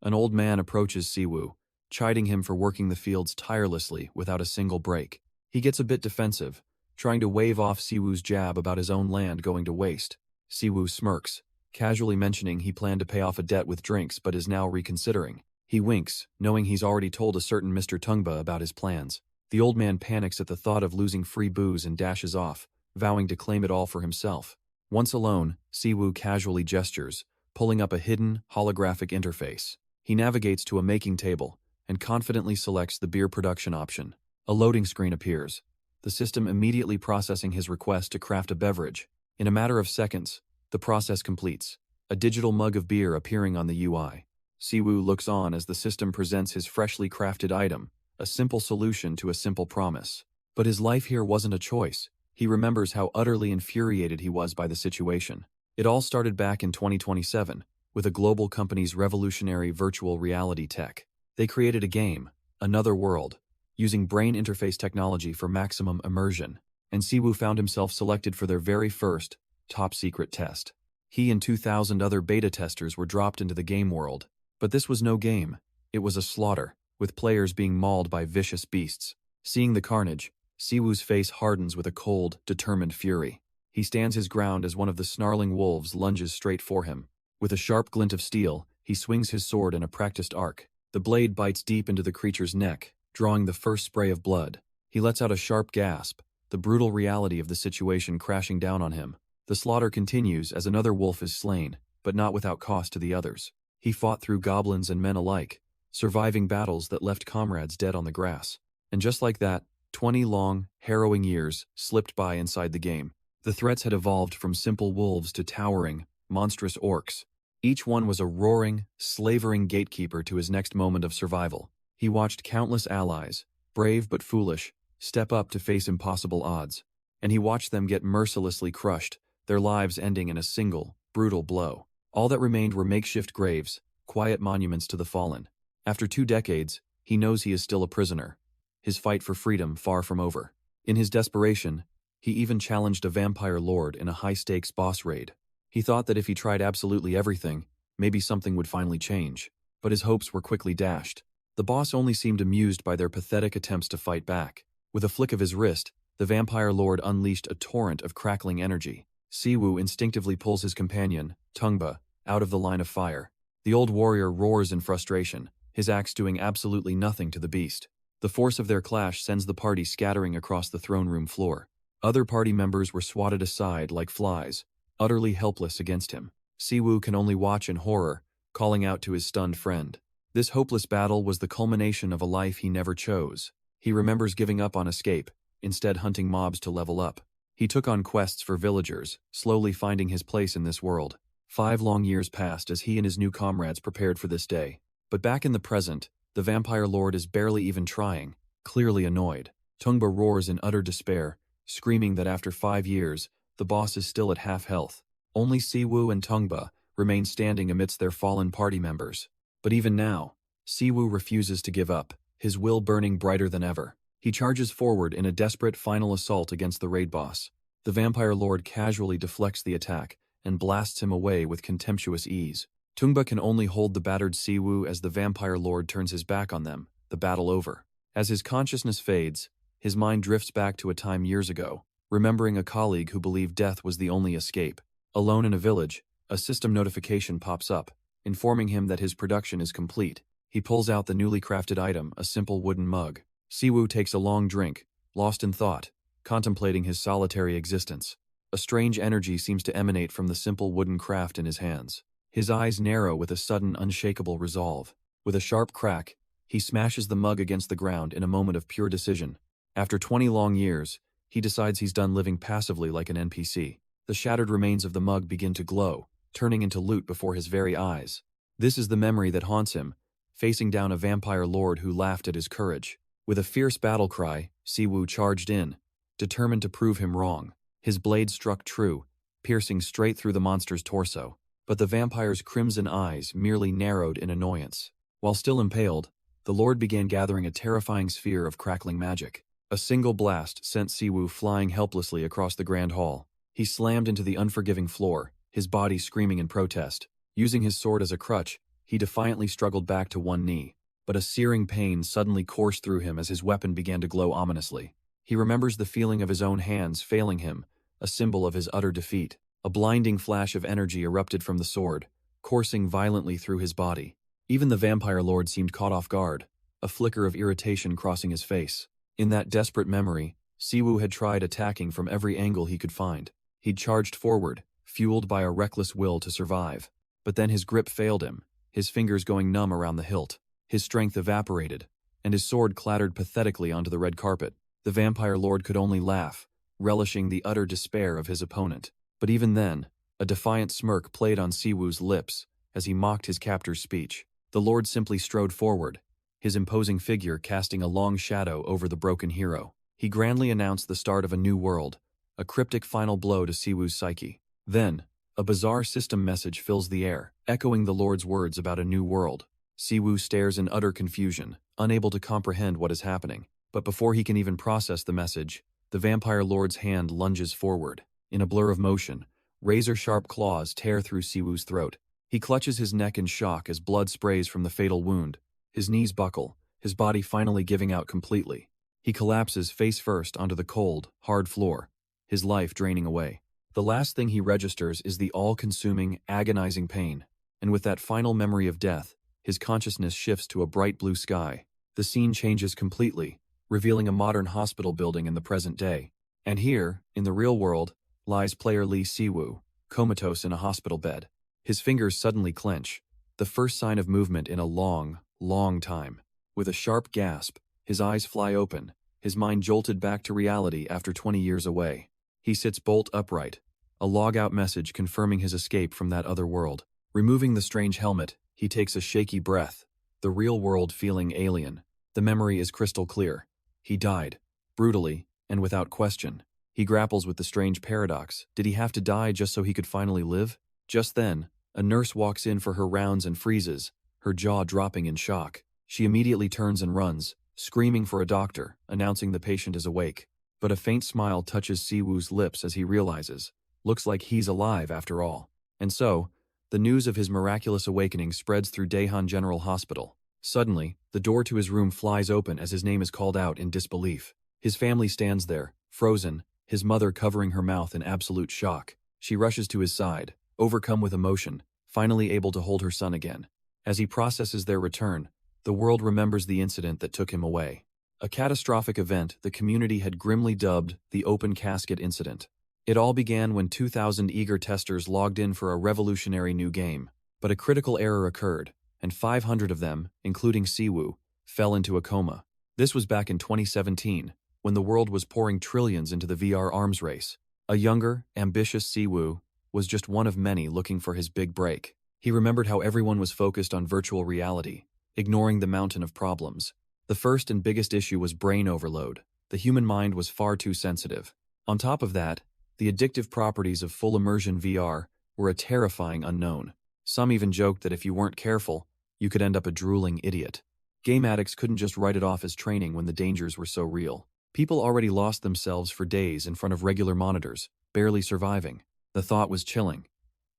An old man approaches Siwoo, chiding him for working the fields tirelessly without a single break. He gets a bit defensive, trying to wave off Siwoo's jab about his own land going to waste. Siwoo smirks, casually mentioning he planned to pay off a debt with drinks but is now reconsidering. He winks, knowing he's already told a certain Mr. Tungba about his plans. The old man panics at the thought of losing free booze and dashes off, vowing to claim it all for himself. Once alone, Siwoo casually gestures, pulling up a hidden, holographic interface. He navigates to a making table and confidently selects the beer production option. A loading screen appears, the system immediately processing his request to craft a beverage. In a matter of seconds, the process completes, a digital mug of beer appearing on the UI. Siwoo looks on as the system presents his freshly crafted item, a simple solution to a simple promise. But his life here wasn't a choice. He remembers how utterly infuriated he was by the situation. It all started back in 2027, with a global company's revolutionary virtual reality tech. They created a game, Another World, using brain interface technology for maximum immersion, and Siwoo found himself selected for their very first, top-secret test. He and 2,000 other beta testers were dropped into the game world. But this was no game. It was a slaughter, with players being mauled by vicious beasts. Seeing the carnage, Siwoo's face hardens with a cold, determined fury. He stands his ground as one of the snarling wolves lunges straight for him. With a sharp glint of steel, he swings his sword in a practiced arc. The blade bites deep into the creature's neck, drawing the first spray of blood. He lets out a sharp gasp, the brutal reality of the situation crashing down on him. The slaughter continues as another wolf is slain, but not without cost to the others. He fought through goblins and men alike, surviving battles that left comrades dead on the grass. And just like that, 20 long, harrowing years slipped by inside the game. The threats had evolved from simple wolves to towering, monstrous orcs. Each one was a roaring, slavering gatekeeper to his next moment of survival. He watched countless allies, brave but foolish, step up to face impossible odds. And he watched them get mercilessly crushed, their lives ending in a single, brutal blow. All that remained were makeshift graves, quiet monuments to the fallen. After 2 decades, he knows he is still a prisoner, his fight for freedom far from over. In his desperation, he even challenged a vampire lord in a high-stakes boss raid. He thought that if he tried absolutely everything, maybe something would finally change. But his hopes were quickly dashed. The boss only seemed amused by their pathetic attempts to fight back. With a flick of his wrist, the vampire lord unleashed a torrent of crackling energy. Siwoo instinctively pulls his companion, Tungba, out of the line of fire. The old warrior roars in frustration, his axe doing absolutely nothing to the beast. The force of their clash sends the party scattering across the throne room floor. Other party members were swatted aside like flies, utterly helpless against him. Siwoo can only watch in horror, calling out to his stunned friend. This hopeless battle was the culmination of a life he never chose. He remembers giving up on escape, instead hunting mobs to level up. He took on quests for villagers, slowly finding his place in this world. 5 long years passed as he and his new comrades prepared for this day. But back in the present, the vampire lord is barely even trying, clearly annoyed. Tungba roars in utter despair, screaming that after 5 years, the boss is still at half health. Only Siwoo and Tungba remain standing amidst their fallen party members. But even now, Siwoo refuses to give up, his will burning brighter than ever. He charges forward in a desperate final assault against the raid boss. The vampire lord casually deflects the attack and blasts him away with contemptuous ease. Tungba can only hold the battered Siwoo as the vampire lord turns his back on them, the battle over. As his consciousness fades, his mind drifts back to a time years ago, remembering a colleague who believed death was the only escape. Alone in a village, a system notification pops up, informing him that his production is complete. He pulls out the newly crafted item, a simple wooden mug. Siwoo takes a long drink, lost in thought, contemplating his solitary existence. A strange energy seems to emanate from the simple wooden craft in his hands. His eyes narrow with a sudden, unshakable resolve. With a sharp crack, he smashes the mug against the ground in a moment of pure decision. After 20 long years, he decides he's done living passively like an NPC. The shattered remains of the mug begin to glow, turning into loot before his very eyes. This is the memory that haunts him, facing down a vampire lord who laughed at his courage. With a fierce battle cry, Siwoo charged in, determined to prove him wrong. His blade struck true, piercing straight through the monster's torso. But the vampire's crimson eyes merely narrowed in annoyance. While still impaled, the lord began gathering a terrifying sphere of crackling magic. A single blast sent Siwoo flying helplessly across the grand hall. He slammed into the unforgiving floor, his body screaming in protest. Using his sword as a crutch, He defiantly struggled back to one knee, but a searing pain suddenly coursed through him as his weapon began to glow ominously. He remembers the feeling of his own hands failing him, a symbol of his utter defeat. A blinding flash of energy erupted from the sword, coursing violently through his body. Even the vampire lord seemed caught off guard, a flicker of irritation crossing his face. In that desperate memory, Siwoo had tried attacking from every angle he could find. He'd charged forward, fueled by a reckless will to survive. But then his grip failed him, his fingers going numb around the hilt. His strength evaporated, and his sword clattered pathetically onto the red carpet. The vampire lord could only laugh, relishing the utter despair of his opponent. But even then, a defiant smirk played on Siwoo's lips as he mocked his captor's speech. The lord simply strode forward, his imposing figure casting a long shadow over the broken hero. He grandly announced the start of a new world, a cryptic final blow to Siwoo's psyche. Then, a bizarre system message fills the air, echoing the lord's words about a new world. Siwoo stares in utter confusion, unable to comprehend what is happening. But before he can even process the message, the vampire lord's hand lunges forward. In a blur of motion, razor-sharp claws tear through Siwoo's throat. He clutches his neck in shock as blood sprays from the fatal wound. His knees buckle, his body finally giving out completely. He collapses face first onto the cold, hard floor, his life draining away. The last thing he registers is the all-consuming, agonizing pain. And with that final memory of death, his consciousness shifts to a bright blue sky. The scene changes completely, revealing a modern hospital building in the present day. And here, in the real world, lies player Lee Siwoo, comatose in a hospital bed. His fingers suddenly clench, the first sign of movement in a long, long time. With a sharp gasp, his eyes fly open, his mind jolted back to reality after 20 years away. He sits bolt upright, a log-out message confirming his escape from that other world. Removing the strange helmet, he takes a shaky breath, the real world feeling alien. The memory is crystal clear. He died, brutally, and without question. He grapples with the strange paradox. Did he have to die just so he could finally live? Just then, a nurse walks in for her rounds and freezes, her jaw dropping in shock. She immediately turns and runs, screaming for a doctor, announcing the patient is awake. But a faint smile touches Siwoo's lips as he realizes, looks like he's alive after all. And so, the news of his miraculous awakening spreads through Daehan General Hospital. Suddenly, the door to his room flies open as his name is called out in disbelief. His family stands there, frozen, his mother covering her mouth in absolute shock. She rushes to his side, overcome with emotion, finally able to hold her son again. As he processes their return, the world remembers the incident that took him away. A catastrophic event the community had grimly dubbed the Open Casket Incident. It all began when 2,000 eager testers logged in for a revolutionary new game. But a critical error occurred, and 500 of them, including Siwoo, fell into a coma. This was back in 2017, when the world was pouring trillions into the VR arms race. A younger, ambitious Siwoo was just one of many looking for his big break. He remembered how everyone was focused on virtual reality, ignoring the mountain of problems. The first and biggest issue was brain overload. The human mind was far too sensitive. On top of that, the addictive properties of full immersion VR were a terrifying unknown. Some even joked that if you weren't careful, you could end up a drooling idiot. Game addicts couldn't just write it off as training when the dangers were so real. People already lost themselves for days in front of regular monitors, barely surviving. The thought was chilling.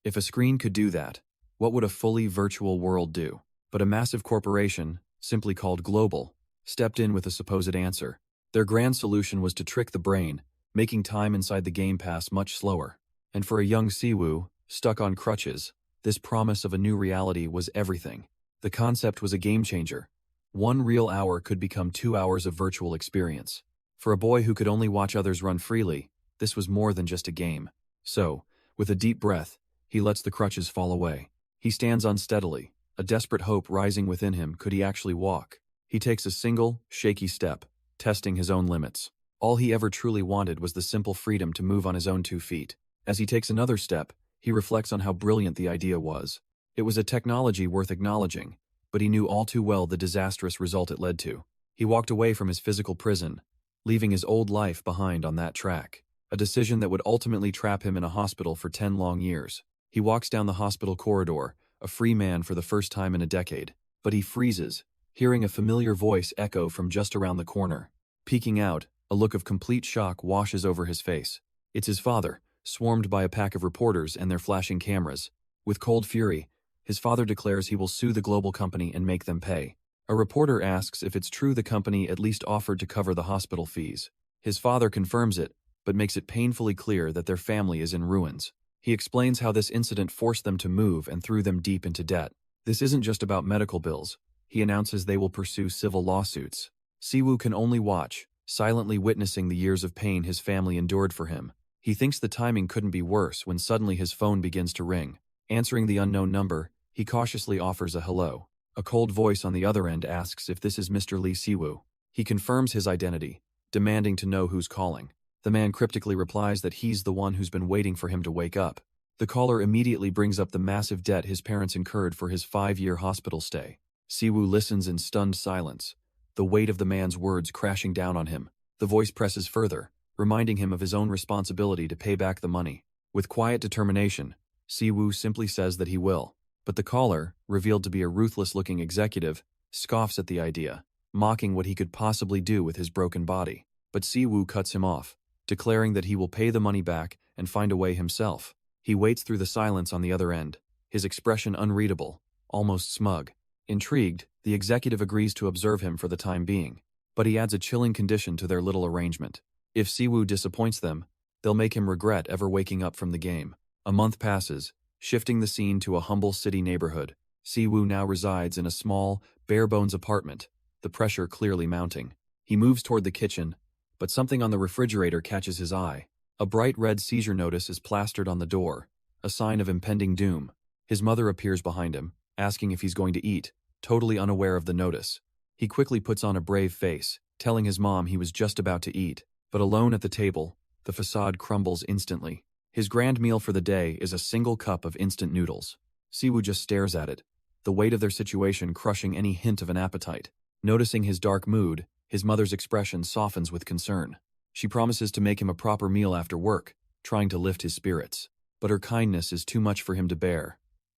If a screen could do that, what would a fully virtual world do? But a massive corporation, simply called Global, stepped in with a supposed answer. Their grand solution was to trick the brain, making time inside the game pass much slower. And for a young Siwoo, stuck on crutches, this promise of a new reality was everything. The concept was a game changer. 1 real hour could become 2 hours of virtual experience. For a boy who could only watch others run freely, this was more than just a game. So, with a deep breath, he lets the crutches fall away. He stands unsteadily, a desperate hope rising within him. Could he actually walk? He takes a single, shaky step, testing his own limits. All he ever truly wanted was the simple freedom to move on his own 2 feet. As he takes another step, he reflects on how brilliant the idea was. It was a technology worth acknowledging, but he knew all too well the disastrous result it led to. He walked away from his physical prison, leaving his old life behind on that track. A decision that would ultimately trap him in a hospital for 10 long years. He walks down the hospital corridor, a free man for the first time in a decade. But he freezes, hearing a familiar voice echo from just around the corner. Peeking out, a look of complete shock washes over his face. It's his father, swarmed by a pack of reporters and their flashing cameras. With cold fury, His father declares he will sue the global company and make them pay. A reporter asks if it's true the company at least offered to cover the hospital fees. His father confirms it, but makes it painfully clear that their family is in ruins. He explains how this incident forced them to move and threw them deep into debt. This isn't just about medical bills. He announces they will pursue civil lawsuits. Siwoo can only watch, silently witnessing the years of pain his family endured for him. He thinks the timing couldn't be worse when suddenly his phone begins to ring. Answering the unknown number, he cautiously offers a hello. A cold voice on the other end asks if this is Mr. Lee Siwoo. He confirms his identity, demanding to know who's calling. The man cryptically replies that he's the one who's been waiting for him to wake up. The caller immediately brings up the massive debt his parents incurred for his 5-year hospital stay. Siwoo listens in stunned silence, the weight of the man's words crashing down on him. The voice presses further, reminding him of his own responsibility to pay back the money. With quiet determination, Siwoo simply says that he will. But the caller, revealed to be a ruthless-looking executive, scoffs at the idea, mocking what he could possibly do with his broken body. But Siwoo cuts him off, declaring that he will pay the money back and find a way himself. He waits through the silence on the other end, his expression unreadable, almost smug. Intrigued, the executive agrees to observe him for the time being, but he adds a chilling condition to their little arrangement. If Siwoo disappoints them, they'll make him regret ever waking up from the game. A month passes, shifting the scene to a humble city neighborhood. Siwoo now resides in a small, bare-bones apartment, the pressure clearly mounting. He moves toward the kitchen, but something on the refrigerator catches his eye. A bright red seizure notice is plastered on the door, a sign of impending doom. His mother appears behind him, asking if he's going to eat, totally unaware of the notice. He quickly puts on a brave face, telling his mom he was just about to eat, but alone at the table, the facade crumbles instantly. His grand meal for the day is a single cup of instant noodles. Siwoo just stares at it, the weight of their situation crushing any hint of an appetite. Noticing his dark mood, his mother's expression softens with concern. She promises to make him a proper meal after work, trying to lift his spirits. But her kindness is too much for him to bear,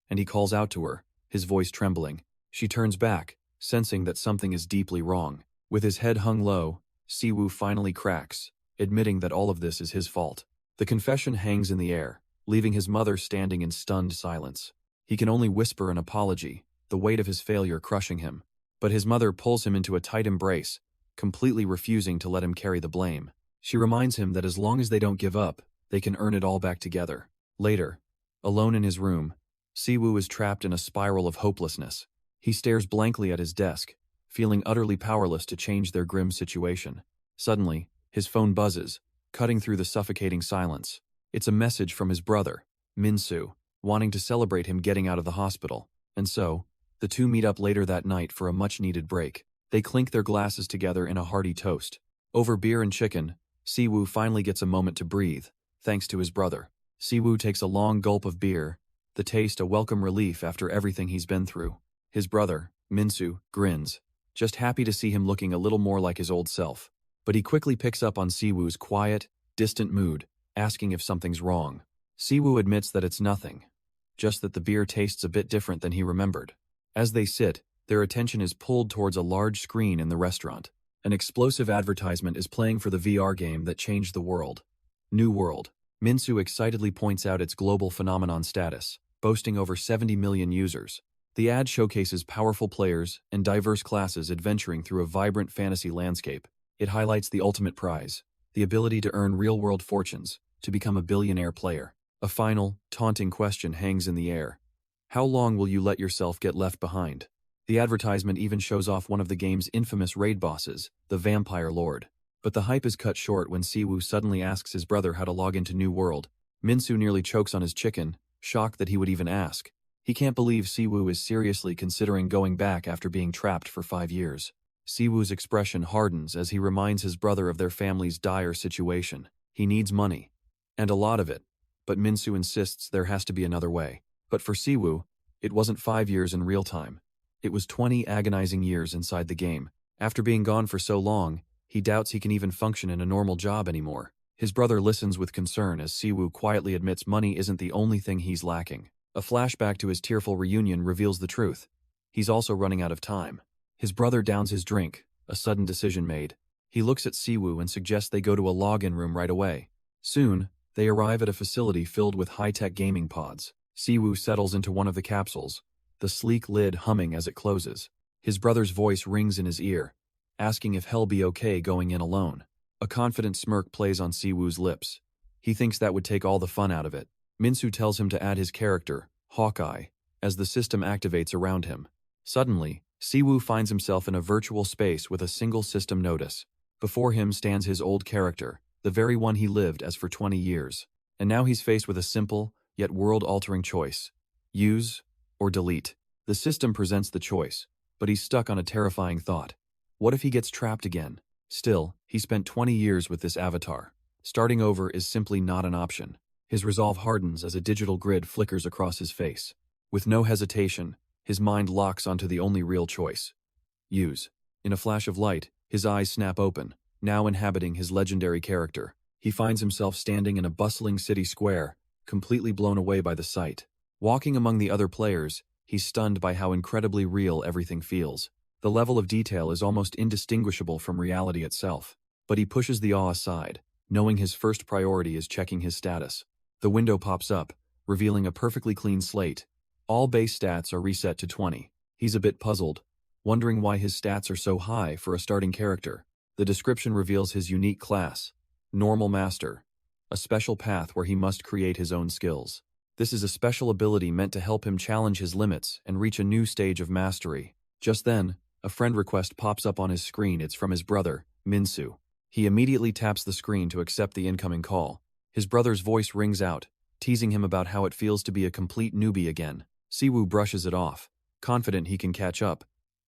and he calls out to her, his voice trembling. She turns back, sensing that something is deeply wrong. With his head hung low, Siwoo finally cracks, admitting that all of this is his fault. The confession hangs in the air, leaving his mother standing in stunned silence. He can only whisper an apology, the weight of his failure crushing him. But his mother pulls him into a tight embrace, completely refusing to let him carry the blame. She reminds him that as long as they don't give up, they can earn it all back together. Later, alone in his room, Siwoo is trapped in a spiral of hopelessness. He stares blankly at his desk, feeling utterly powerless to change their grim situation. Suddenly, his phone buzzes, cutting through the suffocating silence. It's a message from his brother, Minsu, wanting to celebrate him getting out of the hospital. And so, the two meet up later that night for a much-needed break. They clink their glasses together in a hearty toast. Over beer and chicken, Siwoo finally gets a moment to breathe, thanks to his brother. Siwoo takes a long gulp of beer, the taste a welcome relief after everything he's been through. His brother, Minsu, grins, just happy to see him looking a little more like his old self. But he quickly picks up on Siwoo's quiet, distant mood, asking if something's wrong. Siwoo admits that it's nothing, just that the beer tastes a bit different than he remembered. As they sit, their attention is pulled towards a large screen in the restaurant. An explosive advertisement is playing for the VR game that changed the world. New World. Minsu excitedly points out its global phenomenon status, boasting over 70 million users. The ad showcases powerful players and diverse classes adventuring through a vibrant fantasy landscape. It highlights the ultimate prize, the ability to earn real-world fortunes, to become a billionaire player. A final, taunting question hangs in the air. How long will you let yourself get left behind? The advertisement even shows off one of the game's infamous raid bosses, the Vampire Lord. But the hype is cut short when Siwoo suddenly asks his brother how to log into New World. Minsu nearly chokes on his chicken, shocked that he would even ask. He can't believe Siwoo is seriously considering going back after being trapped for 5 years. Siwoo's expression hardens as he reminds his brother of their family's dire situation. He needs money, and a lot of it, but Minsu insists there has to be another way. But for Siwoo, it wasn't 5 years in real time. It was 20 agonizing years inside the game. After being gone for so long, he doubts he can even function in a normal job anymore. His brother listens with concern as Siwoo quietly admits money isn't the only thing he's lacking. A flashback to his tearful reunion reveals the truth. He's also running out of time. His brother downs his drink, a sudden decision made. He looks at Siwoo and suggests they go to a login room right away. Soon, they arrive at a facility filled with high-tech gaming pods. Siwoo settles into one of the capsules, the sleek lid humming as it closes. His brother's voice rings in his ear, asking if he'll be okay going in alone. A confident smirk plays on Siwoo's lips. He thinks that would take all the fun out of it. Minsu tells him to add his character, Hawkeye, as the system activates around him. Suddenly, Siwoo finds himself in a virtual space with a single system notice. Before him stands his old character, the very one he lived as for 20 years. And now he's faced with a simple, yet world-altering choice. Use or delete. The system presents the choice, but he's stuck on a terrifying thought. What if he gets trapped again? Still, he spent 20 years with this avatar. Starting over is simply not an option. His resolve hardens as a digital grid flickers across his face. With no hesitation, his mind locks onto the only real choice. Use. In a flash of light, his eyes snap open, now inhabiting his legendary character. He finds himself standing in a bustling city square, completely blown away by the sight. Walking among the other players, he's stunned by how incredibly real everything feels. The level of detail is almost indistinguishable from reality itself. But he pushes the awe aside, knowing his first priority is checking his status. The window pops up, revealing a perfectly clean slate. All base stats are reset to 20. He's a bit puzzled, wondering why his stats are so high for a starting character. The description reveals his unique class, Normal Master, a special path where he must create his own skills. This is a special ability meant to help him challenge his limits and reach a new stage of mastery. Just then, a friend request pops up on his screen. It's from his brother, Minsu. He immediately taps the screen to accept the incoming call. His brother's voice rings out, teasing him about how it feels to be a complete newbie again. Siwoo brushes it off, confident he can catch up,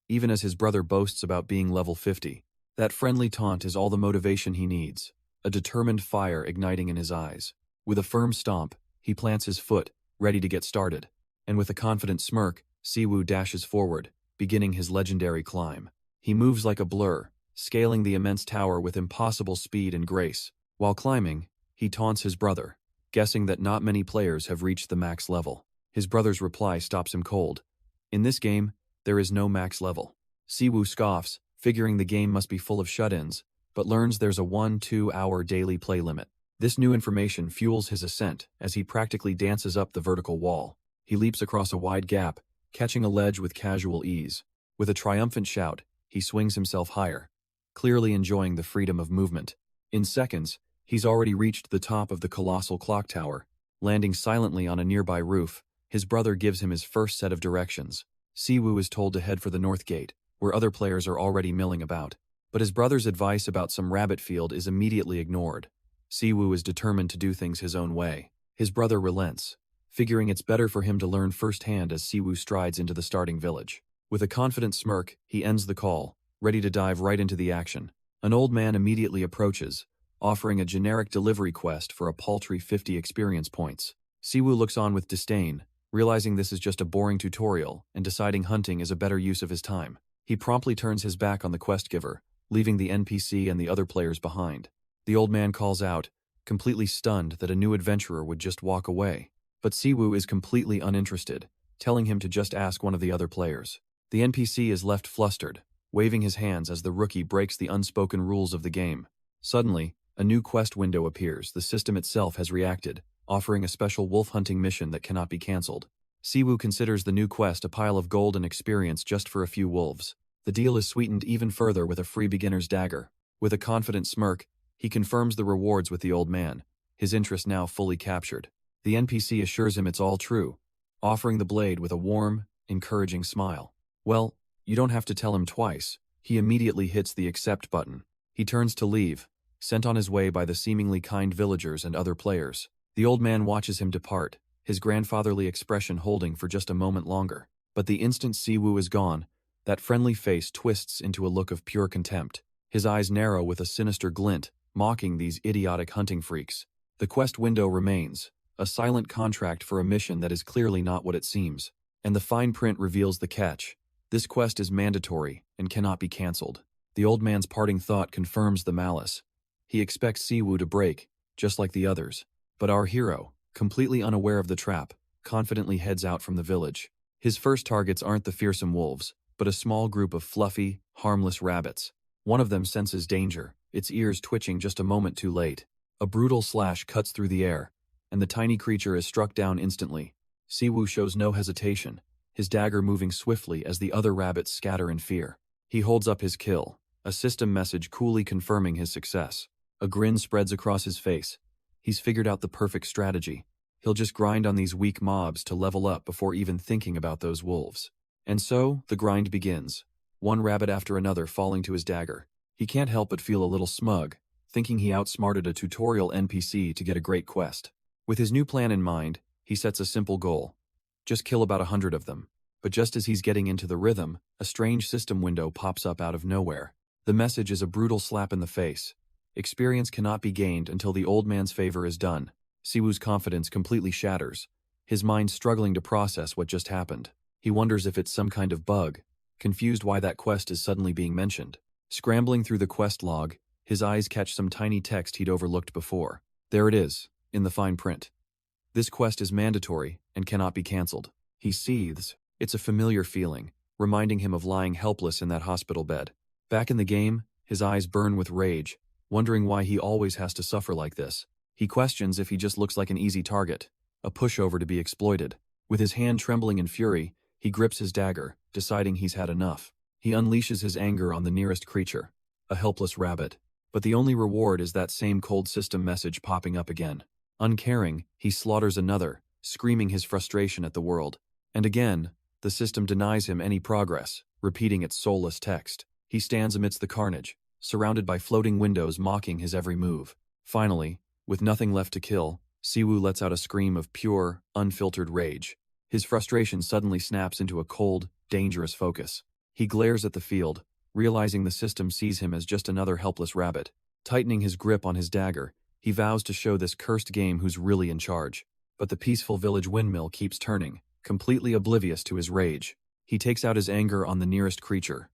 even as his brother boasts about being level 50. That friendly taunt is all the motivation he needs, a determined fire igniting in his eyes. With a firm stomp, he plants his foot, ready to get started. And with a confident smirk, Siwoo dashes forward, beginning his legendary climb. He moves like a blur, scaling the immense tower with impossible speed and grace. While climbing, he taunts his brother, guessing that not many players have reached the max level. His brother's reply stops him cold. In this game, there is no max level. Siwoo scoffs, figuring the game must be full of shut-ins, but learns there's a 1-2 hour daily play limit. This new information fuels his ascent as he practically dances up the vertical wall. He leaps across a wide gap, catching a ledge with casual ease. With a triumphant shout, he swings himself higher, clearly enjoying the freedom of movement. In seconds, he's already reached the top of the colossal clock tower, landing silently on a nearby roof. His brother gives him his first set of directions. Siwoo is told to head for the north gate, where other players are already milling about. But his brother's advice about some rabbit field is immediately ignored. Siwoo is determined to do things his own way. His brother relents, figuring it's better for him to learn firsthand as Siwoo strides into the starting village. With a confident smirk, he ends the call, ready to dive right into the action. An old man immediately approaches, offering a generic delivery quest for a paltry 50 experience points. Siwoo looks on with disdain, realizing this is just a boring tutorial and deciding hunting is a better use of his time. He promptly turns his back on the quest giver, leaving the NPC and the other players behind. The old man calls out, completely stunned that a new adventurer would just walk away. But Siwoo is completely uninterested, telling him to just ask one of the other players. The NPC is left flustered, waving his hands as the rookie breaks the unspoken rules of the game. Suddenly, a new quest window appears. The system itself has reacted, offering a special wolf hunting mission that cannot be cancelled. Siwoo considers the new quest a pile of gold and experience just for a few wolves. The deal is sweetened even further with a free beginner's dagger. With a confident smirk, he confirms the rewards with the old man, his interest now fully captured. The NPC assures him it's all true, offering the blade with a warm, encouraging smile. Well, you don't have to tell him twice. He immediately hits the accept button. He turns to leave, sent on his way by the seemingly kind villagers and other players. The old man watches him depart, his grandfatherly expression holding for just a moment longer. But the instant Siwoo is gone, that friendly face twists into a look of pure contempt. His eyes narrow with a sinister glint, mocking these idiotic hunting freaks. The quest window remains, a silent contract for a mission that is clearly not what it seems. And the fine print reveals the catch. This quest is mandatory and cannot be cancelled. The old man's parting thought confirms the malice. He expects Siwoo to break, just like the others. But our hero, completely unaware of the trap, confidently heads out from the village. His first targets aren't the fearsome wolves, but a small group of fluffy, harmless rabbits. One of them senses danger, its ears twitching just a moment too late. A brutal slash cuts through the air, and the tiny creature is struck down instantly. Siwoo shows no hesitation, his dagger moving swiftly as the other rabbits scatter in fear. He holds up his kill, a system message coolly confirming his success. A grin spreads across his face. He's figured out the perfect strategy. He'll just grind on these weak mobs to level up before even thinking about those wolves. And so, the grind begins, one rabbit after another falling to his dagger. He can't help but feel a little smug, thinking he outsmarted a tutorial NPC to get a great quest. With his new plan in mind, he sets a simple goal. Just kill about 100 of them. But just as he's getting into the rhythm, a strange system window pops up out of nowhere. The message is a brutal slap in the face. Experience cannot be gained until the old man's favor is done. Siwoo's confidence completely shatters, his mind struggling to process what just happened. He wonders if it's some kind of bug, confused why that quest is suddenly being mentioned. Scrambling through the quest log, his eyes catch some tiny text he'd overlooked before. There it is, in the fine print. This quest is mandatory and cannot be cancelled. He seethes. It's a familiar feeling, reminding him of lying helpless in that hospital bed. Back in the game, his eyes burn with rage, wondering why he always has to suffer like this. He questions if he just looks like an easy target, a pushover to be exploited. With his hand trembling in fury, he grips his dagger, deciding he's had enough. He unleashes his anger on the nearest creature, a helpless rabbit. But the only reward is that same cold system message popping up again. Uncaring, he slaughters another, screaming his frustration at the world. And again, the system denies him any progress, repeating its soulless text. He stands amidst the carnage, surrounded by floating windows mocking his every move. Finally, with nothing left to kill, Siwoo lets out a scream of pure, unfiltered rage. His frustration suddenly snaps into a cold, dangerous focus. He glares at the field, realizing the system sees him as just another helpless rabbit. Tightening his grip on his dagger, he vows to show this cursed game who's really in charge. But the peaceful village windmill keeps turning, completely oblivious to his rage. He takes out his anger on the nearest creature,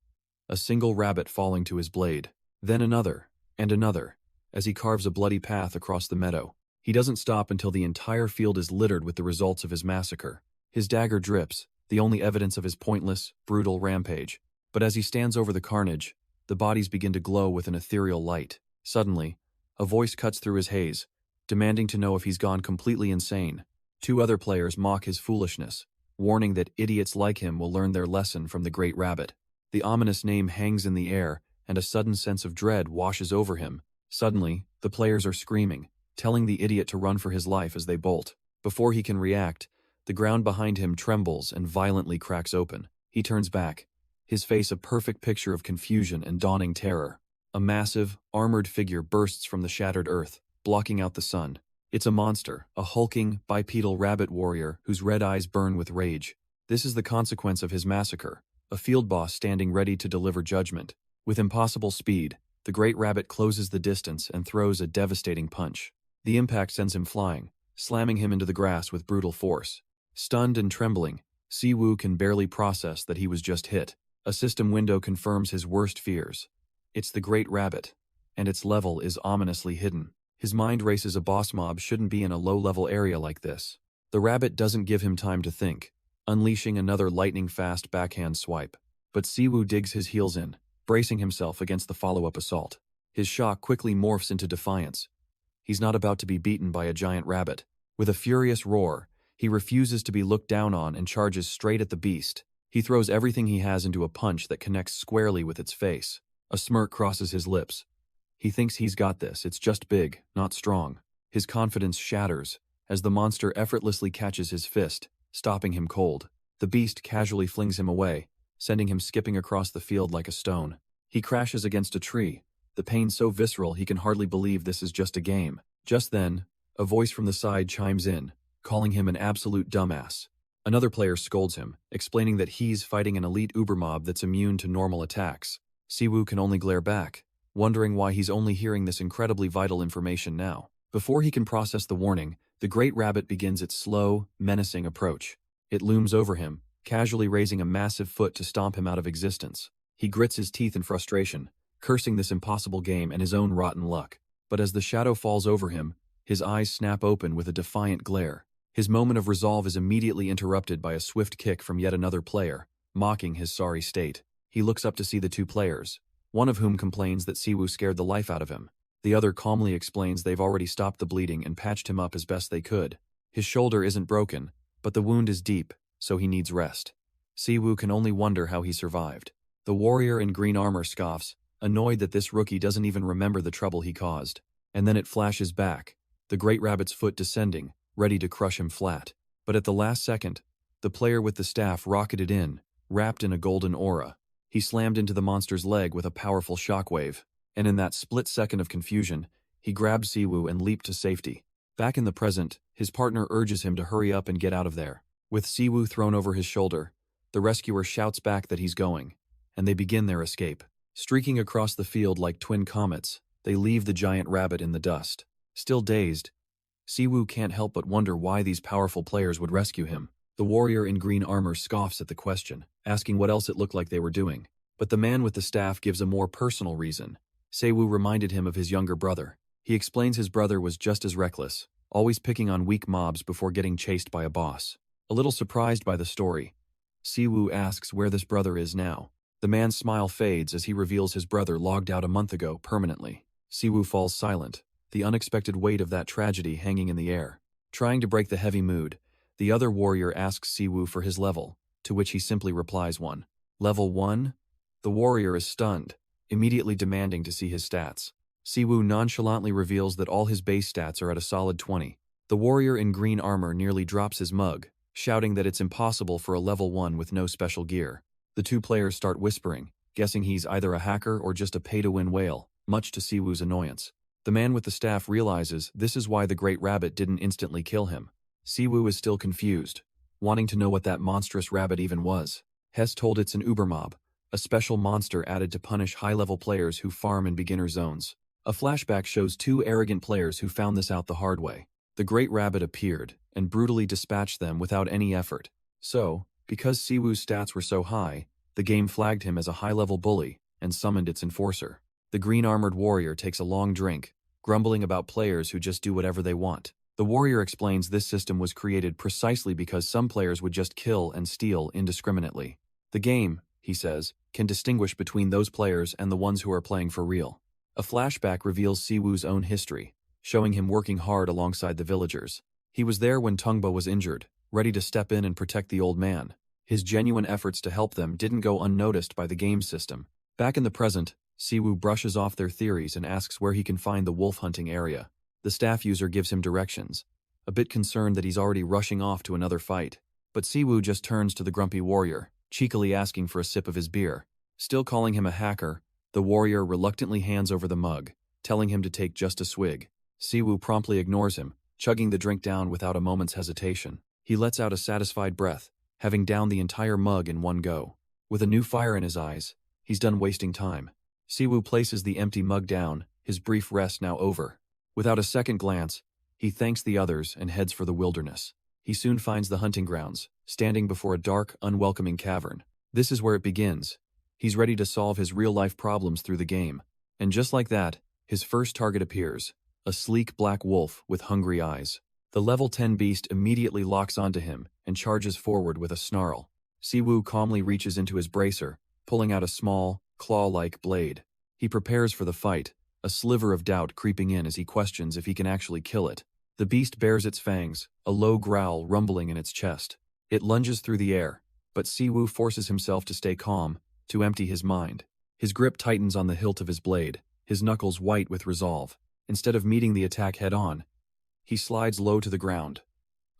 a single rabbit falling to his blade. Then another, and another, as he carves a bloody path across the meadow. He doesn't stop until the entire field is littered with the results of his massacre. His dagger drips, the only evidence of his pointless, brutal rampage. But as he stands over the carnage, the bodies begin to glow with an ethereal light. Suddenly, a voice cuts through his haze, demanding to know if he's gone completely insane. Two other players mock his foolishness, warning that idiots like him will learn their lesson from the Great Rabbit. The ominous name hangs in the air, and a sudden sense of dread washes over him. Suddenly, the players are screaming, telling the idiot to run for his life as they bolt. Before he can react, the ground behind him trembles and violently cracks open. He turns back, his face a perfect picture of confusion and dawning terror. A massive, armored figure bursts from the shattered earth, blocking out the sun. It's a monster, a hulking, bipedal rabbit warrior whose red eyes burn with rage. This is the consequence of his massacre, a field boss standing ready to deliver judgment. With impossible speed, the great rabbit closes the distance and throws a devastating punch. The impact sends him flying, slamming him into the grass with brutal force. Stunned and trembling, Siwoo can barely process that he was just hit. A system window confirms his worst fears. It's the Great Rabbit, and its level is ominously hidden. His mind races a boss mob shouldn't be in a low-level area like this. The rabbit doesn't give him time to think, unleashing another lightning-fast backhand swipe. But Siwoo digs his heels in, bracing himself against the follow-up assault. His shock quickly morphs into defiance. He's not about to be beaten by a giant rabbit. With a furious roar, he refuses to be looked down on and charges straight at the beast. He throws everything he has into a punch that connects squarely with its face. A smirk crosses his lips. He thinks he's got this, it's just big, not strong. His confidence shatters as the monster effortlessly catches his fist, stopping him cold. The beast casually flings him away, sending him skipping across the field like a stone. He crashes against a tree, the pain so visceral he can hardly believe this is just a game. Just then, a voice from the side chimes in, calling him an absolute dumbass. Another player scolds him, explaining that he's fighting an elite ubermob that's immune to normal attacks. Siwoo can only glare back, wondering why he's only hearing this incredibly vital information now. Before he can process the warning, the Great Rabbit begins its slow, menacing approach. It looms over him, casually raising a massive foot to stomp him out of existence. He grits his teeth in frustration, cursing this impossible game and his own rotten luck. But as the shadow falls over him, his eyes snap open with a defiant glare. His moment of resolve is immediately interrupted by a swift kick from yet another player, mocking his sorry state. He looks up to see the two players, one of whom complains that Siwoo scared the life out of him. The other calmly explains they've already stopped the bleeding and patched him up as best they could. His shoulder isn't broken, but the wound is deep, so he needs rest. Siwoo can only wonder how he survived. The warrior in green armor scoffs, annoyed that this rookie doesn't even remember the trouble he caused. And then it flashes back, the great rabbit's foot descending, ready to crush him flat. But at the last second, the player with the staff rocketed in, wrapped in a golden aura. He slammed into the monster's leg with a powerful shockwave, and in that split second of confusion, he grabbed Siwoo and leaped to safety. Back in the present, his partner urges him to hurry up and get out of there. With Siwoo thrown over his shoulder, the rescuer shouts back that he's going, and they begin their escape. Streaking across the field like twin comets, they leave the giant rabbit in the dust. Still dazed, Siwoo can't help but wonder why these powerful players would rescue him. The warrior in green armor scoffs at the question, asking what else it looked like they were doing. But the man with the staff gives a more personal reason. Siwoo reminded him of his younger brother. He explains his brother was just as reckless, always picking on weak mobs before getting chased by a boss. A little surprised by the story, Siwoo asks where this brother is now. The man's smile fades as he reveals his brother logged out a month ago permanently. Siwoo falls silent, the unexpected weight of that tragedy hanging in the air. Trying to break the heavy mood, the other warrior asks Siwoo for his level, to which he simply replies 1. Level 1? The warrior is stunned, immediately demanding to see his stats. Siwoo nonchalantly reveals that all his base stats are at a solid 20. The warrior in green armor nearly drops his mug, shouting that it's impossible for a level 1 with no special gear. The two players start whispering, guessing he's either a hacker or just a pay-to-win whale, much to Siwoo's annoyance. The man with the staff realizes this is why the great rabbit didn't instantly kill him. Siwoo is still confused, wanting to know what that monstrous rabbit even was. Hess told it's an ubermob, a special monster added to punish high-level players who farm in beginner zones. A flashback shows two arrogant players who found this out the hard way. The great rabbit appeared and brutally dispatched them without any effort. So, because Siwoo's stats were so high, the game flagged him as a high-level bully and summoned its enforcer. The green-armored warrior takes a long drink, grumbling about players who just do whatever they want. The warrior explains this system was created precisely because some players would just kill and steal indiscriminately. The game, he says, can distinguish between those players and the ones who are playing for real. A flashback reveals Siwoo's own history, showing him working hard alongside the villagers. He was there when Tungba was injured, ready to step in and protect the old man. His genuine efforts to help them didn't go unnoticed by the game system. Back in the present, Siwoo brushes off their theories and asks where he can find the wolf hunting area. The staff user gives him directions, a bit concerned that he's already rushing off to another fight. But Siwoo just turns to the grumpy warrior, cheekily asking for a sip of his beer. Still calling him a hacker, the warrior reluctantly hands over the mug, telling him to take just a swig. Siwoo promptly ignores him, chugging the drink down without a moment's hesitation. He lets out a satisfied breath, having downed the entire mug in one go. With a new fire in his eyes, he's done wasting time. Siwoo places the empty mug down, his brief rest now over. Without a second glance, he thanks the others and heads for the wilderness. He soon finds the hunting grounds, standing before a dark, unwelcoming cavern. This is where it begins. He's ready to solve his real-life problems through the game. And just like that, his first target appears, a sleek black wolf with hungry eyes. The level 10 beast immediately locks onto him and charges forward with a snarl. Siwoo calmly reaches into his bracer, pulling out a small, claw-like blade. He prepares for the fight, a sliver of doubt creeping in as he questions if he can actually kill it. The beast bares its fangs, a low growl rumbling in its chest. It lunges through the air, but Siwoo forces himself to stay calm, to empty his mind. His grip tightens on the hilt of his blade, his knuckles white with resolve. Instead of meeting the attack head-on, he slides low to the ground,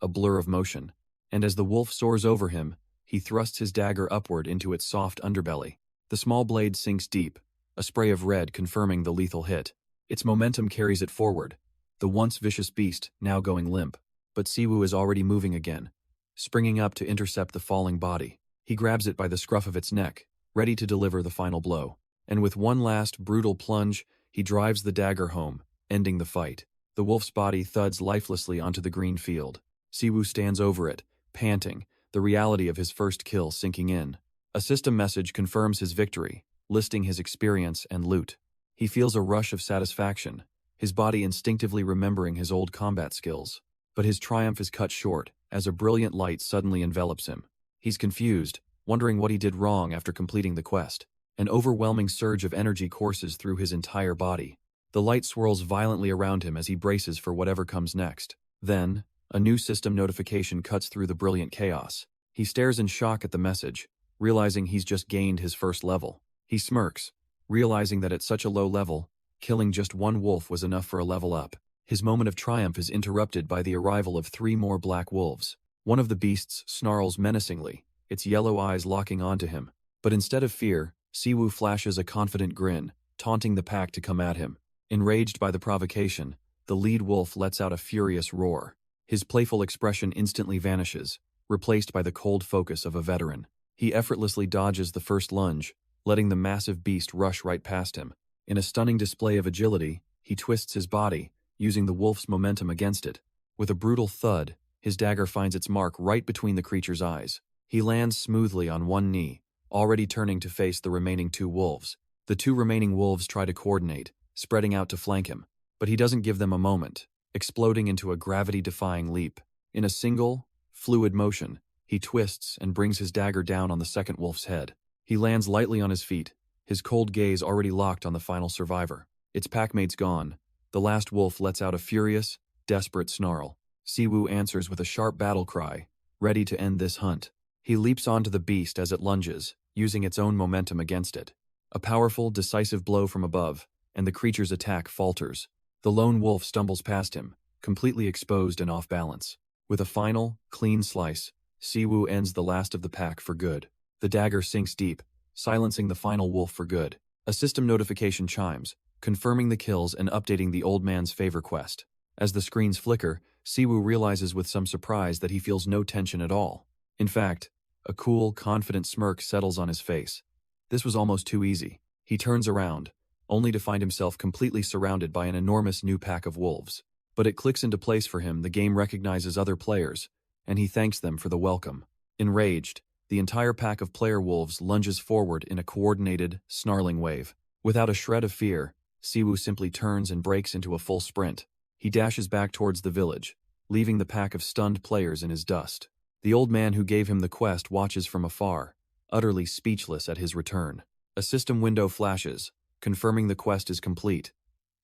a blur of motion, and as the wolf soars over him, he thrusts his dagger upward into its soft underbelly. The small blade sinks deep, a spray of red confirming the lethal hit. Its momentum carries it forward, the once vicious beast now going limp. But Siwoo is already moving again, springing up to intercept the falling body. He grabs it by the scruff of its neck, ready to deliver the final blow. And with one last brutal plunge, he drives the dagger home, ending the fight. The wolf's body thuds lifelessly onto the green field. Siwoo stands over it, panting, the reality of his first kill sinking in. A system message confirms his victory, listing his experience and loot. He feels a rush of satisfaction, his body instinctively remembering his old combat skills. But his triumph is cut short, as a brilliant light suddenly envelops him. He's confused, wondering what he did wrong after completing the quest. An overwhelming surge of energy courses through his entire body. The light swirls violently around him as he braces for whatever comes next. Then, a new system notification cuts through the brilliant chaos. He stares in shock at the message, realizing he's just gained his first level. He smirks, realizing that at such a low level, killing just one wolf was enough for a level up. His moment of triumph is interrupted by the arrival of 3 more black wolves. One of the beasts snarls menacingly, its yellow eyes locking onto him. But instead of fear, Siwoo flashes a confident grin, taunting the pack to come at him. Enraged by the provocation, the lead wolf lets out a furious roar. His playful expression instantly vanishes, replaced by the cold focus of a veteran. He effortlessly dodges the first lunge, letting the massive beast rush right past him. In a stunning display of agility, he twists his body, using the wolf's momentum against it. With a brutal thud, his dagger finds its mark right between the creature's eyes. He lands smoothly on one knee, already turning to face the remaining 2 wolves. The 2 remaining wolves try to coordinate, spreading out to flank him, but he doesn't give them a moment, exploding into a gravity-defying leap. In a single, fluid motion, he twists and brings his dagger down on the second wolf's head. He lands lightly on his feet, his cold gaze already locked on the final survivor. Its packmate's gone. The last wolf lets out a furious, desperate snarl. Siwoo answers with a sharp battle cry, ready to end this hunt. He leaps onto the beast as it lunges, using its own momentum against it. A powerful, decisive blow from above, and the creature's attack falters. The lone wolf stumbles past him, completely exposed and off balance. With a final, clean slice, Siwoo ends the last of the pack for good. The dagger sinks deep, silencing the final wolf for good. A system notification chimes, confirming the kills and updating the old man's favor quest. As the screens flicker, Siwoo realizes with some surprise that he feels no tension at all. In fact, a cool, confident smirk settles on his face. This was almost too easy. He turns around, only to find himself completely surrounded by an enormous new pack of wolves. But it clicks into place for him. The game recognizes other players, and he thanks them for the welcome. Enraged, the entire pack of player wolves lunges forward in a coordinated, snarling wave. Without a shred of fear, Siwoo simply turns and breaks into a full sprint. He dashes back towards the village, leaving the pack of stunned players in his dust. The old man who gave him the quest watches from afar, utterly speechless at his return. A system window flashes, confirming the quest is complete.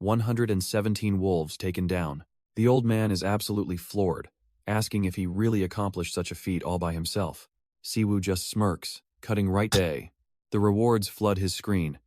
117 wolves taken down. The old man is absolutely floored, asking if he really accomplished such a feat all by himself. Siwoo just smirks, cutting right to the rewards flood his screen.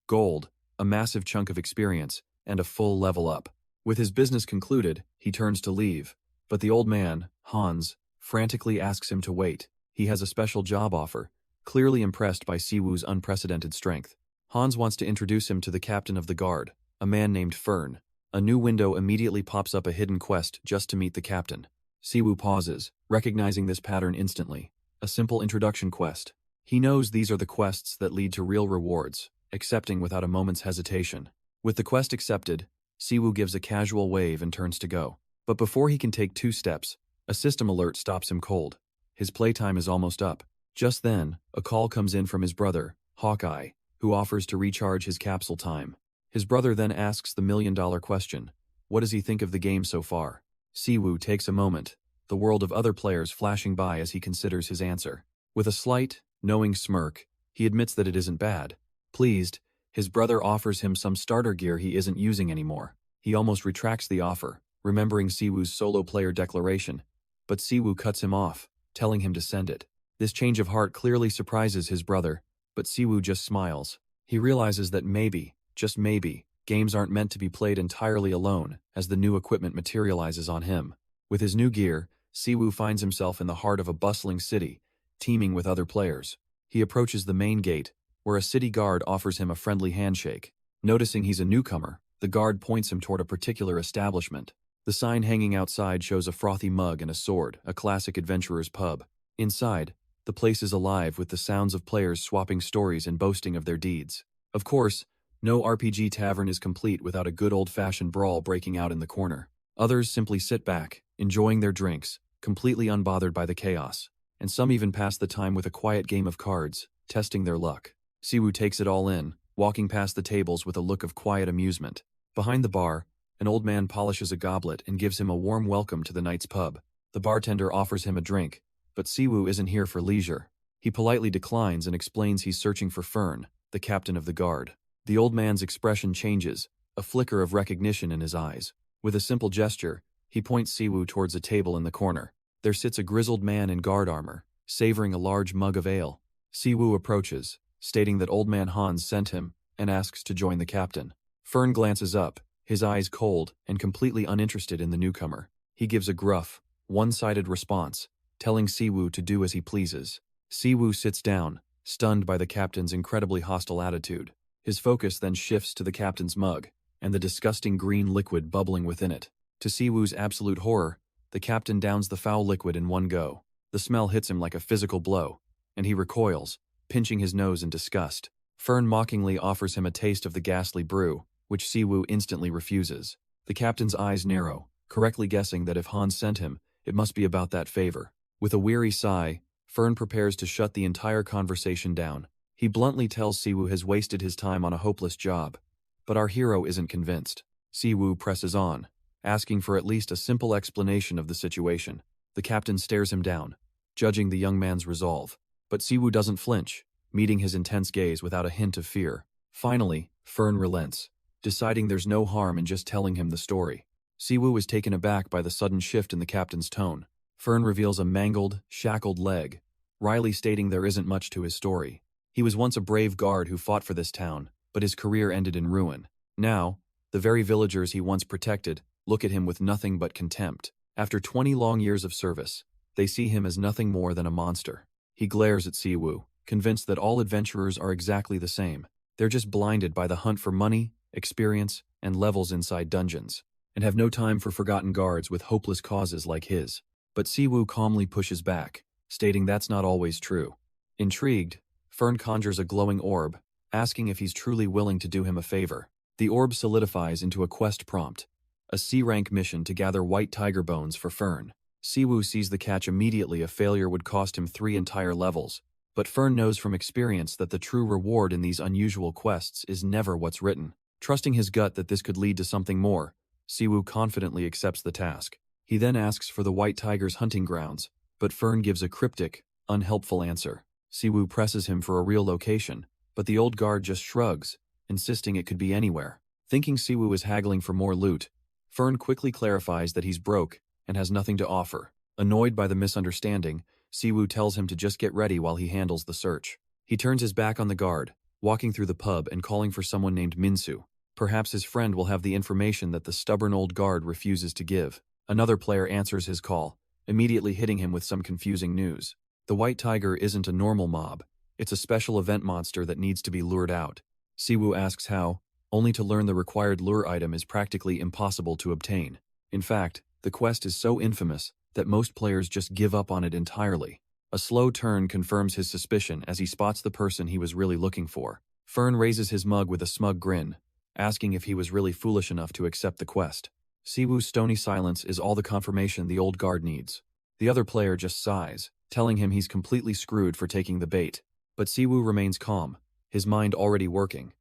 Gold, a massive chunk of experience, and a full level up. With his business concluded, he turns to leave, but the old man, Hans, frantically asks him to wait. He has a special job offer, clearly impressed by Siwoo's unprecedented strength. Hans wants to introduce him to the captain of the guard, a man named Fern. A new window immediately pops up, a hidden quest just to meet the captain. Siwoo pauses, recognizing this pattern instantly. A simple introduction quest. He knows these are the quests that lead to real rewards, accepting without a moment's hesitation. With the quest accepted, Siwoo gives a casual wave and turns to go. But before he can take 2 steps, a system alert stops him cold. His playtime is almost up. Just then, a call comes in from his brother, Hawkeye, who offers to recharge his capsule time. His brother then asks the million-dollar question. What does he think of the game so far? Siwoo takes a moment, the world of other players flashing by as he considers his answer. With a slight, knowing smirk, he admits that it isn't bad. Pleased, his brother offers him some starter gear he isn't using anymore. He almost retracts the offer, remembering Siwoo's solo player declaration, but Siwoo cuts him off, telling him to send it. This change of heart clearly surprises his brother, but Siwoo just smiles. He realizes that maybe, just maybe, games aren't meant to be played entirely alone as the new equipment materializes on him. With his new gear, Siwoo finds himself in the heart of a bustling city, teeming with other players. He approaches the main gate, where a city guard offers him a friendly handshake. Noticing he's a newcomer, the guard points him toward a particular establishment. The sign hanging outside shows a frothy mug and a sword, a classic adventurer's pub. Inside, the place is alive with the sounds of players swapping stories and boasting of their deeds. Of course, no RPG tavern is complete without a good old-fashioned brawl breaking out in the corner. Others simply sit back, enjoying their drinks, completely unbothered by the chaos. And some even pass the time with a quiet game of cards, testing their luck. Siwoo takes it all in, walking past the tables with a look of quiet amusement. Behind the bar, an old man polishes a goblet and gives him a warm welcome to the night's pub. The bartender offers him a drink, but Siwoo isn't here for leisure. He politely declines and explains he's searching for Fern, the captain of the guard. The old man's expression changes, a flicker of recognition in his eyes. With a simple gesture, he points Siwoo towards a table in the corner. There sits a grizzled man in guard armor, savoring a large mug of ale. Siwoo approaches, stating that Old Man Hans sent him, and asks to join the captain. Fern glances up, his eyes cold and completely uninterested in the newcomer. He gives a gruff, one-sided response, telling Siwoo to do as he pleases. Siwoo sits down, stunned by the captain's incredibly hostile attitude. His focus then shifts to the captain's mug, and the disgusting green liquid bubbling within it. To Siwoo's absolute horror, the captain downs the foul liquid in one go. The smell hits him like a physical blow, and he recoils, pinching his nose in disgust. Fern mockingly offers him a taste of the ghastly brew, which Siwoo instantly refuses. The captain's eyes narrow, correctly guessing that if Hans sent him, it must be about that favor. With a weary sigh, Fern prepares to shut the entire conversation down. He bluntly tells Siwoo has wasted his time on a hopeless job. But our hero isn't convinced. Siwoo presses on, asking for at least a simple explanation of the situation. The captain stares him down, judging the young man's resolve. But Siwoo doesn't flinch, meeting his intense gaze without a hint of fear. Finally, Fern relents, deciding there's no harm in just telling him the story. Siwoo is taken aback by the sudden shift in the captain's tone. Fern reveals a mangled, shackled leg, wryly stating there isn't much to his story. He was once a brave guard who fought for this town, but his career ended in ruin. Now, the very villagers he once protected look at him with nothing but contempt. After 20 long years of service, they see him as nothing more than a monster. He glares at Siwoo, convinced that all adventurers are exactly the same. They're just blinded by the hunt for money, experience, and levels inside dungeons, and have no time for forgotten guards with hopeless causes like his. But Siwoo calmly pushes back, stating that's not always true. Intrigued, Fern conjures a glowing orb, asking if he's truly willing to do him a favor. The orb solidifies into a quest prompt, a C-rank mission to gather white tiger bones for Fern. Siwoo sees the catch immediately. A failure would cost him 3 entire levels, but Fern knows from experience that the true reward in these unusual quests is never what's written. Trusting his gut that this could lead to something more, Siwoo confidently accepts the task. He then asks for the white tiger's hunting grounds, but Fern gives a cryptic, unhelpful answer. Siwoo presses him for a real location, but the old guard just shrugs, insisting it could be anywhere. Thinking Siwoo is haggling for more loot, Fern quickly clarifies that he's broke and has nothing to offer. Annoyed by the misunderstanding, Siwoo tells him to just get ready while he handles the search. He turns his back on the guard, walking through the pub and calling for someone named Minsu. Perhaps his friend will have the information that the stubborn old guard refuses to give. Another player answers his call, immediately hitting him with some confusing news. The white tiger isn't a normal mob. It's a special event monster that needs to be lured out. Siwoo asks how, only to learn the required lure item is practically impossible to obtain. In fact, the quest is so infamous that most players just give up on it entirely. A slow turn confirms his suspicion as he spots the person he was really looking for. Fern raises his mug with a smug grin, asking if he was really foolish enough to accept the quest. Siwoo's stony silence is all the confirmation the old guard needs. The other player just sighs, telling him he's completely screwed for taking the bait. But Siwoo remains calm, his mind already working.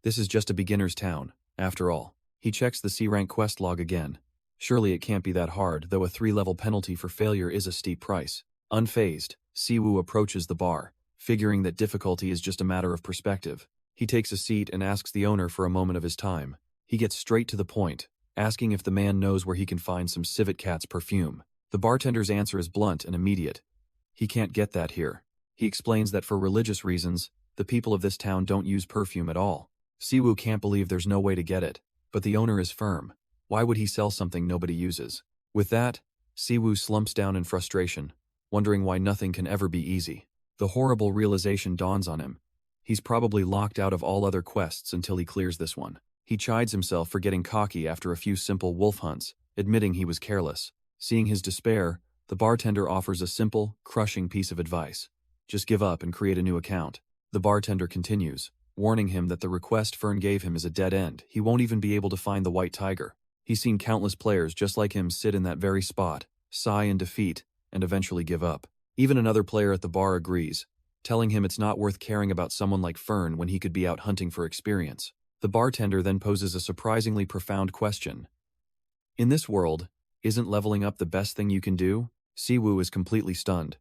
This is just a beginner's town, after all. He checks the C-rank quest log again. Surely it can't be that hard, though a 3-level penalty for failure is a steep price. Unfazed, Siwoo approaches the bar, figuring that difficulty is just a matter of perspective. He takes a seat and asks the owner for a moment of his time. He gets straight to the point, asking if the man knows where he can find some civet cat's perfume. The bartender's answer is blunt and immediate. He can't get that here. He explains that for religious reasons, the people of this town don't use perfume at all. Siwoo can't believe there's no way to get it, but the owner is firm. Why would he sell something nobody uses? With that, Siwoo slumps down in frustration, wondering why nothing can ever be easy. The horrible realization dawns on him. He's probably locked out of all other quests until he clears this one. He chides himself for getting cocky after a few simple wolf hunts, admitting he was careless. Seeing his despair, the bartender offers a simple, crushing piece of advice. Just give up and create a new account. The bartender continues, warning him that the request Fern gave him is a dead end. He won't even be able to find the white tiger. He's seen countless players just like him sit in that very spot, sigh in defeat, and eventually give up. Even another player at the bar agrees, telling him it's not worth caring about someone like Fern when he could be out hunting for experience. The bartender then poses a surprisingly profound question. In this world, isn't leveling up the best thing you can do? Siwoo is completely stunned.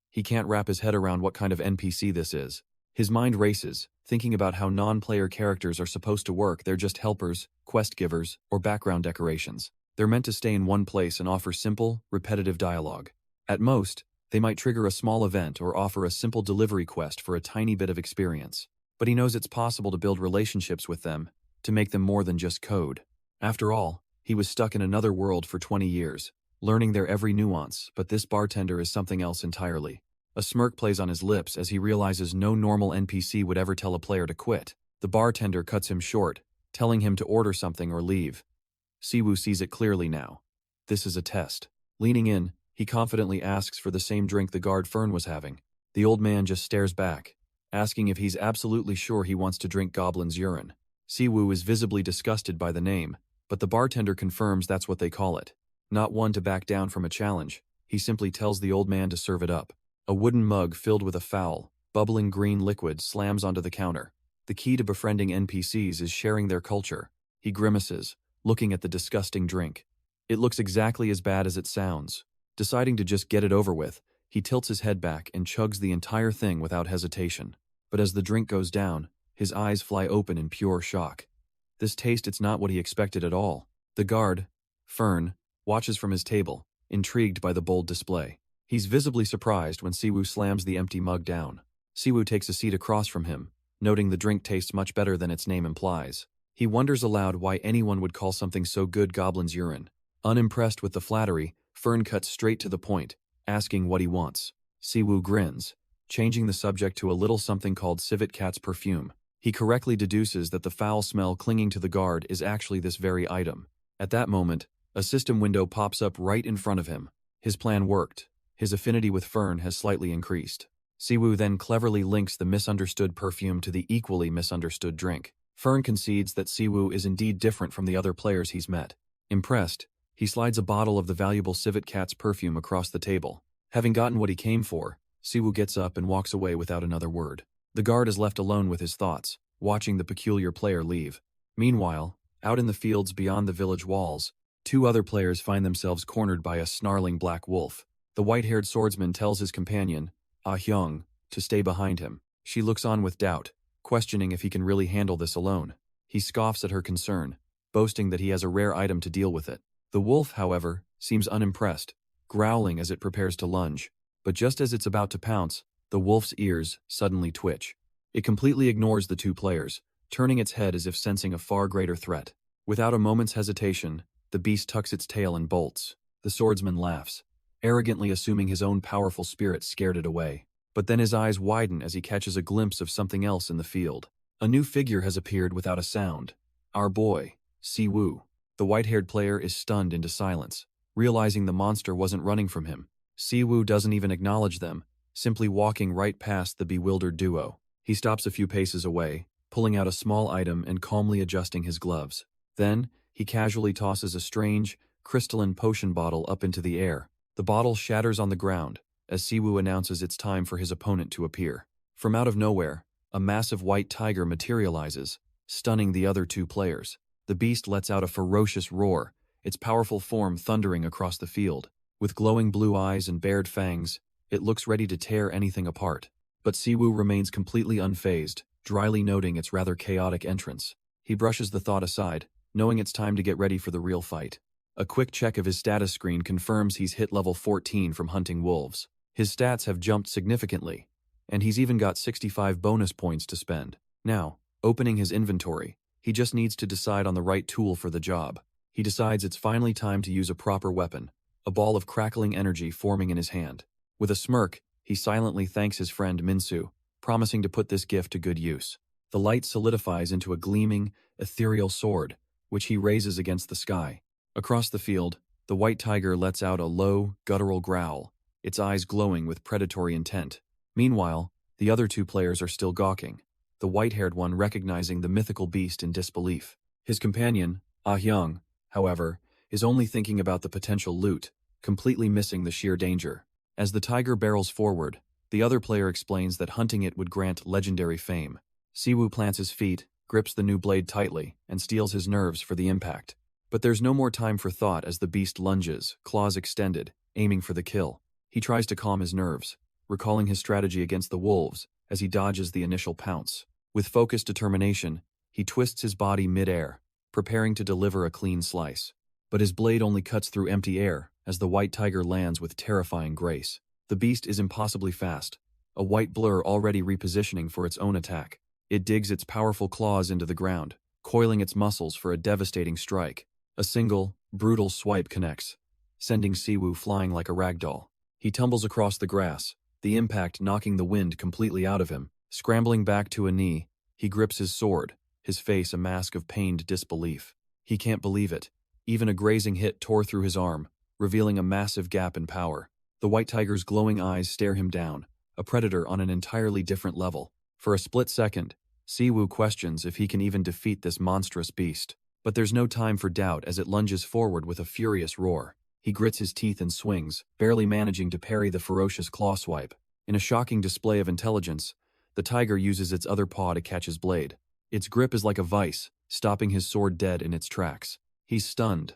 He can't wrap his head around what kind of NPC this is. His mind races, thinking about how non-player characters are supposed to work. They're just helpers, quest givers, or background decorations. They're meant to stay in one place and offer simple, repetitive dialogue. At most, They might trigger a small event or offer a simple delivery quest for a tiny bit of experience. But he knows it's possible to build relationships with them, to make them more than just code. After all, he was stuck in another world for 20 years, learning their every nuance, but this bartender is something else entirely. A smirk plays on his lips as he realizes no normal NPC would ever tell a player to quit. The bartender cuts him short, telling him to order something or leave. Siwoo sees it clearly now. This is a test. Leaning in, he confidently asks for the same drink the guard Fern was having. The old man just stares back, asking if he's absolutely sure he wants to drink Goblin's urine. Siwoo is visibly disgusted by the name, but the bartender confirms that's what they call it. Not one to back down from a challenge, he simply tells the old man to serve it up. A wooden mug filled with a foul, bubbling green liquid slams onto the counter. The key to befriending NPCs is sharing their culture. He grimaces, looking at the disgusting drink. It looks exactly as bad as it sounds. Deciding to just get it over with, he tilts his head back and chugs the entire thing without hesitation. But as the drink goes down, his eyes fly open in pure shock. This taste, it's not what he expected at all. The guard, Fern, watches from his table, intrigued by the bold display. He's visibly surprised when Siwoo slams the empty mug down. Siwoo takes a seat across from him, noting the drink tastes much better than its name implies. He wonders aloud why anyone would call something so good Goblin's urine. Unimpressed with the flattery, Fern cuts straight to the point, asking what he wants. Siwoo grins, changing the subject to a little something called civet cat's perfume. He correctly deduces that the foul smell clinging to the guard is actually this very item. At that moment, a system window pops up right in front of him. His plan worked. His affinity with Fern has slightly increased. Siwoo then cleverly links the misunderstood perfume to the equally misunderstood drink. Fern concedes that Siwoo is indeed different from the other players he's met. Impressed, he slides a bottle of the valuable civet cat's perfume across the table. Having gotten what he came for, Siwoo gets up and walks away without another word. The guard is left alone with his thoughts, watching the peculiar player leave. Meanwhile, out in the fields beyond the village walls, two other players find themselves cornered by a snarling black wolf. The white-haired swordsman tells his companion, Ah-hyung, to stay behind him. She looks on with doubt, questioning if he can really handle this alone. He scoffs at her concern, boasting that he has a rare item to deal with it. The wolf, however, seems unimpressed, growling as it prepares to lunge. But just as it's about to pounce, the wolf's ears suddenly twitch. It completely ignores the two players, turning its head as if sensing a far greater threat. Without a moment's hesitation, the beast tucks its tail and bolts. The swordsman laughs, arrogantly assuming his own powerful spirit scared it away. But then his eyes widen as he catches a glimpse of something else in the field. A new figure has appeared without a sound. Our boy, Siwoo. The white-haired player is stunned into silence, realizing the monster wasn't running from him. Siwoo doesn't even acknowledge them, simply walking right past the bewildered duo. He stops a few paces away, pulling out a small item and calmly adjusting his gloves. Then, he casually tosses a strange, crystalline potion bottle up into the air. The bottle shatters on the ground, as Siwoo announces it's time for his opponent to appear. From out of nowhere, a massive white tiger materializes, stunning the other two players. The beast lets out a ferocious roar, its powerful form thundering across the field. With glowing blue eyes and bared fangs, it looks ready to tear anything apart. But Siwoo remains completely unfazed, dryly noting its rather chaotic entrance. He brushes the thought aside, knowing it's time to get ready for the real fight. A quick check of his status screen confirms he's hit level 14 from hunting wolves. His stats have jumped significantly, and he's even got 65 bonus points to spend. Now, opening his inventory, he just needs to decide on the right tool for the job. He decides it's finally time to use a proper weapon, a ball of crackling energy forming in his hand. With a smirk, he silently thanks his friend Minsu, promising to put this gift to good use. The light solidifies into a gleaming, ethereal sword, which he raises against the sky. Across the field, the white tiger lets out a low, guttural growl, its eyes glowing with predatory intent. Meanwhile, the other two players are still gawking, the white-haired one recognizing the mythical beast in disbelief. His companion, Ah-hyung, however, is only thinking about the potential loot, completely missing the sheer danger. As the tiger barrels forward, the other player explains that hunting it would grant legendary fame. Siwoo plants his feet, grips the new blade tightly, and steels his nerves for the impact. But there's no more time for thought as the beast lunges, claws extended, aiming for the kill. He tries to calm his nerves, recalling his strategy against the wolves as he dodges the initial pounce. With focused determination, he twists his body mid-air, preparing to deliver a clean slice. But his blade only cuts through empty air as the white tiger lands with terrifying grace. The beast is impossibly fast, a white blur already repositioning for its own attack. It digs its powerful claws into the ground, coiling its muscles for a devastating strike. A single, brutal swipe connects, sending Siwoo flying like a ragdoll. He tumbles across the grass, the impact knocking the wind completely out of him. Scrambling back to a knee, he grips his sword, his face a mask of pained disbelief. He can't believe it. Even a grazing hit tore through his arm, revealing a massive gap in power. The white tiger's glowing eyes stare him down, a predator on an entirely different level. For a split second, Siwoo questions if he can even defeat this monstrous beast. But there's no time for doubt as it lunges forward with a furious roar. He grits his teeth and swings, barely managing to parry the ferocious claw swipe. In a shocking display of intelligence, the tiger uses its other paw to catch his blade. Its grip is like a vice, stopping his sword dead in its tracks. He's stunned.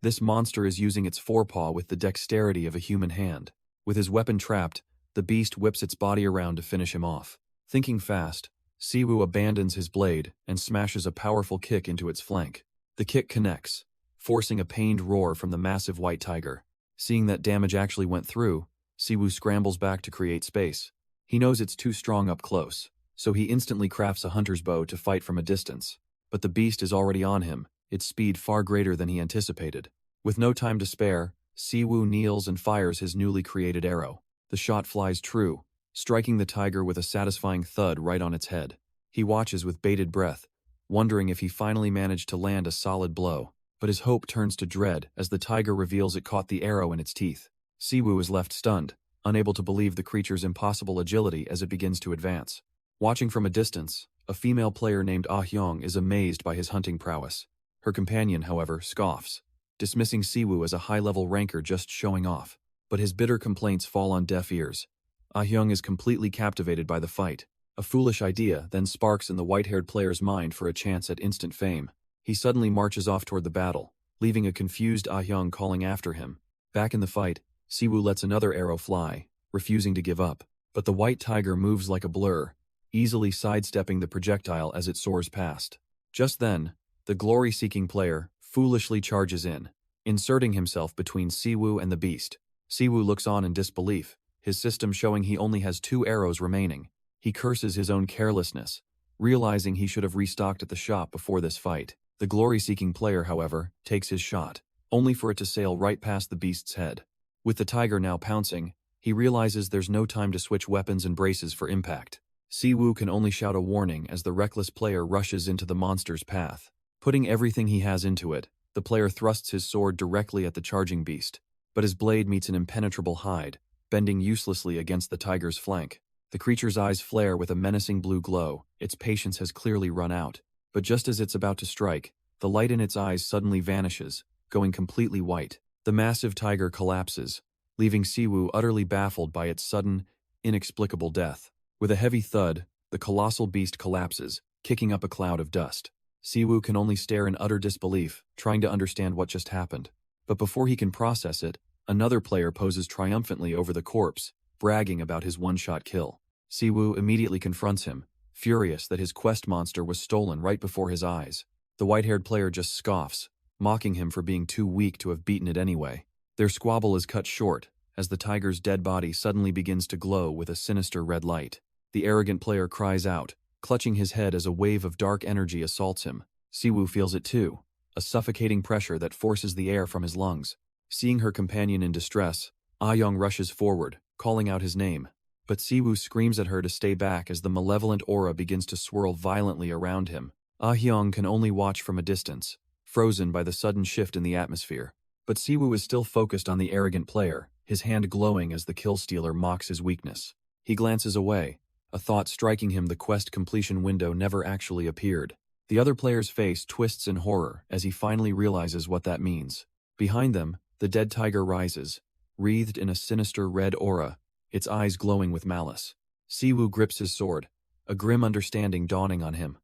This monster is using its forepaw with the dexterity of a human hand. With his weapon trapped, the beast whips its body around to finish him off. Thinking fast, Siwoo abandons his blade and smashes a powerful kick into its flank. The kick connects, forcing a pained roar from the massive white tiger. Seeing that damage actually went through, Siwoo scrambles back to create space. He knows it's too strong up close, so he instantly crafts a hunter's bow to fight from a distance. But the beast is already on him, its speed far greater than he anticipated. With no time to spare, Siwoo kneels and fires his newly created arrow. The shot flies true, striking the tiger with a satisfying thud right on its head. He watches with bated breath, wondering if he finally managed to land a solid blow. But his hope turns to dread as the tiger reveals it caught the arrow in its teeth. Siwoo is left stunned, unable to believe the creature's impossible agility as it begins to advance. Watching from a distance, a female player named Ah Hyung is amazed by his hunting prowess. Her companion, however, scoffs, dismissing Siwoo as a high-level ranker just showing off. But his bitter complaints fall on deaf ears. Ah Hyung is completely captivated by the fight. A foolish idea then sparks in the white-haired player's mind for a chance at instant fame. He suddenly marches off toward the battle, leaving a confused Ah Hyung calling after him. Back in the fight, Siwoo lets another arrow fly, refusing to give up. But the white tiger moves like a blur, easily sidestepping the projectile as it soars past. Just then, the glory-seeking player foolishly charges in, inserting himself between Siwoo and the beast. Siwoo looks on in disbelief, his system showing he only has 2 arrows remaining. He curses his own carelessness, realizing he should have restocked at the shop before this fight. The glory-seeking player, however, takes his shot, only for it to sail right past the beast's head. With the tiger now pouncing, he realizes there's no time to switch weapons and braces for impact. Siwoo can only shout a warning as the reckless player rushes into the monster's path. Putting everything he has into it, the player thrusts his sword directly at the charging beast. But his blade meets an impenetrable hide, bending uselessly against the tiger's flank. The creature's eyes flare with a menacing blue glow. Its patience has clearly run out. But just as it's about to strike, the light in its eyes suddenly vanishes, going completely white. The massive tiger collapses, leaving Siwoo utterly baffled by its sudden, inexplicable death. With a heavy thud, the colossal beast collapses, kicking up a cloud of dust. Siwoo can only stare in utter disbelief, trying to understand what just happened. But before he can process it, another player poses triumphantly over the corpse, bragging about his one-shot kill. Siwoo immediately confronts him, furious that his quest monster was stolen right before his eyes. The white-haired player just scoffs, mocking him for being too weak to have beaten it anyway. Their squabble is cut short, as the tiger's dead body suddenly begins to glow with a sinister red light. The arrogant player cries out, clutching his head as a wave of dark energy assaults him. Siwoo feels it too, a suffocating pressure that forces the air from his lungs. Seeing her companion in distress, Ah Hyung rushes forward, calling out his name. But Siwoo screams at her to stay back as the malevolent aura begins to swirl violently around him. Ah Hyung can only watch from a distance, frozen by the sudden shift in the atmosphere. But Siwoo is still focused on the arrogant player, his hand glowing as the kill-stealer mocks his weakness. He glances away, a thought striking him the quest completion window never actually appeared. The other player's face twists in horror as he finally realizes what that means. Behind them, the dead tiger rises, wreathed in a sinister red aura, its eyes glowing with malice. Siwoo grips his sword, a grim understanding dawning on him.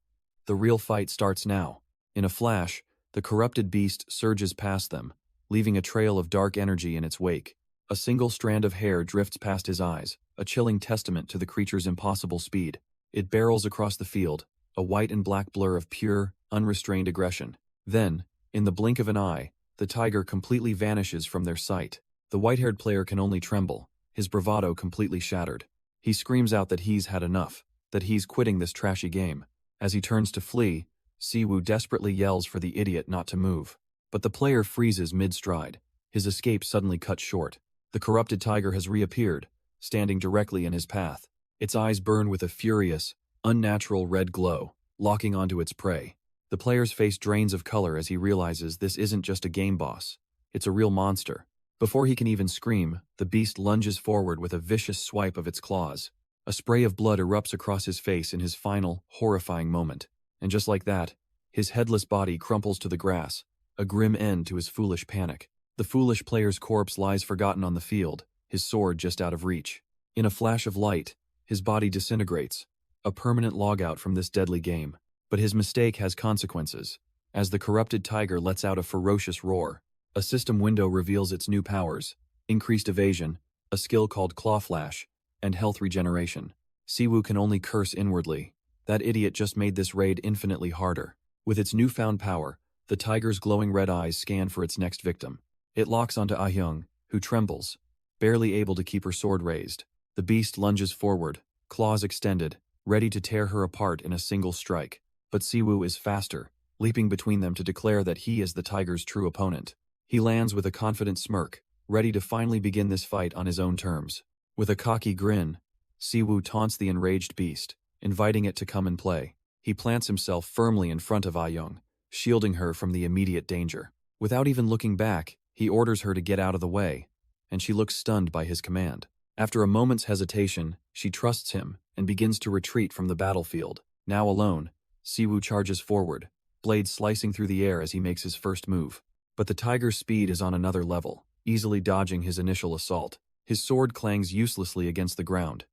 The real fight starts now. In a flash, the corrupted beast surges past them, leaving a trail of dark energy in its wake. A single strand of hair drifts past his eyes, a chilling testament to the creature's impossible speed. It barrels across the field, a white and black blur of pure, unrestrained aggression. Then, in the blink of an eye, the tiger completely vanishes from their sight. The white-haired player can only tremble, his bravado completely shattered. He screams out that he's had enough, that he's quitting this trashy game. As he turns to flee, Siwoo desperately yells for the idiot not to move. But the player freezes mid-stride, his escape suddenly cut short. The corrupted tiger has reappeared, standing directly in his path. Its eyes burn with a furious, unnatural red glow, locking onto its prey. The player's face drains of color as he realizes this isn't just a game boss. It's a real monster. Before he can even scream, the beast lunges forward with a vicious swipe of its claws. A spray of blood erupts across his face in his final, horrifying moment. And just like that, his headless body crumples to the grass, a grim end to his foolish panic. The foolish player's corpse lies forgotten on the field, his sword just out of reach. In a flash of light, his body disintegrates, a permanent logout from this deadly game. But his mistake has consequences. As the corrupted tiger lets out a ferocious roar, a system window reveals its new powers: increased evasion, a skill called Claw Flash, and health regeneration. Siwoo can only curse inwardly. That idiot just made this raid infinitely harder. With its newfound power, the tiger's glowing red eyes scan for its next victim. It locks onto Ah-hyung, who trembles, barely able to keep her sword raised. The beast lunges forward, claws extended, ready to tear her apart in a single strike. But Siwoo is faster, leaping between them to declare that he is the tiger's true opponent. He lands with a confident smirk, ready to finally begin this fight on his own terms. With a cocky grin, Siwoo taunts the enraged beast, inviting it to come and play. He plants himself firmly in front of Ah-hyung, shielding her from the immediate danger. Without even looking back, he orders her to get out of the way, and she looks stunned by his command. After a moment's hesitation, she trusts him and begins to retreat from the battlefield. Now alone, Siwoo charges forward, blade slicing through the air as he makes his first move. But the tiger's speed is on another level, easily dodging his initial assault. His sword clangs uselessly against the ground.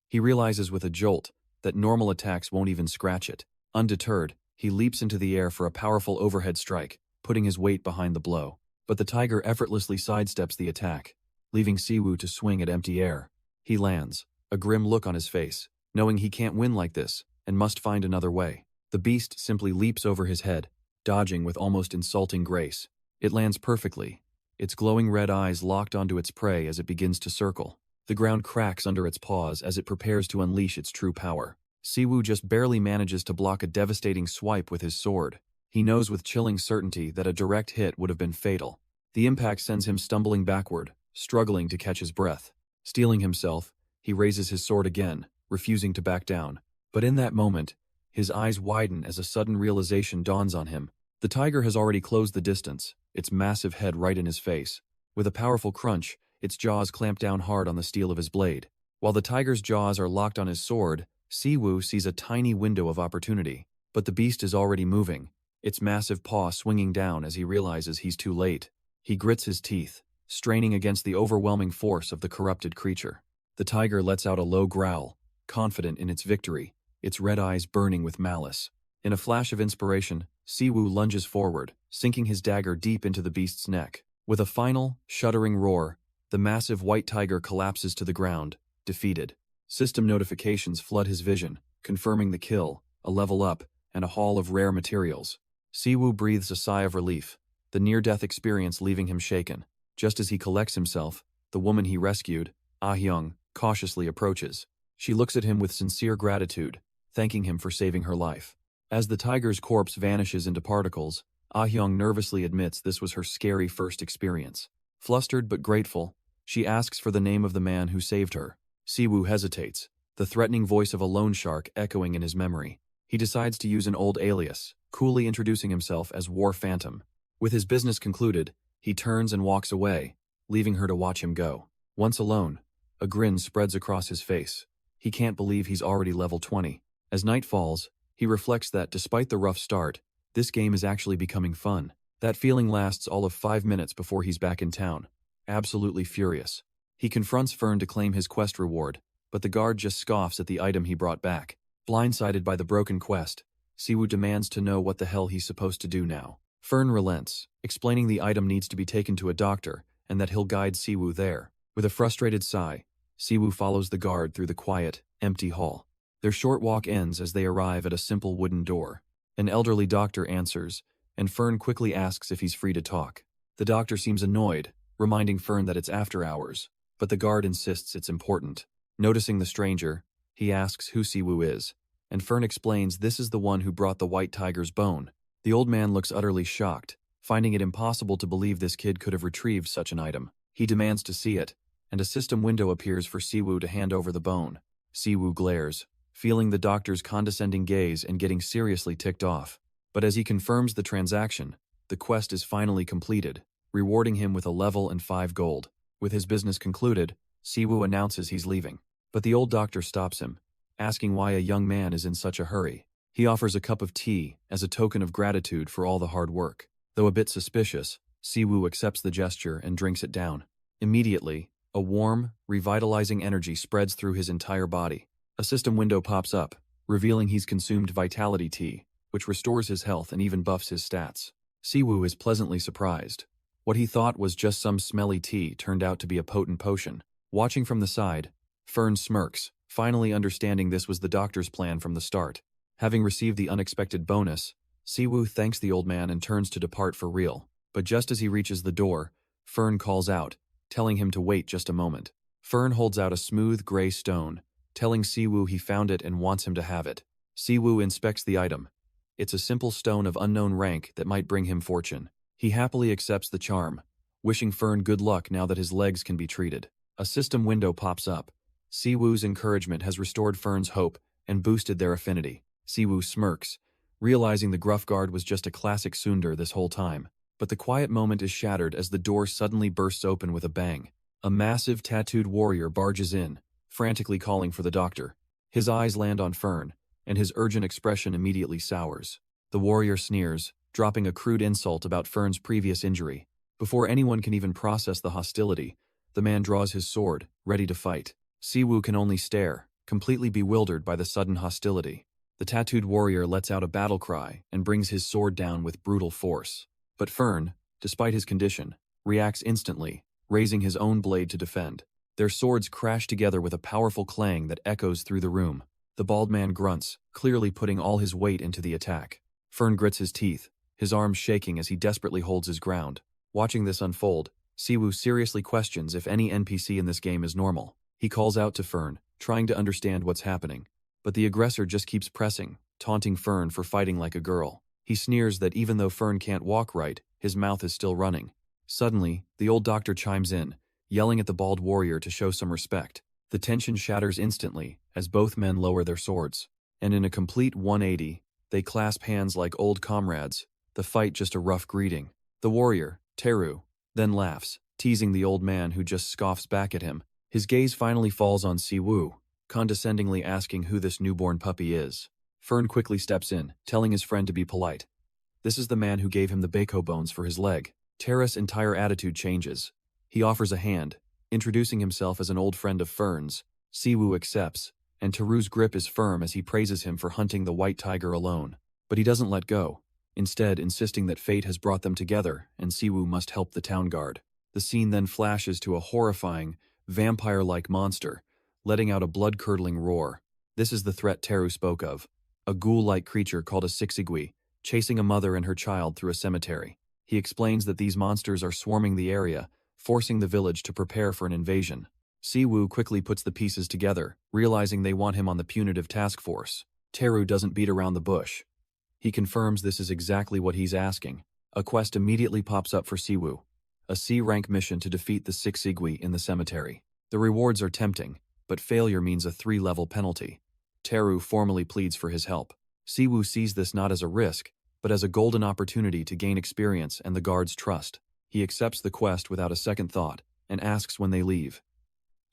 He realizes with a jolt that normal attacks won't even scratch it. Undeterred, he leaps into the air for a powerful overhead strike, putting his weight behind the blow. But the tiger effortlessly sidesteps the attack, leaving Siwoo to swing at empty air. He lands, a grim look on his face, knowing he can't win like this and must find another way. The beast simply leaps over his head, dodging with almost insulting grace. It lands perfectly, its glowing red eyes locked onto its prey as it begins to circle. The ground cracks under its paws as it prepares to unleash its true power. Siwoo just barely manages to block a devastating swipe with his sword. He knows with chilling certainty that a direct hit would have been fatal. The impact sends him stumbling backward, struggling to catch his breath. Steeling himself, he raises his sword again, refusing to back down. But in that moment, his eyes widen as a sudden realization dawns on him. The tiger has already closed the distance, its massive head right in his face. With a powerful crunch, its jaws clamp down hard on the steel of his blade. While the tiger's jaws are locked on his sword, Siwoo sees a tiny window of opportunity. But the beast is already moving, its massive paw swinging down as he realizes he's too late. He grits his teeth, straining against the overwhelming force of the corrupted creature. The tiger lets out a low growl, confident in its victory, its red eyes burning with malice. In a flash of inspiration, Siwoo lunges forward, sinking his dagger deep into the beast's neck. With a final, shuddering roar, the massive white tiger collapses to the ground, defeated. System notifications flood his vision, confirming the kill, a level up, and a haul of rare materials. Siwoo breathes a sigh of relief, the near-death experience leaving him shaken. Just as he collects himself, the woman he rescued, Ah-hyung, cautiously approaches. She looks at him with sincere gratitude, thanking him for saving her life. As the tiger's corpse vanishes into particles, Ah-hyung nervously admits this was her scary first experience. Flustered but grateful, she asks for the name of the man who saved her. Siwoo hesitates, the threatening voice of a loan shark echoing in his memory. He decides to use an old alias, coolly introducing himself as War Phantom. With his business concluded, he turns and walks away, leaving her to watch him go. Once alone, a grin spreads across his face. He can't believe he's already level 20. As night falls, he reflects that despite the rough start, this game is actually becoming fun. That feeling lasts all of 5 minutes before he's back in town, absolutely furious. He confronts Fern to claim his quest reward, but the guard just scoffs at the item he brought back. Blindsided by the broken quest, Siwoo demands to know what the hell he's supposed to do now. Fern relents, explaining the item needs to be taken to a doctor and that he'll guide Siwoo there. With a frustrated sigh, Siwoo follows the guard through the quiet, empty hall. Their short walk ends as they arrive at a simple wooden door. An elderly doctor answers, and Fern quickly asks if he's free to talk. The doctor seems annoyed, reminding Fern that it's after hours. but the guard insists it's important. Noticing the stranger, he asks who Siwoo is, and Fern explains this is the one who brought the white tiger's bone. The old man looks utterly shocked, finding it impossible to believe this kid could have retrieved such an item. He demands to see it, and a system window appears for Siwoo to hand over the bone. Siwoo glares, feeling the doctor's condescending gaze and getting seriously ticked off. But as he confirms the transaction, the quest is finally completed, rewarding him with a level and 5 gold. With his business concluded, Siwoo announces he's leaving. But the old doctor stops him, asking why a young man is in such a hurry. He offers a cup of tea as a token of gratitude for all the hard work. Though a bit suspicious, Siwoo accepts the gesture and drinks it down. Immediately, a warm, revitalizing energy spreads through his entire body. A system window pops up, revealing he's consumed vitality tea, which restores his health and even buffs his stats. Siwoo is pleasantly surprised. What he thought was just some smelly tea turned out to be a potent potion. Watching from the side, Fern smirks, finally understanding this was the doctor's plan from the start. Having received the unexpected bonus, Siwoo thanks the old man and turns to depart for real. But just as he reaches the door, Fern calls out, telling him to wait just a moment. Fern holds out a smooth gray stone, telling Siwoo he found it and wants him to have it. Siwoo inspects the item. It's a simple stone of unknown rank that might bring him fortune. He happily accepts the charm, wishing Fern good luck now that his legs can be treated. A system window pops up. Siwoo's encouragement has restored Fern's hope and boosted their affinity. Siwoo smirks, realizing the gruff guard was just a classic tsundere this whole time. But the quiet moment is shattered as the door suddenly bursts open with a bang. A massive tattooed warrior barges in, frantically calling for the doctor. His eyes land on Fern, and his urgent expression immediately sours. The warrior sneers, dropping a crude insult about Fern's previous injury. Before anyone can even process the hostility, the man draws his sword, ready to fight. Siwoo can only stare, completely bewildered by the sudden hostility. The tattooed warrior lets out a battle cry and brings his sword down with brutal force. But Fern, despite his condition, reacts instantly, raising his own blade to defend. Their swords crash together with a powerful clang that echoes through the room. The bald man grunts, clearly putting all his weight into the attack. Fern grits his teeth, his arms shaking as he desperately holds his ground. Watching this unfold, Siwoo seriously questions if any NPC in this game is normal. He calls out to Fern, trying to understand what's happening. But the aggressor just keeps pressing, taunting Fern for fighting like a girl. He sneers that even though Fern can't walk right, his mouth is still running. Suddenly, the old doctor chimes in, yelling at the bald warrior to show some respect. The tension shatters instantly as both men lower their swords. And in a complete 180, they clasp hands like old comrades, the fight just a rough greeting. The warrior, Teru, then laughs, teasing the old man who just scoffs back at him. His gaze finally falls on Siwoo, condescendingly asking who this newborn puppy is. Fern quickly steps in, telling his friend to be polite. This is the man who gave him the Bako bones for his leg. Teru's entire attitude changes. He offers a hand, introducing himself as an old friend of Fern's. Siwoo accepts, and Teru's grip is firm as he praises him for hunting the white tiger alone. But he doesn't let go, instead insisting that fate has brought them together and Siwoo must help the town guard. The scene then flashes to a horrifying, vampire-like monster, letting out a blood-curdling roar. This is the threat Teru spoke of, a ghoul-like creature called a Sixigui, chasing a mother and her child through a cemetery. He explains that these monsters are swarming the area, forcing the village to prepare for an invasion. Siwoo quickly puts the pieces together, realizing they want him on the punitive task force. Teru doesn't beat around the bush. He confirms this is exactly what he's asking. A quest immediately pops up for Siwoo, a C-rank mission to defeat the Sixigui in the cemetery. The rewards are tempting, but failure means a 3-level penalty. Teru formally pleads for his help. Siwoo sees this not as a risk, but as a golden opportunity to gain experience and the guard's trust. He accepts the quest without a second thought, and asks when they leave.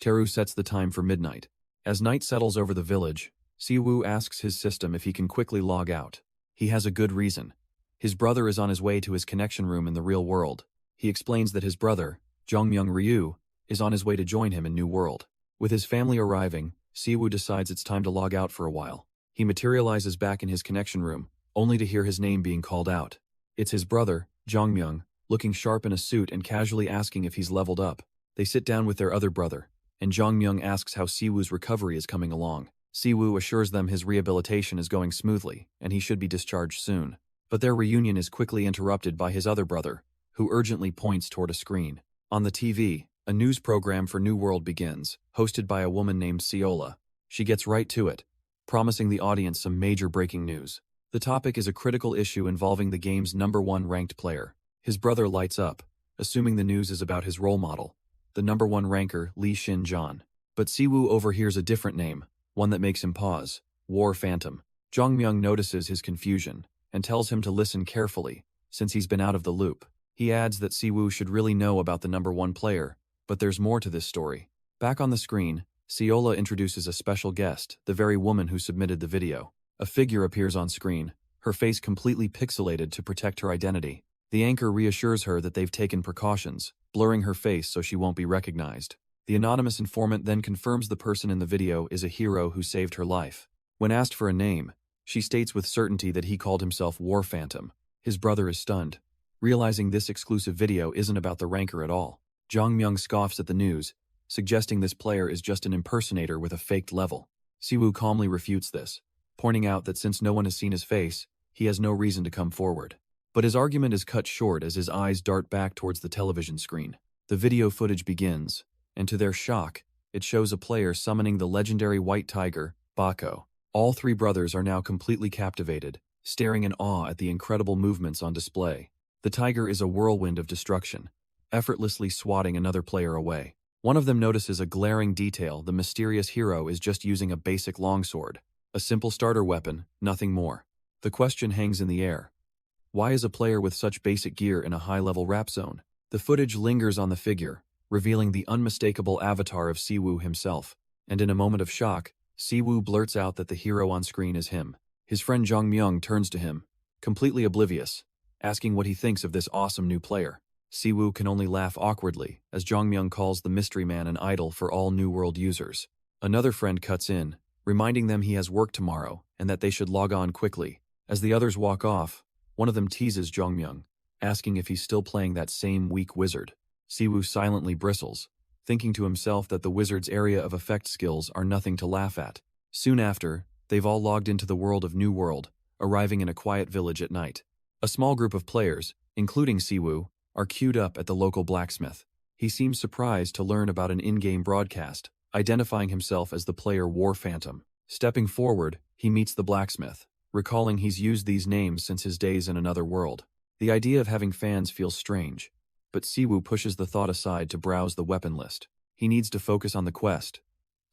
Teru sets the time for midnight. As night settles over the village, Siwoo asks his system if he can quickly log out. He has a good reason. His brother is on his way to his connection room in the real world. He explains that his brother, Jongmyoung Ryu, is on his way to join him in New World. With his family arriving, Siwoo decides it's time to log out for a while. He materializes back in his connection room, only to hear his name being called out. It's his brother, Jongmyoung, looking sharp in a suit and casually asking if he's leveled up. They sit down with their other brother, and Jongmyoung asks how Siwoo's recovery is coming along. Siwoo assures them his rehabilitation is going smoothly, and he should be discharged soon. But their reunion is quickly interrupted by his other brother, who urgently points toward a screen. On the TV, A news program for New World begins, hosted by a woman named Ciola. She gets right to it, promising the audience some major breaking news. The topic is a critical issue involving the game's #1 ranked player. His brother lights up, assuming the news is about his role model, the #1 ranker Lee Shin-jan. But Siwoo overhears a different name, one that makes him pause: War Phantom. Jongmyoung notices his confusion and tells him to listen carefully, since he's been out of the loop. He adds that Siwoo should really know about the #1 player, but there's more to this story. Back on the screen, Ciola introduces a special guest, the very woman who submitted the video. A figure appears on screen, her face completely pixelated to protect her identity. The anchor reassures her that they've taken precautions, blurring her face so she won't be recognized. The anonymous informant then confirms the person in the video is a hero who saved her life. When asked for a name, she states with certainty that he called himself War Phantom. His brother is stunned, realizing this exclusive video isn't about the ranker at all. Jongmyoung scoffs at the news, suggesting this player is just an impersonator with a faked level. Siwoo calmly refutes this, pointing out that since no one has seen his face, he has no reason to come forward. But his argument is cut short as his eyes dart back towards the television screen. The video footage begins, and to their shock, it shows a player summoning the legendary white tiger, Bako. All three brothers are now completely captivated, staring in awe at the incredible movements on display. The tiger is a whirlwind of destruction, effortlessly swatting another player away. One of them notices a glaring detail: the mysterious hero is just using a basic longsword, a simple starter weapon, nothing more. The question hangs in the air. Why is a player with such basic gear in a high-level rap zone? The footage lingers on the figure, revealing the unmistakable avatar of Siwoo himself, and in a moment of shock, Siwoo blurts out that the hero on screen is him. His friend Jongmyoung turns to him, completely oblivious, asking what he thinks of this awesome new player. Siwoo can only laugh awkwardly, as Jongmyoung calls the mystery man an idol for all New World users. Another friend cuts in, reminding them he has work tomorrow and that they should log on quickly. As the others walk off, one of them teases Jongmyoung, asking if he's still playing that same weak wizard. Siwoo silently bristles, thinking to himself that the wizard's area of effect skills are nothing to laugh at. Soon after, they've all logged into the world of New World, arriving in a quiet village at night. A small group of players, including Siwoo, are queued up at the local blacksmith. He seems surprised to learn about an in-game broadcast, identifying himself as the player War Phantom. Stepping forward, he meets the blacksmith, recalling he's used these names since his days in another world. The idea of having fans feels strange, but Siwoo pushes the thought aside to browse the weapon list. He needs to focus on the quest,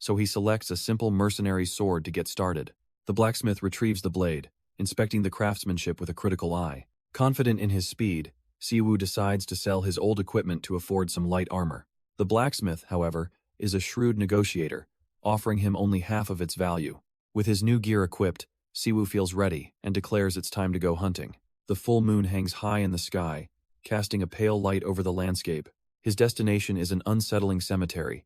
so he selects a simple mercenary sword to get started. The blacksmith retrieves the blade, inspecting the craftsmanship with a critical eye. Confident in his speed, Siwoo decides to sell his old equipment to afford some light armor. The blacksmith, however, is a shrewd negotiator, offering him only half of its value. With his new gear equipped, Siwoo feels ready and declares it's time to go hunting. The full moon hangs high in the sky, casting a pale light over the landscape. His destination is an unsettling cemetery,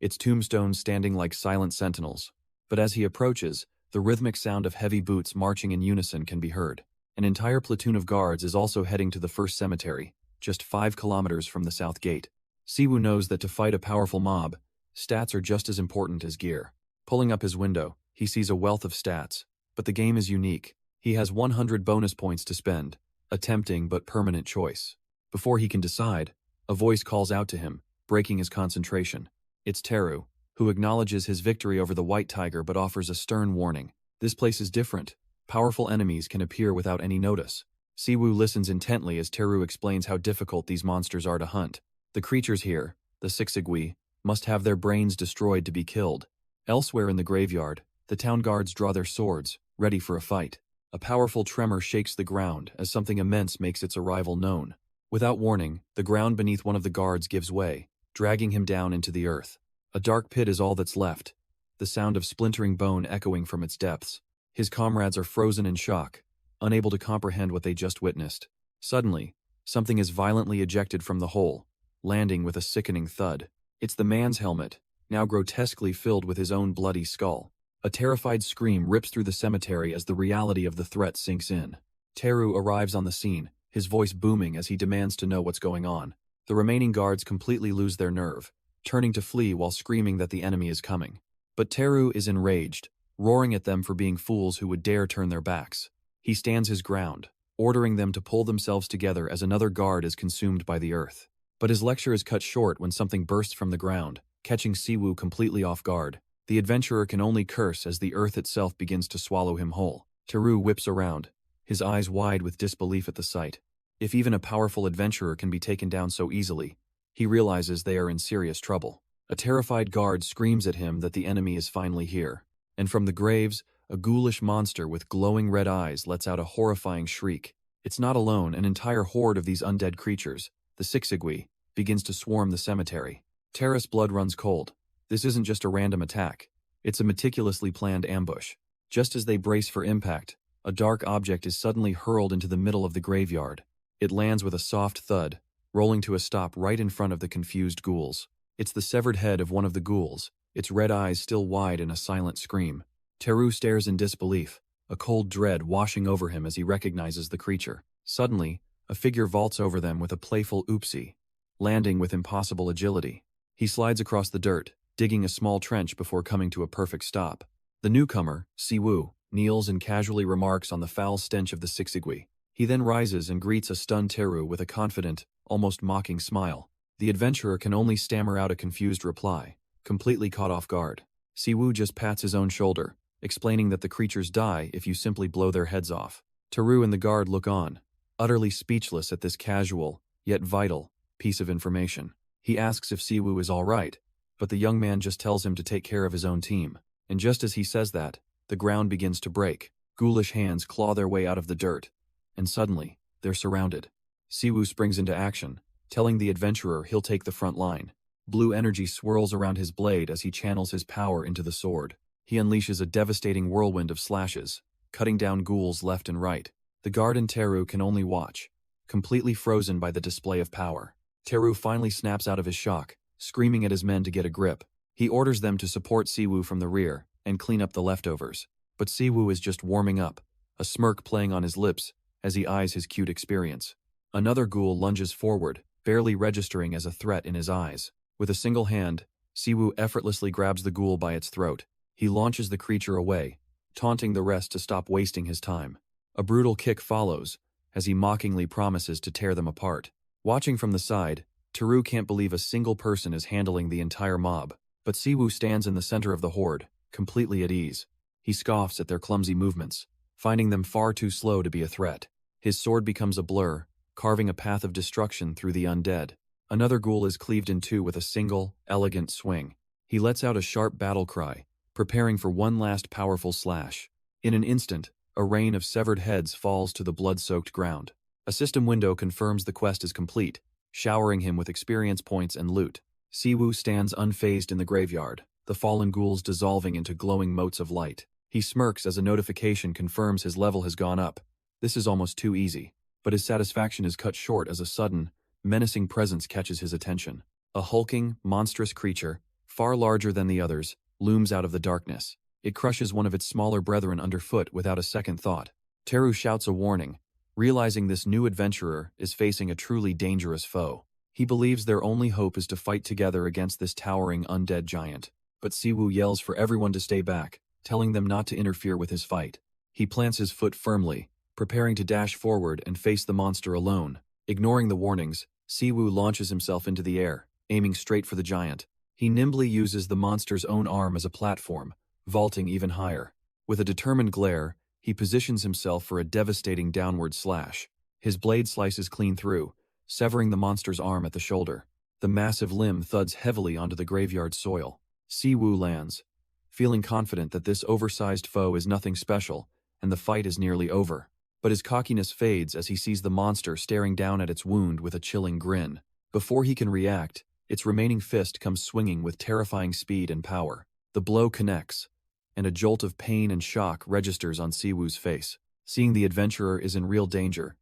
its tombstones standing like silent sentinels. But as he approaches, the rhythmic sound of heavy boots marching in unison can be heard. An entire platoon of guards is also heading to the first cemetery, just 5 kilometers from the south gate. Siwoo knows that to fight a powerful mob, stats are just as important as gear. Pulling up his window, he sees a wealth of stats, but the game is unique. He has 100 bonus points to spend, a tempting but permanent choice. Before he can decide, a voice calls out to him, breaking his concentration. It's Teru, who acknowledges his victory over the white tiger but offers a stern warning. This place is different. Powerful enemies can appear without any notice. Siwoo listens intently as Teru explains how difficult these monsters are to hunt. The creatures here, the Sixigui, must have their brains destroyed to be killed. Elsewhere in the graveyard, the town guards draw their swords, ready for a fight. A powerful tremor shakes the ground as something immense makes its arrival known. Without warning, the ground beneath one of the guards gives way, dragging him down into the earth. A dark pit is all that's left, the sound of splintering bone echoing from its depths. His comrades are frozen in shock, unable to comprehend what they just witnessed. Suddenly, something is violently ejected from the hole, landing with a sickening thud. It's the man's helmet, now grotesquely filled with his own bloody skull. A terrified scream rips through the cemetery as the reality of the threat sinks in. Teru arrives on the scene, his voice booming as he demands to know what's going on. The remaining guards completely lose their nerve, turning to flee while screaming that the enemy is coming. But Teru is enraged, roaring at them for being fools who would dare turn their backs. He stands his ground, ordering them to pull themselves together as another guard is consumed by the earth. But his lecture is cut short when something bursts from the ground, catching Siwoo completely off guard. The adventurer can only curse as the earth itself begins to swallow him whole. Teru whips around, his eyes wide with disbelief at the sight. If even a powerful adventurer can be taken down so easily, he realizes they are in serious trouble. A terrified guard screams at him that the enemy is finally here. And from the graves, a ghoulish monster with glowing red eyes lets out a horrifying shriek. It's not alone, an entire horde of these undead creatures, the Sixigui, begins to swarm the cemetery. Terra's blood runs cold. This isn't just a random attack. It's a meticulously planned ambush. Just as they brace for impact, a dark object is suddenly hurled into the middle of the graveyard. It lands with a soft thud, rolling to a stop right in front of the confused ghouls. It's the severed head of one of the ghouls, its red eyes still wide in a silent scream. Teru stares in disbelief, a cold dread washing over him as he recognizes the creature. Suddenly, a figure vaults over them with a playful oopsie, landing with impossible agility. He slides across the dirt, digging a small trench before coming to a perfect stop. The newcomer, Siwoo, kneels and casually remarks on the foul stench of the Sixigui. He then rises and greets a stunned Teru with a confident, almost mocking smile. The adventurer can only stammer out a confused reply, completely caught off guard. Siwoo just pats his own shoulder, explaining that the creatures die if you simply blow their heads off. Teru and the guard look on, utterly speechless at this casual, yet vital, piece of information. He asks if Siwoo is all right, but the young man just tells him to take care of his own team. And just as he says that, the ground begins to break. Ghoulish hands claw their way out of the dirt, and suddenly, they're surrounded. Siwoo springs into action, telling the adventurer he'll take the front line. Blue energy swirls around his blade as he channels his power into the sword. He unleashes a devastating whirlwind of slashes, cutting down ghouls left and right. The guard and Teru can only watch, completely frozen by the display of power. Teru finally snaps out of his shock, screaming at his men to get a grip. He orders them to support Siwoo from the rear and clean up the leftovers. But Siwoo is just warming up, a smirk playing on his lips as he eyes his cute experience. Another ghoul lunges forward, barely registering as a threat in his eyes. With a single hand, Siwoo effortlessly grabs the ghoul by its throat. He launches the creature away, taunting the rest to stop wasting his time. A brutal kick follows, as he mockingly promises to tear them apart. Watching from the side, Teru can't believe a single person is handling the entire mob. But Siwoo stands in the center of the horde, completely at ease. He scoffs at their clumsy movements, finding them far too slow to be a threat. His sword becomes a blur, carving a path of destruction through the undead. Another ghoul is cleaved in two with a single, elegant swing. He lets out a sharp battle cry, preparing for one last powerful slash. In an instant, a rain of severed heads falls to the blood-soaked ground. A system window confirms the quest is complete, showering him with experience points and loot. Siwoo stands unfazed in the graveyard, the fallen ghouls dissolving into glowing motes of light. He smirks as a notification confirms his level has gone up. This is almost too easy, but his satisfaction is cut short as a sudden, menacing presence catches his attention. A hulking, monstrous creature, far larger than the others, looms out of the darkness. It crushes one of its smaller brethren underfoot without a second thought. Teru shouts a warning, realizing this new adventurer is facing a truly dangerous foe. He believes their only hope is to fight together against this towering undead giant. But Siwoo yells for everyone to stay back, telling them not to interfere with his fight. He plants his foot firmly, preparing to dash forward and face the monster alone. Ignoring the warnings, Siwoo launches himself into the air, aiming straight for the giant. He nimbly uses the monster's own arm as a platform, vaulting even higher. With a determined glare, he positions himself for a devastating downward slash. His blade slices clean through, severing the monster's arm at the shoulder. The massive limb thuds heavily onto the graveyard soil. Siwoo lands, feeling confident that this oversized foe is nothing special, and the fight is nearly over. But his cockiness fades as he sees the monster staring down at its wound with a chilling grin. Before he can react, its remaining fist comes swinging with terrifying speed and power. The blow connects, and a jolt of pain and shock registers on Siwoo's face. Seeing the adventurer is in real danger,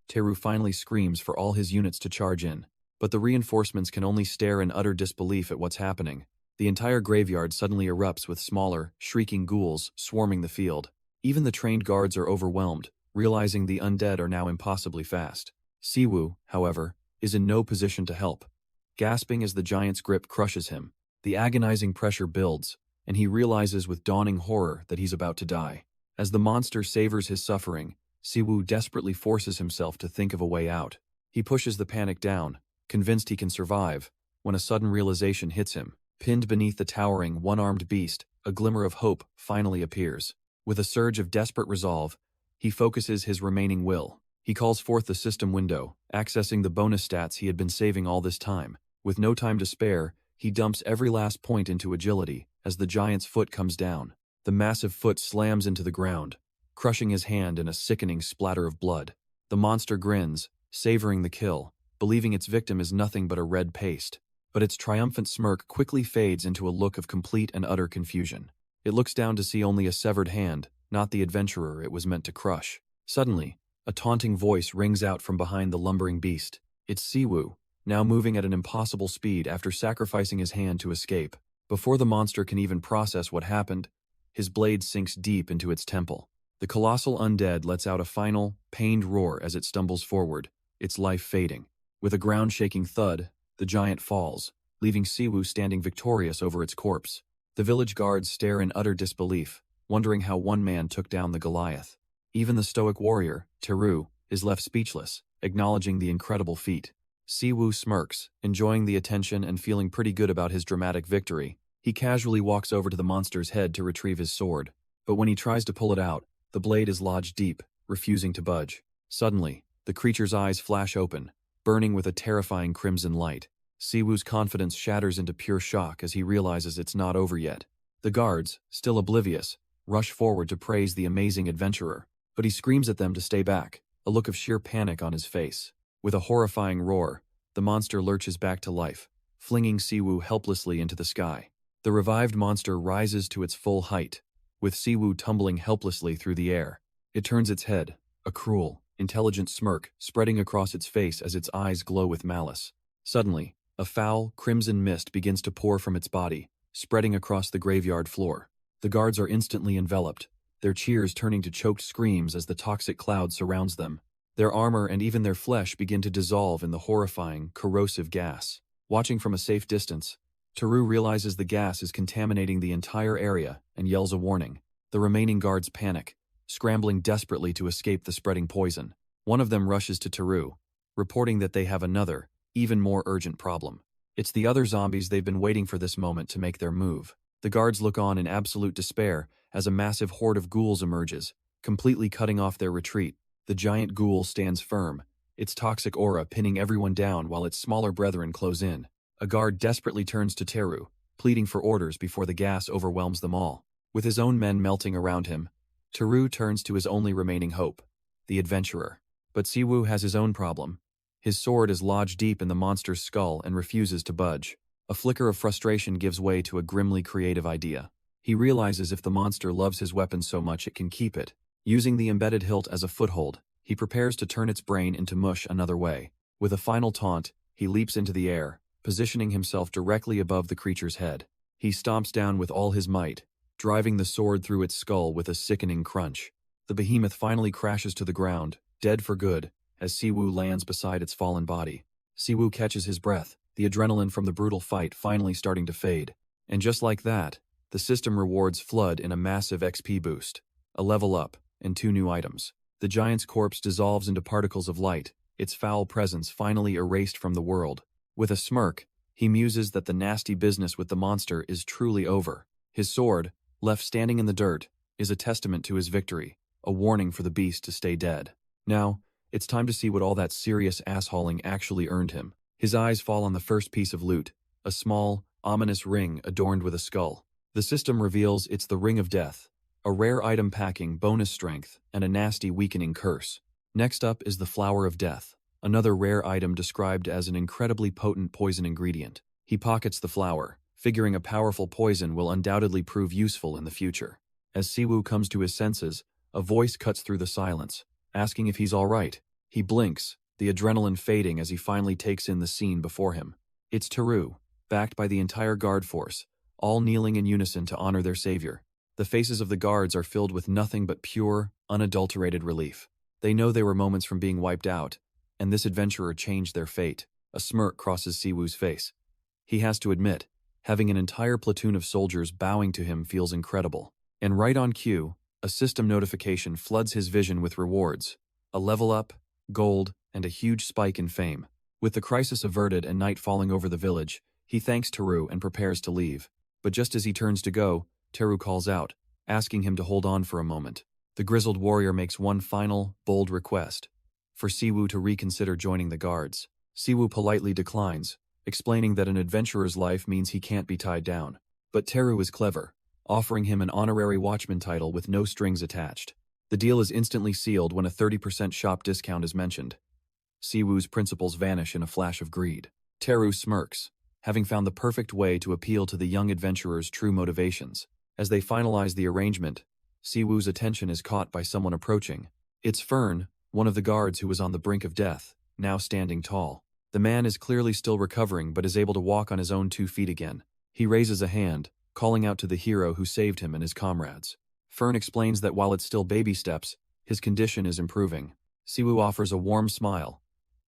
Teru finally screams for all his units to charge in. But the reinforcements can only stare in utter disbelief at what's happening. The entire graveyard suddenly erupts with smaller, shrieking ghouls swarming the field. Even the trained guards are overwhelmed, realizing the undead are now impossibly fast. Siwoo, however, is in no position to help. Gasping as the giant's grip crushes him, the agonizing pressure builds, and he realizes with dawning horror that he's about to die. As the monster savors his suffering, Siwoo desperately forces himself to think of a way out. He pushes the panic down, convinced he can survive, when a sudden realization hits him. Pinned beneath the towering, one-armed beast, a glimmer of hope finally appears. With a surge of desperate resolve, he focuses his remaining will. He calls forth the system window, accessing the bonus stats he had been saving all this time. With no time to spare, he dumps every last point into agility as the giant's foot comes down. The massive foot slams into the ground, crushing his hand in a sickening splatter of blood. The monster grins, savoring the kill, believing its victim is nothing but a red paste. But its triumphant smirk quickly fades into a look of complete and utter confusion. It looks down to see only a severed hand, not the adventurer it was meant to crush. Suddenly, a taunting voice rings out from behind the lumbering beast. It's Siwoo, now moving at an impossible speed after sacrificing his hand to escape. Before the monster can even process what happened, his blade sinks deep into its temple. The colossal undead lets out a final, pained roar as it stumbles forward, its life fading. With a ground-shaking thud, the giant falls, leaving Siwoo standing victorious over its corpse. The village guards stare in utter disbelief, wondering how one man took down the Goliath. Even the stoic warrior, Teru, is left speechless, acknowledging the incredible feat. Siwoo smirks, enjoying the attention and feeling pretty good about his dramatic victory. He casually walks over to the monster's head to retrieve his sword, but when he tries to pull it out, the blade is lodged deep, refusing to budge. Suddenly, the creature's eyes flash open, burning with a terrifying crimson light. Siwoo's confidence shatters into pure shock as he realizes it's not over yet. The guards, still oblivious, rush forward to praise the amazing adventurer, but he screams at them to stay back, a look of sheer panic on his face. With a horrifying roar, the monster lurches back to life, flinging Siwoo helplessly into the sky. The revived monster rises to its full height, with Siwoo tumbling helplessly through the air. It turns its head, a cruel, intelligent smirk spreading across its face as its eyes glow with malice. Suddenly, a foul, crimson mist begins to pour from its body, spreading across the graveyard floor. The guards are instantly enveloped, their cheers turning to choked screams as the toxic cloud surrounds them. Their armor and even their flesh begin to dissolve in the horrifying, corrosive gas. Watching from a safe distance, Teru realizes the gas is contaminating the entire area and yells a warning. The remaining guards panic, scrambling desperately to escape the spreading poison. One of them rushes to Teru, reporting that they have another, even more urgent problem. It's the other zombies they've been waiting for this moment to make their move. The guards look on in absolute despair as a massive horde of ghouls emerges, completely cutting off their retreat. The giant ghoul stands firm, its toxic aura pinning everyone down while its smaller brethren close in. A guard desperately turns to Teru, pleading for orders before the gas overwhelms them all. With his own men melting around him, Teru turns to his only remaining hope, the adventurer. But Siwoo has his own problem. His sword is lodged deep in the monster's skull and refuses to budge. A flicker of frustration gives way to a grimly creative idea. He realizes if the monster loves his weapon so much it can keep it. Using the embedded hilt as a foothold, he prepares to turn its brain into mush another way. With a final taunt, he leaps into the air, positioning himself directly above the creature's head. He stomps down with all his might, driving the sword through its skull with a sickening crunch. The behemoth finally crashes to the ground, dead for good, as Siwoo lands beside its fallen body. Siwoo catches his breath, the adrenaline from the brutal fight finally starting to fade. And just like that, the system rewards flood in a massive XP boost, a level up, and 2 new items. The giant's corpse dissolves into particles of light, its foul presence finally erased from the world. With a smirk, he muses that the nasty business with the monster is truly over. His sword, left standing in the dirt, is a testament to his victory, a warning for the beast to stay dead. Now, it's time to see what all that serious asshauling actually earned him. His eyes fall on the first piece of loot, a small, ominous ring adorned with a skull. The system reveals it's the Ring of Death, a rare item packing bonus strength and a nasty weakening curse. Next up is the Flower of Death, another rare item described as an incredibly potent poison ingredient. He pockets the flower, figuring a powerful poison will undoubtedly prove useful in the future. As Siwoo comes to his senses, a voice cuts through the silence, asking if he's all right. He blinks, the adrenaline fading as he finally takes in the scene before him. It's Teru, backed by the entire guard force, all kneeling in unison to honor their savior. The faces of the guards are filled with nothing but pure, unadulterated relief. They know they were moments from being wiped out, and this adventurer changed their fate. A smirk crosses Siwoo's face. He has to admit, having an entire platoon of soldiers bowing to him feels incredible. And right on cue, a system notification floods his vision with rewards, a level up, gold, and a huge spike in fame. With the crisis averted and night falling over the village, he thanks Teru and prepares to leave. But just as he turns to go, Teru calls out, asking him to hold on for a moment. The grizzled warrior makes one final, bold request, for Siwoo to reconsider joining the guards. Siwoo politely declines, explaining that an adventurer's life means he can't be tied down. But Teru is clever, offering him an honorary watchman title with no strings attached. The deal is instantly sealed when a 30% shop discount is mentioned. Siwoo's principles vanish in a flash of greed. Teru smirks, having found the perfect way to appeal to the young adventurer's true motivations. As they finalize the arrangement, Siwoo's attention is caught by someone approaching. It's Fern, one of the guards who was on the brink of death, now standing tall. The man is clearly still recovering but is able to walk on his own 2 feet again. He raises a hand, calling out to the hero who saved him and his comrades. Fern explains that while it's still baby steps, his condition is improving. Siwoo offers a warm smile,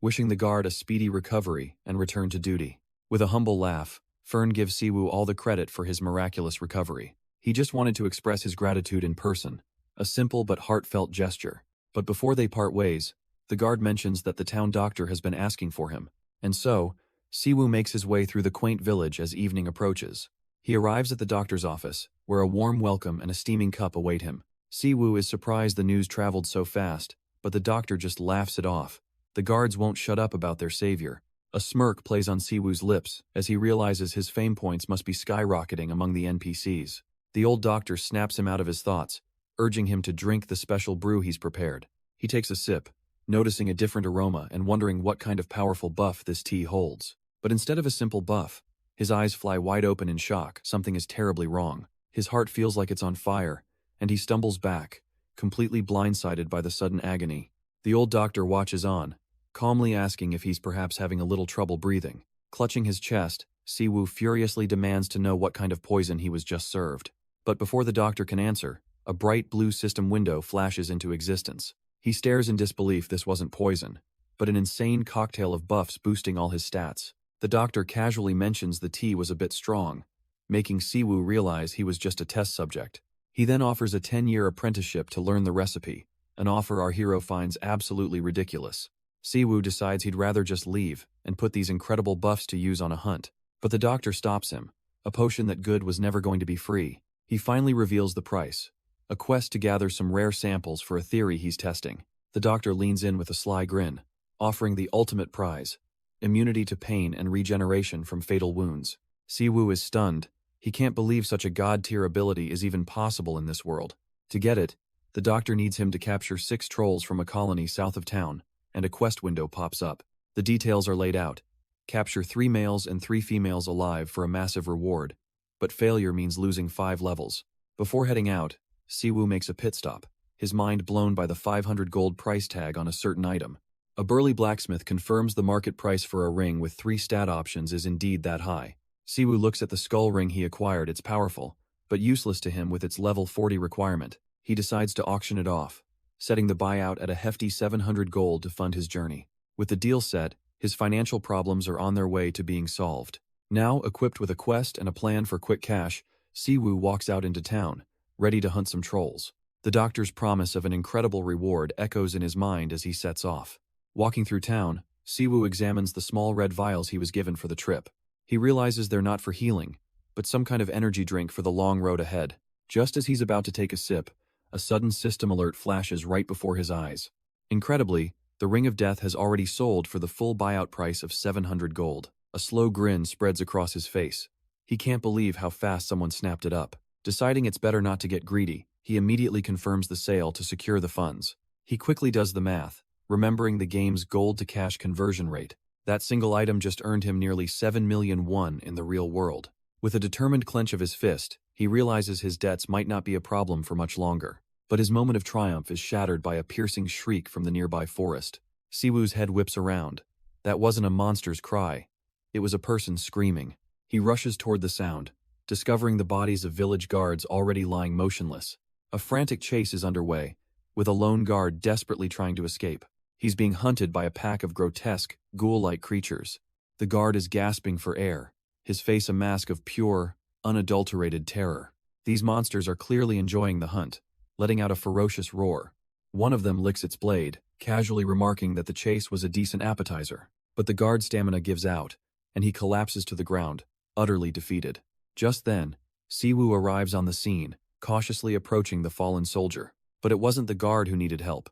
wishing the guard a speedy recovery and return to duty. With a humble laugh, Fern gives Siwoo all the credit for his miraculous recovery. He just wanted to express his gratitude in person, a simple but heartfelt gesture. But before they part ways, the guard mentions that the town doctor has been asking for him, and so, Siwoo makes his way through the quaint village as evening approaches. He arrives at the doctor's office, where a warm welcome and a steaming cup await him. Siwoo is surprised the news traveled so fast, but the doctor just laughs it off. The guards won't shut up about their savior. A smirk plays on Siwoo's lips as he realizes his fame points must be skyrocketing among the NPCs. The old doctor snaps him out of his thoughts, urging him to drink the special brew he's prepared. He takes a sip, noticing a different aroma and wondering what kind of powerful buff this tea holds. But instead of a simple buff, his eyes fly wide open in shock. Something is terribly wrong. His heart feels like it's on fire, and he stumbles back, completely blindsided by the sudden agony. The old doctor watches on, calmly asking if he's perhaps having a little trouble breathing. Clutching his chest, Siwoo furiously demands to know what kind of poison he was just served. But before the doctor can answer, a bright blue system window flashes into existence. He stares in disbelief. This wasn't poison, but an insane cocktail of buffs boosting all his stats. The doctor casually mentions the tea was a bit strong, making Siwoo realize he was just a test subject. He then offers a 10-year apprenticeship to learn the recipe, an offer our hero finds absolutely ridiculous. Siwoo decides he'd rather just leave and put these incredible buffs to use on a hunt. But the doctor stops him, a potion that good was never going to be free. He finally reveals the price, a quest to gather some rare samples for a theory he's testing. The doctor leans in with a sly grin, offering the ultimate prize, immunity to pain and regeneration from fatal wounds. Siwoo is stunned. He can't believe such a god-tier ability is even possible in this world. To get it, the doctor needs him to capture 6 trolls from a colony south of town, and a quest window pops up. The details are laid out. Capture 3 males and 3 females alive for a massive reward, but failure means losing 5 levels. Before heading out, Siwoo makes a pit stop, his mind blown by the 500 gold price tag on a certain item. A burly blacksmith confirms the market price for a ring with 3 stat options is indeed that high. Siwoo looks at the skull ring he acquired. It's powerful, but useless to him with its level 40 requirement. He decides to auction it off, setting the buyout at a hefty 700 gold to fund his journey. With the deal set, his financial problems are on their way to being solved. Now, equipped with a quest and a plan for quick cash, Siwoo walks out into town, ready to hunt some trolls. The doctor's promise of an incredible reward echoes in his mind as he sets off. Walking through town, Siwoo examines the small red vials he was given for the trip. He realizes they're not for healing, but some kind of energy drink for the long road ahead. Just as he's about to take a sip, a sudden system alert flashes right before his eyes. Incredibly, the Ring of Death has already sold for the full buyout price of 700 gold. A slow grin spreads across his face. He can't believe how fast someone snapped it up. Deciding it's better not to get greedy, he immediately confirms the sale to secure the funds. He quickly does the math, remembering the game's gold-to-cash conversion rate. That single item just earned him nearly 7 million won in the real world. With a determined clench of his fist, he realizes his debts might not be a problem for much longer. But his moment of triumph is shattered by a piercing shriek from the nearby forest. Siwoo's head whips around. That wasn't a monster's cry. It was a person screaming. He rushes toward the sound, discovering the bodies of village guards already lying motionless. A frantic chase is underway, with a lone guard desperately trying to escape. He's being hunted by a pack of grotesque, ghoul-like creatures. The guard is gasping for air, his face a mask of pure, unadulterated terror. These monsters are clearly enjoying the hunt, letting out a ferocious roar. One of them licks its blade, casually remarking that the chase was a decent appetizer. But the guard's stamina gives out, and he collapses to the ground, utterly defeated. Just then, Siwoo arrives on the scene, cautiously approaching the fallen soldier. But it wasn't the guard who needed help.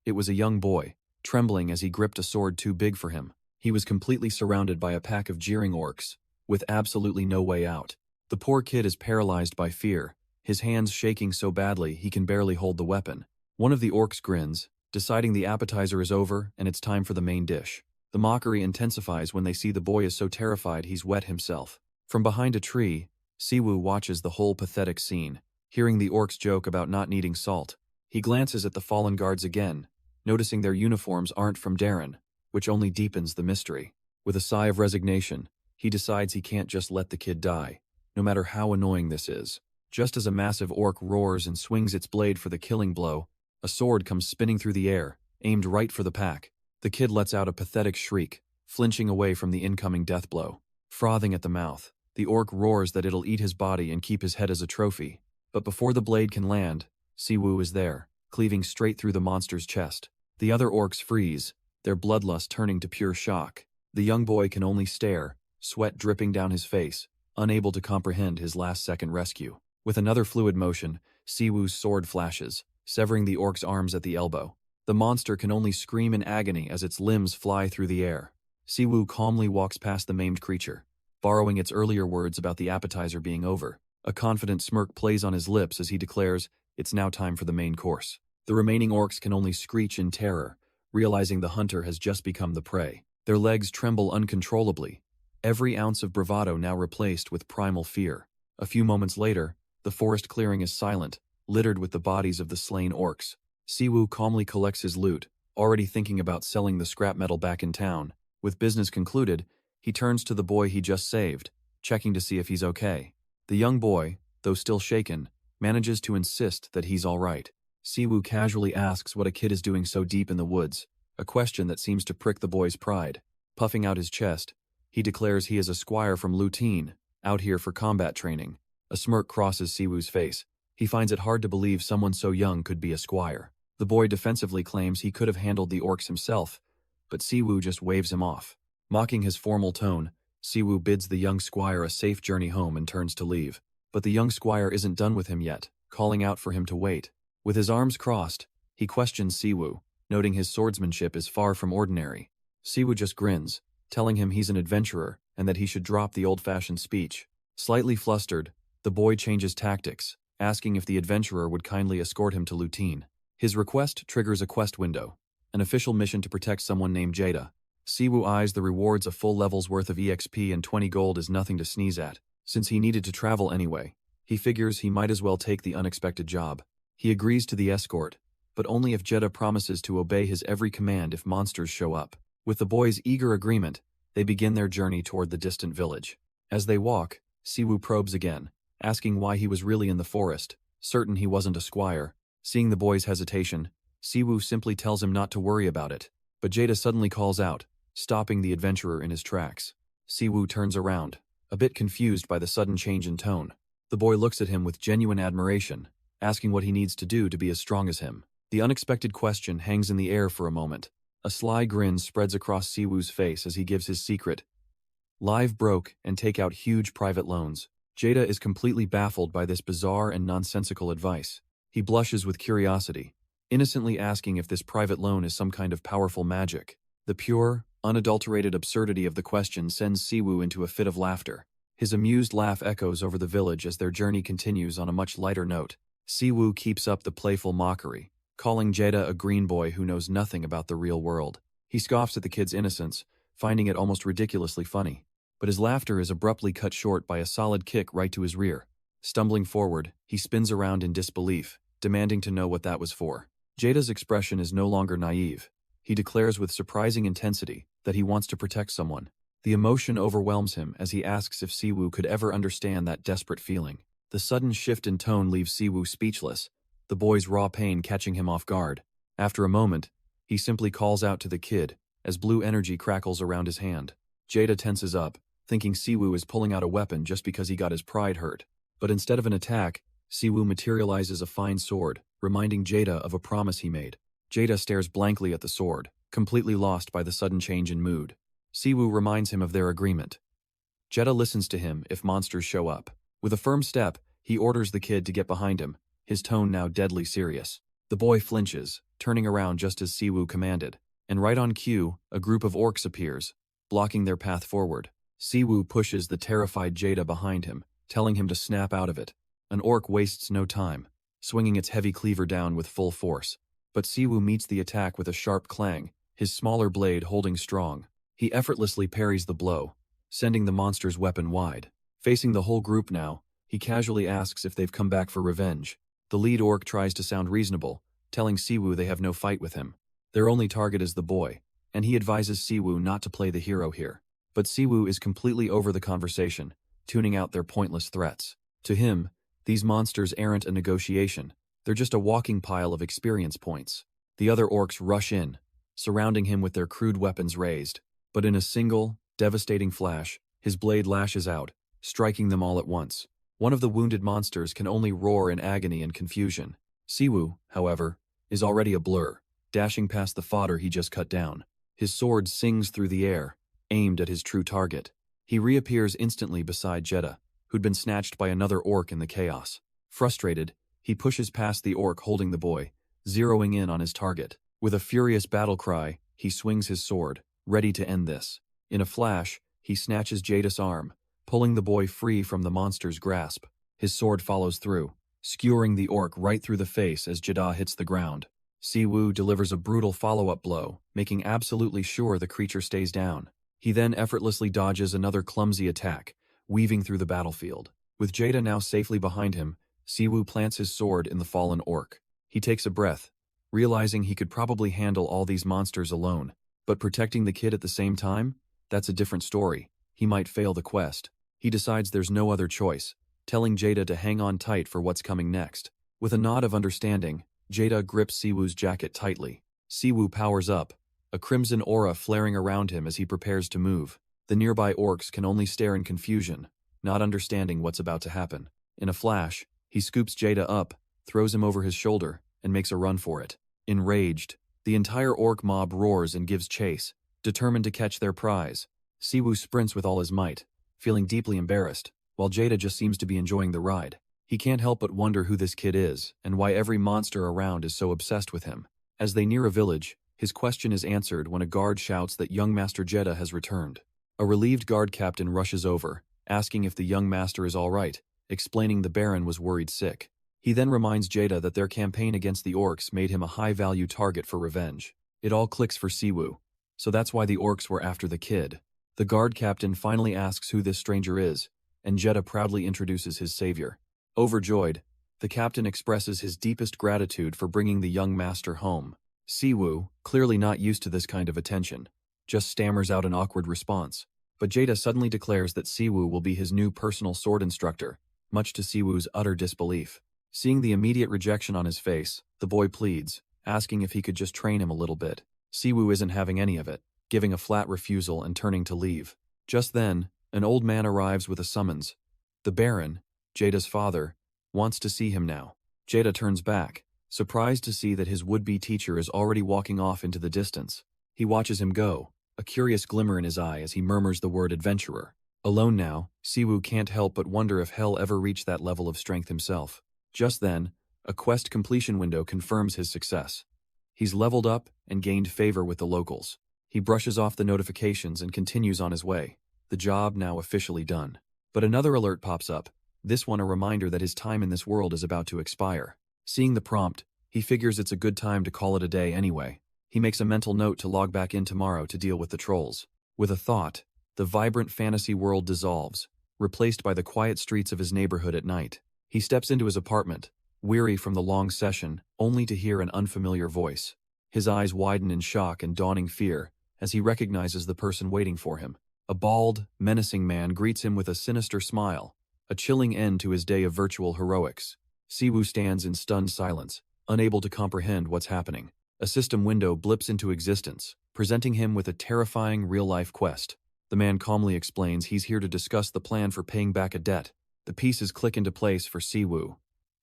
It was a young boy, trembling as he gripped a sword too big for him. He was completely surrounded by a pack of jeering orcs, with absolutely no way out. The poor kid is paralyzed by fear, his hands shaking so badly he can barely hold the weapon. One of the orcs grins, deciding the appetizer is over and it's time for the main dish. The mockery intensifies when they see the boy is so terrified he's wet himself. From behind a tree, Siwoo watches the whole pathetic scene, hearing the orcs joke about not needing salt. He glances at the fallen guards again, noticing their uniforms aren't from Darren, which only deepens the mystery. With a sigh of resignation, he decides he can't just let the kid die, no matter how annoying this is. Just as a massive orc roars and swings its blade for the killing blow, a sword comes spinning through the air, aimed right for the pack. The kid lets out a pathetic shriek, flinching away from the incoming death blow. Frothing at the mouth, the orc roars that it'll eat his body and keep his head as a trophy. But before the blade can land, Siwoo is there, cleaving straight through the monster's chest. The other orcs freeze, their bloodlust turning to pure shock. The young boy can only stare, sweat dripping down his face, unable to comprehend his last-second rescue. With another fluid motion, Siwoo's sword flashes, severing the orc's arms at the elbow. The monster can only scream in agony as its limbs fly through the air. Siwoo calmly walks past the maimed creature, borrowing its earlier words about the appetizer being over. A confident smirk plays on his lips as he declares, it's now time for the main course. The remaining orcs can only screech in terror, realizing the hunter has just become the prey. Their legs tremble uncontrollably, every ounce of bravado now replaced with primal fear. A few moments later, the forest clearing is silent, littered with the bodies of the slain orcs. Siwoo calmly collects his loot, already thinking about selling the scrap metal back in town. With business concluded, he turns to the boy he just saved, checking to see if he's okay. The young boy, though still shaken, manages to insist that he's all right. Siwoo casually asks what a kid is doing so deep in the woods, a question that seems to prick the boy's pride. Puffing out his chest, he declares he is a squire from Lutein, out here for combat training. A smirk crosses Siwoo's face. He finds it hard to believe someone so young could be a squire. The boy defensively claims he could have handled the orcs himself, but Siwoo just waves him off. Mocking his formal tone, Siwoo bids the young squire a safe journey home and turns to leave. But the young squire isn't done with him yet, calling out for him to wait. With his arms crossed, he questions Siwoo, noting his swordsmanship is far from ordinary. Siwoo just grins, telling him he's an adventurer and that he should drop the old-fashioned speech. Slightly flustered, the boy changes tactics, asking if the adventurer would kindly escort him to Lutein. His request triggers a quest window, an official mission to protect someone named Jada. Siwoo eyes the rewards a full level's worth of EXP and 20 gold is nothing to sneeze at. Since he needed to travel anyway, he figures he might as well take the unexpected job. He agrees to the escort, but only if Jada promises to obey his every command if monsters show up. With the boy's eager agreement, they begin their journey toward the distant village. As they walk, Siwoo probes again, asking why he was really in the forest, certain he wasn't a squire. Seeing the boy's hesitation, Siwoo simply tells him not to worry about it, but Jada suddenly calls out, stopping the adventurer in his tracks. Siwoo turns around, a bit confused by the sudden change in tone. The boy looks at him with genuine admiration, asking what he needs to do to be as strong as him. The unexpected question hangs in the air for a moment. A sly grin spreads across Siwoo's face as he gives his secret. Live broke and take out huge private loans. Jada is completely baffled by this bizarre and nonsensical advice. He blushes with curiosity, innocently asking if this private loan is some kind of powerful magic. The pure, unadulterated absurdity of the question sends Siwoo into a fit of laughter. His amused laugh echoes over the village as their journey continues on a much lighter note. Siwoo keeps up the playful mockery, calling Jada a green boy who knows nothing about the real world. He scoffs at the kid's innocence, finding it almost ridiculously funny. But his laughter is abruptly cut short by a solid kick right to his rear. Stumbling forward, he spins around in disbelief, demanding to know what that was for. Jada's expression is no longer naive. He declares with surprising intensity that he wants to protect someone. The emotion overwhelms him as he asks if Siwoo could ever understand that desperate feeling. The sudden shift in tone leaves Siwoo speechless, the boy's raw pain catching him off guard. After a moment, he simply calls out to the kid, as blue energy crackles around his hand. Jada tenses up, thinking Siwoo is pulling out a weapon just because he got his pride hurt. But instead of an attack, Siwoo materializes a fine sword, reminding Jada of a promise he made. Jada stares blankly at the sword, completely lost by the sudden change in mood. Siwoo reminds him of their agreement. Jetta listens to him if monsters show up. With a firm step, he orders the kid to get behind him, his tone now deadly serious. The boy flinches, turning around just as Siwoo commanded. And right on cue, a group of orcs appears, blocking their path forward. Siwoo pushes the terrified Jada behind him, telling him to snap out of it. An orc wastes no time, swinging its heavy cleaver down with full force. But Siwoo meets the attack with a sharp clang, his smaller blade holding strong. He effortlessly parries the blow, sending the monster's weapon wide. Facing the whole group now, he casually asks if they've come back for revenge. The lead orc tries to sound reasonable, telling Siwoo they have no fight with him. Their only target is the boy, and he advises Siwoo not to play the hero here. But Siwoo is completely over the conversation, tuning out their pointless threats. To him, these monsters aren't a negotiation, they're just a walking pile of experience points. The other orcs rush in, surrounding him with their crude weapons raised. But in a single, devastating flash, his blade lashes out, striking them all at once. One of the wounded monsters can only roar in agony and confusion. Siwoo, however, is already a blur, dashing past the fodder he just cut down. His sword sings through the air, aimed at his true target. He reappears instantly beside Jetta, who'd been snatched by another orc in the chaos. Frustrated, he pushes past the orc holding the boy, zeroing in on his target. With a furious battle cry, he swings his sword, ready to end this. In a flash, he snatches Jada's arm, pulling the boy free from the monster's grasp. His sword follows through, skewering the orc right through the face as Jada hits the ground. Siwoo delivers a brutal follow-up blow, making absolutely sure the creature stays down. He then effortlessly dodges another clumsy attack, weaving through the battlefield. With Jada now safely behind him, Siwoo plants his sword in the fallen orc. He takes a breath, realizing he could probably handle all these monsters alone. But protecting the kid at the same time? That's a different story. He might fail the quest. He decides there's no other choice, telling Jada to hang on tight for what's coming next. With a nod of understanding, Jada grips Siwoo's jacket tightly. Siwoo powers up, a crimson aura flaring around him as he prepares to move. The nearby orcs can only stare in confusion, not understanding what's about to happen. In a flash, he scoops Jada up, throws him over his shoulder, and makes a run for it. Enraged, the entire orc mob roars and gives chase, determined to catch their prize. Siwoo sprints with all his might, feeling deeply embarrassed, while Jada just seems to be enjoying the ride. He can't help but wonder who this kid is, and why every monster around is so obsessed with him. As they near a village, his question is answered when a guard shouts that young Master Jada has returned. A relieved guard captain rushes over, asking if the young master is all right, explaining the Baron was worried sick. He then reminds Jada that their campaign against the orcs made him a high-value target for revenge. It all clicks for Siwoo, so that's why the orcs were after the kid. The guard captain finally asks who this stranger is, and Jada proudly introduces his savior. Overjoyed, the captain expresses his deepest gratitude for bringing the young master home. Siwoo, clearly not used to this kind of attention, just stammers out an awkward response. But Jada suddenly declares that Siwoo will be his new personal sword instructor, much to Siwoo's utter disbelief. Seeing the immediate rejection on his face, the boy pleads, asking if he could just train him a little bit. Siwoo isn't having any of it, giving a flat refusal and turning to leave. Just then, an old man arrives with a summons. The Baron, Jada's father, wants to see him now. Jada turns back, surprised to see that his would-be teacher is already walking off into the distance. He watches him go, a curious glimmer in his eye as he murmurs the word adventurer. Alone now, Siwoo can't help but wonder if he'll ever reach that level of strength himself. Just then, a quest completion window confirms his success. He's leveled up and gained favor with the locals. He brushes off the notifications and continues on his way, the job now officially done. But another alert pops up, this one a reminder that his time in this world is about to expire. Seeing the prompt, he figures it's a good time to call it a day anyway. He makes a mental note to log back in tomorrow to deal with the trolls. With a thought, the vibrant fantasy world dissolves, replaced by the quiet streets of his neighborhood at night. He steps into his apartment, weary from the long session, only to hear an unfamiliar voice. His eyes widen in shock and dawning fear as he recognizes the person waiting for him. A bald, menacing man greets him with a sinister smile, a chilling end to his day of virtual heroics. Siwoo stands in stunned silence, unable to comprehend what's happening. A system window blips into existence, presenting him with a terrifying real-life quest. The man calmly explains he's here to discuss the plan for paying back a debt. The pieces click into place for Siwoo.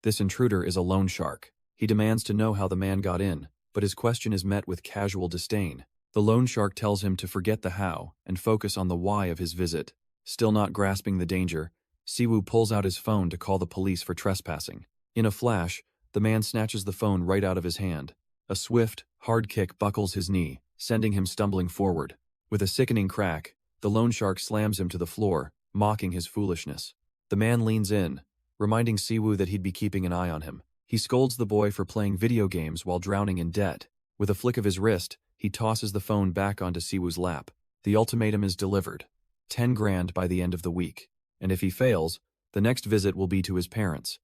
This intruder is a loan shark. He demands to know how the man got in, but his question is met with casual disdain. The loan shark tells him to forget the how and focus on the why of his visit. Still not grasping the danger, Siwoo pulls out his phone to call the police for trespassing. In a flash, the man snatches the phone right out of his hand. A swift, hard kick buckles his knee, sending him stumbling forward. With a sickening crack, the loan shark slams him to the floor, mocking his foolishness. The man leans in, reminding Siwoo that he'd be keeping an eye on him. He scolds the boy for playing video games while drowning in debt. With a flick of his wrist, he tosses the phone back onto Siwoo's lap. The ultimatum is delivered. 10 grand by the end of the week. And if he fails, the next visit will be to his parents.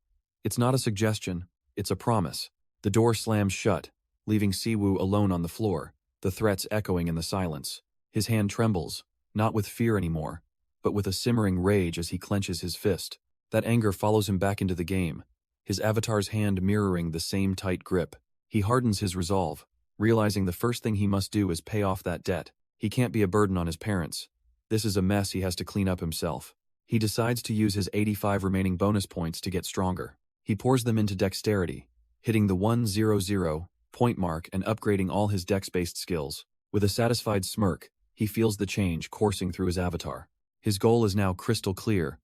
It's not a suggestion, it's a promise. The door slams shut, leaving Siwoo alone on the floor, the threats echoing in the silence. His hand trembles, not with fear anymore, but with a simmering rage as he clenches his fist. That anger follows him back into the game, his avatar's hand mirroring the same tight grip. He hardens his resolve, realizing the first thing he must do is pay off that debt. He can't be a burden on his parents. This is a mess he has to clean up himself. He decides to use his 85 remaining bonus points to get stronger. He pours them into dexterity, hitting the 100 point mark and upgrading all his dex-based skills. With a satisfied smirk, he feels the change coursing through his avatar. His goal is now crystal clear.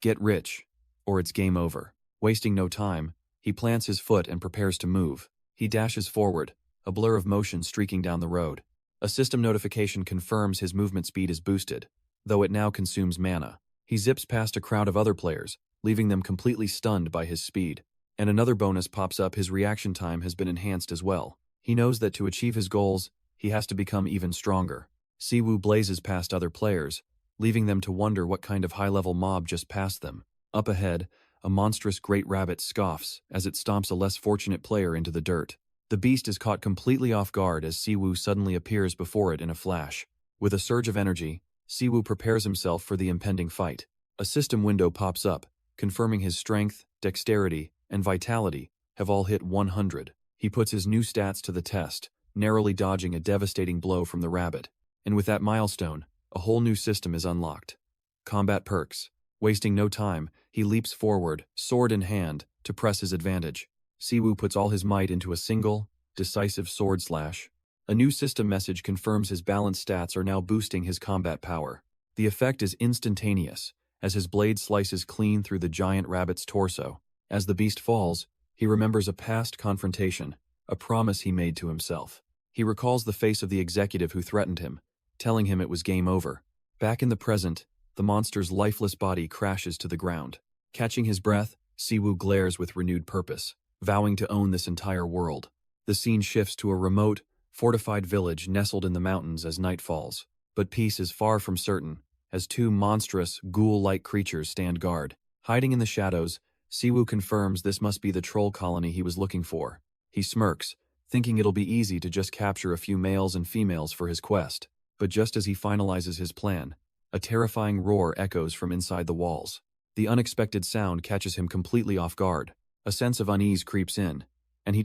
Get rich, or it's game over. Wasting no time, he plants his foot and prepares to move. He dashes forward, a blur of motion streaking down the road. A system notification confirms his movement speed is boosted, though it now consumes mana. He zips past a crowd of other players, leaving them completely stunned by his speed. And another bonus pops up: his reaction time has been enhanced as well. He knows that to achieve his goals, he has to become even stronger. Siwoo blazes past other players, leaving them to wonder what kind of high-level mob just passed them. Up ahead, a monstrous great rabbit scoffs as it stomps a less fortunate player into the dirt. The beast is caught completely off guard as Siwoo suddenly appears before it in a flash. With a surge of energy, Siwoo prepares himself for the impending fight. A system window pops up, confirming his strength, dexterity, and vitality have all hit 100. He puts his new stats to the test, narrowly dodging a devastating blow from the rabbit. And with that milestone, a whole new system is unlocked. Combat perks. Wasting no time, he leaps forward, sword in hand, to press his advantage. Siwoo puts all his might into a single, decisive sword slash. A new system message confirms his balanced stats are now boosting his combat power. The effect is instantaneous, as his blade slices clean through the giant rabbit's torso. As the beast falls, he remembers a past confrontation, a promise he made to himself. He recalls the face of the executive who threatened him, telling him it was game over. Back in the present, the monster's lifeless body crashes to the ground. Catching his breath, Siwoo glares with renewed purpose, vowing to own this entire world. The scene shifts to a remote, fortified village nestled in the mountains as night falls. But peace is far from certain, as two monstrous, ghoul-like creatures stand guard. Hiding in the shadows, Siwoo confirms this must be the troll colony he was looking for. He smirks, thinking it'll be easy to just capture a few males and females for his quest. But just as he finalizes his plan, a terrifying roar echoes from inside the walls. The unexpected sound catches him completely off guard. A sense of unease creeps in, and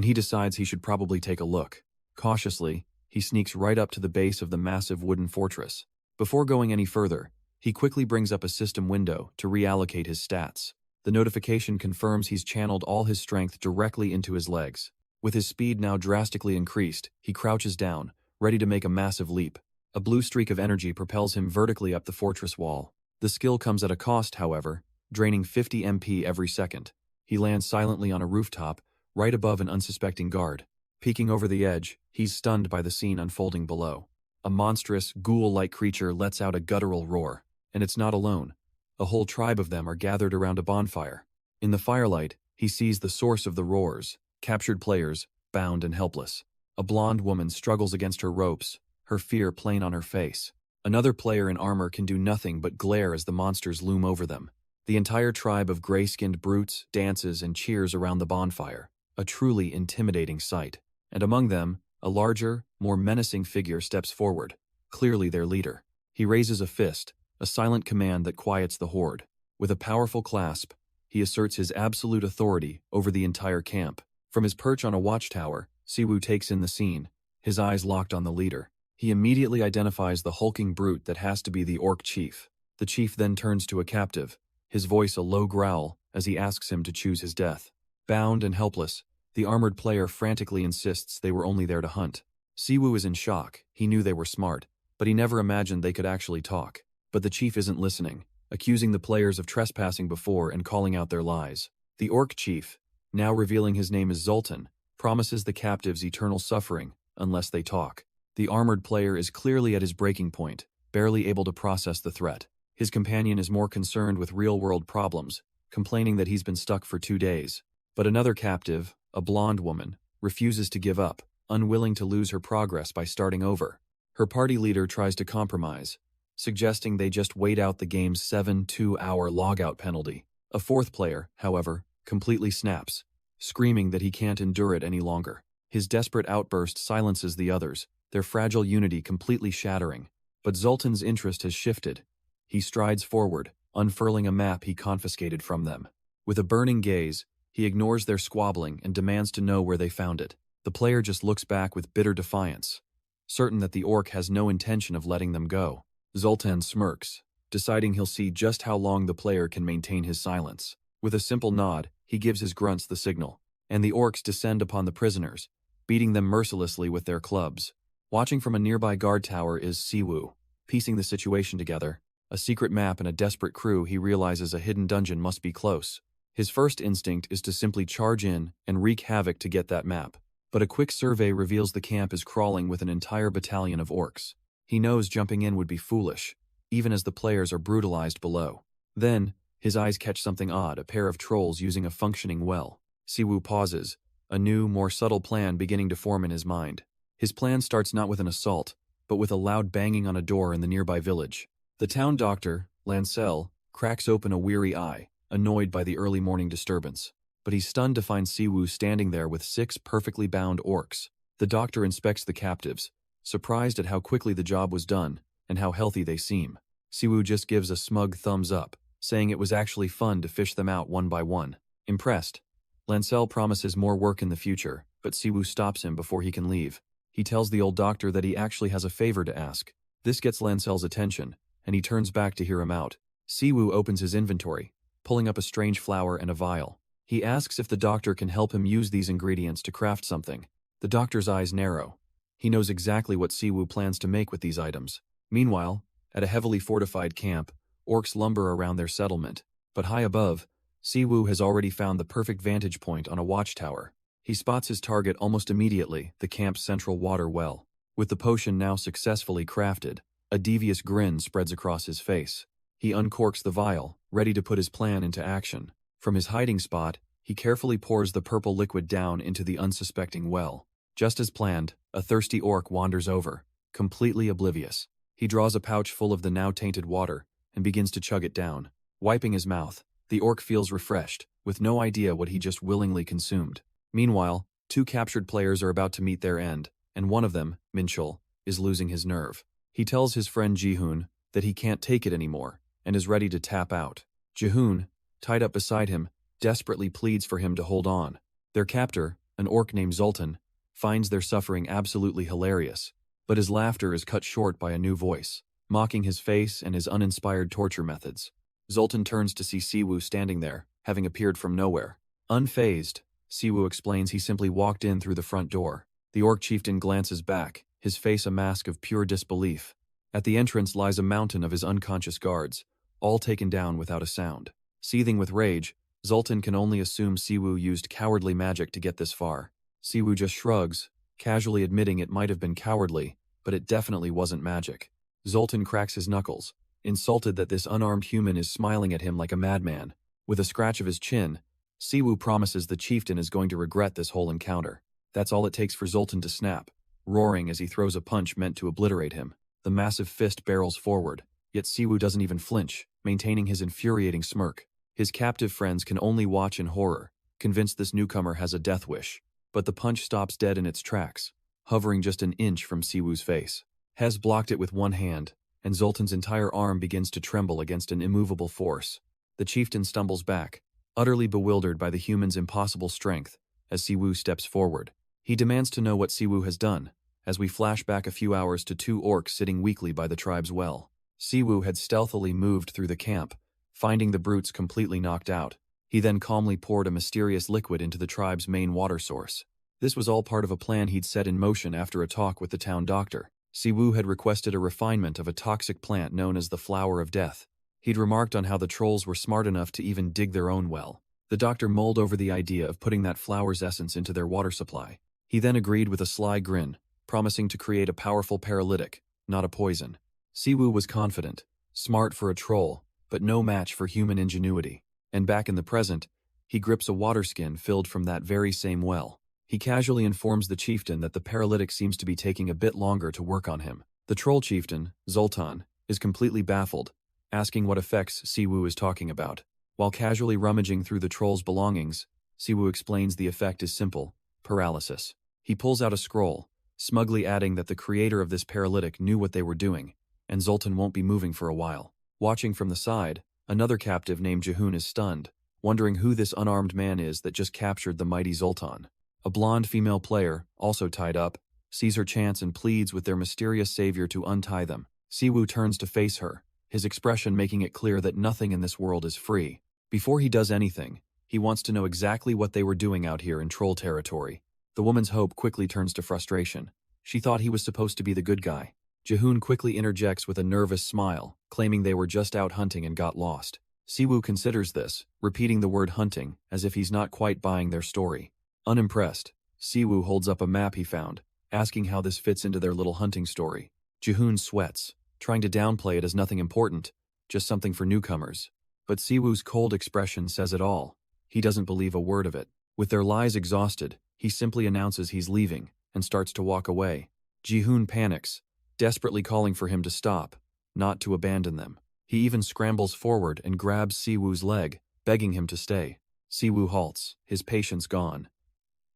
he decides he should probably take a look. Cautiously, he sneaks right up to the base of the massive wooden fortress. Before going any further, he quickly brings up a system window to reallocate his stats. The notification confirms he's channeled all his strength directly into his legs. With his speed now drastically increased, he crouches down, ready to make a massive leap. A blue streak of energy propels him vertically up the fortress wall. The skill comes at a cost, however, draining 50 MP every second. He lands silently on a rooftop, right above an unsuspecting guard. Peeking over the edge, he's stunned by the scene unfolding below. A monstrous, ghoul-like creature lets out a guttural roar, and it's not alone. A whole tribe of them are gathered around a bonfire. In the firelight, he sees the source of the roars: captured players, bound and helpless. A blonde woman struggles against her ropes, her fear plain on her face. Another player in armor can do nothing but glare as the monsters loom over them. The entire tribe of gray-skinned brutes dances and cheers around the bonfire, a truly intimidating sight. And among them, a larger, more menacing figure steps forward, clearly their leader. He raises a fist, a silent command that quiets the horde. With a powerful clasp, he asserts his absolute authority over the entire camp. From his perch on a watchtower, Siwoo takes in the scene, his eyes locked on the leader. He immediately identifies the hulking brute that has to be the orc chief. The chief then turns to a captive, his voice a low growl as he asks him to choose his death. Bound and helpless, the armored player frantically insists they were only there to hunt. Siwoo is in shock. He knew they were smart, but he never imagined they could actually talk. But the chief isn't listening, accusing the players of trespassing before and calling out their lies. The orc chief, now revealing his name is Zoltan, promises the captives eternal suffering unless they talk. The armored player is clearly at his breaking point, barely able to process the threat. His companion is more concerned with real-world problems, complaining that he's been stuck for 2 days. But another captive, a blonde woman, refuses to give up, unwilling to lose her progress by starting over. Her party leader tries to compromise, suggesting they just wait out the game's 7-2-hour logout penalty. A fourth player, however, completely snaps, screaming that he can't endure it any longer. His desperate outburst silences the others, their fragile unity completely shattering. But Zoltan's interest has shifted. He strides forward, unfurling a map he confiscated from them. With a burning gaze, he ignores their squabbling and demands to know where they found it. The player just looks back with bitter defiance, certain that the orc has no intention of letting them go. Zoltan smirks, deciding he'll see just how long the player can maintain his silence. With a simple nod, he gives his grunts the signal, and the orcs descend upon the prisoners, beating them mercilessly with their clubs. Watching from a nearby guard tower is Siwoo, piecing the situation together. A secret map and a desperate crew, he realizes a hidden dungeon must be close. His first instinct is to simply charge in and wreak havoc to get that map. But a quick survey reveals the camp is crawling with an entire battalion of orcs. He knows jumping in would be foolish, even as the players are brutalized below. Then, his eyes catch something odd, a pair of trolls using a functioning well. Siwoo pauses, a new, more subtle plan beginning to form in his mind. His plan starts not with an assault, but with a loud banging on a door in the nearby village. The town doctor, Lancel, cracks open a weary eye, annoyed by the early morning disturbance. But he's stunned to find Siwoo standing there with 6 perfectly bound orcs. The doctor inspects the captives, surprised at how quickly the job was done and how healthy they seem. Siwoo just gives a smug thumbs up, saying it was actually fun to fish them out one by one. Impressed, Lancel promises more work in the future, but Siwoo stops him before he can leave. He tells the old doctor that he actually has a favor to ask. This gets Lancel's attention, and he turns back to hear him out. Siwoo opens his inventory, pulling up a strange flower and a vial. He asks if the doctor can help him use these ingredients to craft something. The doctor's eyes narrow. He knows exactly what Siwoo plans to make with these items. Meanwhile, at a heavily fortified camp, orcs lumber around their settlement. But high above, Siwoo has already found the perfect vantage point on a watchtower. He spots his target almost immediately, the camp's central water well. With the potion now successfully crafted, a devious grin spreads across his face. He uncorks the vial, ready to put his plan into action. From his hiding spot, he carefully pours the purple liquid down into the unsuspecting well. Just as planned, a thirsty orc wanders over, completely oblivious. He draws a pouch full of the now tainted water and begins to chug it down. Wiping his mouth, the orc feels refreshed, with no idea what he just willingly consumed. Meanwhile, 2 captured players are about to meet their end, and one of them, Minchul, is losing his nerve. He tells his friend Jihoon that he can't take it anymore and is ready to tap out. Jihoon, tied up beside him, desperately pleads for him to hold on. Their captor, an orc named Zoltan, finds their suffering absolutely hilarious, but his laughter is cut short by a new voice, mocking his face and his uninspired torture methods. Zoltan turns to see Siwoo standing there, having appeared from nowhere. Unfazed, Siwoo explains he simply walked in through the front door. The orc chieftain glances back, his face a mask of pure disbelief. At the entrance lies a mountain of his unconscious guards, all taken down without a sound. Seething with rage, Zoltan can only assume Siwoo used cowardly magic to get this far. Siwoo just shrugs, casually admitting it might have been cowardly, but it definitely wasn't magic. Zoltan cracks his knuckles, insulted that this unarmed human is smiling at him like a madman. With a scratch of his chin, Siwoo promises the chieftain is going to regret this whole encounter. That's all it takes for Zoltan to snap, roaring as he throws a punch meant to obliterate him. The massive fist barrels forward, yet Siwoo doesn't even flinch, maintaining his infuriating smirk. His captive friends can only watch in horror, convinced this newcomer has a death wish. But the punch stops dead in its tracks, hovering just an inch from Siwoo's face. Hez blocked it with one hand, and Zoltan's entire arm begins to tremble against an immovable force. The chieftain stumbles back, utterly bewildered by the human's impossible strength, as Siwoo steps forward. He demands to know what Siwoo has done, as we flash back a few hours to 2 orcs sitting weakly by the tribe's well. Siwoo had stealthily moved through the camp, finding the brutes completely knocked out. He then calmly poured a mysterious liquid into the tribe's main water source. This was all part of a plan he'd set in motion after a talk with the town doctor. Siwoo had requested a refinement of a toxic plant known as the Flower of Death. He'd remarked on how the trolls were smart enough to even dig their own well. The doctor mulled over the idea of putting that flower's essence into their water supply. He then agreed with a sly grin, promising to create a powerful paralytic, not a poison. Siwoo was confident, smart for a troll, but no match for human ingenuity. And back in the present, he grips a water skin filled from that very same well. He casually informs the chieftain that the paralytic seems to be taking a bit longer to work on him. The troll chieftain, Zoltan, is completely baffled, asking what effects Siwoo is talking about. While casually rummaging through the troll's belongings, Siwoo explains the effect is simple: paralysis. He pulls out a scroll, smugly adding that the creator of this paralytic knew what they were doing, and Zoltan won't be moving for a while. Watching from the side, another captive named Jahoon is stunned, wondering who this unarmed man is that just captured the mighty Zoltan. A blonde female player, also tied up, sees her chance and pleads with their mysterious savior to untie them. Siwoo turns to face her, his expression making it clear that nothing in this world is free. Before he does anything, he wants to know exactly what they were doing out here in troll territory. The woman's hope quickly turns to frustration. She thought he was supposed to be the good guy. Jahoon quickly interjects with a nervous smile, claiming they were just out hunting and got lost. Siwoo considers this, repeating the word hunting, as if he's not quite buying their story. Unimpressed, Siwoo holds up a map he found, asking how this fits into their little hunting story. Jahoon sweats, trying to downplay it as nothing important, just something for newcomers. But Siwoo's cold expression says it all. He doesn't believe a word of it. With their lies exhausted, he simply announces he's leaving, and starts to walk away. Jahoon panics, desperately calling for him to stop, not to abandon them. He even scrambles forward and grabs Siwoo's leg, begging him to stay. Siwoo halts, his patience gone.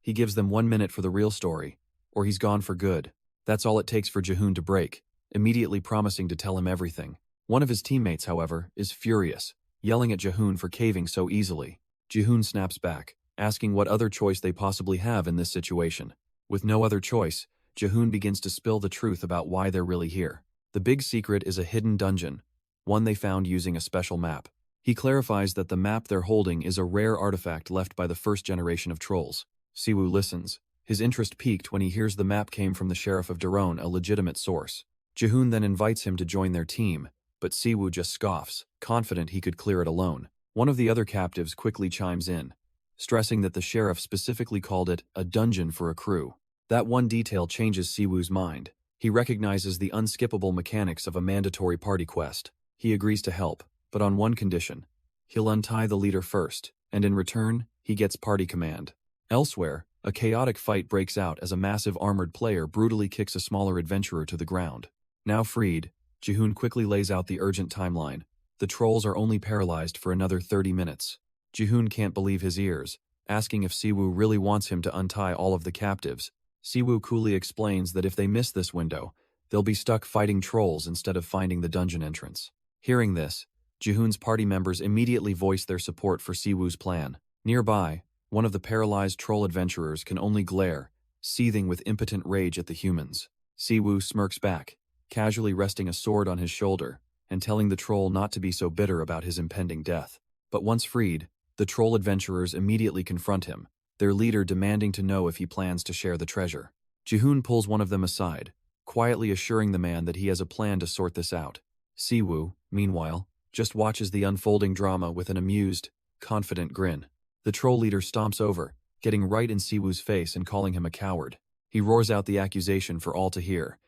He gives them 1 minute for the real story, or he's gone for good. That's all it takes for Jahoon to break, immediately promising to tell him everything. One of his teammates, however, is furious, yelling at Jahoon for caving so easily. Jahoon snaps back, asking what other choice they possibly have in this situation. With no other choice, Jahoon begins to spill the truth about why they're really here. The big secret is a hidden dungeon, one they found using a special map. He clarifies that the map they're holding is a rare artifact left by the first generation of trolls. Siwoo listens, his interest piqued when he hears the map came from the sheriff of Daron, a legitimate source. Jahoon then invites him to join their team, but Siwoo just scoffs, confident he could clear it alone. One of the other captives quickly chimes in, stressing that the sheriff specifically called it a dungeon for a crew. That one detail changes Siwoo's mind. He recognizes the unskippable mechanics of a mandatory party quest. He agrees to help, but on one condition. He'll untie the leader first, and in return, he gets party command. Elsewhere, a chaotic fight breaks out as a massive armored player brutally kicks a smaller adventurer to the ground. Now freed, Jahoon quickly lays out the urgent timeline. The trolls are only paralyzed for another 30 minutes. Jahoon can't believe his ears, asking if Siwoo really wants him to untie all of the captives. Siwoo coolly explains that if they miss this window, they'll be stuck fighting trolls instead of finding the dungeon entrance. Hearing this, Jahoon's party members immediately voice their support for Siwoo's plan. Nearby, one of the paralyzed troll adventurers can only glare, seething with impotent rage at the humans. Siwoo smirks back, casually resting a sword on his shoulder, and telling the troll not to be so bitter about his impending death. But once freed, the troll adventurers immediately confront him, their leader demanding to know if he plans to share the treasure. Jahoon pulls one of them aside, quietly assuring the man that he has a plan to sort this out. Siwoo, meanwhile, just watches the unfolding drama with an amused, confident grin. The troll leader stomps over, getting right in Siwoo's face and calling him a coward. He roars out the accusation for all to hear.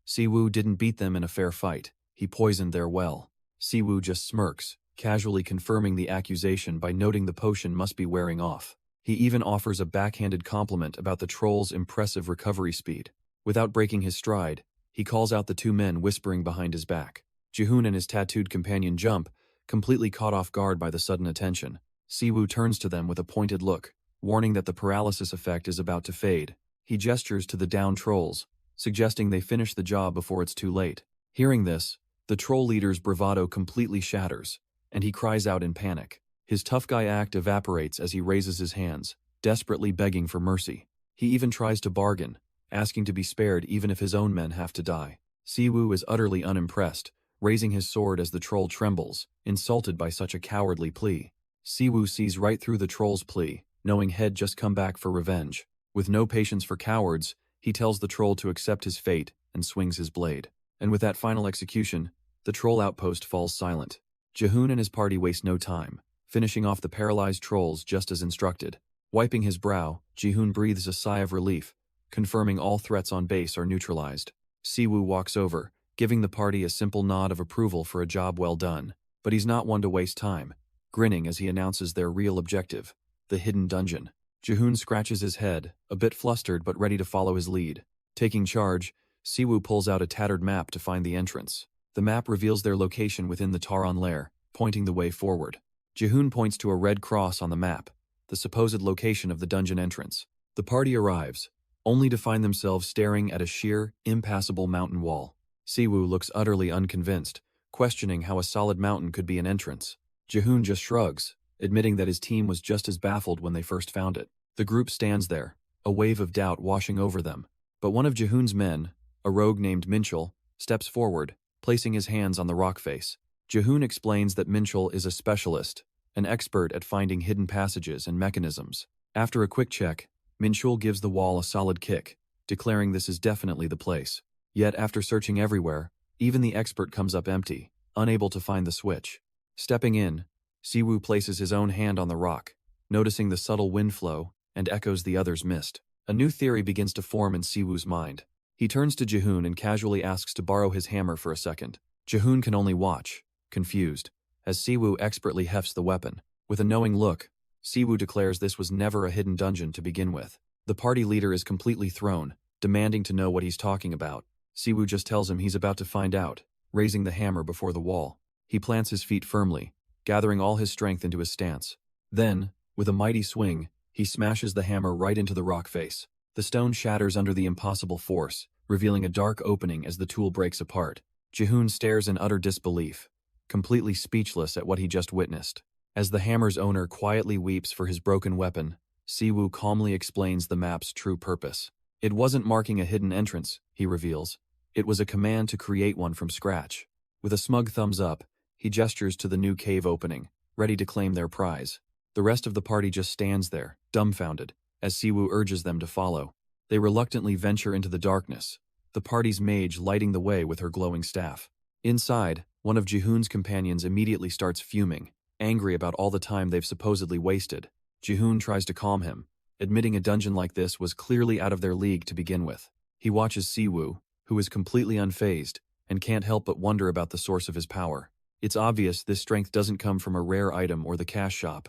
Siwoo didn't beat them in a fair fight. He poisoned their well. Siwoo just smirks, casually confirming the accusation by noting the potion must be wearing off. He even offers a backhanded compliment about the troll's impressive recovery speed. Without breaking his stride, he calls out the two men whispering behind his back. Jahoon and his tattooed companion jump, completely caught off guard by the sudden attention. Siwoo turns to them with a pointed look, warning that the paralysis effect is about to fade. He gestures to the downed trolls, suggesting they finish the job before it's too late. Hearing this, the troll leader's bravado completely shatters, and he cries out in panic. His tough guy act evaporates as he raises his hands, desperately begging for mercy. He even tries to bargain, asking to be spared even if his own men have to die. Siwoo is utterly unimpressed, raising his sword as the troll trembles, insulted by such a cowardly plea. Siwoo sees right through the troll's plea, knowing he'd just come back for revenge. With no patience for cowards, he tells the troll to accept his fate and swings his blade. And with that final execution, the troll outpost falls silent. Jihoon and his party waste no time, finishing off the paralyzed trolls just as instructed. Wiping his brow, Jihoon breathes a sigh of relief, confirming all threats on base are neutralized. Siwoo walks over, giving the party a simple nod of approval for a job well done. But he's not one to waste time, grinning as he announces their real objective, the hidden dungeon. Jihoon scratches his head, a bit flustered but ready to follow his lead. Taking charge, Siwoo pulls out a tattered map to find the entrance. The map reveals their location within the Taron lair, pointing the way forward. Jihoon points to a red cross on the map, the supposed location of the dungeon entrance. The party arrives, only to find themselves staring at a sheer, impassable mountain wall. Siwoo looks utterly unconvinced, questioning how a solid mountain could be an entrance. Jihoon just shrugs, admitting that his team was just as baffled when they first found it. The group stands there, a wave of doubt washing over them. But one of Jihoon's men, a rogue named Minchul, steps forward, placing his hands on the rock face. Jihoon explains that Minchul is a specialist, an expert at finding hidden passages and mechanisms. After a quick check, Minchul gives the wall a solid kick, declaring this is definitely the place. Yet after searching everywhere, even the expert comes up empty, unable to find the switch. Stepping in, Siwoo places his own hand on the rock, noticing the subtle wind flow, and echoes the others missed. A new theory begins to form in Siwoo's mind. He turns to Jihoon and casually asks to borrow his hammer for a second. Jihoon can only watch, confused, as Siwoo expertly hefts the weapon. With a knowing look, Siwoo declares this was never a hidden dungeon to begin with. The party leader is completely thrown, demanding to know what he's talking about. Siwoo just tells him he's about to find out, raising the hammer before the wall. He plants his feet firmly, gathering all his strength into his stance. Then, with a mighty swing, he smashes the hammer right into the rock face. The stone shatters under the impossible force, revealing a dark opening as the tool breaks apart. Jihoon stares in utter disbelief, completely speechless at what he just witnessed. As the hammer's owner quietly weeps for his broken weapon, Siwoo calmly explains the map's true purpose. It wasn't marking a hidden entrance, he reveals. It was a command to create one from scratch. With a smug thumbs up, he gestures to the new cave opening, ready to claim their prize. The rest of the party just stands there, dumbfounded, as Siwoo urges them to follow. They reluctantly venture into the darkness, the party's mage lighting the way with her glowing staff. Inside, one of Jihoon's companions immediately starts fuming, angry about all the time they've supposedly wasted. Jihoon tries to calm him, admitting a dungeon like this was clearly out of their league to begin with. He watches Siwoo, who is completely unfazed, and can't help but wonder about the source of his power. It's obvious this strength doesn't come from a rare item or the cash shop.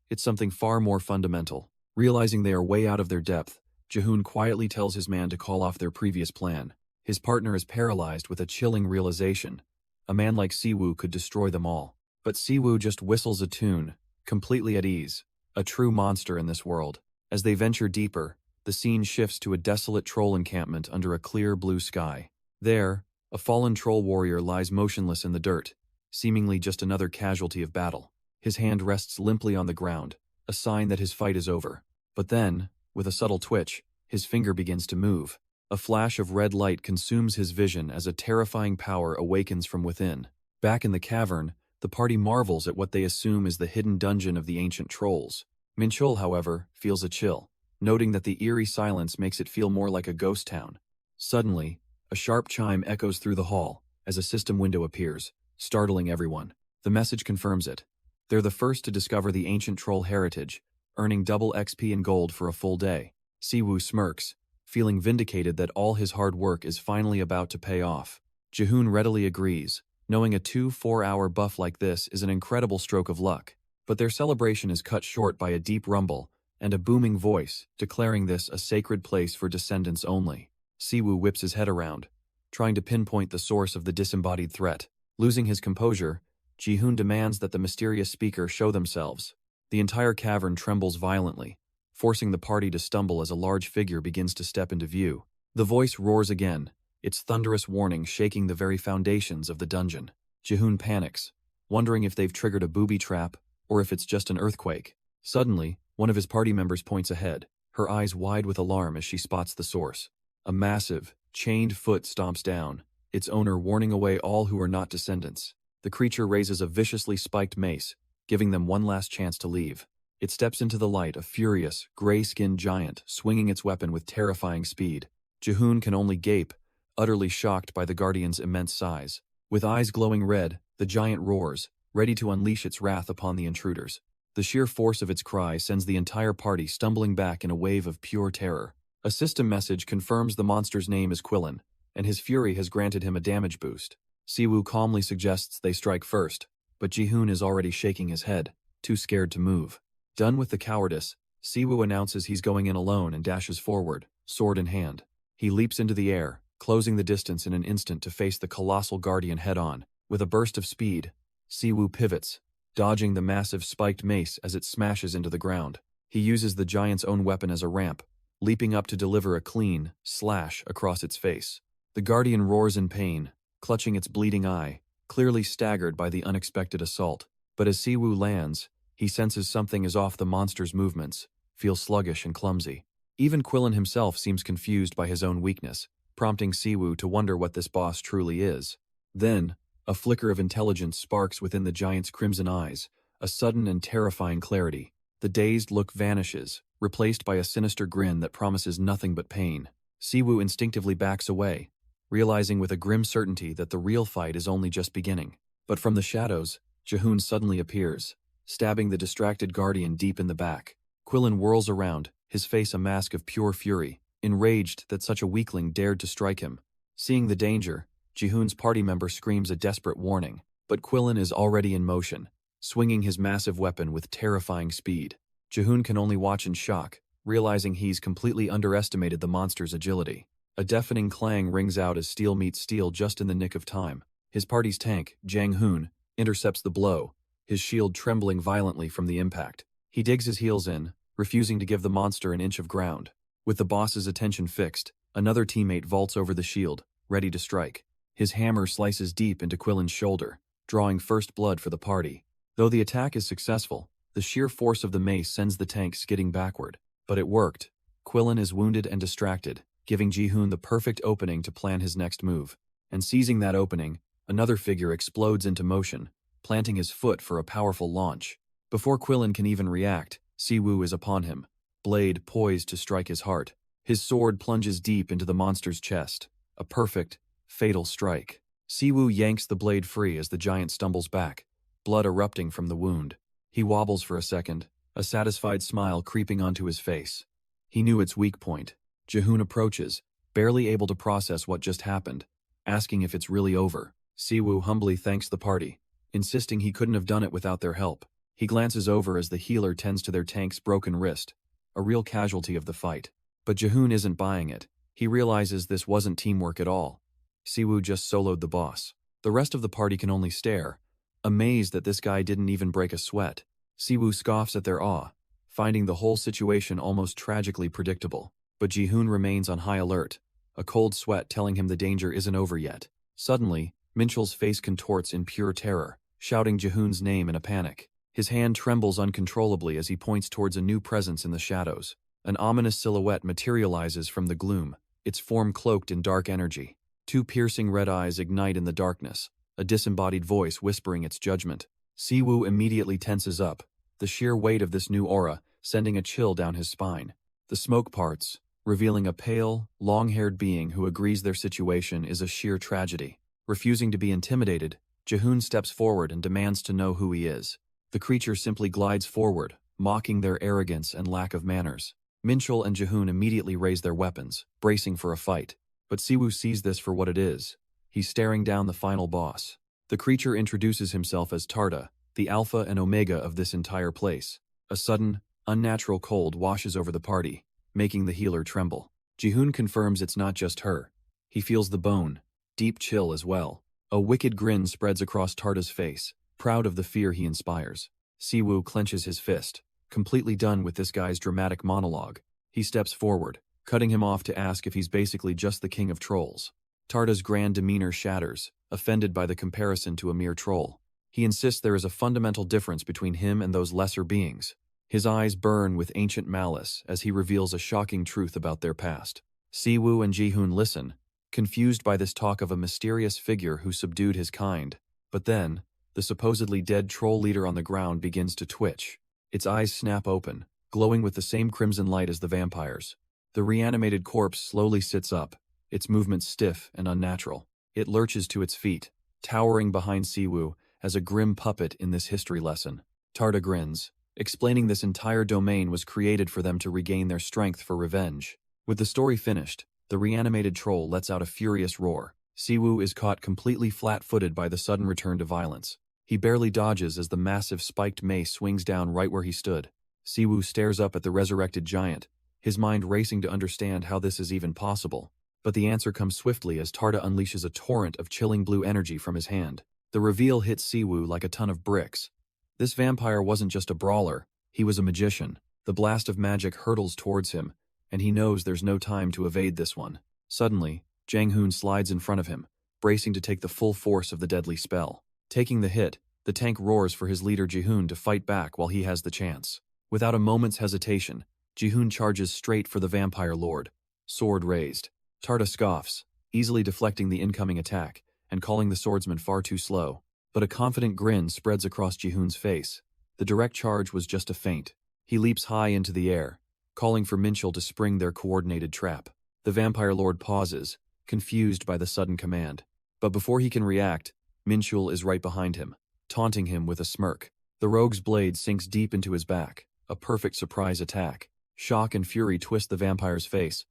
It's something far more fundamental. Realizing they are way out of their depth, Jihoon quietly tells his man to call off their previous plan. His partner is paralyzed with a chilling realization. A man like Siwoo could destroy them all. But Siwoo just whistles a tune, completely at ease, a true monster in this world. As they venture deeper, the scene shifts to a desolate troll encampment under a clear blue sky. There, a fallen troll warrior lies motionless in the dirt, seemingly just another casualty of battle. His hand rests limply on the ground, a sign that his fight is over. But then, with a subtle twitch, his finger begins to move. A flash of red light consumes his vision as a terrifying power awakens from within. Back in the cavern, the party marvels at what they assume is the hidden dungeon of the ancient trolls. Minchul, however, feels a chill, noting that the eerie silence makes it feel more like a ghost town. Suddenly, a sharp chime echoes through the hall as a system window appears, startling everyone. The message confirms it. They're the first to discover the ancient troll heritage, earning double XP in gold for a full day. Siwoo smirks, feeling vindicated that all his hard work is finally about to pay off. Jihoon readily agrees, knowing a 2-4-hour buff like this is an incredible stroke of luck. But their celebration is cut short by a deep rumble and a booming voice declaring this a sacred place for descendants only. Siwoo whips his head around, trying to pinpoint the source of the disembodied threat. Losing his composure, Jihoon demands that the mysterious speaker show themselves. The entire cavern trembles violently, forcing the party to stumble as a large figure begins to step into view. The voice roars again, its thunderous warning shaking the very foundations of the dungeon. Jihoon panics, wondering if they've triggered a booby trap or if it's just an earthquake. Suddenly, one of his party members points ahead, her eyes wide with alarm as she spots the source. A massive, chained foot stomps down, its owner warning away all who are not descendants. The creature raises a viciously spiked mace, giving them one last chance to leave. It steps into the light, a furious, gray-skinned giant, swinging its weapon with terrifying speed. Jihoon can only gape, utterly shocked by the Guardian's immense size. With eyes glowing red, the giant roars, ready to unleash its wrath upon the intruders. The sheer force of its cry sends the entire party stumbling back in a wave of pure terror. A system message confirms the monster's name is Quillen, and his fury has granted him a damage boost. Siwoo calmly suggests they strike first, but Jihoon is already shaking his head, too scared to move. Done with the cowardice, Siwoo announces he's going in alone and dashes forward, sword in hand. He leaps into the air, closing the distance in an instant to face the colossal Guardian head-on. With a burst of speed, Siwoo pivots, dodging the massive spiked mace as it smashes into the ground. He uses the giant's own weapon as a ramp, leaping up to deliver a clean slash across its face. The Guardian roars in pain, clutching its bleeding eye, clearly staggered by the unexpected assault. But as Siwoo lands, he senses something is off. The monster's movements feel sluggish and clumsy. Even Quillen himself seems confused by his own weakness, prompting Siwoo to wonder what this boss truly is. Then, a flicker of intelligence sparks within the giant's crimson eyes, a sudden and terrifying clarity. The dazed look vanishes, replaced by a sinister grin that promises nothing but pain. Siwoo instinctively backs away, realizing with a grim certainty that the real fight is only just beginning. But from the shadows, Jihoon suddenly appears, stabbing the distracted Guardian deep in the back. Quillen whirls around, his face a mask of pure fury, enraged that such a weakling dared to strike him. Seeing the danger, Jihoon's party member screams a desperate warning, but Quillen is already in motion, swinging his massive weapon with terrifying speed. Jihoon can only watch in shock, realizing he's completely underestimated the monster's agility. A deafening clang rings out as steel meets steel just in the nick of time. His party's tank, Jang-hoon, intercepts the blow, his shield trembling violently from the impact. He digs his heels in, refusing to give the monster an inch of ground. With the boss's attention fixed, another teammate vaults over the shield, ready to strike. His hammer slices deep into Quillen's shoulder, drawing first blood for the party. Though the attack is successful, the sheer force of the mace sends the tank skidding backward. But it worked. Quillen is wounded and distracted, giving Jihoon the perfect opening to plan his next move. And seizing that opening, another figure explodes into motion, planting his foot for a powerful launch. Before Quillen can even react, Siwoo is upon him, blade poised to strike his heart. His sword plunges deep into the monster's chest, a perfect, fatal strike. Siwoo yanks the blade free as the giant stumbles back, blood erupting from the wound. He wobbles for a second, a satisfied smile creeping onto his face. He knew its weak point. Jihoon approaches, barely able to process what just happened, asking if it's really over. Siwoo humbly thanks the party, insisting he couldn't have done it without their help. He glances over as the healer tends to their tank's broken wrist, a real casualty of the fight. But Jihoon isn't buying it. He realizes this wasn't teamwork at all. Siwoo just soloed the boss. The rest of the party can only stare, amazed that this guy didn't even break a sweat. Siwoo scoffs at their awe, finding the whole situation almost tragically predictable. But Jihoon remains on high alert, a cold sweat telling him the danger isn't over yet. Suddenly, Minchel's face contorts in pure terror, shouting Jihoon's name in a panic. His hand trembles uncontrollably as he points towards a new presence in the shadows. An ominous silhouette materializes from the gloom, its form cloaked in dark energy. Two piercing red eyes ignite in the darkness, a disembodied voice whispering its judgment. Siwoo immediately tenses up, the sheer weight of this new aura sending a chill down his spine. The smoke parts, revealing a pale, long-haired being who agrees their situation is a sheer tragedy. Refusing to be intimidated, Jihoon steps forward and demands to know who he is. The creature simply glides forward, mocking their arrogance and lack of manners. Minchel and Jihoon immediately raise their weapons, bracing for a fight. But Siwoo sees this for what it is. He's staring down the final boss. The creature introduces himself as Tarda, the alpha and omega of this entire place. A sudden, unnatural cold washes over the party, making the healer tremble. Jihoon confirms it's not just her. He feels the bone, deep chill as well. A wicked grin spreads across Tarda's face, proud of the fear he inspires. Siwoo clenches his fist, completely done with this guy's dramatic monologue. He steps forward, cutting him off to ask if he's basically just the king of trolls. Tarda's grand demeanor shatters, offended by the comparison to a mere troll. He insists there is a fundamental difference between him and those lesser beings. His eyes burn with ancient malice as he reveals a shocking truth about their past. Siwoo and Jihoon listen, confused by this talk of a mysterious figure who subdued his kind. But then, the supposedly dead troll leader on the ground begins to twitch. Its eyes snap open, glowing with the same crimson light as the vampires. The reanimated corpse slowly sits up, its movements stiff and unnatural. It lurches to its feet, towering behind Siwoo as a grim puppet in this history lesson. Tarda grins, explaining this entire domain was created for them to regain their strength for revenge. With the story finished, the reanimated troll lets out a furious roar. Siwoo is caught completely flat-footed by the sudden return to violence. He barely dodges as the massive spiked mace swings down right where he stood. Siwoo stares up at the resurrected giant, his mind racing to understand how this is even possible. But the answer comes swiftly as Tarda unleashes a torrent of chilling blue energy from his hand. The reveal hits Siwoo like a ton of bricks. This vampire wasn't just a brawler, he was a magician. The blast of magic hurtles towards him, and he knows there's no time to evade this one. Suddenly, Jang Hoon slides in front of him, bracing to take the full force of the deadly spell. Taking the hit, the tank roars for his leader Ji-hoon to fight back while he has the chance. Without a moment's hesitation, Ji-hoon charges straight for the vampire lord, sword raised. Tarda scoffs, easily deflecting the incoming attack and calling the swordsman far too slow. But a confident grin spreads across Ji-hoon's face. The direct charge was just a feint. He leaps high into the air, calling for Minchul to spring their coordinated trap. The vampire lord pauses, confused by the sudden command. But before he can react, Minchul is right behind him, taunting him with a smirk. The rogue's blade sinks deep into his back, a perfect surprise attack. Shock and fury twist the vampire's face.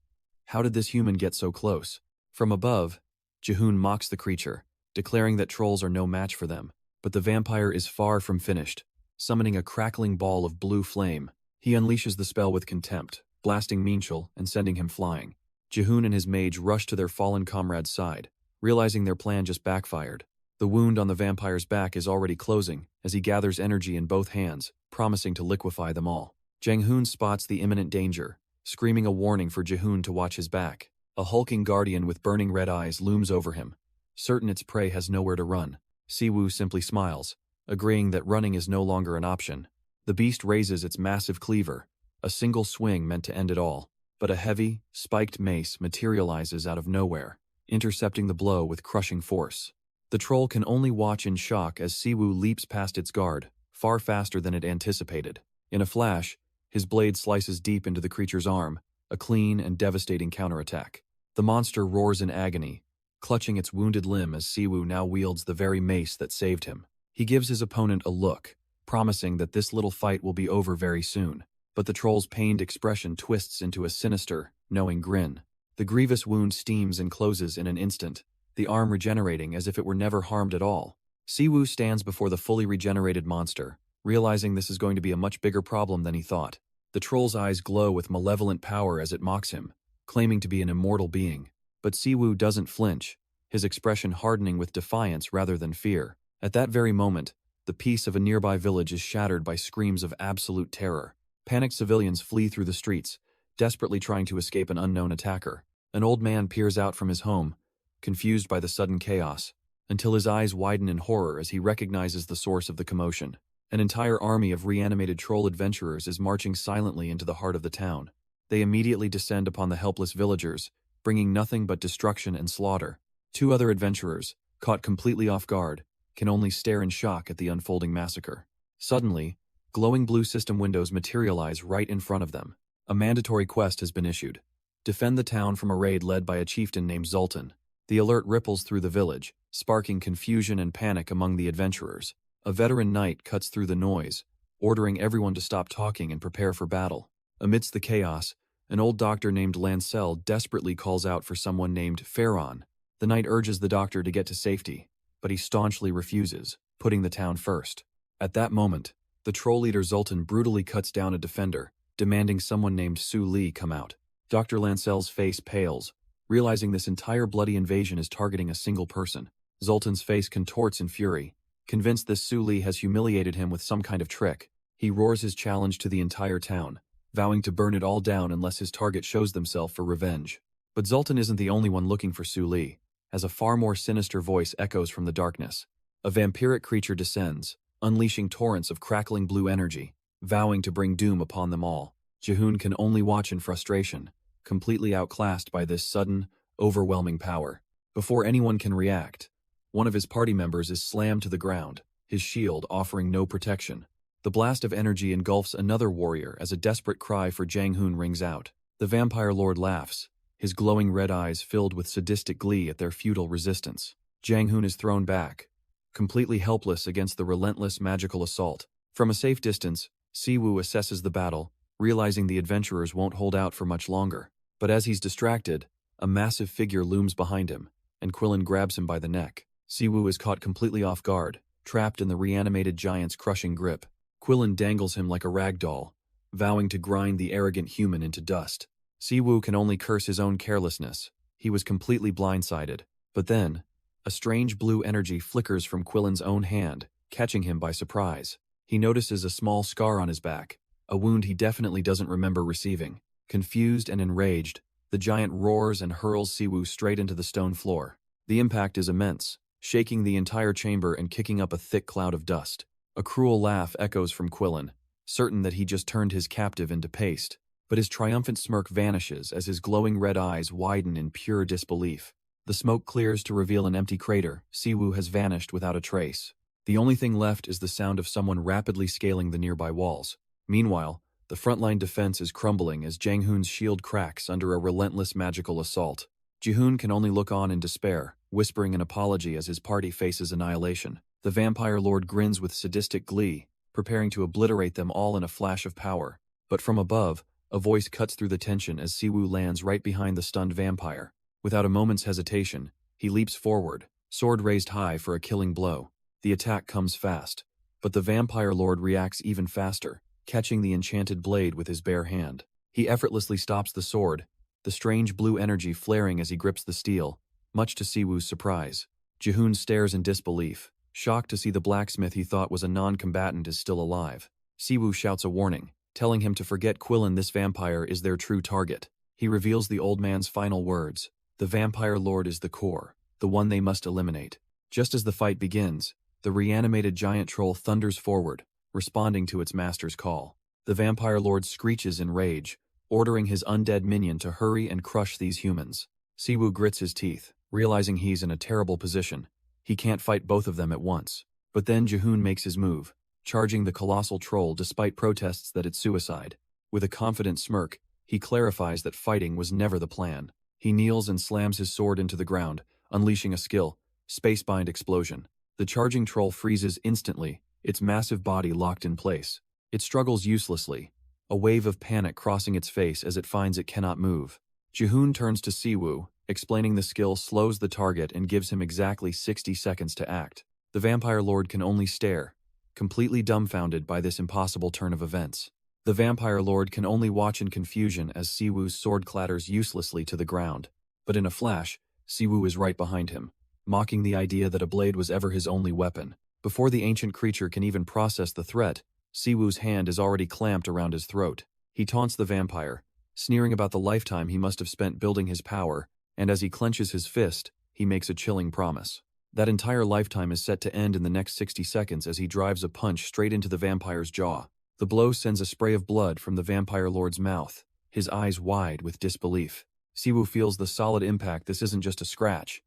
How did this human get so close? From above, Ji-hoon mocks the creature, declaring that trolls are no match for them. But the vampire is far from finished. Summoning a crackling ball of blue flame, he unleashes the spell with contempt, blasting Minchul and sending him flying. Ji-hoon and his mage rush to their fallen comrade's side, realizing their plan just backfired. The wound on the vampire's back is already closing as he gathers energy in both hands, promising to liquefy them all. Jang Hoon spots the imminent danger, screaming a warning for Ji-hoon to watch his back. A hulking guardian with burning red eyes looms over him, certain its prey has nowhere to run. Siwoo simply smiles, agreeing that running is no longer an option. The beast raises its massive cleaver, a single swing meant to end it all. But a heavy, spiked mace materializes out of nowhere, intercepting the blow with crushing force. The troll can only watch in shock as Siwoo leaps past its guard, far faster than it anticipated. In a flash, his blade slices deep into the creature's arm, a clean and devastating counterattack. The monster roars in agony, clutching its wounded limb as Siwoo now wields the very mace that saved him. He gives his opponent a look, promising that this little fight will be over very soon. But the troll's pained expression twists into a sinister, knowing grin. The grievous wound steams and closes in an instant, the arm regenerating as if it were never harmed at all. Siwoo stands before the fully regenerated monster, realizing this is going to be a much bigger problem than he thought. The troll's eyes glow with malevolent power as it mocks him, claiming to be an immortal being. But Siwoo doesn't flinch, his expression hardening with defiance rather than fear. At that very moment, the peace of a nearby village is shattered by screams of absolute terror. Panicked civilians flee through the streets, desperately trying to escape an unknown attacker. An old man peers out from his home, confused by the sudden chaos, until his eyes widen in horror as he recognizes the source of the commotion. An entire army of reanimated troll adventurers is marching silently into the heart of the town. They immediately descend upon the helpless villagers, bringing nothing but destruction and slaughter. Two other adventurers, caught completely off guard, can only stare in shock at the unfolding massacre. Suddenly, glowing blue system windows materialize right in front of them. A mandatory quest has been issued. Defend the town from a raid led by a chieftain named Zoltan. The alert ripples through the village, sparking confusion and panic among the adventurers. A veteran knight cuts through the noise, ordering everyone to stop talking and prepare for battle. Amidst the chaos, an old doctor named Lancel desperately calls out for someone named Pharaon. The knight urges the doctor to get to safety, but he staunchly refuses, putting the town first. At that moment, the troll leader Zoltan brutally cuts down a defender, demanding someone named Su Li come out. Dr. Lancel's face pales, realizing this entire bloody invasion is targeting a single person. Zoltan's face contorts in fury, convinced this Su Li has humiliated him with some kind of trick. He roars his challenge to the entire town, vowing to burn it all down unless his target shows themselves for revenge. But Zoltan isn't the only one looking for Su Li, as a far more sinister voice echoes from the darkness. A vampiric creature descends, unleashing torrents of crackling blue energy, vowing to bring doom upon them all. Ji-hoon can only watch in frustration, completely outclassed by this sudden, overwhelming power. Before anyone can react, one of his party members is slammed to the ground, his shield offering no protection. The blast of energy engulfs another warrior as a desperate cry for Jang-hoon rings out. The vampire lord laughs, his glowing red eyes filled with sadistic glee at their futile resistance. Jang-hoon is thrown back, completely helpless against the relentless magical assault. From a safe distance, Siwoo assesses the battle, realizing the adventurers won't hold out for much longer. But as he's distracted, a massive figure looms behind him, and Quillen grabs him by the neck. Siwoo is caught completely off guard, trapped in the reanimated giant's crushing grip. Quillen dangles him like a rag doll, vowing to grind the arrogant human into dust. Siwoo can only curse his own carelessness. He was completely blindsided. But then, a strange blue energy flickers from Quillen's own hand, catching him by surprise. He notices a small scar on his back, a wound he definitely doesn't remember receiving. Confused and enraged, the giant roars and hurls Siwoo straight into the stone floor. The impact is immense, shaking the entire chamber and kicking up a thick cloud of dust. A cruel laugh echoes from Quillen, certain that he just turned his captive into paste. But his triumphant smirk vanishes as his glowing red eyes widen in pure disbelief. The smoke clears to reveal an empty crater. Siwoo has vanished without a trace. The only thing left is the sound of someone rapidly scaling the nearby walls. Meanwhile, the frontline defense is crumbling as Jang-hoon's shield cracks under a relentless magical assault. Ji-hoon can only look on in despair, whispering an apology as his party faces annihilation. The vampire lord grins with sadistic glee, preparing to obliterate them all in a flash of power. But from above, a voice cuts through the tension as Siwoo lands right behind the stunned vampire. Without a moment's hesitation, he leaps forward, sword raised high for a killing blow. The attack comes fast, but the vampire lord reacts even faster, catching the enchanted blade with his bare hand. He effortlessly stops the sword, the strange blue energy flaring as he grips the steel, much to Siwoo's surprise. Ji-hoon stares in disbelief, shocked to see the blacksmith he thought was a non-combatant is still alive. Siwoo shouts a warning, telling him to forget Quillen. This vampire is their true target. He reveals the old man's final words. The vampire lord is the core, the one they must eliminate. Just as the fight begins, the reanimated giant troll thunders forward, responding to its master's call. The vampire lord screeches in rage, ordering his undead minion to hurry and crush these humans. Siwoo grits his teeth, realizing he's in a terrible position. He can't fight both of them at once. But then Ji-hoon makes his move, charging the colossal troll despite protests that it's suicide. With a confident smirk, he clarifies that fighting was never the plan. He kneels and slams his sword into the ground, unleashing a skill, spacebind explosion. The charging troll freezes instantly, its massive body locked in place. It struggles uselessly, a wave of panic crossing its face as it finds it cannot move. Ji-hoon turns to Siwoo, explaining the skill slows the target and gives him exactly 60 seconds to act. The vampire lord can only stare, completely dumbfounded by this impossible turn of events. The vampire lord can only watch in confusion as Siwoo's sword clatters uselessly to the ground. But in a flash, Siwoo is right behind him, mocking the idea that a blade was ever his only weapon. Before the ancient creature can even process the threat, Siwoo's hand is already clamped around his throat. He taunts the vampire, sneering about the lifetime he must have spent building his power, and as he clenches his fist, he makes a chilling promise. That entire lifetime is set to end in the next 60 seconds as he drives a punch straight into the vampire's jaw. The blow sends a spray of blood from the vampire lord's mouth, his eyes wide with disbelief. Siwoo feels the solid impact. This isn't just a scratch.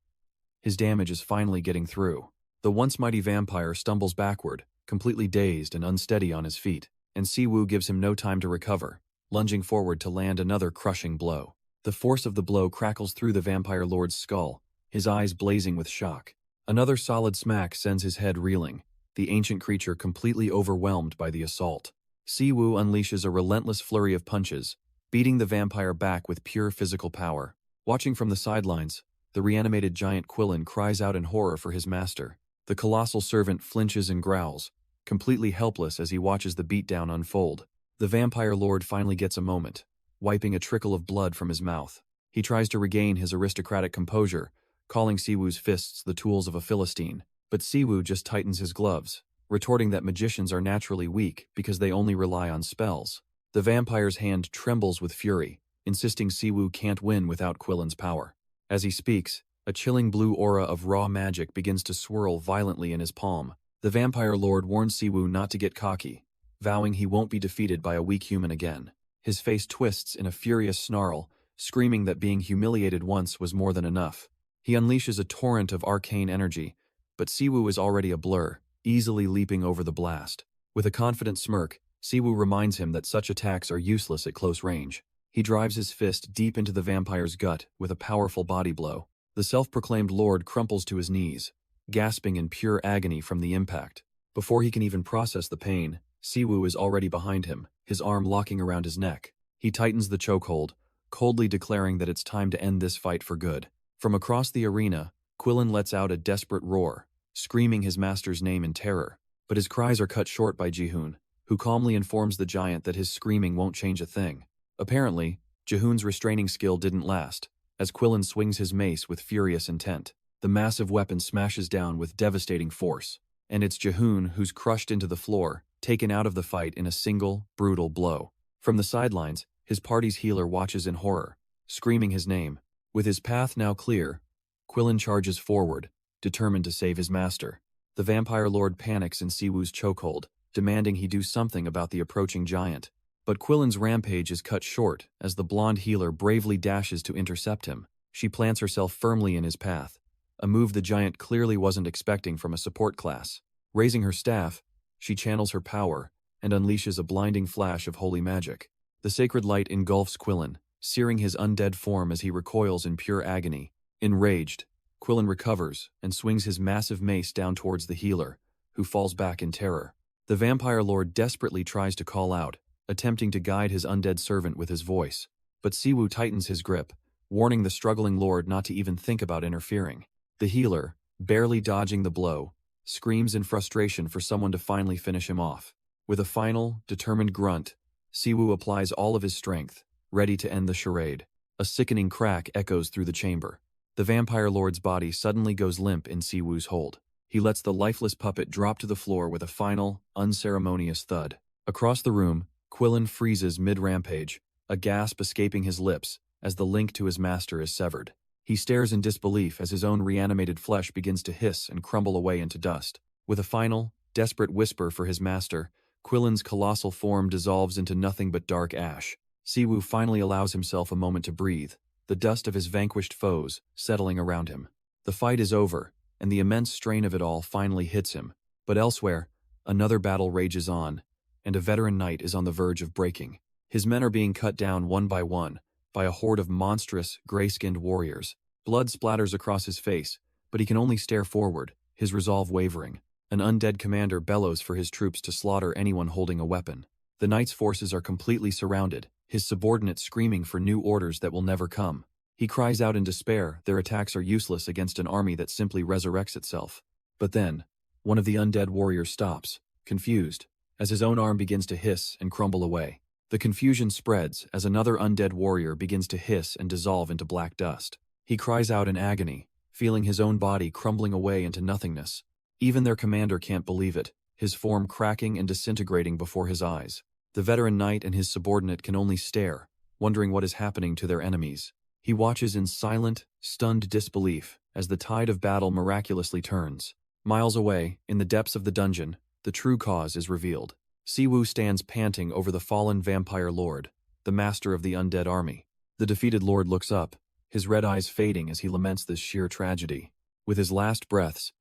His damage is finally getting through. The once mighty vampire stumbles backward, completely dazed and unsteady on his feet, and Siwoo gives him no time to recover, lunging forward to land another crushing blow. The force of the blow crackles through the vampire lord's skull, his eyes blazing with shock. Another solid smack sends his head reeling, the ancient creature completely overwhelmed by the assault. Siwoo unleashes a relentless flurry of punches, beating the vampire back with pure physical power. Watching from the sidelines, the reanimated giant Quillen cries out in horror for his master. The colossal servant flinches and growls, completely helpless as he watches the beatdown unfold. The vampire lord finally gets a moment, wiping a trickle of blood from his mouth. He tries to regain his aristocratic composure, calling Siwoo's fists the tools of a Philistine. But Siwoo just tightens his gloves, retorting that magicians are naturally weak because they only rely on spells. The vampire's hand trembles with fury, insisting Siwoo can't win without Quillen's power. As he speaks, a chilling blue aura of raw magic begins to swirl violently in his palm. The vampire lord warns Siwoo not to get cocky, vowing he won't be defeated by a weak human again. His face twists in a furious snarl, screaming that being humiliated once was more than enough. He unleashes a torrent of arcane energy, but Siwoo is already a blur, easily leaping over the blast. With a confident smirk, Siwoo reminds him that such attacks are useless at close range. He drives his fist deep into the vampire's gut with a powerful body blow. The self-proclaimed lord crumples to his knees, gasping in pure agony from the impact. Before he can even process the pain, Siwoo is already behind him, his arm locking around his neck. He tightens the chokehold, coldly declaring that it's time to end this fight for good. From across the arena, Quillen lets out a desperate roar, screaming his master's name in terror. But his cries are cut short by Jihoon, who calmly informs the giant that his screaming won't change a thing. Apparently, Jihoon's restraining skill didn't last, as Quillen swings his mace with furious intent. The massive weapon smashes down with devastating force, and it's Jihoon who's crushed into the floor, taken out of the fight in a single, brutal blow. From the sidelines, his party's healer watches in horror, screaming his name. With his path now clear, Quillen charges forward, determined to save his master. The vampire lord panics in Siwoo's chokehold, demanding he do something about the approaching giant. But Quillen's rampage is cut short as the blonde healer bravely dashes to intercept him. She plants herself firmly in his path, a move the giant clearly wasn't expecting from a support class. Raising her staff, she channels her power and unleashes a blinding flash of holy magic. The sacred light engulfs Quillen, searing his undead form as he recoils in pure agony. Enraged, Quillen recovers and swings his massive mace down towards the healer, who falls back in terror. The vampire lord desperately tries to call out, attempting to guide his undead servant with his voice. But Siwoo tightens his grip, warning the struggling lord not to even think about interfering. The healer, barely dodging the blow, screams in frustration for someone to finally finish him off. With a final, determined grunt, Siwoo applies all of his strength, ready to end the charade. A sickening crack echoes through the chamber. The vampire lord's body suddenly goes limp in Siwoo's hold. He lets the lifeless puppet drop to the floor with a final, unceremonious thud. Across the room, Quillen freezes mid-rampage, a gasp escaping his lips as the link to his master is severed. He stares in disbelief as his own reanimated flesh begins to hiss and crumble away into dust. With a final, desperate whisper for his master, Quillen's colossal form dissolves into nothing but dark ash. Siwoo finally allows himself a moment to breathe, the dust of his vanquished foes settling around him. The fight is over, and the immense strain of it all finally hits him. But elsewhere, another battle rages on, and a veteran knight is on the verge of breaking. His men are being cut down one by a horde of monstrous, gray-skinned warriors. Blood splatters across his face, but he can only stare forward, his resolve wavering. An undead commander bellows for his troops to slaughter anyone holding a weapon. The knight's forces are completely surrounded, his subordinates screaming for new orders that will never come. He cries out in despair their attacks are useless against an army that simply resurrects itself. But then, one of the undead warriors stops, confused, as his own arm begins to hiss and crumble away. The confusion spreads as another undead warrior begins to hiss and dissolve into black dust. He cries out in agony, feeling his own body crumbling away into nothingness. Even their commander can't believe it, his form cracking and disintegrating before his eyes. The veteran knight and his subordinate can only stare, wondering what is happening to their enemies. He watches in silent, stunned disbelief as the tide of battle miraculously turns. Miles away, in the depths of the dungeon, the true cause is revealed. Siwoo stands panting over the fallen vampire lord, the master of the undead army. The defeated lord looks up, his red eyes fading as he laments this sheer tragedy. With his last breaths,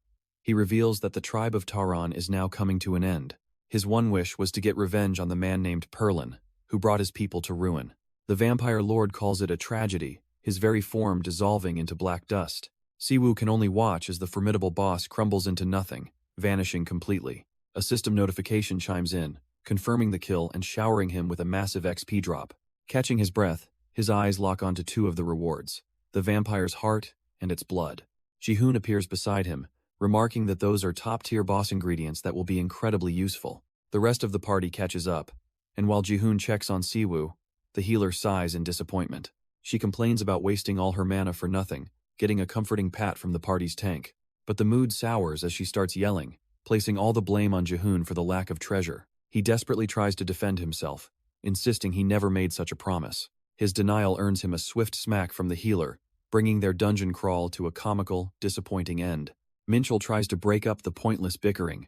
he reveals that the tribe of Taran is now coming to an end. His one wish was to get revenge on the man named Perlin, who brought his people to ruin. The vampire lord calls it a tragedy, his very form dissolving into black dust. Siwoo can only watch as the formidable boss crumbles into nothing, vanishing completely. A system notification chimes in, confirming the kill and showering him with a massive XP drop. Catching his breath, his eyes lock onto two of the rewards, the vampire's heart and its blood. Jihoon appears beside him, remarking that those are top-tier boss ingredients that will be incredibly useful. The rest of the party catches up, and while Jihoon checks on Siwoo, the healer sighs in disappointment. She complains about wasting all her mana for nothing, getting a comforting pat from the party's tank. But the mood sours as she starts yelling, placing all the blame on Jihoon for the lack of treasure. He desperately tries to defend himself, insisting he never made such a promise. His denial earns him a swift smack from the healer, bringing their dungeon crawl to a comical, disappointing end. Minchel tries to break up the pointless bickering,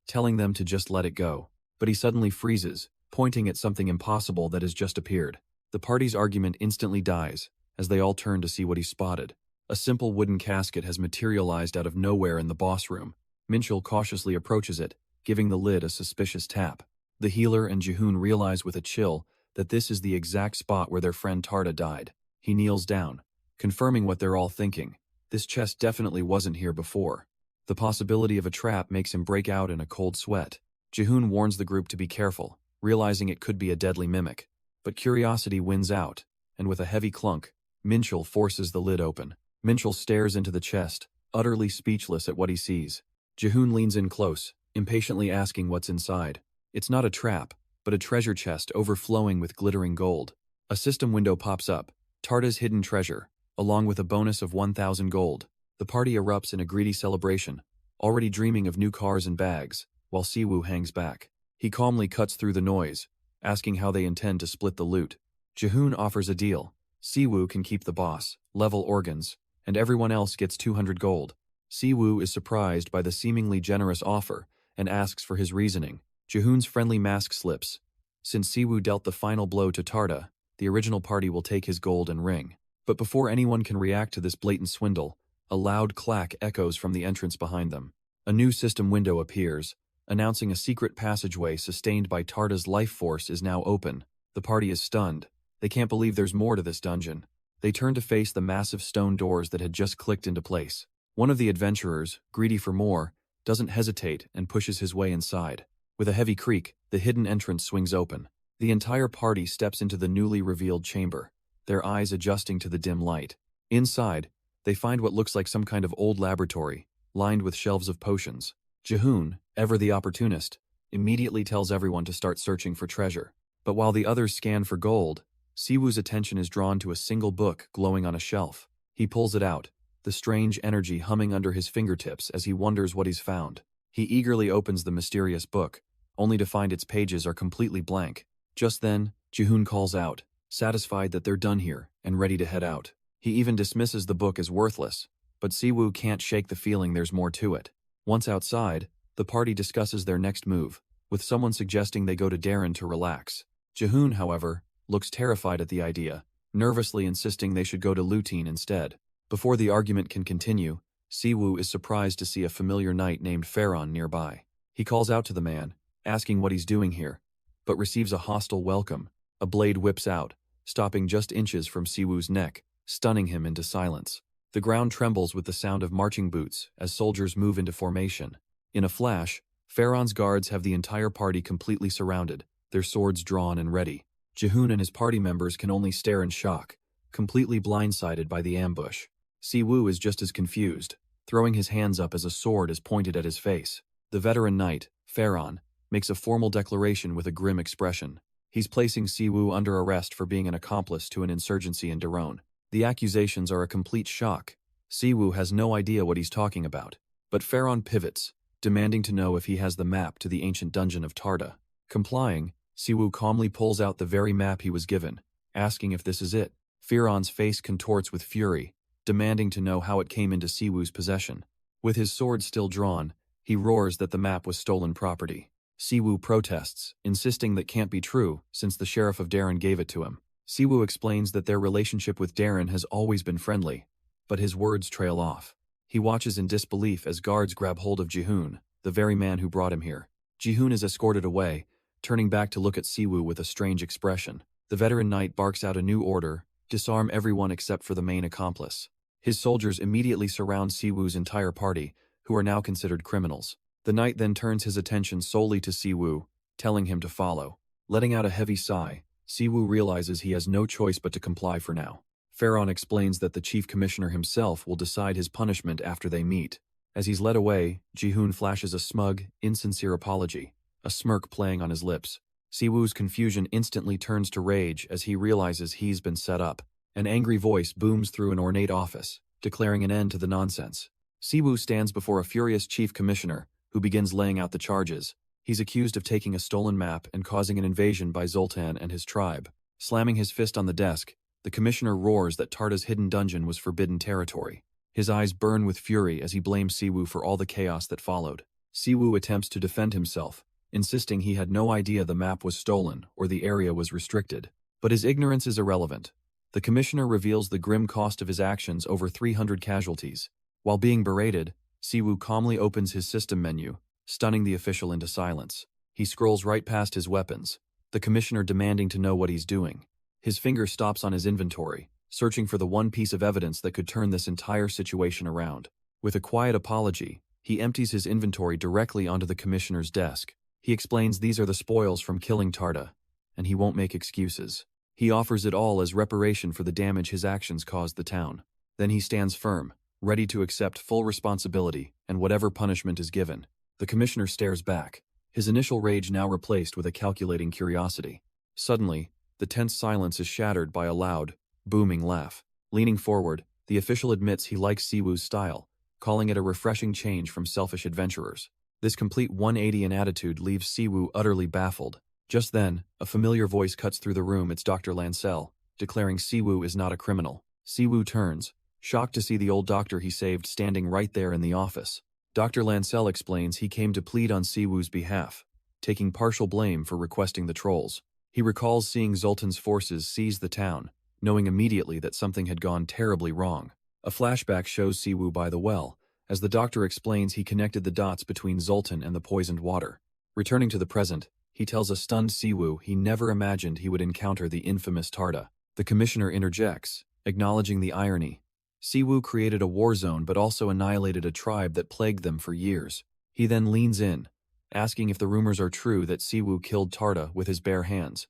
telling them to just let it go. But he suddenly freezes, pointing at something impossible that has just appeared. The party's argument instantly dies, as they all turn to see what he spotted. A simple wooden casket has materialized out of nowhere in the boss room. Minchel cautiously approaches it, giving the lid a suspicious tap. The healer and Jihoon realize with a chill that this is the exact spot where their friend Tarda died. He kneels down, confirming what they're all thinking. This chest definitely wasn't here before. The possibility of a trap makes him break out in a cold sweat. Jihoon warns the group to be careful, realizing it could be a deadly mimic. But curiosity wins out, and with a heavy clunk, Minchul forces the lid open. Minchul stares into the chest, utterly speechless at what he sees. Jihoon leans in close, impatiently asking what's inside. It's not a trap, but a treasure chest overflowing with glittering gold. A system window pops up, Tarda's hidden treasure, along with a bonus of 1,000 gold. The party erupts in a greedy celebration, already dreaming of new cars and bags, while Siwoo hangs back. He calmly cuts through the noise, asking how they intend to split the loot. Jihoon offers a deal. Siwoo can keep the boss, level organs, and everyone else gets 200 gold. Siwoo is surprised by the seemingly generous offer and asks for his reasoning. Jihoon's friendly mask slips. Since Siwoo dealt the final blow to Tarda, the original party will take his gold and ring. But before anyone can react to this blatant swindle, a loud clack echoes from the entrance behind them. A new system window appears, announcing a secret passageway sustained by Tarda's life force is now open. The party is stunned. They can't believe there's more to this dungeon. They turn to face the massive stone doors that had just clicked into place. One of the adventurers, greedy for more, doesn't hesitate and pushes his way inside. With a heavy creak, the hidden entrance swings open. The entire party steps into the newly revealed chamber, their eyes adjusting to the dim light. Inside, they find what looks like some kind of old laboratory, lined with shelves of potions. Jihoon, ever the opportunist, immediately tells everyone to start searching for treasure. But while the others scan for gold, Siwoo's attention is drawn to a single book glowing on a shelf. He pulls it out, the strange energy humming under his fingertips as he wonders what he's found. He eagerly opens the mysterious book, only to find its pages are completely blank. Just then, Jihoon calls out, satisfied that they're done here and ready to head out. He even dismisses the book as worthless, but Siwoo can't shake the feeling there's more to it. Once outside, the party discusses their next move, with someone suggesting they go to Darren to relax. Jihoon, however, looks terrified at the idea, nervously insisting they should go to Lutein instead. Before the argument can continue, Siwoo is surprised to see a familiar knight named Pharaon nearby. He calls out to the man, asking what he's doing here, but receives a hostile welcome. A blade whips out, stopping just inches from Siwoo's neck, stunning him into silence. The ground trembles with the sound of marching boots as soldiers move into formation. In a flash, Pharaon's guards have the entire party completely surrounded, their swords drawn and ready. Jihoon and his party members can only stare in shock, completely blindsided by the ambush. Siwoo is just as confused, throwing his hands up as a sword is pointed at his face. The veteran knight, Pharaon, makes a formal declaration with a grim expression. He's placing Siwoo under arrest for being an accomplice to an insurgency in Daron. The accusations are a complete shock. Siwoo has no idea what he's talking about, but Pharaon pivots, demanding to know if he has the map to the ancient dungeon of Tarda. Complying, Siwoo calmly pulls out the very map he was given, asking if this is it. Pharaon's face contorts with fury, demanding to know how it came into Siwoo's possession. With his sword still drawn, he roars that the map was stolen property. Siwoo protests, insisting that can't be true since the sheriff of Darren gave it to him. Siwoo explains that their relationship with Darren has always been friendly, but his words trail off. He watches in disbelief as guards grab hold of Jihoon, the very man who brought him here. Jihoon is escorted away, turning back to look at Siwoo with a strange expression. The veteran knight barks out a new order: disarm everyone except for the main accomplice. His soldiers immediately surround Siwoo's entire party, who are now considered criminals. The knight then turns his attention solely to Siwoo, telling him to follow. Letting out a heavy sigh, Siwoo realizes he has no choice but to comply for now. Pharaon explains that the chief commissioner himself will decide his punishment after they meet. As he's led away, Jihoon flashes a smug, insincere apology, a smirk playing on his lips. Siwoo's confusion instantly turns to rage as he realizes he's been set up. An angry voice booms through an ornate office, declaring an end to the nonsense. Siwoo stands before a furious chief commissioner, who begins laying out the charges. He's accused of taking a stolen map and causing an invasion by Zoltan and his tribe. Slamming his fist on the desk, the commissioner roars that Tarda's hidden dungeon was forbidden territory. His eyes burn with fury as he blames Siwoo for all the chaos that followed. Siwoo attempts to defend himself, insisting he had no idea the map was stolen or the area was restricted. But his ignorance is irrelevant. The commissioner reveals the grim cost of his actions: over 300 casualties. While being berated, Siwoo calmly opens his system menu, stunning the official into silence. He scrolls right past his weapons, the commissioner demanding to know what he's doing. His finger stops on his inventory, searching for the one piece of evidence that could turn this entire situation around. With a quiet apology, he empties his inventory directly onto the commissioner's desk. He explains these are the spoils from killing Tarda, and he won't make excuses. He offers it all as reparation for the damage his actions caused the town. Then he stands firm, ready to accept full responsibility and whatever punishment is given. The commissioner stares back, his initial rage now replaced with a calculating curiosity. Suddenly, the tense silence is shattered by a loud, booming laugh. Leaning forward, the official admits he likes Siwoo's style, calling it a refreshing change from selfish adventurers. This complete 180 in attitude leaves Siwoo utterly baffled. Just then, a familiar voice cuts through the room. It's Dr. Lancel, declaring Siwoo is not a criminal. Siwoo turns, shocked to see the old doctor he saved standing right there in the office. Dr. Lancel explains he came to plead on Siwoo's behalf, taking partial blame for requesting the trolls. He recalls seeing Zoltan's forces seize the town, knowing immediately that something had gone terribly wrong. A flashback shows Siwoo by the well, as the doctor explains he connected the dots between Zoltan and the poisoned water. Returning to the present, he tells a stunned Siwoo he never imagined he would encounter the infamous Tarda. The commissioner interjects, acknowledging the irony. Siwoo created a war zone but also annihilated a tribe that plagued them for years. He then leans in, asking if the rumors are true that Siwoo killed Tarda with his bare hands.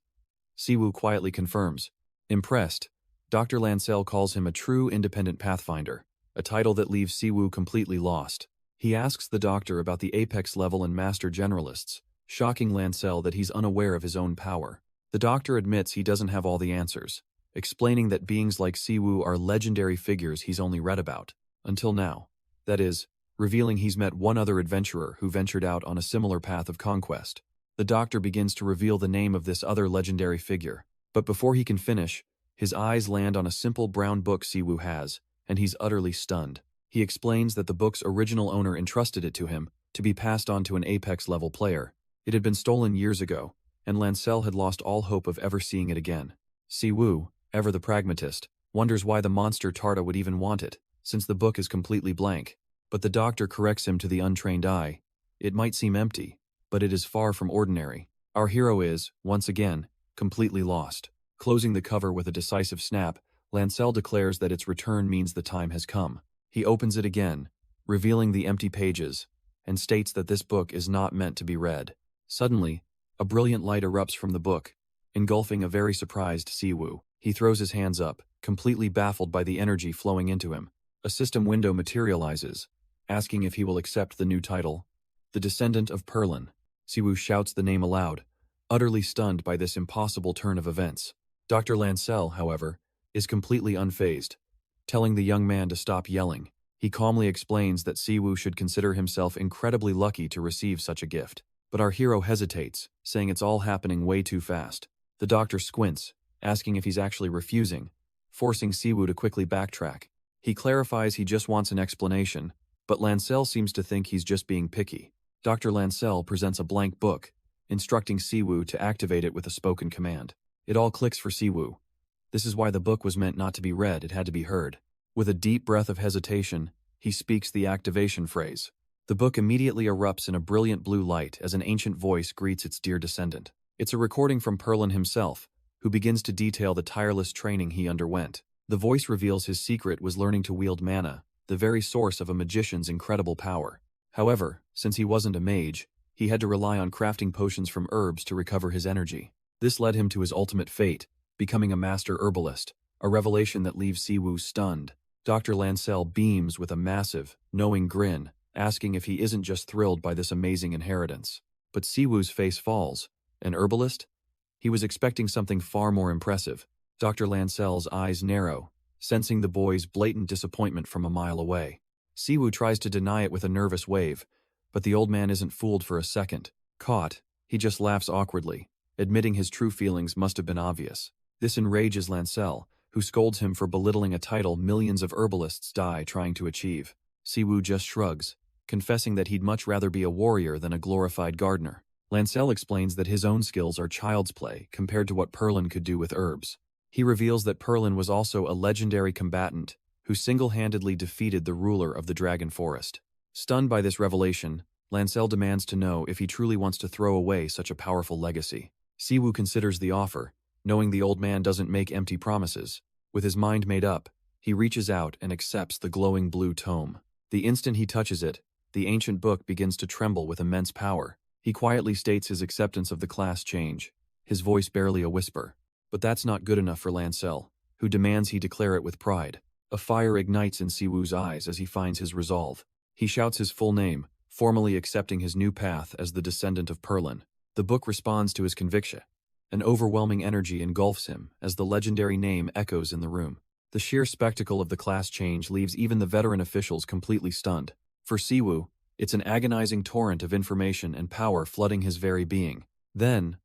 Siwoo quietly confirms. Impressed, Dr. Lancel calls him a true independent pathfinder, a title that leaves Siwoo completely lost. He asks the doctor about the apex level and master generalists, shocking Lancel that he's unaware of his own power. The doctor admits he doesn't have all the answers, explaining that beings like Siwoo are legendary figures he's only read about. Until now. That is, revealing he's met one other adventurer who ventured out on a similar path of conquest. The doctor begins to reveal the name of this other legendary figure, but before he can finish, his eyes land on a simple brown book Siwoo has, and he's utterly stunned. He explains that the book's original owner entrusted it to him to be passed on to an apex-level player. It had been stolen years ago, and Lancel had lost all hope of ever seeing it again. Siwoo, ever the pragmatist, wonders why the monster Tarda would even want it, since the book is completely blank. But the doctor corrects him to the untrained eye. It might seem empty, but it is far from ordinary. Our hero is, once again, completely lost. Closing the cover with a decisive snap, Lancel declares that its return means the time has come. He opens it again, revealing the empty pages, and states that this book is not meant to be read. Suddenly, a brilliant light erupts from the book, engulfing a very surprised Siwoo. He throws his hands up, completely baffled by the energy flowing into him. A system window materializes, asking if he will accept the new title, The Descendant of Perlin. Siwoo shouts the name aloud, utterly stunned by this impossible turn of events. Dr. Lancel, however, is completely unfazed, telling the young man to stop yelling. He calmly explains that Siwoo should consider himself incredibly lucky to receive such a gift. But our hero hesitates, saying it's all happening way too fast. The doctor squints, asking if he's actually refusing, forcing Siwoo to quickly backtrack. He clarifies he just wants an explanation, but Lancel seems to think he's just being picky. Dr. Lancel presents a blank book, instructing Siwoo to activate it with a spoken command. It all clicks for Siwoo. This is why the book was meant not to be read, it had to be heard. With a deep breath of hesitation, he speaks the activation phrase. The book immediately erupts in a brilliant blue light as an ancient voice greets its dear descendant. It's a recording from Perlin himself, who begins to detail the tireless training he underwent. The voice reveals his secret was learning to wield mana, the very source of a magician's incredible power. However, since he wasn't a mage, he had to rely on crafting potions from herbs to recover his energy. This led him to his ultimate fate, becoming a master herbalist, a revelation that leaves Siwoo stunned. Dr. Lancel beams with a massive, knowing grin, asking if he isn't just thrilled by this amazing inheritance. But Siwoo's face falls. An herbalist? He was expecting something far more impressive. Dr. Lancel's eyes narrow, sensing the boy's blatant disappointment from a mile away. Siwoo tries to deny it with a nervous wave, but the old man isn't fooled for a second. Caught, he just laughs awkwardly, admitting his true feelings must have been obvious. This enrages Lancel, who scolds him for belittling a title millions of herbalists die trying to achieve. Siwoo just shrugs, confessing that he'd much rather be a warrior than a glorified gardener. Lancel explains that his own skills are child's play compared to what Perlin could do with herbs. He reveals that Perlin was also a legendary combatant who single-handedly defeated the ruler of the Dragon Forest. Stunned by this revelation, Lancel demands to know if he truly wants to throw away such a powerful legacy. Siwoo considers the offer, knowing the old man doesn't make empty promises. With his mind made up, he reaches out and accepts the glowing blue tome. The instant he touches it, the ancient book begins to tremble with immense power. He quietly states his acceptance of the class change, his voice barely a whisper. But that's not good enough for Lancel, who demands he declare it with pride. A fire ignites in Siwoo's eyes as he finds his resolve. He shouts his full name, formally accepting his new path as the descendant of Perlin. The book responds to his conviction. An overwhelming energy engulfs him as the legendary name echoes in the room. The sheer spectacle of the class change leaves even the veteran officials completely stunned. For Siwoo, it's an agonizing torrent of information and power flooding his very being. Then,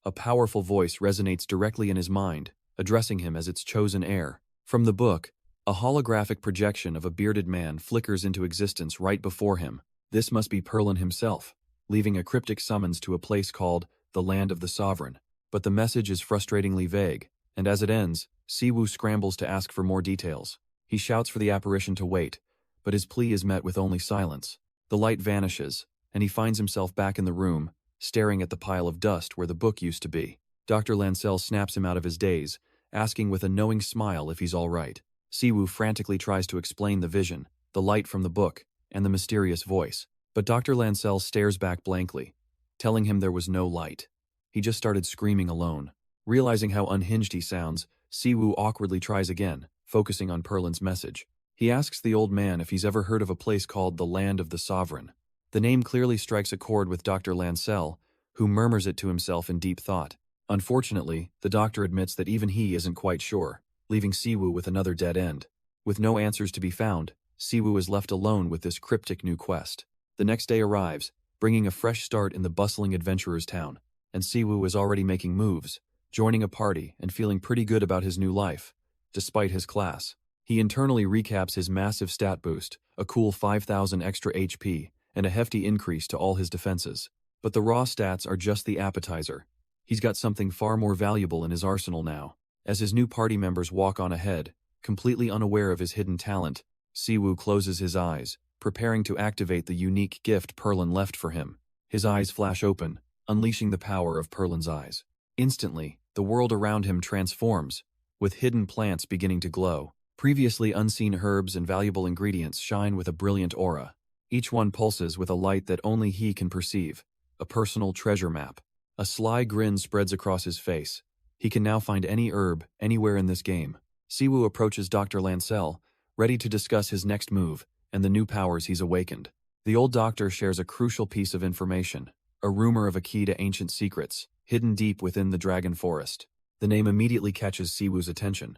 a powerful voice resonates directly in his mind, addressing him as its chosen heir. From the book, a holographic projection of a bearded man flickers into existence right before him. This must be Perlin himself, leaving a cryptic summons to a place called the Land of the Sovereign. But the message is frustratingly vague, and as it ends, Siwoo scrambles to ask for more details. He shouts for the apparition to wait, but his plea is met with only silence. The light vanishes, and he finds himself back in the room, staring at the pile of dust where the book used to be. Dr. Lancel snaps him out of his daze, asking with a knowing smile if he's all right. Siwoo frantically tries to explain the vision, the light from the book, and the mysterious voice. But Dr. Lancel stares back blankly, telling him there was no light. He just started screaming alone. Realizing how unhinged he sounds, Siwoo awkwardly tries again, focusing on Perlin's message. He asks the old man if he's ever heard of a place called the Land of the Sovereign. The name clearly strikes a chord with Dr. Lancel, who murmurs it to himself in deep thought. Unfortunately, the doctor admits that even he isn't quite sure, leaving Siwoo with another dead end. With no answers to be found, Siwoo is left alone with this cryptic new quest. The next day arrives, bringing a fresh start in the bustling adventurer's town, and Siwoo is already making moves, joining a party and feeling pretty good about his new life, despite his class. He internally recaps his massive stat boost, a cool 5,000 extra HP, and a hefty increase to all his defenses. But the raw stats are just the appetizer. He's got something far more valuable in his arsenal now. As his new party members walk on ahead, completely unaware of his hidden talent, Siwoo closes his eyes, preparing to activate the unique gift Perlin left for him. His eyes flash open, unleashing the power of Perlin's eyes. Instantly, the world around him transforms, with hidden plants beginning to glow. Previously unseen herbs and valuable ingredients shine with a brilliant aura. Each one pulses with a light that only he can perceive, a personal treasure map. A sly grin spreads across his face. He can now find any herb, anywhere in this game. Siwoo approaches Dr. Lancel, ready to discuss his next move and the new powers he's awakened. The old doctor shares a crucial piece of information, a rumor of a key to ancient secrets, hidden deep within the Dragon Forest. The name immediately catches Siwoo's attention.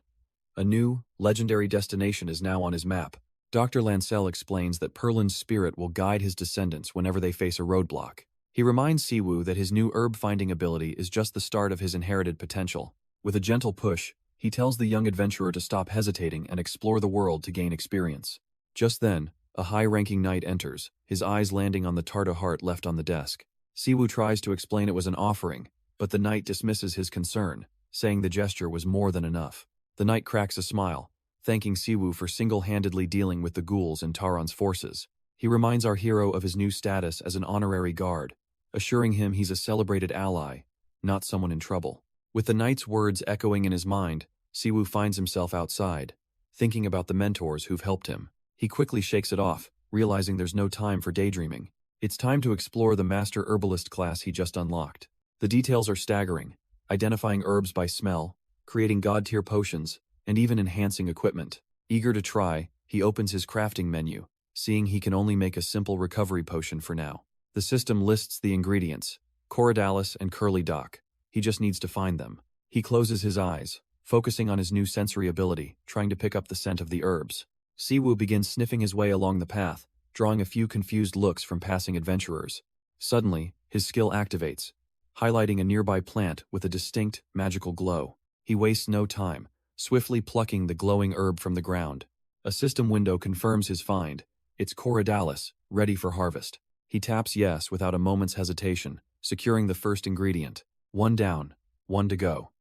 A new, legendary destination is now on his map. Dr. Lancel explains that Perlin's spirit will guide his descendants whenever they face a roadblock. He reminds Siwoo that his new herb-finding ability is just the start of his inherited potential. With a gentle push, he tells the young adventurer to stop hesitating and explore the world to gain experience. Just then, a high-ranking knight enters, his eyes landing on the Tarta heart left on the desk. Siwoo tries to explain it was an offering, but the knight dismisses his concern, saying the gesture was more than enough. The knight cracks a smile, thanking Siwoo for single-handedly dealing with the ghouls and Taron's forces. He reminds our hero of his new status as an honorary guard, assuring him he's a celebrated ally, not someone in trouble. With the knight's words echoing in his mind, Siwoo finds himself outside, thinking about the mentors who've helped him. He quickly shakes it off, realizing there's no time for daydreaming. It's time to explore the Master Herbalist class he just unlocked. The details are staggering, identifying herbs by smell, creating god-tier potions, and even enhancing equipment. Eager to try, he opens his crafting menu, seeing he can only make a simple recovery potion for now. The system lists the ingredients, Coriodalis and Curly Dock. He just needs to find them. He closes his eyes, focusing on his new sensory ability, trying to pick up the scent of the herbs. Siwoo begins sniffing his way along the path, drawing a few confused looks from passing adventurers. Suddenly, his skill activates, highlighting a nearby plant with a distinct, magical glow. He wastes no time, swiftly plucking the glowing herb from the ground. A system window confirms his find. It's Coriodalis, ready for harvest. He taps yes without a moment's hesitation, securing the first ingredient. One down, one to go.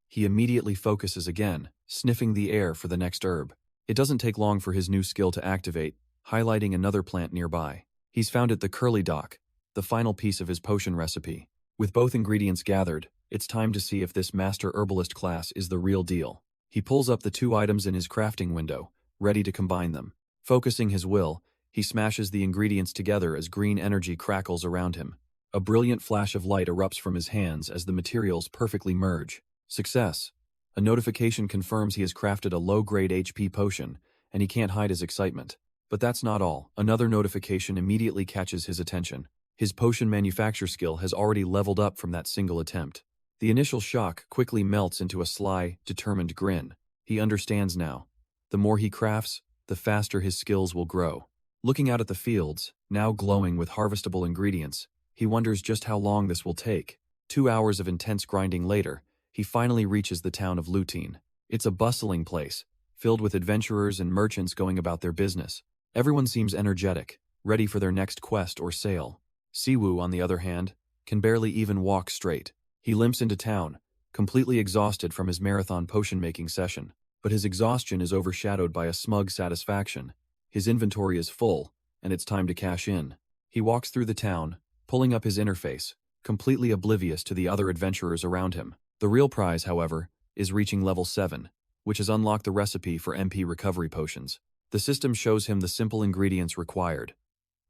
He immediately focuses again, sniffing the air for the next herb. It doesn't take long for his new skill to activate, highlighting another plant nearby. He's found it the curly dock, the final piece of his potion recipe. With both ingredients gathered, it's time to see if this master herbalist class is the real deal. He pulls up the 2 items in his crafting window, ready to combine them. Focusing his will, he smashes the ingredients together as green energy crackles around him. A brilliant flash of light erupts from his hands as the materials perfectly merge. Success! A notification confirms he has crafted a low-grade HP potion, and he can't hide his excitement. But that's not all. Another notification immediately catches his attention. His potion manufacture skill has already leveled up from that single attempt. The initial shock quickly melts into a sly, determined grin. He understands now. The more he crafts, the faster his skills will grow. Looking out at the fields, now glowing with harvestable ingredients, he wonders just how long this will take. 2 hours of intense grinding later, he finally reaches the town of Lutein. It's a bustling place, filled with adventurers and merchants going about their business. Everyone seems energetic, ready for their next quest or sale. Siwoo, on the other hand, can barely even walk straight. He limps into town, completely exhausted from his marathon potion-making session. But his exhaustion is overshadowed by a smug satisfaction. His inventory is full, and it's time to cash in. He walks through the town, pulling up his interface, completely oblivious to the other adventurers around him. The real prize, however, is reaching level 7, which has unlocked the recipe for MP recovery potions. The system shows him the simple ingredients required: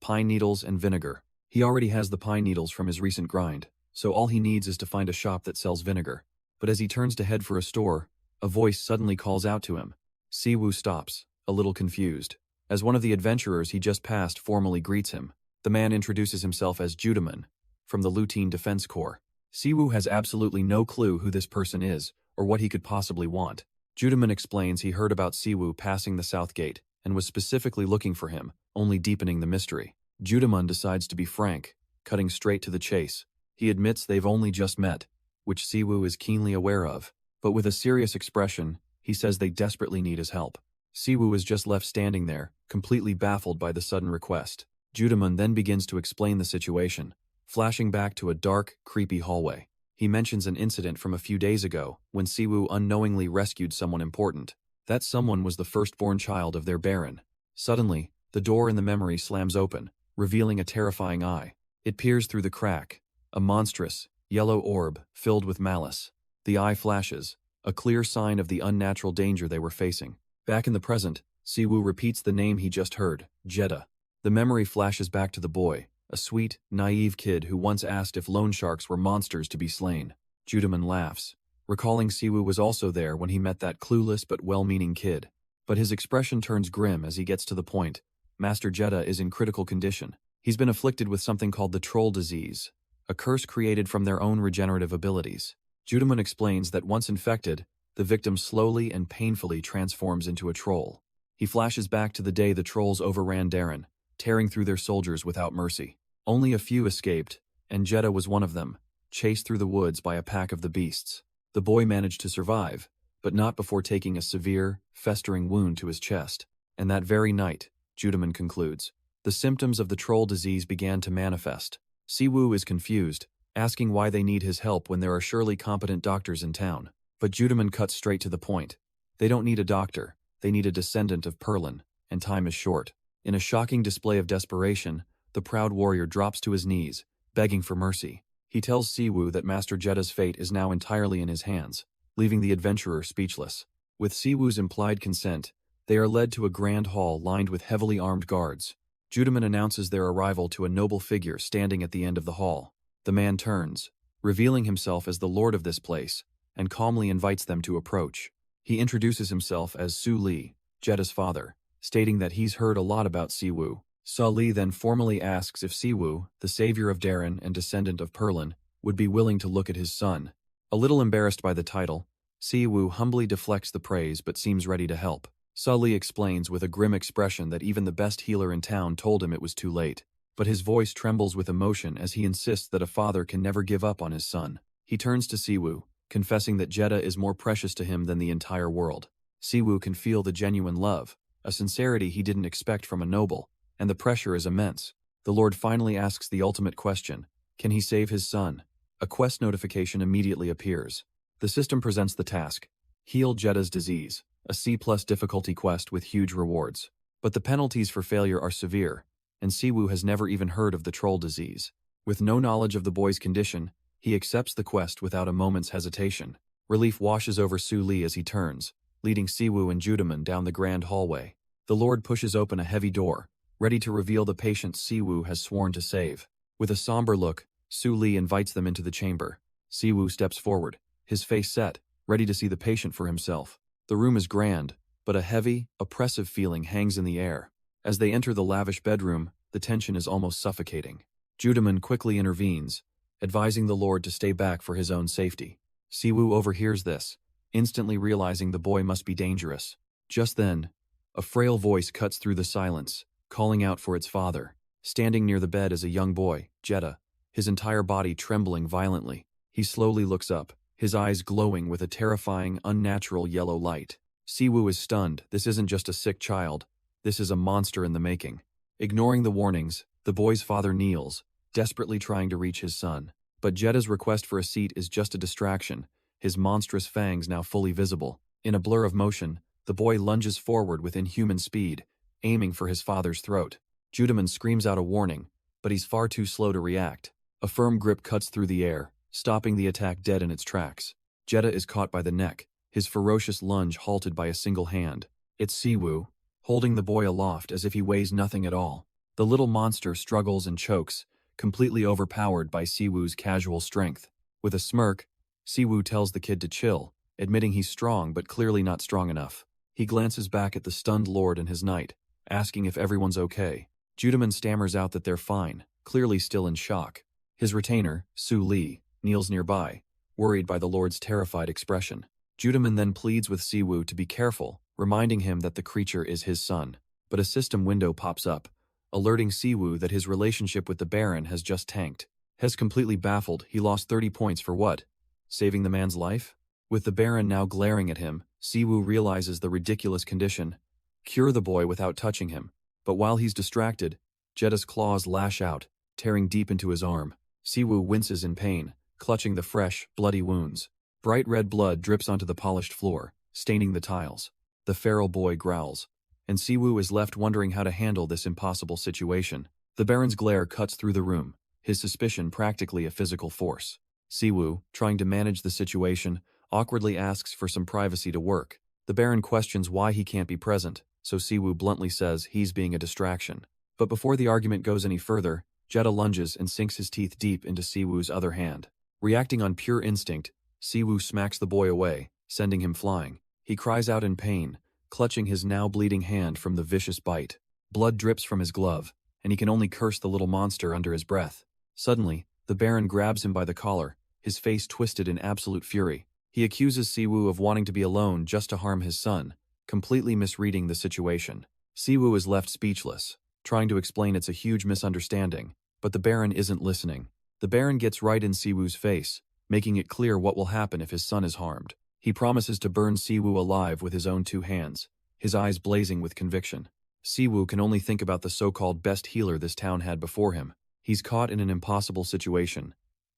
pine needles and vinegar. He already has the pine needles from his recent grind, so all he needs is to find a shop that sells vinegar. But as he turns to head for a store, a voice suddenly calls out to him. Siwoo stops, a little confused. As one of the adventurers he just passed formally greets him, the man introduces himself as Judaman, from the Lutein Defense Corps. Siwoo has absolutely no clue who this person is, or what he could possibly want. Judaman explains he heard about Siwoo passing the South Gate, and was specifically looking for him, only deepening the mystery. Judaman decides to be frank, cutting straight to the chase. He admits they've only just met, which Siwoo is keenly aware of. But with a serious expression, he says they desperately need his help. Siwoo is just left standing there, completely baffled by the sudden request. Judaman then begins to explain the situation, flashing back to a dark, creepy hallway. He mentions an incident from a few days ago, when Siwoo unknowingly rescued someone important. That someone was the firstborn child of their baron. Suddenly, the door in the memory slams open, revealing a terrifying eye. It peers through the crack, a monstrous, yellow orb filled with malice. The eye flashes, a clear sign of the unnatural danger they were facing. Back in the present, Siwoo repeats the name he just heard, Jeddah. The memory flashes back to the boy, a sweet, naive kid who once asked if loan sharks were monsters to be slain. Judaman laughs, recalling Siwoo was also there when he met that clueless but well-meaning kid. But his expression turns grim as he gets to the point. Master Jeddah is in critical condition. He's been afflicted with something called the troll disease, a curse created from their own regenerative abilities. Judaman explains that once infected, the victim slowly and painfully transforms into a troll. He flashes back to the day the trolls overran Darren, tearing through their soldiers without mercy. Only a few escaped, and Jeddah was one of them, chased through the woods by a pack of the beasts. The boy managed to survive, but not before taking a severe, festering wound to his chest. And that very night, Judaman concludes, the symptoms of the troll disease began to manifest. Siwoo is confused, asking why they need his help when there are surely competent doctors in town. But Judaman cuts straight to the point. They don't need a doctor, they need a descendant of Perlin, and time is short. In a shocking display of desperation, the proud warrior drops to his knees, begging for mercy. He tells Siwoo that Master Jeddah's fate is now entirely in his hands, leaving the adventurer speechless. With Siwoo's implied consent, they are led to a grand hall lined with heavily armed guards. Judaman announces their arrival to a noble figure standing at the end of the hall. The man turns, revealing himself as the lord of this place, and calmly invites them to approach. He introduces himself as Su Li, Jeddah's father, stating that he's heard a lot about Siwoo. Su Li then formally asks if Siwoo, the savior of Darren and descendant of Perlin, would be willing to look at his son. A little embarrassed by the title, Siwoo humbly deflects the praise but seems ready to help. Su Li explains with a grim expression that even the best healer in town told him it was too late. But his voice trembles with emotion as he insists that a father can never give up on his son. He turns to Siwoo, confessing that Jeddah is more precious to him than the entire world. Siwoo can feel the genuine love, a sincerity he didn't expect from a noble, and the pressure is immense. The Lord finally asks the ultimate question: can he save his son? A quest notification immediately appears. The system presents the task: heal Jeddah's disease, a C+ difficulty quest with huge rewards. But the penalties for failure are severe, and Siwoo has never even heard of the troll disease. With no knowledge of the boy's condition, he accepts the quest without a moment's hesitation. Relief washes over Su Li as he turns, leading Siwoo and Judaman down the grand hallway. The Lord pushes open a heavy door, ready to reveal the patient Siwoo has sworn to save. With a somber look, Su Li invites them into the chamber. Siwoo steps forward, his face set, ready to see the patient for himself. The room is grand, but a heavy, oppressive feeling hangs in the air. As they enter the lavish bedroom, the tension is almost suffocating. Judaman quickly intervenes, advising the Lord to stay back for his own safety. Siwoo overhears this, instantly realizing the boy must be dangerous. Just then, a frail voice cuts through the silence, calling out for its father. Standing near the bed is a young boy, Jetta, his entire body trembling violently. He slowly looks up, his eyes glowing with a terrifying, unnatural yellow light. Siwoo is stunned. This isn't just a sick child. This is a monster in the making. Ignoring the warnings, the boy's father kneels, desperately trying to reach his son. But Jetta's request for a seat is just a distraction, his monstrous fangs now fully visible. In a blur of motion, the boy lunges forward with inhuman speed, aiming for his father's throat. Judaman screams out a warning, but he's far too slow to react. A firm grip cuts through the air, stopping the attack dead in its tracks. Jetta is caught by the neck, his ferocious lunge halted by a single hand. It's Siwoo, holding the boy aloft as if he weighs nothing at all. The little monster struggles and chokes, completely overpowered by Siwoo's casual strength. With a smirk, Siwoo tells the kid to chill, admitting he's strong but clearly not strong enough. He glances back at the stunned Lord and his knight, asking if everyone's okay. Judaman stammers out that they're fine, clearly still in shock. His retainer, Su Li, kneels nearby, worried by the Lord's terrified expression. Judaman then pleads with Siwoo to be careful, reminding him that the creature is his son. But a system window pops up, alerting Siwoo that his relationship with the Baron has just tanked. Hes completely baffled, he lost 30 points for what? Saving the man's life? With the Baron now glaring at him, Siwoo realizes the ridiculous condition. Cure the boy without touching him. But while he's distracted, Jetta's claws lash out, tearing deep into his arm. Siwoo winces in pain, clutching the fresh, bloody wounds. Bright red blood drips onto the polished floor, staining the tiles. The feral boy growls, and Siwoo is left wondering how to handle this impossible situation. The Baron's glare cuts through the room, his suspicion practically a physical force. Siwoo, trying to manage the situation, awkwardly asks for some privacy to work. The Baron questions why he can't be present, so Siwoo bluntly says he's being a distraction. But before the argument goes any further, Jetta lunges and sinks his teeth deep into Siwoo's other hand. Reacting on pure instinct, Siwoo smacks the boy away, sending him flying. He cries out in pain, clutching his now bleeding hand from the vicious bite. Blood drips from his glove, and he can only curse the little monster under his breath. Suddenly, the Baron grabs him by the collar, his face twisted in absolute fury. He accuses Siwoo of wanting to be alone just to harm his son, completely misreading the situation. Siwoo is left speechless, trying to explain it's a huge misunderstanding, but the Baron isn't listening. The Baron gets right in Siwoo's face, making it clear what will happen if his son is harmed. He promises to burn Siwoo alive with his own 2 hands, his eyes blazing with conviction. Siwoo can only think about the so-called best healer this town had before him. He's caught in an impossible situation.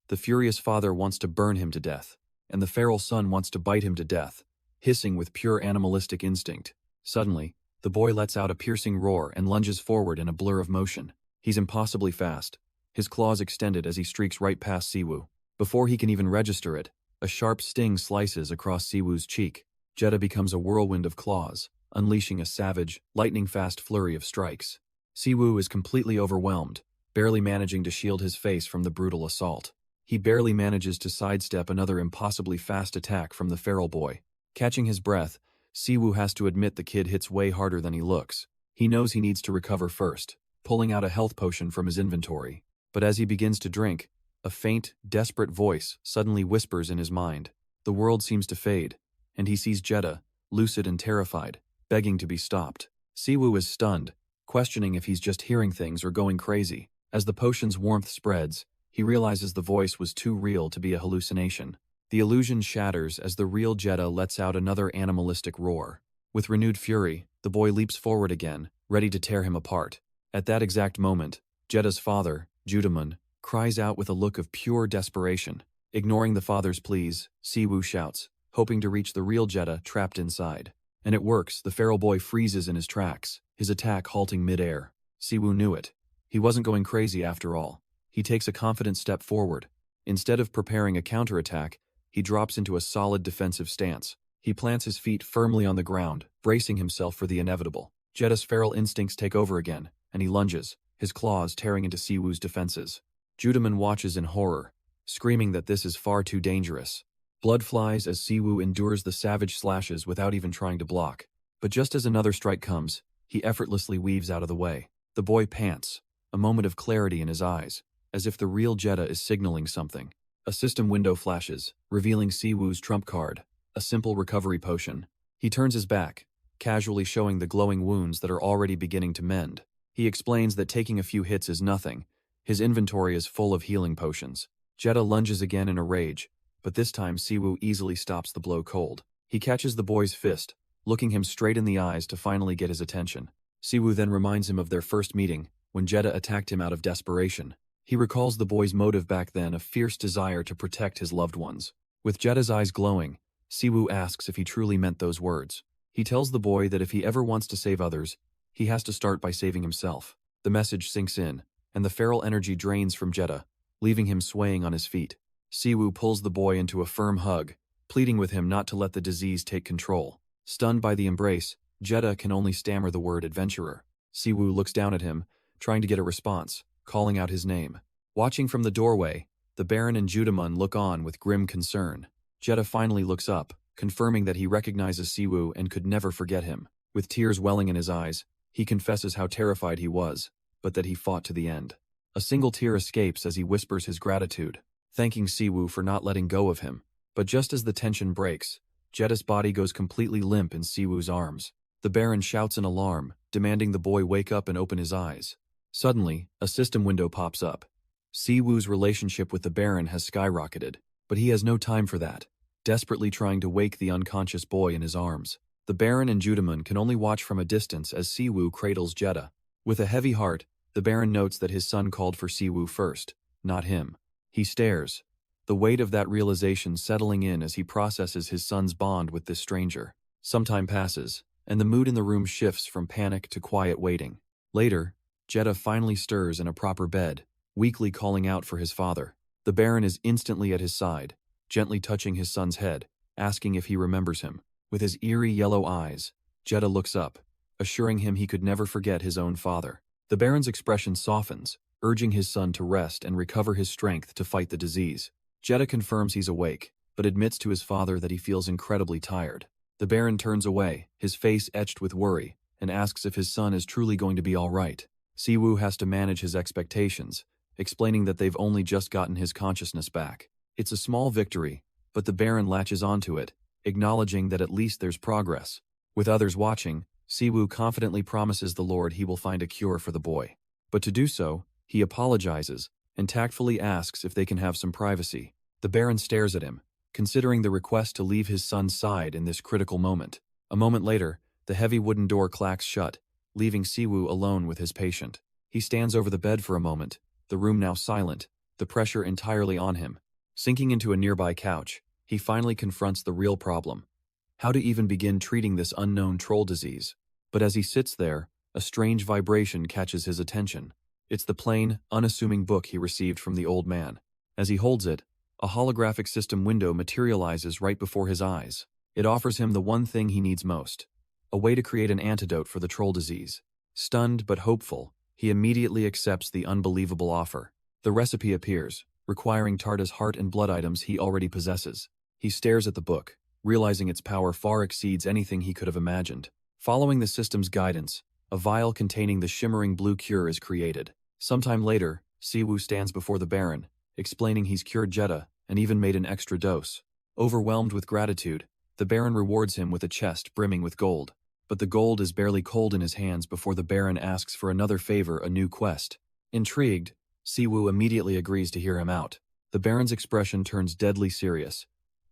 The furious father wants to burn him to death, and the feral son wants to bite him to death, hissing with pure animalistic instinct. Suddenly, the boy lets out a piercing roar and lunges forward in a blur of motion. He's impossibly fast, his claws extended as he streaks right past Siwoo. Before he can even register it, a sharp sting slices across Siwoo's cheek. Jetta becomes a whirlwind of claws, unleashing a savage, lightning-fast flurry of strikes. Siwoo is completely overwhelmed, barely managing to shield his face from the brutal assault. He barely manages to sidestep another impossibly fast attack from the feral boy. Catching his breath, Siwoo has to admit the kid hits way harder than he looks. He knows he needs to recover first, pulling out a health potion from his inventory. But as he begins to drink, a faint, desperate voice suddenly whispers in his mind. The world seems to fade, and he sees Jetta, lucid and terrified, begging to be stopped. Siwoo is stunned, questioning if he's just hearing things or going crazy. As the potion's warmth spreads, he realizes the voice was too real to be a hallucination. The illusion shatters as the real Jetta lets out another animalistic roar. With renewed fury, the boy leaps forward again, ready to tear him apart. At that exact moment, Jetta's father, Judaman, cries out with a look of pure desperation. Ignoring the father's pleas, Siwoo shouts, hoping to reach the real Jetta trapped inside. And it works. The feral boy freezes in his tracks, his attack halting mid-air. Siwoo knew it. He wasn't going crazy after all. He takes a confident step forward. Instead of preparing a counterattack, he drops into a solid defensive stance. He plants his feet firmly on the ground, bracing himself for the inevitable. Jetta's feral instincts take over again, and he lunges, his claws tearing into Siwoo's defenses. Judaman watches in horror, screaming that this is far too dangerous. Blood flies as Siwoo endures the savage slashes without even trying to block. But just as another strike comes, he effortlessly weaves out of the way. The boy pants, a moment of clarity in his eyes, as if the real Jetta is signaling something. A system window flashes, revealing Siwoo's trump card, a simple recovery potion. He turns his back, casually showing the glowing wounds that are already beginning to mend. He explains that taking a few hits is nothing. His inventory is full of healing potions. Jetta lunges again in a rage, but this time Siwoo easily stops the blow cold. He catches the boy's fist, looking him straight in the eyes to finally get his attention. Siwoo then reminds him of their first meeting, when Jetta attacked him out of desperation. He recalls the boy's motive back then, a fierce desire to protect his loved ones. With Jetta's eyes glowing, Siwoo asks if he truly meant those words. He tells the boy that if he ever wants to save others, he has to start by saving himself. The message sinks in, and the feral energy drains from Jetta, leaving him swaying on his feet. Siwoo pulls the boy into a firm hug, pleading with him not to let the disease take control. Stunned by the embrace, Jetta can only stammer the word adventurer. Siwoo looks down at him, trying to get a response, calling out his name. Watching from the doorway, the Baron and Judaman look on with grim concern. Jetta finally looks up, confirming that he recognizes Siwoo and could never forget him. With tears welling in his eyes, he confesses how terrified he was, but that he fought to the end. A single tear escapes as he whispers his gratitude, thanking Siwoo for not letting go of him. But just as the tension breaks, Jetta's body goes completely limp in Siwoo's arms. The Baron shouts in alarm, demanding the boy wake up and open his eyes. Suddenly, a system window pops up. Siwoo's relationship with the Baron has skyrocketed, but he has no time for that, desperately trying to wake the unconscious boy in his arms. The Baron and Judaman can only watch from a distance as Siwoo cradles Jetta. With a heavy heart, the Baron notes that his son called for Siwoo first, not him. He stares, the weight of that realization settling in as he processes his son's bond with this stranger. Some time passes, and the mood in the room shifts from panic to quiet waiting. Later, Jetta finally stirs in a proper bed, weakly calling out for his father. The Baron is instantly at his side, gently touching his son's head, asking if he remembers him. With his eerie yellow eyes, Jetta looks up, assuring him he could never forget his own father. The Baron's expression softens, urging his son to rest and recover his strength to fight the disease. Jetta confirms he's awake, but admits to his father that he feels incredibly tired. The Baron turns away, his face etched with worry, and asks if his son is truly going to be all right. Siwoo has to manage his expectations, explaining that they've only just gotten his consciousness back. It's a small victory, but the Baron latches onto it, acknowledging that at least there's progress. With others watching, Siwoo confidently promises the Lord he will find a cure for the boy. But to do so, he apologizes and tactfully asks if they can have some privacy. The Baron stares at him, considering the request to leave his son's side in this critical moment. A moment later, the heavy wooden door clacks shut, leaving Siwoo alone with his patient. He stands over the bed for a moment, the room now silent, the pressure entirely on him. Sinking into a nearby couch, he finally confronts the real problem: how to even begin treating this unknown troll disease. But as he sits there, a strange vibration catches his attention. It's the plain, unassuming book he received from the old man. As he holds it, a holographic system window materializes right before his eyes. It offers him the one thing he needs most: a way to create an antidote for the troll disease. Stunned but hopeful, he immediately accepts the unbelievable offer. The recipe appears, requiring Tarta's heart and blood items he already possesses. He stares at the book, realizing its power far exceeds anything he could have imagined. Following the system's guidance, a vial containing the shimmering blue cure is created. Sometime later, Siwoo stands before the Baron, explaining he's cured Jetta and even made an extra dose. Overwhelmed with gratitude, the Baron rewards him with a chest brimming with gold. But the gold is barely cold in his hands before the Baron asks for another favor, a new quest. Intrigued, Siwoo immediately agrees to hear him out. The Baron's expression turns deadly serious,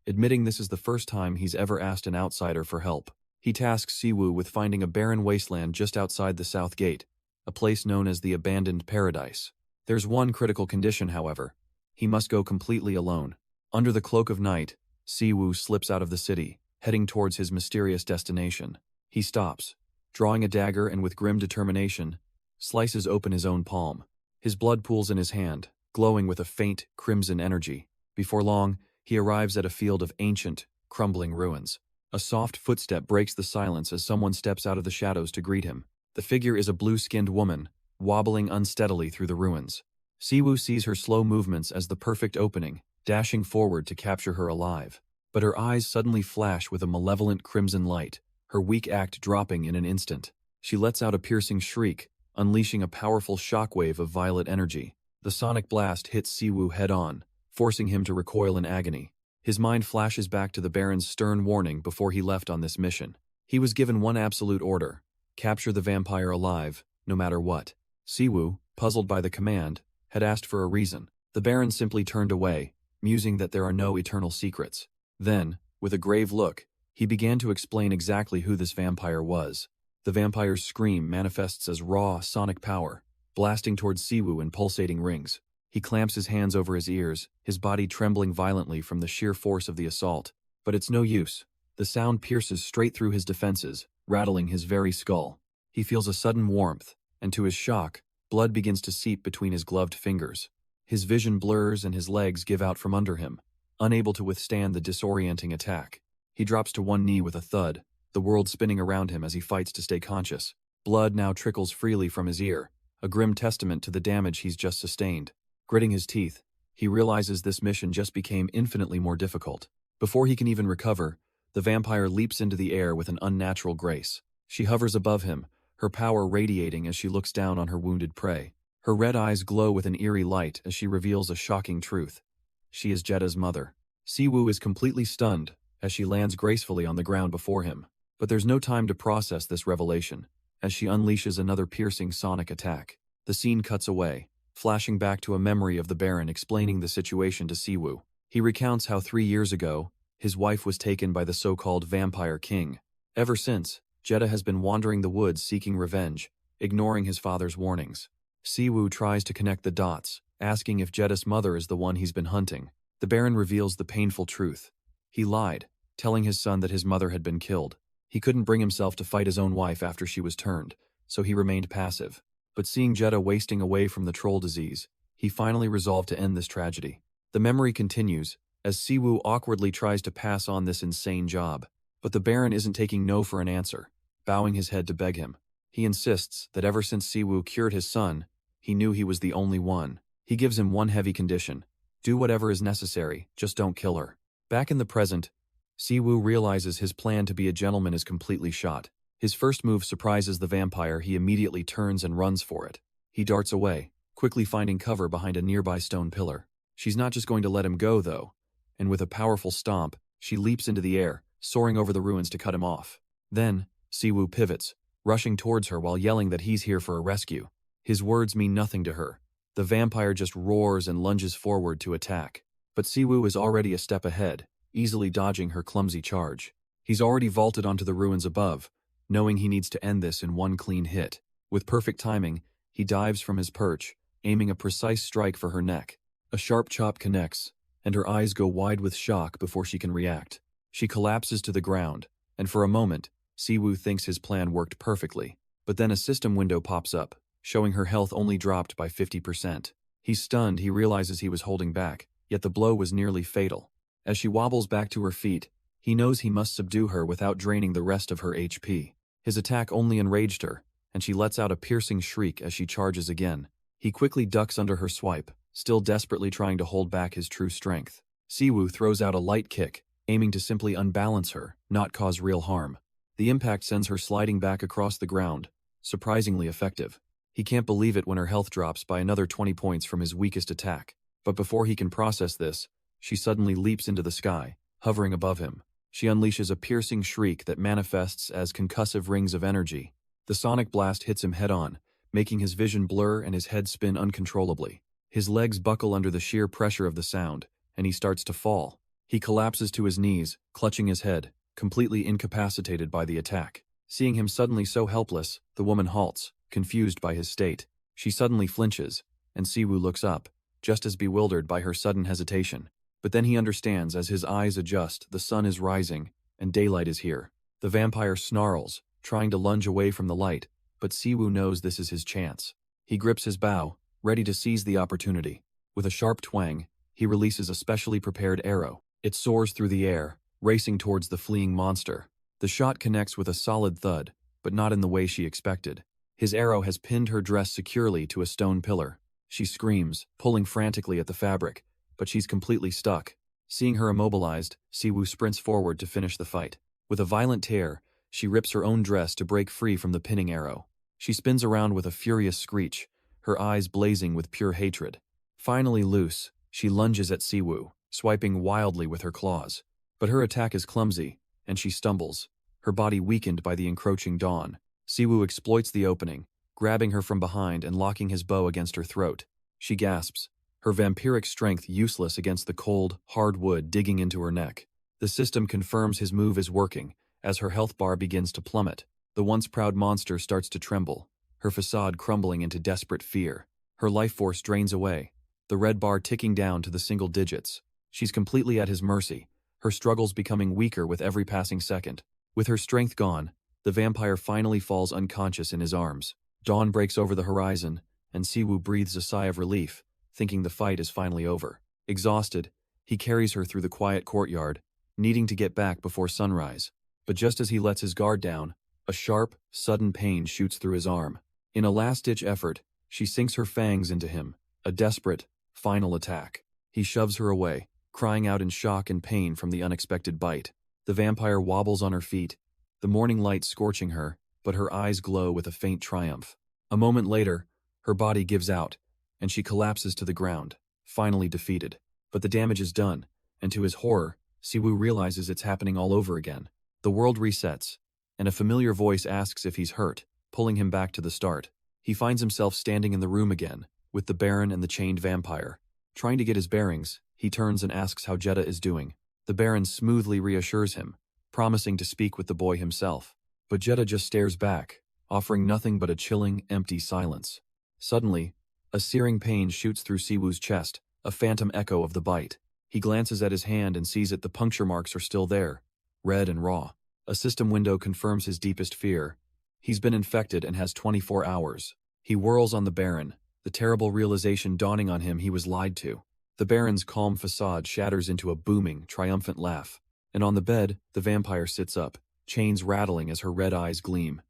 admitting this is the first time he's ever asked an outsider for help. He tasks Siwoo with finding a barren wasteland just outside the South Gate, a place known as the Abandoned Paradise. There's one critical condition, however: he must go completely alone. Under the cloak of night, Siwoo slips out of the city, heading towards his mysterious destination. He stops, drawing a dagger, and with grim determination, slices open his own palm. His blood pools in his hand, glowing with a faint, crimson energy. Before long, he arrives at a field of ancient, crumbling ruins. A soft footstep breaks the silence as someone steps out of the shadows to greet him. The figure is a blue-skinned woman, wobbling unsteadily through the ruins. Siwoo sees her slow movements as the perfect opening, dashing forward to capture her alive. But her eyes suddenly flash with a malevolent crimson light, her weak act dropping in an instant. She lets out a piercing shriek, unleashing a powerful shockwave of violet energy. The sonic blast hits Siwoo head-on, forcing him to recoil in agony. His mind flashes back to the Baron's stern warning before he left on this mission. He was given one absolute order: capture the vampire alive, no matter what. Siwoo, puzzled by the command, had asked for a reason. The Baron simply turned away, musing that there are no eternal secrets. Then, with a grave look, he began to explain exactly who this vampire was. The vampire's scream manifests as raw, sonic power, blasting towards Siwoo in pulsating rings. He clamps his hands over his ears, his body trembling violently from the sheer force of the assault. But it's no use. The sound pierces straight through his defenses, rattling his very skull. He feels a sudden warmth, and to his shock, blood begins to seep between his gloved fingers. His vision blurs and his legs give out from under him, unable to withstand the disorienting attack. He drops to one knee with a thud, the world spinning around him as he fights to stay conscious. Blood now trickles freely from his ear, a grim testament to the damage he's just sustained. Gritting his teeth, he realizes this mission just became infinitely more difficult. Before he can even recover, the vampire leaps into the air with an unnatural grace. She hovers above him, her power radiating as she looks down on her wounded prey. Her red eyes glow with an eerie light as she reveals a shocking truth. She is Jetta's mother. Siwoo is completely stunned as she lands gracefully on the ground before him. But there's no time to process this revelation, as she unleashes another piercing sonic attack. The scene cuts away, flashing back to a memory of the Baron explaining the situation to Siwoo. He recounts how 3 years ago, his wife was taken by the so-called Vampire King. Ever since, Jetta has been wandering the woods seeking revenge, ignoring his father's warnings. Siwoo tries to connect the dots, asking if Jetta's mother is the one he's been hunting. The Baron reveals the painful truth. He lied, telling his son that his mother had been killed. He couldn't bring himself to fight his own wife after she was turned, so he remained passive. But seeing Jetta wasting away from the troll disease, he finally resolved to end this tragedy. The memory continues, as Siwoo awkwardly tries to pass on this insane job. But the Baron isn't taking no for an answer, bowing his head to beg him. He insists that ever since Siwoo cured his son, he knew he was the only one. He gives him one heavy condition: do whatever is necessary, just don't kill her. Back in the present, Siwoo realizes his plan to be a gentleman is completely shot. His first move surprises the vampire. He immediately turns and runs for it. He darts away, quickly finding cover behind a nearby stone pillar. She's not just going to let him go, though, and with a powerful stomp, she leaps into the air, soaring over the ruins to cut him off. Then, Siwoo pivots, rushing towards her while yelling that he's here for a rescue. His words mean nothing to her. The vampire just roars and lunges forward to attack. But Siwoo is already a step ahead, easily dodging her clumsy charge. He's already vaulted onto the ruins above, knowing he needs to end this in one clean hit. With perfect timing, he dives from his perch, aiming a precise strike for her neck. A sharp chop connects, and her eyes go wide with shock before she can react. She collapses to the ground, and for a moment, Siwoo thinks his plan worked perfectly. But then a system window pops up, showing her health only dropped by 50%. He's stunned. He realizes he was holding back, yet the blow was nearly fatal. As she wobbles back to her feet, he knows he must subdue her without draining the rest of her HP. His attack only enraged her, and she lets out a piercing shriek as she charges again. He quickly ducks under her swipe, still desperately trying to hold back his true strength. Siwoo throws out a light kick, aiming to simply unbalance her, not cause real harm. The impact sends her sliding back across the ground, surprisingly effective. He can't believe it when her health drops by another 20 points from his weakest attack. But before he can process this, she suddenly leaps into the sky, hovering above him. She unleashes a piercing shriek that manifests as concussive rings of energy. The sonic blast hits him head-on, making his vision blur and his head spin uncontrollably. His legs buckle under the sheer pressure of the sound, and he starts to fall. He collapses to his knees, clutching his head, completely incapacitated by the attack. Seeing him suddenly so helpless, the woman halts, confused by his state. She suddenly flinches, and Siwoo looks up, just as bewildered by her sudden hesitation. But then he understands as his eyes adjust. The sun is rising, and daylight is here. The vampire snarls, trying to lunge away from the light, but Siwoo knows this is his chance. He grips his bow, ready to seize the opportunity. With a sharp twang, he releases a specially prepared arrow. It soars through the air, racing towards the fleeing monster. The shot connects with a solid thud, but not in the way she expected. His arrow has pinned her dress securely to a stone pillar. She screams, pulling frantically at the fabric, but she's completely stuck. Seeing her immobilized, Siwoo sprints forward to finish the fight. With a violent tear, she rips her own dress to break free from the pinning arrow. She spins around with a furious screech, her eyes blazing with pure hatred. Finally loose, she lunges at Siwoo, swiping wildly with her claws. But her attack is clumsy, and she stumbles, her body weakened by the encroaching dawn. Siwoo exploits the opening, grabbing her from behind and locking his bow against her throat. She gasps, her vampiric strength useless against the cold, hard wood digging into her neck. The system confirms his move is working, as her health bar begins to plummet. The once proud monster starts to tremble, her facade crumbling into desperate fear. Her life force drains away, the red bar ticking down to the single digits. She's completely at his mercy, her struggles becoming weaker with every passing second. With her strength gone, the vampire finally falls unconscious in his arms. Dawn breaks over the horizon, and Siwoo breathes a sigh of relief, thinking the fight is finally over. Exhausted, he carries her through the quiet courtyard, needing to get back before sunrise. But just as he lets his guard down, a sharp, sudden pain shoots through his arm. In a last-ditch effort, she sinks her fangs into him, a desperate, final attack. He shoves her away, crying out in shock and pain from the unexpected bite. The vampire wobbles on her feet, the morning light scorching her, but her eyes glow with a faint triumph. A moment later, her body gives out, and she collapses to the ground, finally defeated. But the damage is done, and to his horror, Siwoo realizes it's happening all over again. The world resets, and a familiar voice asks if he's hurt, pulling him back to the start. He finds himself standing in the room again, with the Baron and the chained vampire. Trying to get his bearings, he turns and asks how Jeddah is doing. The Baron smoothly reassures him, promising to speak with the boy himself. But Jeddah just stares back, offering nothing but a chilling, empty silence. Suddenly, a searing pain shoots through Siwoo's chest, a phantom echo of the bite. He glances at his hand and sees that the puncture marks are still there, red and raw. A system window confirms his deepest fear. He's been infected and has 24 hours. He whirls on the Baron, the terrible realization dawning on him he was lied to. The Baron's calm facade shatters into a booming, triumphant laugh. And on the bed, the vampire sits up, chains rattling as her red eyes gleam.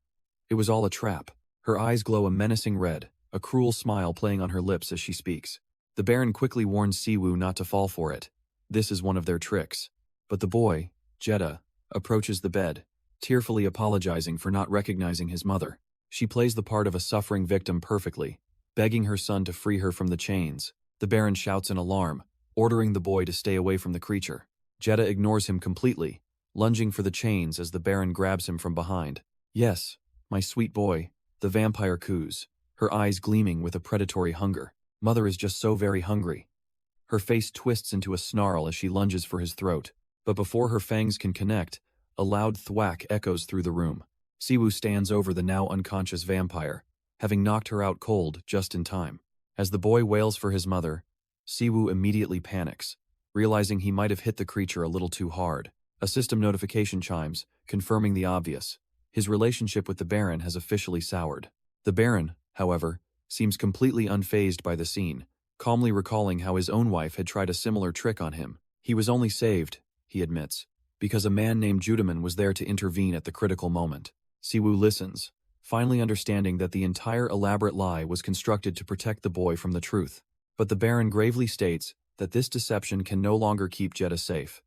It was all a trap. Her eyes glow a menacing red, a cruel smile playing on her lips as she speaks. The Baron quickly warns Siwoo not to fall for it. This is one of their tricks. But the boy, Jeddah, approaches the bed, tearfully apologizing for not recognizing his mother. She plays the part of a suffering victim perfectly, begging her son to free her from the chains. The Baron shouts in alarm, ordering the boy to stay away from the creature. Jeddah ignores him completely, lunging for the chains as the Baron grabs him from behind. "Yes, my sweet boy," the vampire coos, her eyes gleaming with a predatory hunger. "Mother is just so very hungry." Her face twists into a snarl as she lunges for his throat. But before her fangs can connect, a loud thwack echoes through the room. Siwoo stands over the now unconscious vampire, having knocked her out cold just in time. As the boy wails for his mother, Siwoo immediately panics, realizing he might have hit the creature a little too hard. A system notification chimes, confirming the obvious. His relationship with the Baron has officially soured. The Baron, however, seems completely unfazed by the scene, calmly recalling how his own wife had tried a similar trick on him. He was only saved, he admits, because a man named Judaman was there to intervene at the critical moment. Siwoo listens, finally understanding that the entire elaborate lie was constructed to protect the boy from the truth. But the Baron gravely states that this deception can no longer keep Jeddah safe.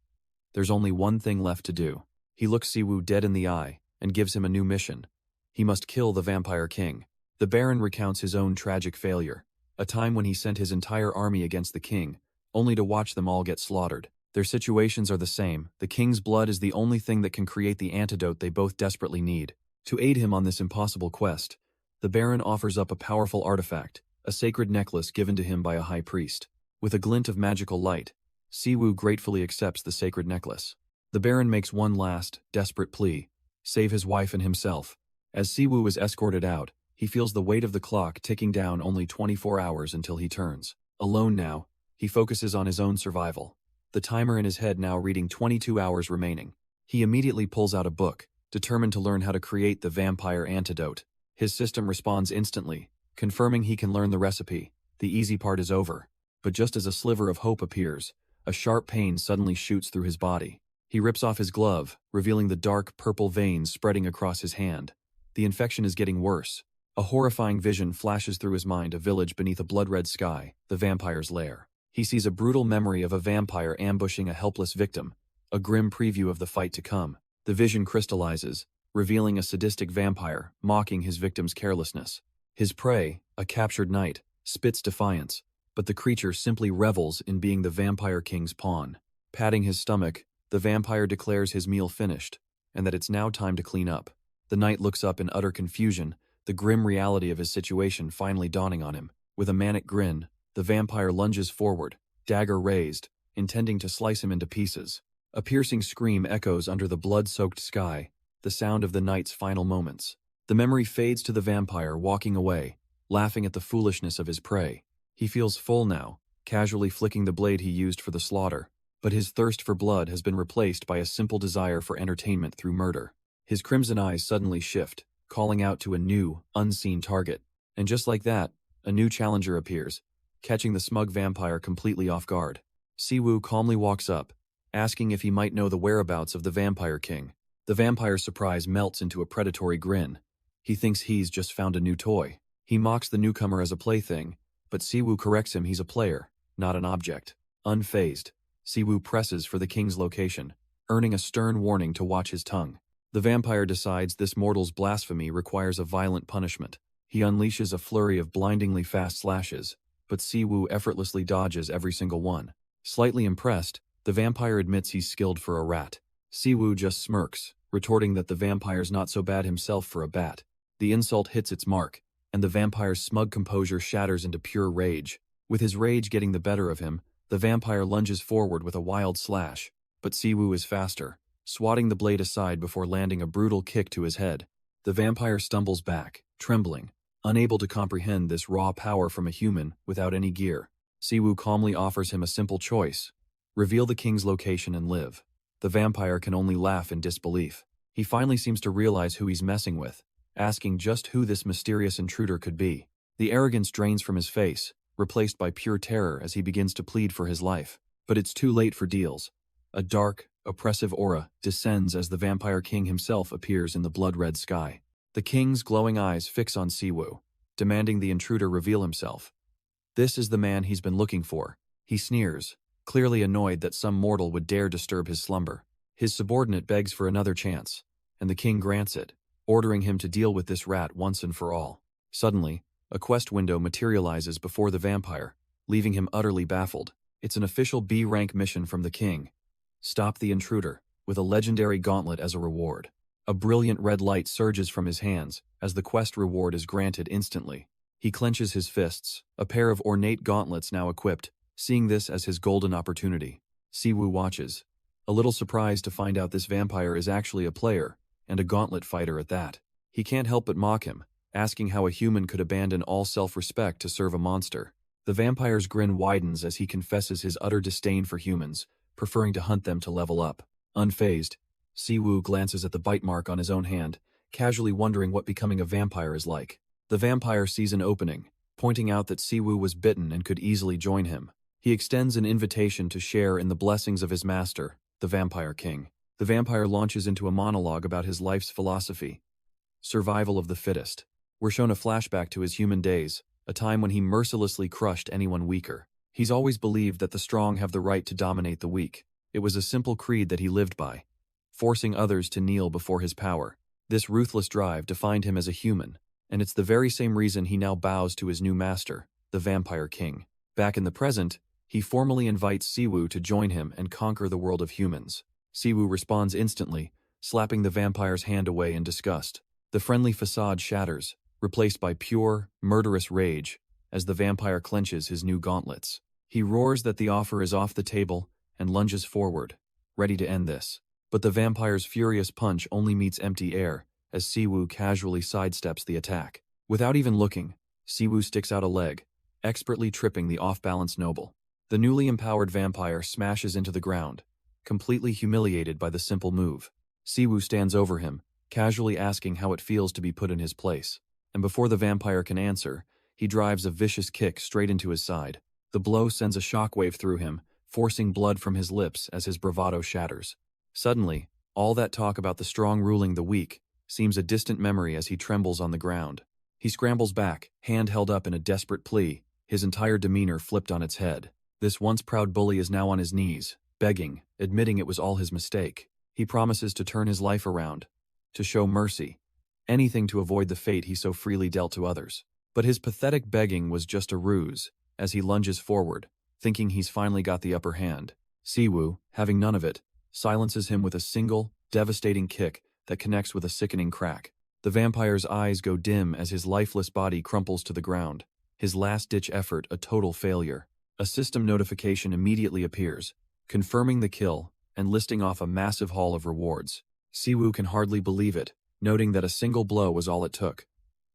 There's only one thing left to do. He looks Siwoo dead in the eye and gives him a new mission. He must kill the Vampire King. The Baron recounts his own tragic failure, a time when he sent his entire army against the king, only to watch them all get slaughtered. Their situations are the same. The king's blood is the only thing that can create the antidote they both desperately need. To aid him on this impossible quest, the Baron offers up a powerful artifact, a sacred necklace given to him by a high priest. With a glint of magical light, Siwoo gratefully accepts the sacred necklace. The Baron makes one last, desperate plea: save his wife and himself. As Siwoo is escorted out, he feels the weight of the clock ticking down only 24 hours until he turns. Alone now, he focuses on his own survival, the timer in his head now reading 22 hours remaining. He immediately pulls out a book, determined to learn how to create the vampire antidote. His system responds instantly, confirming he can learn the recipe. The easy part is over. But just as a sliver of hope appears, a sharp pain suddenly shoots through his body. He rips off his glove, revealing the dark, purple veins spreading across his hand. The infection is getting worse. A horrifying vision flashes through his mind, a village beneath a blood-red sky, the vampire's lair. He sees a brutal memory of a vampire ambushing a helpless victim, a grim preview of the fight to come. The vision crystallizes, revealing a sadistic vampire, mocking his victim's carelessness. His prey, a captured knight, spits defiance, but the creature simply revels in being the Vampire King's pawn. Patting his stomach, the vampire declares his meal finished, and that it's now time to clean up. The knight looks up in utter confusion, the grim reality of his situation finally dawning on him. With a manic grin, the vampire lunges forward, dagger raised, intending to slice him into pieces. A piercing scream echoes under the blood-soaked sky, the sound of the knight's final moments. The memory fades to the vampire walking away, laughing at the foolishness of his prey. He feels full now, casually flicking the blade he used for the slaughter, but his thirst for blood has been replaced by a simple desire for entertainment through murder. His crimson eyes suddenly shift, calling out to a new, unseen target. And just like that, a new challenger appears, catching the smug vampire completely off guard. Siwoo calmly walks up, asking if he might know the whereabouts of the Vampire King. The vampire's surprise melts into a predatory grin. He thinks he's just found a new toy. He mocks the newcomer as a plaything, but Siwoo corrects him he's a player, not an object. Unfazed, Siwoo presses for the king's location, earning a stern warning to watch his tongue. The vampire decides this mortal's blasphemy requires a violent punishment. He unleashes a flurry of blindingly fast slashes, but Siwoo effortlessly dodges every single one. Slightly impressed, the vampire admits he's skilled for a rat. Siwoo just smirks, retorting that the vampire's not so bad himself for a bat. The insult hits its mark, and the vampire's smug composure shatters into pure rage. With his rage getting the better of him, the vampire lunges forward with a wild slash, but Siwoo is faster, swatting the blade aside before landing a brutal kick to his head. The vampire stumbles back, trembling, unable to comprehend this raw power from a human without any gear. Siwoo calmly offers him a simple choice: reveal the king's location and live. The vampire can only laugh in disbelief. He finally seems to realize who he's messing with, asking just who this mysterious intruder could be. The arrogance drains from his face, replaced by pure terror as he begins to plead for his life. But it's too late for deals. A dark, oppressive aura descends as the Vampire King himself appears in the blood-red sky. The king's glowing eyes fix on Siwoo, demanding the intruder reveal himself. This is the man he's been looking for. He sneers, clearly annoyed that some mortal would dare disturb his slumber. His subordinate begs for another chance, and the king grants it, ordering him to deal with this rat once and for all. Suddenly, a quest window materializes before the vampire, leaving him utterly baffled. It's an official B-rank mission from the king. Stop the intruder, with a legendary gauntlet as a reward. A brilliant red light surges from his hands as the quest reward is granted instantly. He clenches his fists, a pair of ornate gauntlets now equipped, seeing this as his golden opportunity. Siwoo watches, a little surprised to find out this vampire is actually a player, and a gauntlet fighter at that. He can't help but mock him, asking how a human could abandon all self-respect to serve a monster. The vampire's grin widens as he confesses his utter disdain for humans, preferring to hunt them to level up. Unfazed, Siwoo glances at the bite mark on his own hand, casually wondering what becoming a vampire is like. The vampire sees an opening, pointing out that Siwoo was bitten and could easily join him. He extends an invitation to share in the blessings of his master, the Vampire King. The vampire launches into a monologue about his life's philosophy: survival of the fittest. We're shown a flashback to his human days, a time when he mercilessly crushed anyone weaker. He's always believed that the strong have the right to dominate the weak. It was a simple creed that he lived by, forcing others to kneel before his power. This ruthless drive defined him as a human, and it's the very same reason he now bows to his new master, the Vampire King. Back in the present, he formally invites Siwoo to join him and conquer the world of humans. Siwoo responds instantly, slapping the vampire's hand away in disgust. The friendly facade shatters, replaced by pure, murderous rage, as the vampire clenches his new gauntlets. He roars that the offer is off the table and lunges forward, ready to end this. But the vampire's furious punch only meets empty air as Siwoo casually sidesteps the attack. Without even looking, Siwoo sticks out a leg, expertly tripping the off-balance noble. The newly empowered vampire smashes into the ground, completely humiliated by the simple move. Siwoo stands over him, casually asking how it feels to be put in his place. And before the vampire can answer, He drives a vicious kick straight into his side. The blow sends a shockwave through him, forcing blood from his lips as his bravado shatters. Suddenly, all that talk about the strong ruling the weak seems a distant memory as he trembles on the ground. He scrambles back, hand held up in a desperate plea, his entire demeanor flipped on its head. This once proud bully is now on his knees, begging, admitting it was all his mistake. He promises to turn his life around, to show mercy, anything to avoid the fate he so freely dealt to others. But his pathetic begging was just a ruse, as he lunges forward, thinking he's finally got the upper hand. Siwoo, having none of it, silences him with a single, devastating kick that connects with a sickening crack. The vampire's eyes go dim as his lifeless body crumples to the ground, his last-ditch effort a total failure. A system notification immediately appears, confirming the kill and listing off a massive haul of rewards. Siwoo can hardly believe it, noting that a single blow was all it took.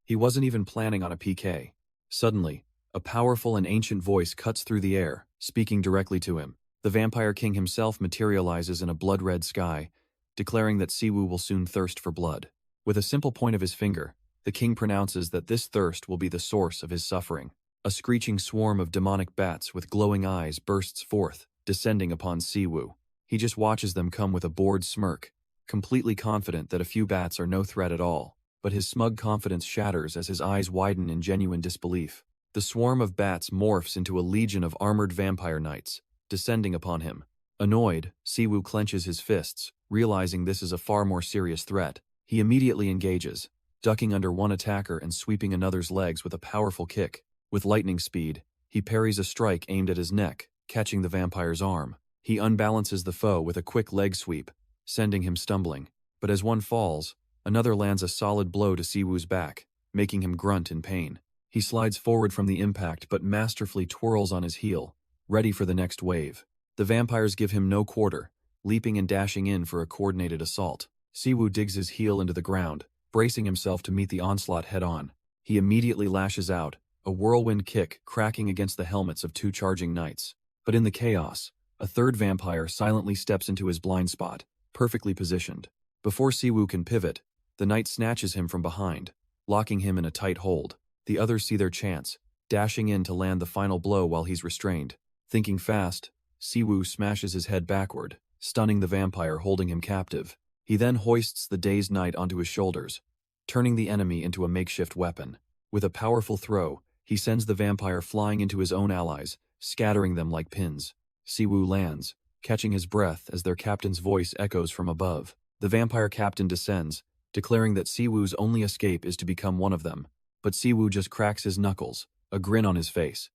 He wasn't even planning on a PK. Suddenly, a powerful and ancient voice cuts through the air, speaking directly to him. The Vampire King himself materializes in a blood-red sky, declaring that Siwoo will soon thirst for blood. With a simple point of his finger, the king pronounces that this thirst will be the source of his suffering. A screeching swarm of demonic bats with glowing eyes bursts forth, descending upon Siwoo. He just watches them come with a bored smirk, completely confident that a few bats are no threat at all. But his smug confidence shatters as his eyes widen in genuine disbelief. The swarm of bats morphs into a legion of armored vampire knights, descending upon him. Annoyed, Siwoo clenches his fists, realizing this is a far more serious threat. He immediately engages, ducking under one attacker and sweeping another's legs with a powerful kick. With lightning speed, he parries a strike aimed at his neck, catching the vampire's arm. He unbalances the foe with a quick leg sweep, sending him stumbling. But as one falls, another lands a solid blow to Siwoo's back, making him grunt in pain. He slides forward from the impact but masterfully twirls on his heel, ready for the next wave. The vampires give him no quarter, leaping and dashing in for a coordinated assault. Siwoo digs his heel into the ground, bracing himself to meet the onslaught head-on. He immediately lashes out, a whirlwind kick cracking against the helmets of two charging knights. But in the chaos, a third vampire silently steps into his blind spot, perfectly positioned. Before Siwoo can pivot, the knight snatches him from behind, locking him in a tight hold. The others see their chance, dashing in to land the final blow while he's restrained. Thinking fast, Siwoo smashes his head backward, stunning the vampire holding him captive. He then hoists the dazed knight onto his shoulders, turning the enemy into a makeshift weapon. With a powerful throw, he sends the vampire flying into his own allies, scattering them like pins. Siwoo lands, catching his breath as their captain's voice echoes from above. The vampire captain descends, declaring that Siwoo's only escape is to become one of them. But Siwoo just cracks his knuckles, a grin on his face,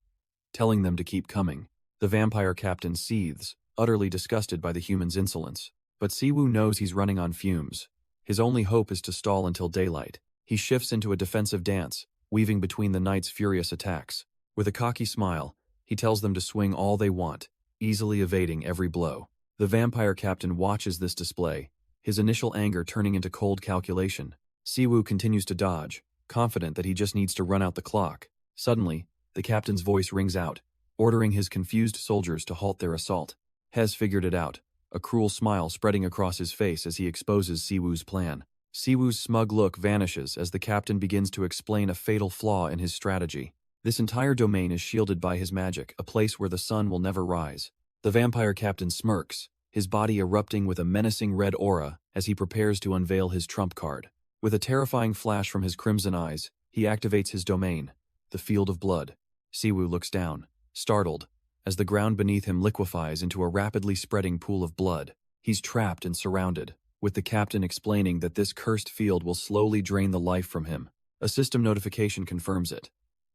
telling them to keep coming. The vampire captain seethes, utterly disgusted by the human's insolence. But Siwoo knows he's running on fumes. His only hope is to stall until daylight. He shifts into a defensive dance, weaving between the knights' furious attacks. With a cocky smile, he tells them to swing all they want, easily evading every blow. The vampire captain watches this display, his initial anger turning into cold calculation. Siwoo continues to dodge, confident that he just needs to run out the clock. Suddenly, the captain's voice rings out, ordering his confused soldiers to halt their assault. Hez figured it out, a cruel smile spreading across his face as he exposes Siwoo's plan. Siwoo's smug look vanishes as the captain begins to explain a fatal flaw in his strategy. This entire domain is shielded by his magic, a place where the sun will never rise. The vampire captain smirks, his body erupting with a menacing red aura as he prepares to unveil his trump card. With a terrifying flash from his crimson eyes, he activates his domain, the Field of Blood. Siwoo looks down, startled, as the ground beneath him liquefies into a rapidly spreading pool of blood. He's trapped and surrounded, with the captain explaining that this cursed field will slowly drain the life from him. A system notification confirms it.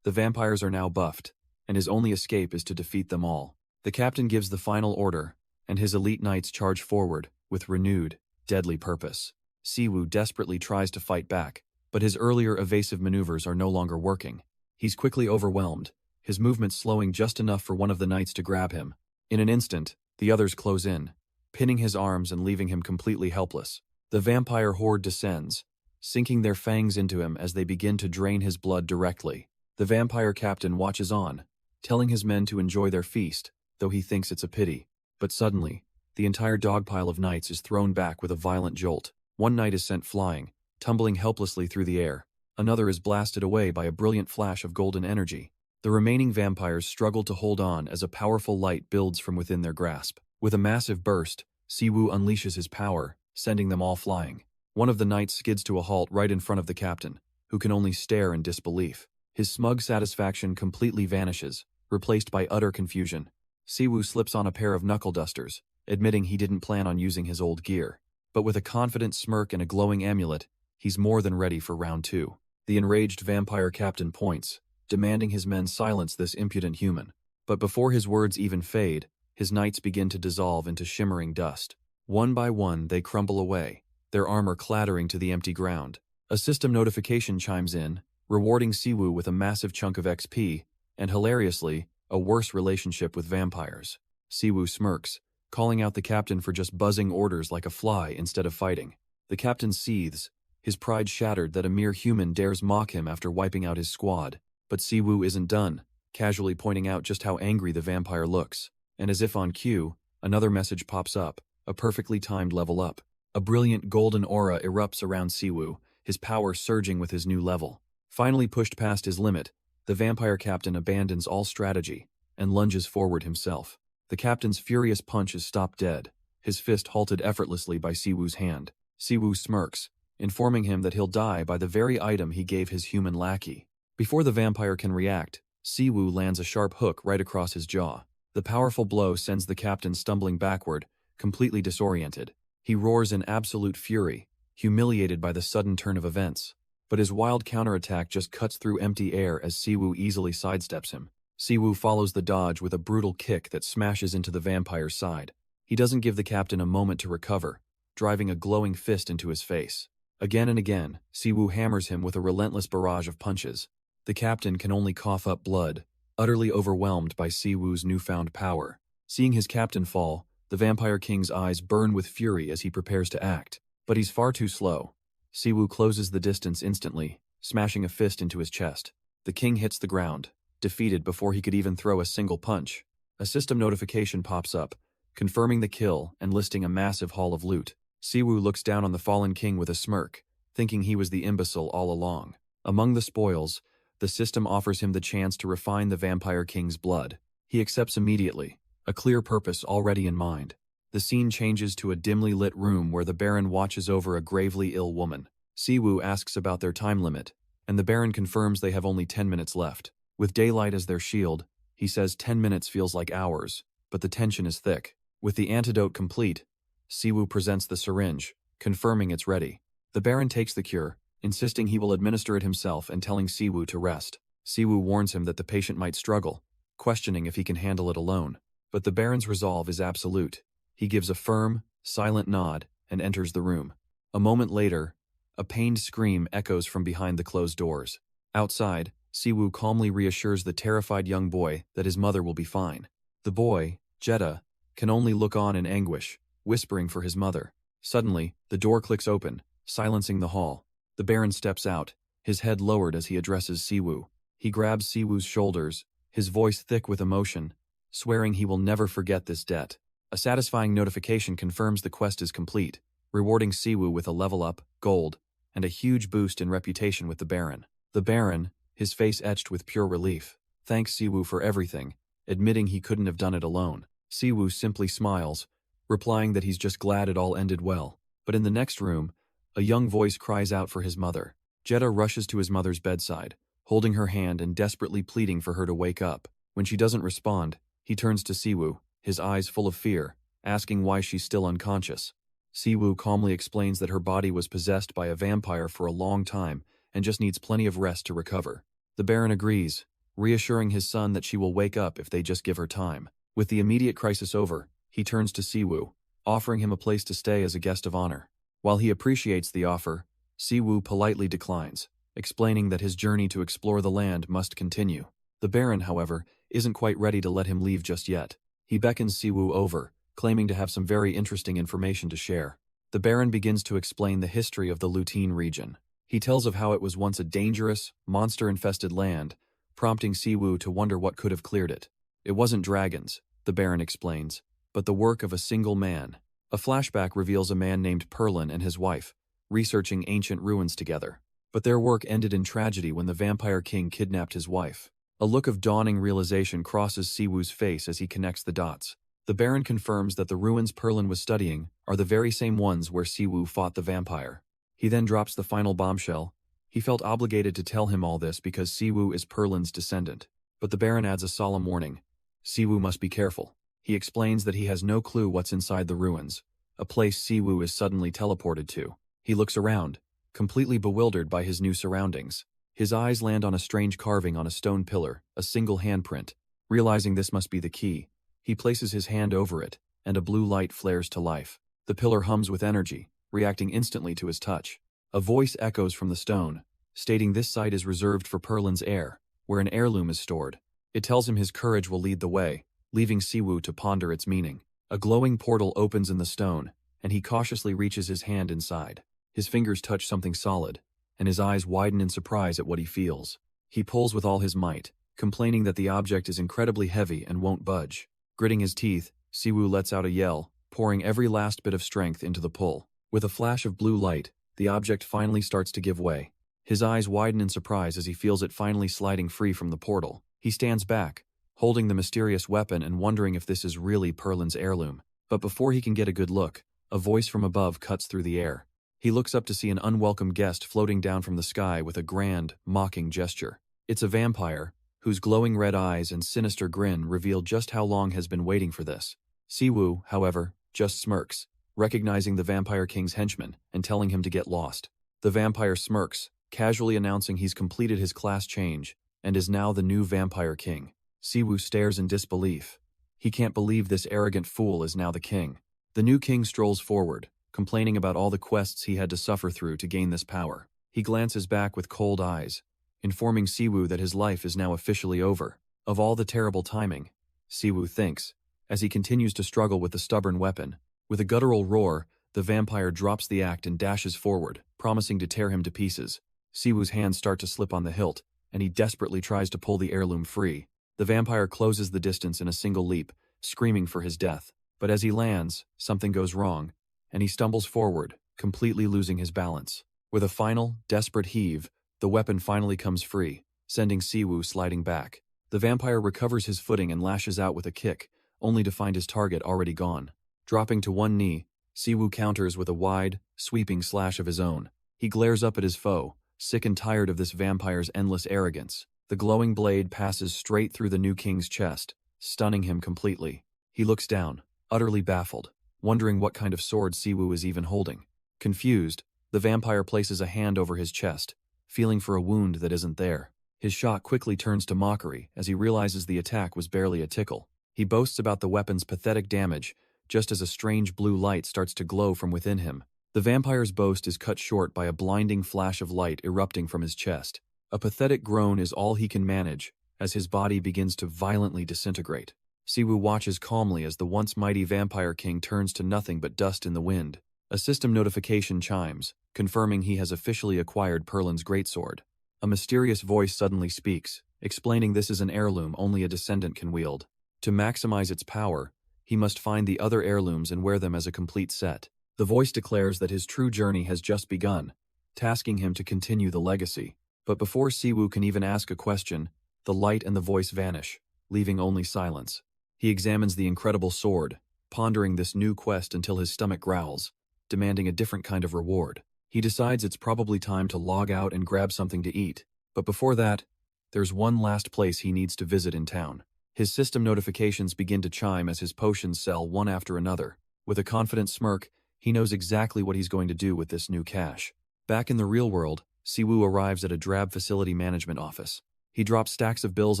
The vampires are now buffed, and his only escape is to defeat them all. The captain gives the final order, and his elite knights charge forward with renewed, deadly purpose. Siwoo desperately tries to fight back, but his earlier evasive maneuvers are no longer working. He's quickly overwhelmed, his movements slowing just enough for one of the knights to grab him. In an instant, the others close in, pinning his arms and leaving him completely helpless. The vampire horde descends, sinking their fangs into him as they begin to drain his blood directly. The vampire captain watches on, telling his men to enjoy their feast, though he thinks it's a pity. But suddenly, the entire dogpile of knights is thrown back with a violent jolt. One knight is sent flying, tumbling helplessly through the air. another is blasted away by a brilliant flash of golden energy. The remaining vampires struggle to hold on as a powerful light builds from within their grasp. With a massive burst, Siwoo unleashes his power, sending them all flying. One of the knights skids to a halt right in front of the captain, who can only stare in disbelief. His smug satisfaction completely vanishes, replaced by utter confusion. Siwoo slips on a pair of knuckle dusters, admitting he didn't plan on using his old gear. But with a confident smirk and a glowing amulet, he's more than ready for round 2. The enraged vampire captain points, demanding his men silence this impudent human. But before his words even fade, his knights begin to dissolve into shimmering dust. One by one, they crumble away, their armor clattering to the empty ground. A system notification chimes in, rewarding Siwoo with a massive chunk of XP, and hilariously, a worse relationship with vampires. Siwoo smirks, calling out the captain for just buzzing orders like a fly instead of fighting. The captain seethes, his pride shattered that a mere human dares mock him after wiping out his squad. But Siwoo isn't done, casually pointing out just how angry the vampire looks. And as if on cue, another message pops up, a perfectly timed level up. A brilliant golden aura erupts around Siwoo, his power surging with his new level. Finally pushed past his limit, the vampire captain abandons all strategy and lunges forward himself. The captain's furious punch is stopped dead, his fist halted effortlessly by Siwoo's hand. Siwoo smirks, informing him that he'll die by the very item he gave his human lackey. Before the vampire can react, Siwoo lands a sharp hook right across his jaw. The powerful blow sends the captain stumbling backward, completely disoriented. He roars in absolute fury, humiliated by the sudden turn of events. But his wild counterattack just cuts through empty air as Siwoo easily sidesteps him. Siwoo follows the dodge with a brutal kick that smashes into the vampire's side. He doesn't give the captain a moment to recover, driving a glowing fist into his face. Again and again, Siwoo hammers him with a relentless barrage of punches. The captain can only cough up blood, utterly overwhelmed by Siwoo's newfound power. Seeing his captain fall, the Vampire King's eyes burn with fury as he prepares to act. But he's far too slow. Siwoo closes the distance instantly, smashing a fist into his chest. The king hits the ground, defeated before he could even throw a single punch. A system notification pops up, confirming the kill and listing a massive haul of loot. Siwoo looks down on the fallen king with a smirk, thinking he was the imbecile all along. Among the spoils, the system offers him the chance to refine the Vampire King's blood. He accepts immediately, a clear purpose already in mind. The scene changes to a dimly lit room where the Baron watches over a gravely ill woman. Siwoo asks about their time limit, and the Baron confirms they have only 10 minutes left. With daylight as their shield, he says 10 minutes feels like hours, but the tension is thick. With the antidote complete, Siwoo presents the syringe, confirming it's ready. The Baron takes the cure, insisting he will administer it himself and telling Siwoo to rest. Siwoo warns him that the patient might struggle, questioning if he can handle it alone. But the Baron's resolve is absolute. He gives a firm, silent nod and enters the room. A moment later, a pained scream echoes from behind the closed doors. Outside, Siwoo calmly reassures the terrified young boy that his mother will be fine. The boy, Jeddah, can only look on in anguish, whispering for his mother. Suddenly, the door clicks open, silencing the hall. The Baron steps out, his head lowered as he addresses Siwoo. He grabs Siwoo's shoulders, his voice thick with emotion, swearing he will never forget this debt. A satisfying notification confirms the quest is complete, rewarding Siwoo with a level up, gold, and a huge boost in reputation with the Baron. The Baron, his face etched with pure relief, thanks Siwoo for everything, admitting he couldn't have done it alone. Siwoo simply smiles, replying that he's just glad it all ended well. But in the next room, a young voice cries out for his mother. Jeddah rushes to his mother's bedside, holding her hand and desperately pleading for her to wake up. When she doesn't respond, he turns to Siwoo, his eyes full of fear, asking why she's still unconscious. Siwoo calmly explains that her body was possessed by a vampire for a long time and just needs plenty of rest to recover. The Baron agrees, reassuring his son that she will wake up if they just give her time. With the immediate crisis over, he turns to Siwoo, offering him a place to stay as a guest of honor. While he appreciates the offer, Siwoo politely declines, explaining that his journey to explore the land must continue. The Baron, however, isn't quite ready to let him leave just yet. He beckons Siwoo over, claiming to have some very interesting information to share. The Baron begins to explain the history of the Lutine region. He tells of how it was once a dangerous, monster-infested land, prompting Siwoo to wonder what could have cleared it. It wasn't dragons, the Baron explains, but the work of a single man. A flashback reveals a man named Perlin and his wife, researching ancient ruins together. But their work ended in tragedy when the Vampire King kidnapped his wife. A look of dawning realization crosses Siwoo's face as he connects the dots. The Baron confirms that the ruins Perlin was studying are the very same ones where Siwoo fought the vampire. He then drops the final bombshell. He felt obligated to tell him all this because Siwoo is Perlin's descendant. But the Baron adds a solemn warning. Siwoo must be careful. He explains that he has no clue what's inside the ruins, a place Siwoo is suddenly teleported to. He looks around, completely bewildered by his new surroundings. His eyes land on a strange carving on a stone pillar, a single handprint. Realizing this must be the key, he places his hand over it, and a blue light flares to life. The pillar hums with energy, reacting instantly to his touch. A voice echoes from the stone, stating this site is reserved for Perlin's heir, where an heirloom is stored. It tells him his courage will lead the way, leaving Siwoo to ponder its meaning. A glowing portal opens in the stone, and he cautiously reaches his hand inside. His fingers touch something solid, and his eyes widen in surprise at what he feels. He pulls with all his might, complaining that the object is incredibly heavy and won't budge. Gritting his teeth, Siwoo lets out a yell, pouring every last bit of strength into the pull. With a flash of blue light, the object finally starts to give way. His eyes widen in surprise as he feels it finally sliding free from the portal. He stands back, holding the mysterious weapon and wondering if this is really Perlin's heirloom. But before he can get a good look, a voice from above cuts through the air. He looks up to see an unwelcome guest floating down from the sky with a grand, mocking gesture. It's a vampire, whose glowing red eyes and sinister grin reveal just how long has been waiting for this. Siwoo, however, just smirks, recognizing the Vampire King's henchman and telling him to get lost. The vampire smirks, casually announcing he's completed his class change and is now the new Vampire King. Siwoo stares in disbelief. He can't believe this arrogant fool is now the king. The new king strolls forward, complaining about all the quests he had to suffer through to gain this power. He glances back with cold eyes, informing Siwoo that his life is now officially over. Of all the terrible timing, Siwoo thinks, as he continues to struggle with the stubborn weapon. With a guttural roar, the vampire drops the act and dashes forward, promising to tear him to pieces. Siwoo's hands start to slip on the hilt, and he desperately tries to pull the heirloom free. The vampire closes the distance in a single leap, screaming for his death. But as he lands, something goes wrong, and he stumbles forward, completely losing his balance. With a final, desperate heave, the weapon finally comes free, sending Siwoo sliding back. The vampire recovers his footing and lashes out with a kick, only to find his target already gone. Dropping to one knee, Siwoo counters with a wide, sweeping slash of his own. He glares up at his foe, sick and tired of this vampire's endless arrogance. The glowing blade passes straight through the new king's chest, stunning him completely. He looks down, utterly baffled, wondering what kind of sword Siwoo is even holding. Confused, the vampire places a hand over his chest, feeling for a wound that isn't there. His shock quickly turns to mockery as he realizes the attack was barely a tickle. He boasts about the weapon's pathetic damage, just as a strange blue light starts to glow from within him. The vampire's boast is cut short by a blinding flash of light erupting from his chest. A pathetic groan is all he can manage, as his body begins to violently disintegrate. Siwoo watches calmly as the once mighty Vampire King turns to nothing but dust in the wind. A system notification chimes, confirming he has officially acquired Perlin's greatsword. A mysterious voice suddenly speaks, explaining this is an heirloom only a descendant can wield. To maximize its power, he must find the other heirlooms and wear them as a complete set. The voice declares that his true journey has just begun, tasking him to continue the legacy. But before Siwoo can even ask a question, the light and the voice vanish, leaving only silence. He examines the incredible sword, pondering this new quest until his stomach growls, demanding a different kind of reward. He decides it's probably time to log out and grab something to eat. But before that, there's one last place he needs to visit in town. His system notifications begin to chime as his potions sell one after another. With a confident smirk, he knows exactly what he's going to do with this new cash. Back in the real world, Siwoo arrives at a drab facility management office. He drops stacks of bills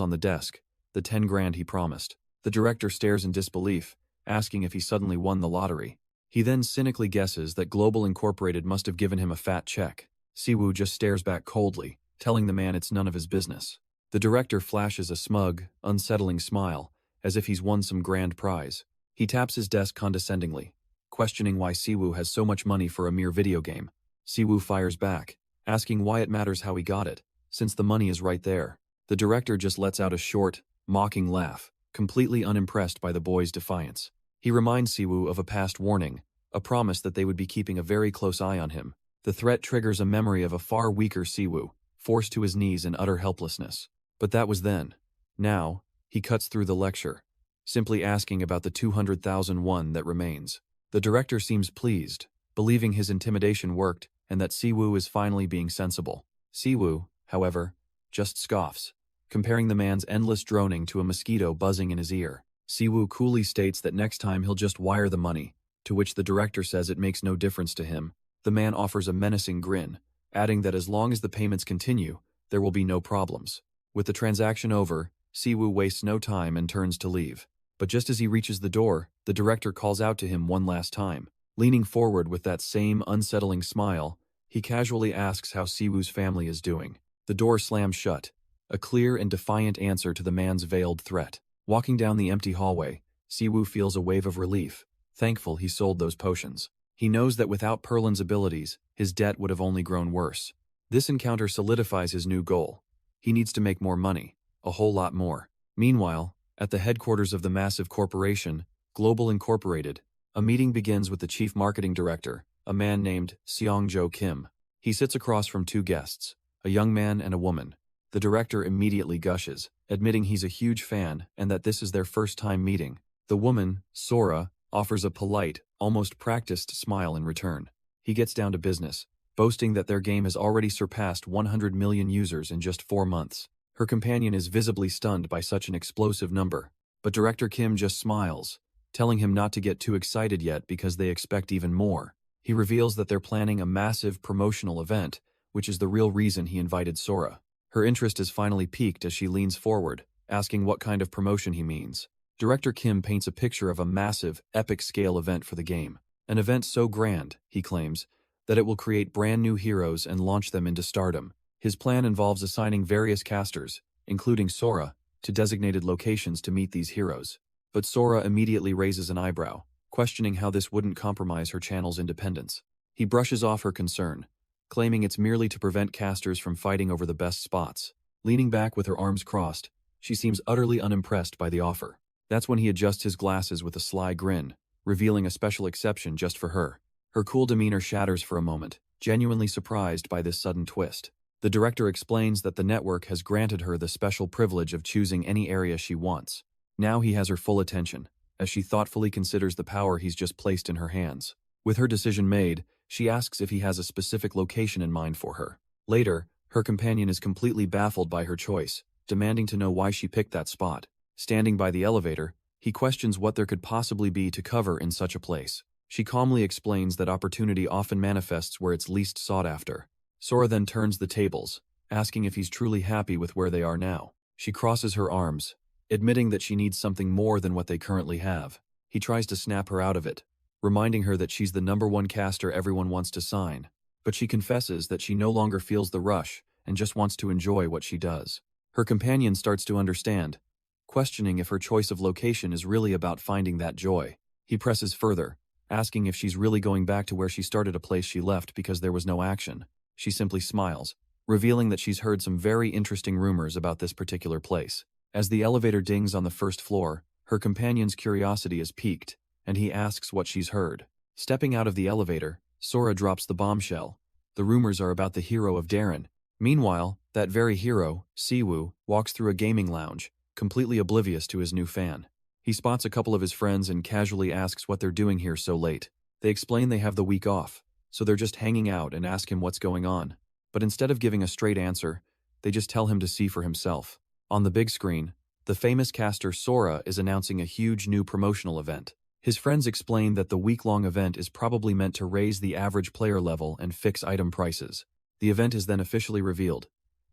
on the desk, the 10 grand he promised. The director stares in disbelief, asking if he suddenly won the lottery. He then cynically guesses that Global Incorporated must have given him a fat check. Siwoo just stares back coldly, telling the man it's none of his business. The director flashes a smug, unsettling smile, as if he's won some grand prize. He taps his desk condescendingly, questioning why Siwoo has so much money for a mere video game. Siwoo fires back, asking why it matters how he got it, since the money is right there. The director just lets out a short, mocking laugh, completely unimpressed by the boy's defiance. He reminds Siwoo of a past warning, a promise that they would be keeping a very close eye on him. The threat triggers a memory of a far weaker Siwoo, forced to his knees in utter helplessness. But that was then. Now, he cuts through the lecture, simply asking about the 200,000 won that remains. The director seems pleased, believing his intimidation worked and that Siwoo is finally being sensible. Siwoo, however, just scoffs, comparing the man's endless droning to a mosquito buzzing in his ear. Siwoo coolly states that next time he'll just wire the money, to which the director says it makes no difference to him. The man offers a menacing grin, adding that as long as the payments continue, there will be no problems. With the transaction over, Siwoo wastes no time and turns to leave. But just as he reaches the door, the director calls out to him one last time. Leaning forward with that same unsettling smile, he casually asks how Siwoo's family is doing. The door slams shut, a clear and defiant answer to the man's veiled threat. Walking down the empty hallway, Siwoo feels a wave of relief, thankful he sold those potions. He knows that without Perlin's abilities, his debt would have only grown worse. This encounter solidifies his new goal. He needs to make more money, a whole lot more. Meanwhile, at the headquarters of the massive corporation, Global Incorporated, a meeting begins with the chief marketing director, a man named Seong-jo Kim. He sits across from two guests, a young man and a woman. The director immediately gushes, admitting he's a huge fan and that this is their first time meeting. The woman, Sora, offers a polite, almost practiced smile in return. He gets down to business, boasting that their game has already surpassed 100 million users in just 4 months. Her companion is visibly stunned by such an explosive number, but Director Kim just smiles, telling him not to get too excited yet because they expect even more. He reveals that they're planning a massive promotional event, which is the real reason he invited Sora. Her interest is finally piqued as she leans forward, asking what kind of promotion he means. Director Kim paints a picture of a massive, epic-scale event for the game. An event so grand, he claims, that it will create brand new heroes and launch them into stardom. His plan involves assigning various casters, including Sora, to designated locations to meet these heroes. But Sora immediately raises an eyebrow, questioning how this wouldn't compromise her channel's independence. He brushes off her concern, claiming it's merely to prevent casters from fighting over the best spots. Leaning back with her arms crossed, she seems utterly unimpressed by the offer. That's when he adjusts his glasses with a sly grin, revealing a special exception just for her. Her cool demeanor shatters for a moment, genuinely surprised by this sudden twist. The director explains that the network has granted her the special privilege of choosing any area she wants. Now he has her full attention, as she thoughtfully considers the power he's just placed in her hands. With her decision made, she asks if he has a specific location in mind for her. Later, her companion is completely baffled by her choice, demanding to know why she picked that spot. Standing by the elevator, he questions what there could possibly be to cover in such a place. She calmly explains that opportunity often manifests where it's least sought after. Sora then turns the tables, asking if he's truly happy with where they are now. She crosses her arms, admitting that she needs something more than what they currently have. He tries to snap her out of it, reminding her that she's the #1 caster everyone wants to sign. But she confesses that she no longer feels the rush and just wants to enjoy what she does. Her companion starts to understand, questioning if her choice of location is really about finding that joy. He presses further, asking if she's really going back to where she started, a place she left because there was no action. She simply smiles, revealing that she's heard some very interesting rumors about this particular place. As the elevator dings on the first floor, her companion's curiosity is piqued, and he asks what she's heard. Stepping out of the elevator, Sora drops the bombshell. The rumors are about the hero of Darren. Meanwhile, that very hero, Siwoo, walks through a gaming lounge, completely oblivious to his new fan. He spots a couple of his friends and casually asks what they're doing here so late. They explain they have the week off, so they're just hanging out, and ask him what's going on. But instead of giving a straight answer, they just tell him to see for himself. On the big screen, the famous caster Sora is announcing a huge new promotional event. His friends explain that the week-long event is probably meant to raise the average player level and fix item prices. The event is then officially revealed.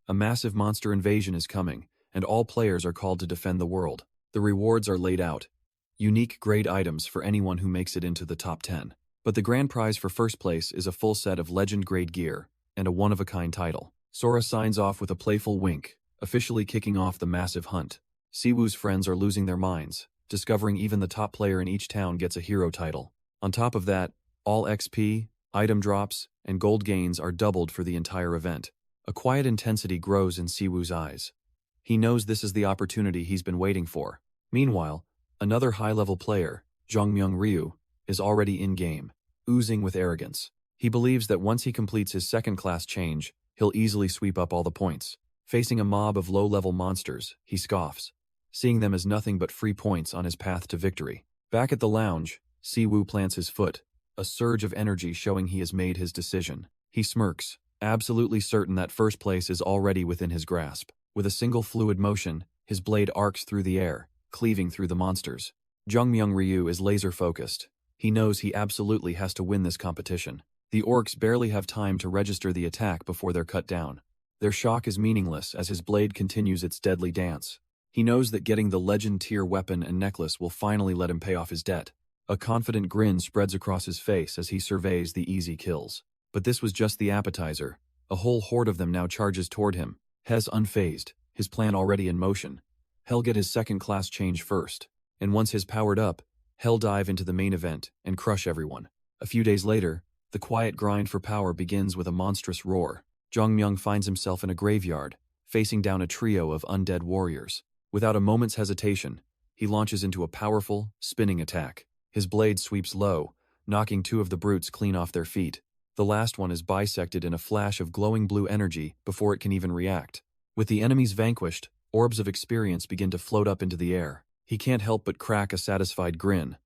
A massive monster invasion is coming, and all players are called to defend the world. The rewards are laid out. Unique grade items for anyone who makes it into the top 10. But the grand prize for first place is a full set of legend-grade gear and a one-of-a-kind title. Sora signs off with a playful wink, officially kicking off the massive hunt. Siwoo's friends are losing their minds, discovering even the top player in each town gets a hero title. On top of that, all XP, item drops, and gold gains are doubled for the entire event. A quiet intensity grows in Siwoo's eyes. He knows this is the opportunity he's been waiting for. Meanwhile, another high-level player, Jongmyoung Ryu, is already in-game, oozing with arrogance. He believes that once he completes his second-class change, he'll easily sweep up all the points. Facing a mob of low-level monsters, he scoffs, seeing them as nothing but free points on his path to victory. Back at the lounge, Siwoo plants his foot, a surge of energy showing he has made his decision. He smirks, absolutely certain that first place is already within his grasp. With a single fluid motion, his blade arcs through the air, cleaving through the monsters. Jungmyung Ryu is laser-focused. He knows he absolutely has to win this competition. The orcs barely have time to register the attack before they're cut down. Their shock is meaningless as his blade continues its deadly dance. He knows that getting the legend-tier weapon and necklace will finally let him pay off his debt. A confident grin spreads across his face as he surveys the easy kills. But this was just the appetizer. A whole horde of them now charges toward him. Hez unfazed, his plan already in motion. He'll get his second-class change first, and once he's powered up, he'll dive into the main event and crush everyone. A few days later, the quiet grind for power begins with a monstrous roar. Jungmyung finds himself in a graveyard, facing down a trio of undead warriors. Without a moment's hesitation, he launches into a powerful, spinning attack. His blade sweeps low, knocking two of the brutes clean off their feet. The last one is bisected in a flash of glowing blue energy before it can even react. With the enemies vanquished, orbs of experience begin to float up into the air. He can't help but crack a satisfied grin.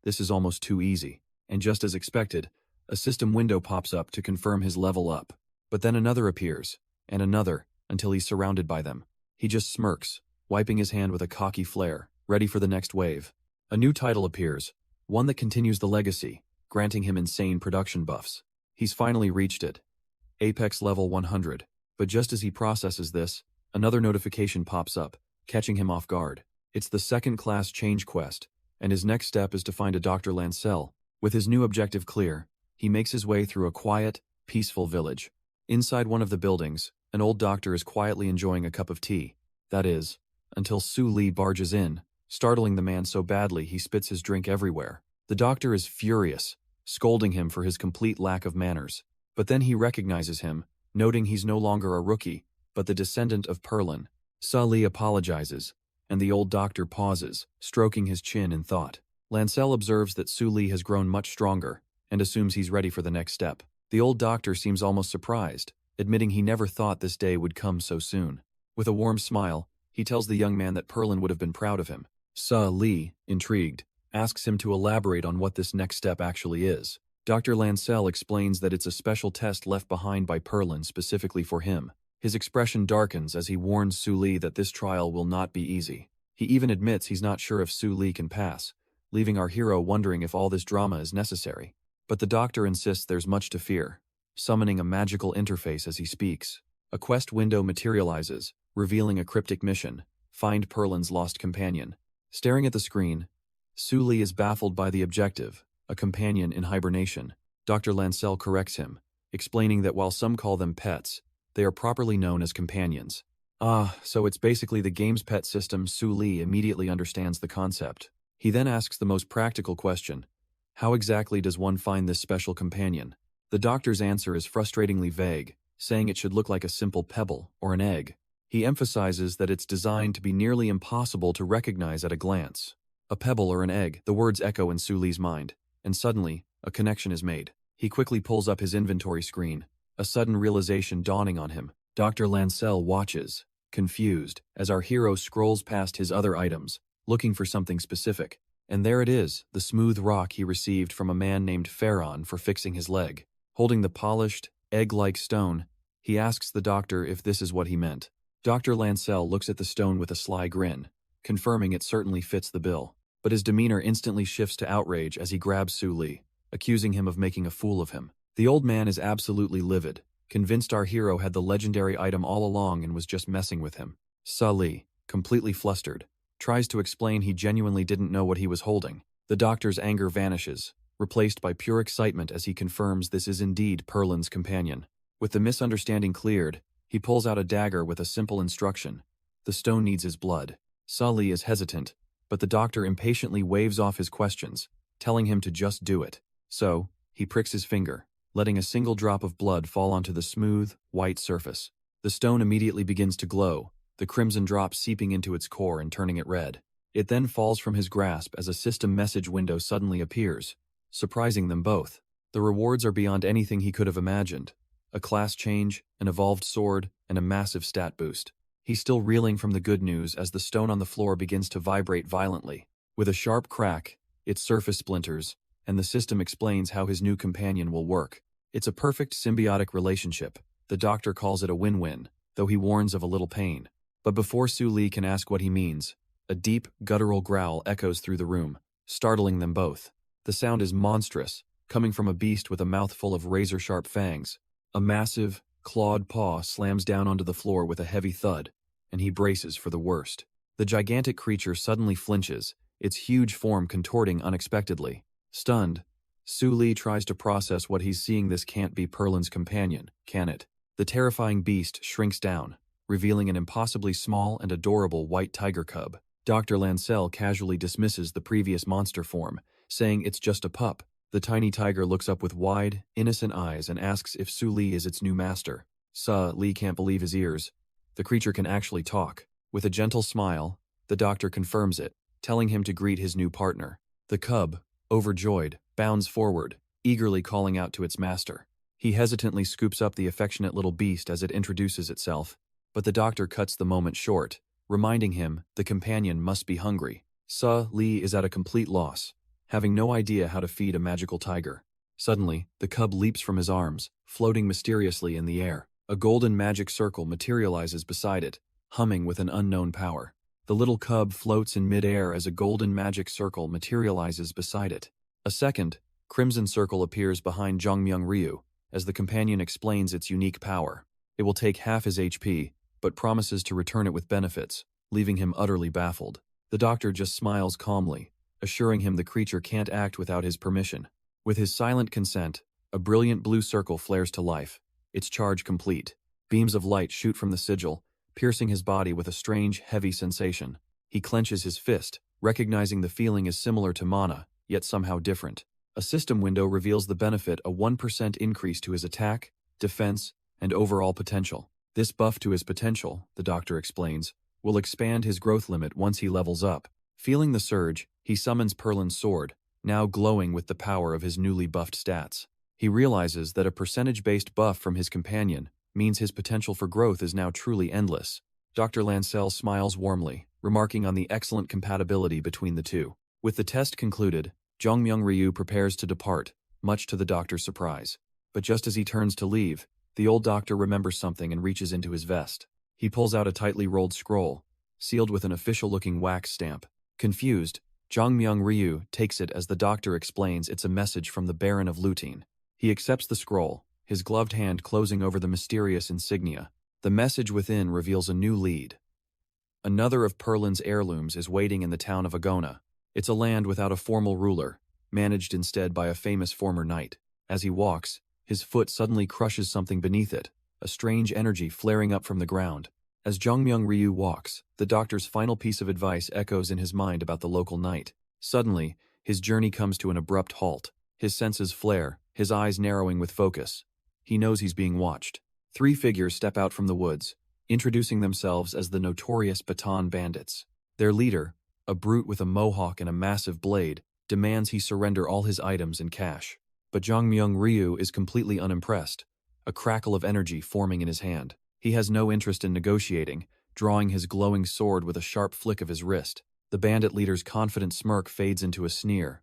This is almost too easy. And just as expected, a system window pops up to confirm his level up. But then another appears, and another, until he's surrounded by them. He just smirks, wiping his hand with a cocky flare, ready for the next wave. A new title appears, one that continues the legacy, granting him insane production buffs. He's finally reached it. Apex level 100. But just as he processes this, another notification pops up, catching him off guard. It's the second-class change quest, and his next step is to find a Dr. Lancel. With his new objective clear, he makes his way through a quiet, peaceful village. Inside one of the buildings, an old doctor is quietly enjoying a cup of tea. That is, until Su Li barges in, startling the man so badly he spits his drink everywhere. The doctor is furious, scolding him for his complete lack of manners. But then he recognizes him, noting he's no longer a rookie, but the descendant of Perlin. Su Li apologizes, and the old doctor pauses, stroking his chin in thought. Lancel observes that Su Li has grown much stronger, and assumes he's ready for the next step. The old doctor seems almost surprised, admitting he never thought this day would come so soon. With a warm smile, he tells the young man that Perlin would have been proud of him. Su Li, intrigued, asks him to elaborate on what this next step actually is. Dr. Lancel explains that it's a special test left behind by Perlin specifically for him. His expression darkens as he warns Su Li that this trial will not be easy. He even admits he's not sure if Su Li can pass, leaving our hero wondering if all this drama is necessary. But the doctor insists there's much to fear, summoning a magical interface as he speaks. A quest window materializes, revealing a cryptic mission: find Perlin's lost companion. Staring at the screen, Su Li is baffled by the objective, a companion in hibernation. Dr. Lancel corrects him, explaining that while some call them pets, they are properly known as companions. Ah, so it's basically the game's pet system. Su Li immediately understands the concept. He then asks the most practical question: how exactly does one find this special companion? The doctor's answer is frustratingly vague, saying it should look like a simple pebble or an egg. He emphasizes that it's designed to be nearly impossible to recognize at a glance. A pebble or an egg, the words echo in Su Li's mind, and suddenly, a connection is made. He quickly pulls up his inventory screen, a sudden realization dawning on him. Dr. Lancel watches, confused, as our hero scrolls past his other items, looking for something specific. And there it is, the smooth rock he received from a man named Pharaon for fixing his leg. Holding the polished, egg-like stone, he asks the doctor if this is what he meant. Dr. Lancel looks at the stone with a sly grin, confirming it certainly fits the bill. But his demeanor instantly shifts to outrage as he grabs Su Li, accusing him of making a fool of him. The old man is absolutely livid, convinced our hero had the legendary item all along and was just messing with him. Su Li, completely flustered, tries to explain he genuinely didn't know what he was holding. The doctor's anger vanishes, replaced by pure excitement as he confirms this is indeed Perlin's companion. With the misunderstanding cleared, he pulls out a dagger with a simple instruction: the stone needs his blood. Su Li is hesitant, but the doctor impatiently waves off his questions, telling him to just do it. So, he pricks his finger, letting a single drop of blood fall onto the smooth, white surface. The stone immediately begins to glow, the crimson drop seeping into its core and turning it red. It then falls from his grasp as a system message window suddenly appears, surprising them both. The rewards are beyond anything he could have imagined. A class change, an evolved sword, and a massive stat boost. He's still reeling from the good news as the stone on the floor begins to vibrate violently. With a sharp crack, its surface splinters, and the system explains how his new companion will work. It's a perfect symbiotic relationship. The doctor calls it a win-win, though he warns of a little pain. But before Su Li can ask what he means, a deep, guttural growl echoes through the room, startling them both. The sound is monstrous, coming from a beast with a mouth full of razor-sharp fangs. A massive, clawed paw slams down onto the floor with a heavy thud, and he braces for the worst. The gigantic creature suddenly flinches, its huge form contorting unexpectedly. Stunned, Su Li tries to process what he's seeing. This can't be Perlin's companion, can it? The terrifying beast shrinks down, revealing an impossibly small and adorable white tiger cub. Dr. Lancel casually dismisses the previous monster form, saying it's just a pup. The tiny tiger looks up with wide, innocent eyes and asks if Su Li is its new master. Su Li can't believe his ears. The creature can actually talk. With a gentle smile, the doctor confirms it, telling him to greet his new partner. The cub, overjoyed, bounds forward, eagerly calling out to its master. He hesitantly scoops up the affectionate little beast as it introduces itself, but the doctor cuts the moment short, reminding him the companion must be hungry. Su Li is at a complete loss, having no idea how to feed a magical tiger. Suddenly, the cub leaps from his arms, floating mysteriously in the air. A golden magic circle materializes beside it, humming with an unknown power. The little cub floats in mid-air as a golden magic circle materializes beside it. A second, crimson circle appears behind Zhongmyung Ryu, as the companion explains its unique power. It will take half his HP, but promises to return it with benefits, leaving him utterly baffled. The doctor just smiles calmly, assuring him the creature can't act without his permission. With his silent consent, a brilliant blue circle flares to life, its charge complete. Beams of light shoot from the sigil, piercing his body with a strange, heavy sensation. He clenches his fist, recognizing the feeling is similar to mana, yet somehow different. A system window reveals the benefit: a 1% increase to his attack, defense, and overall potential. This buff to his potential, the doctor explains, will expand his growth limit once he levels up. Feeling the surge, he summons Perlin's sword, now glowing with the power of his newly buffed stats. He realizes that a percentage-based buff from his companion means his potential for growth is now truly endless. Dr. Lancel smiles warmly, remarking on the excellent compatibility between the two. With the test concluded, Zhongmyung Ryu prepares to depart, much to the doctor's surprise. But just as he turns to leave, the old doctor remembers something and reaches into his vest. He pulls out a tightly rolled scroll, sealed with an official-looking wax stamp. Confused, Zhongmyung Ryu takes it as the doctor explains it's a message from the Baron of Lutine. He accepts the scroll, his gloved hand closing over the mysterious insignia. The message within reveals a new lead. Another of Perlin's heirlooms is waiting in the town of Agona. It's a land without a formal ruler, managed instead by a famous former knight. As he walks, his foot suddenly crushes something beneath it, a strange energy flaring up from the ground. As Zhongmyung Ryu walks, the doctor's final piece of advice echoes in his mind about the local knight. Suddenly, his journey comes to an abrupt halt. His senses flare, his eyes narrowing with focus. He knows he's being watched. 3 figures step out from the woods, introducing themselves as the notorious Baton Bandits. Their leader, a brute with a mohawk and a massive blade, demands he surrender all his items and cash. But Zhongmyung Ryu is completely unimpressed, a crackle of energy forming in his hand. He has no interest in negotiating, drawing his glowing sword with a sharp flick of his wrist. The bandit leader's confident smirk fades into a sneer.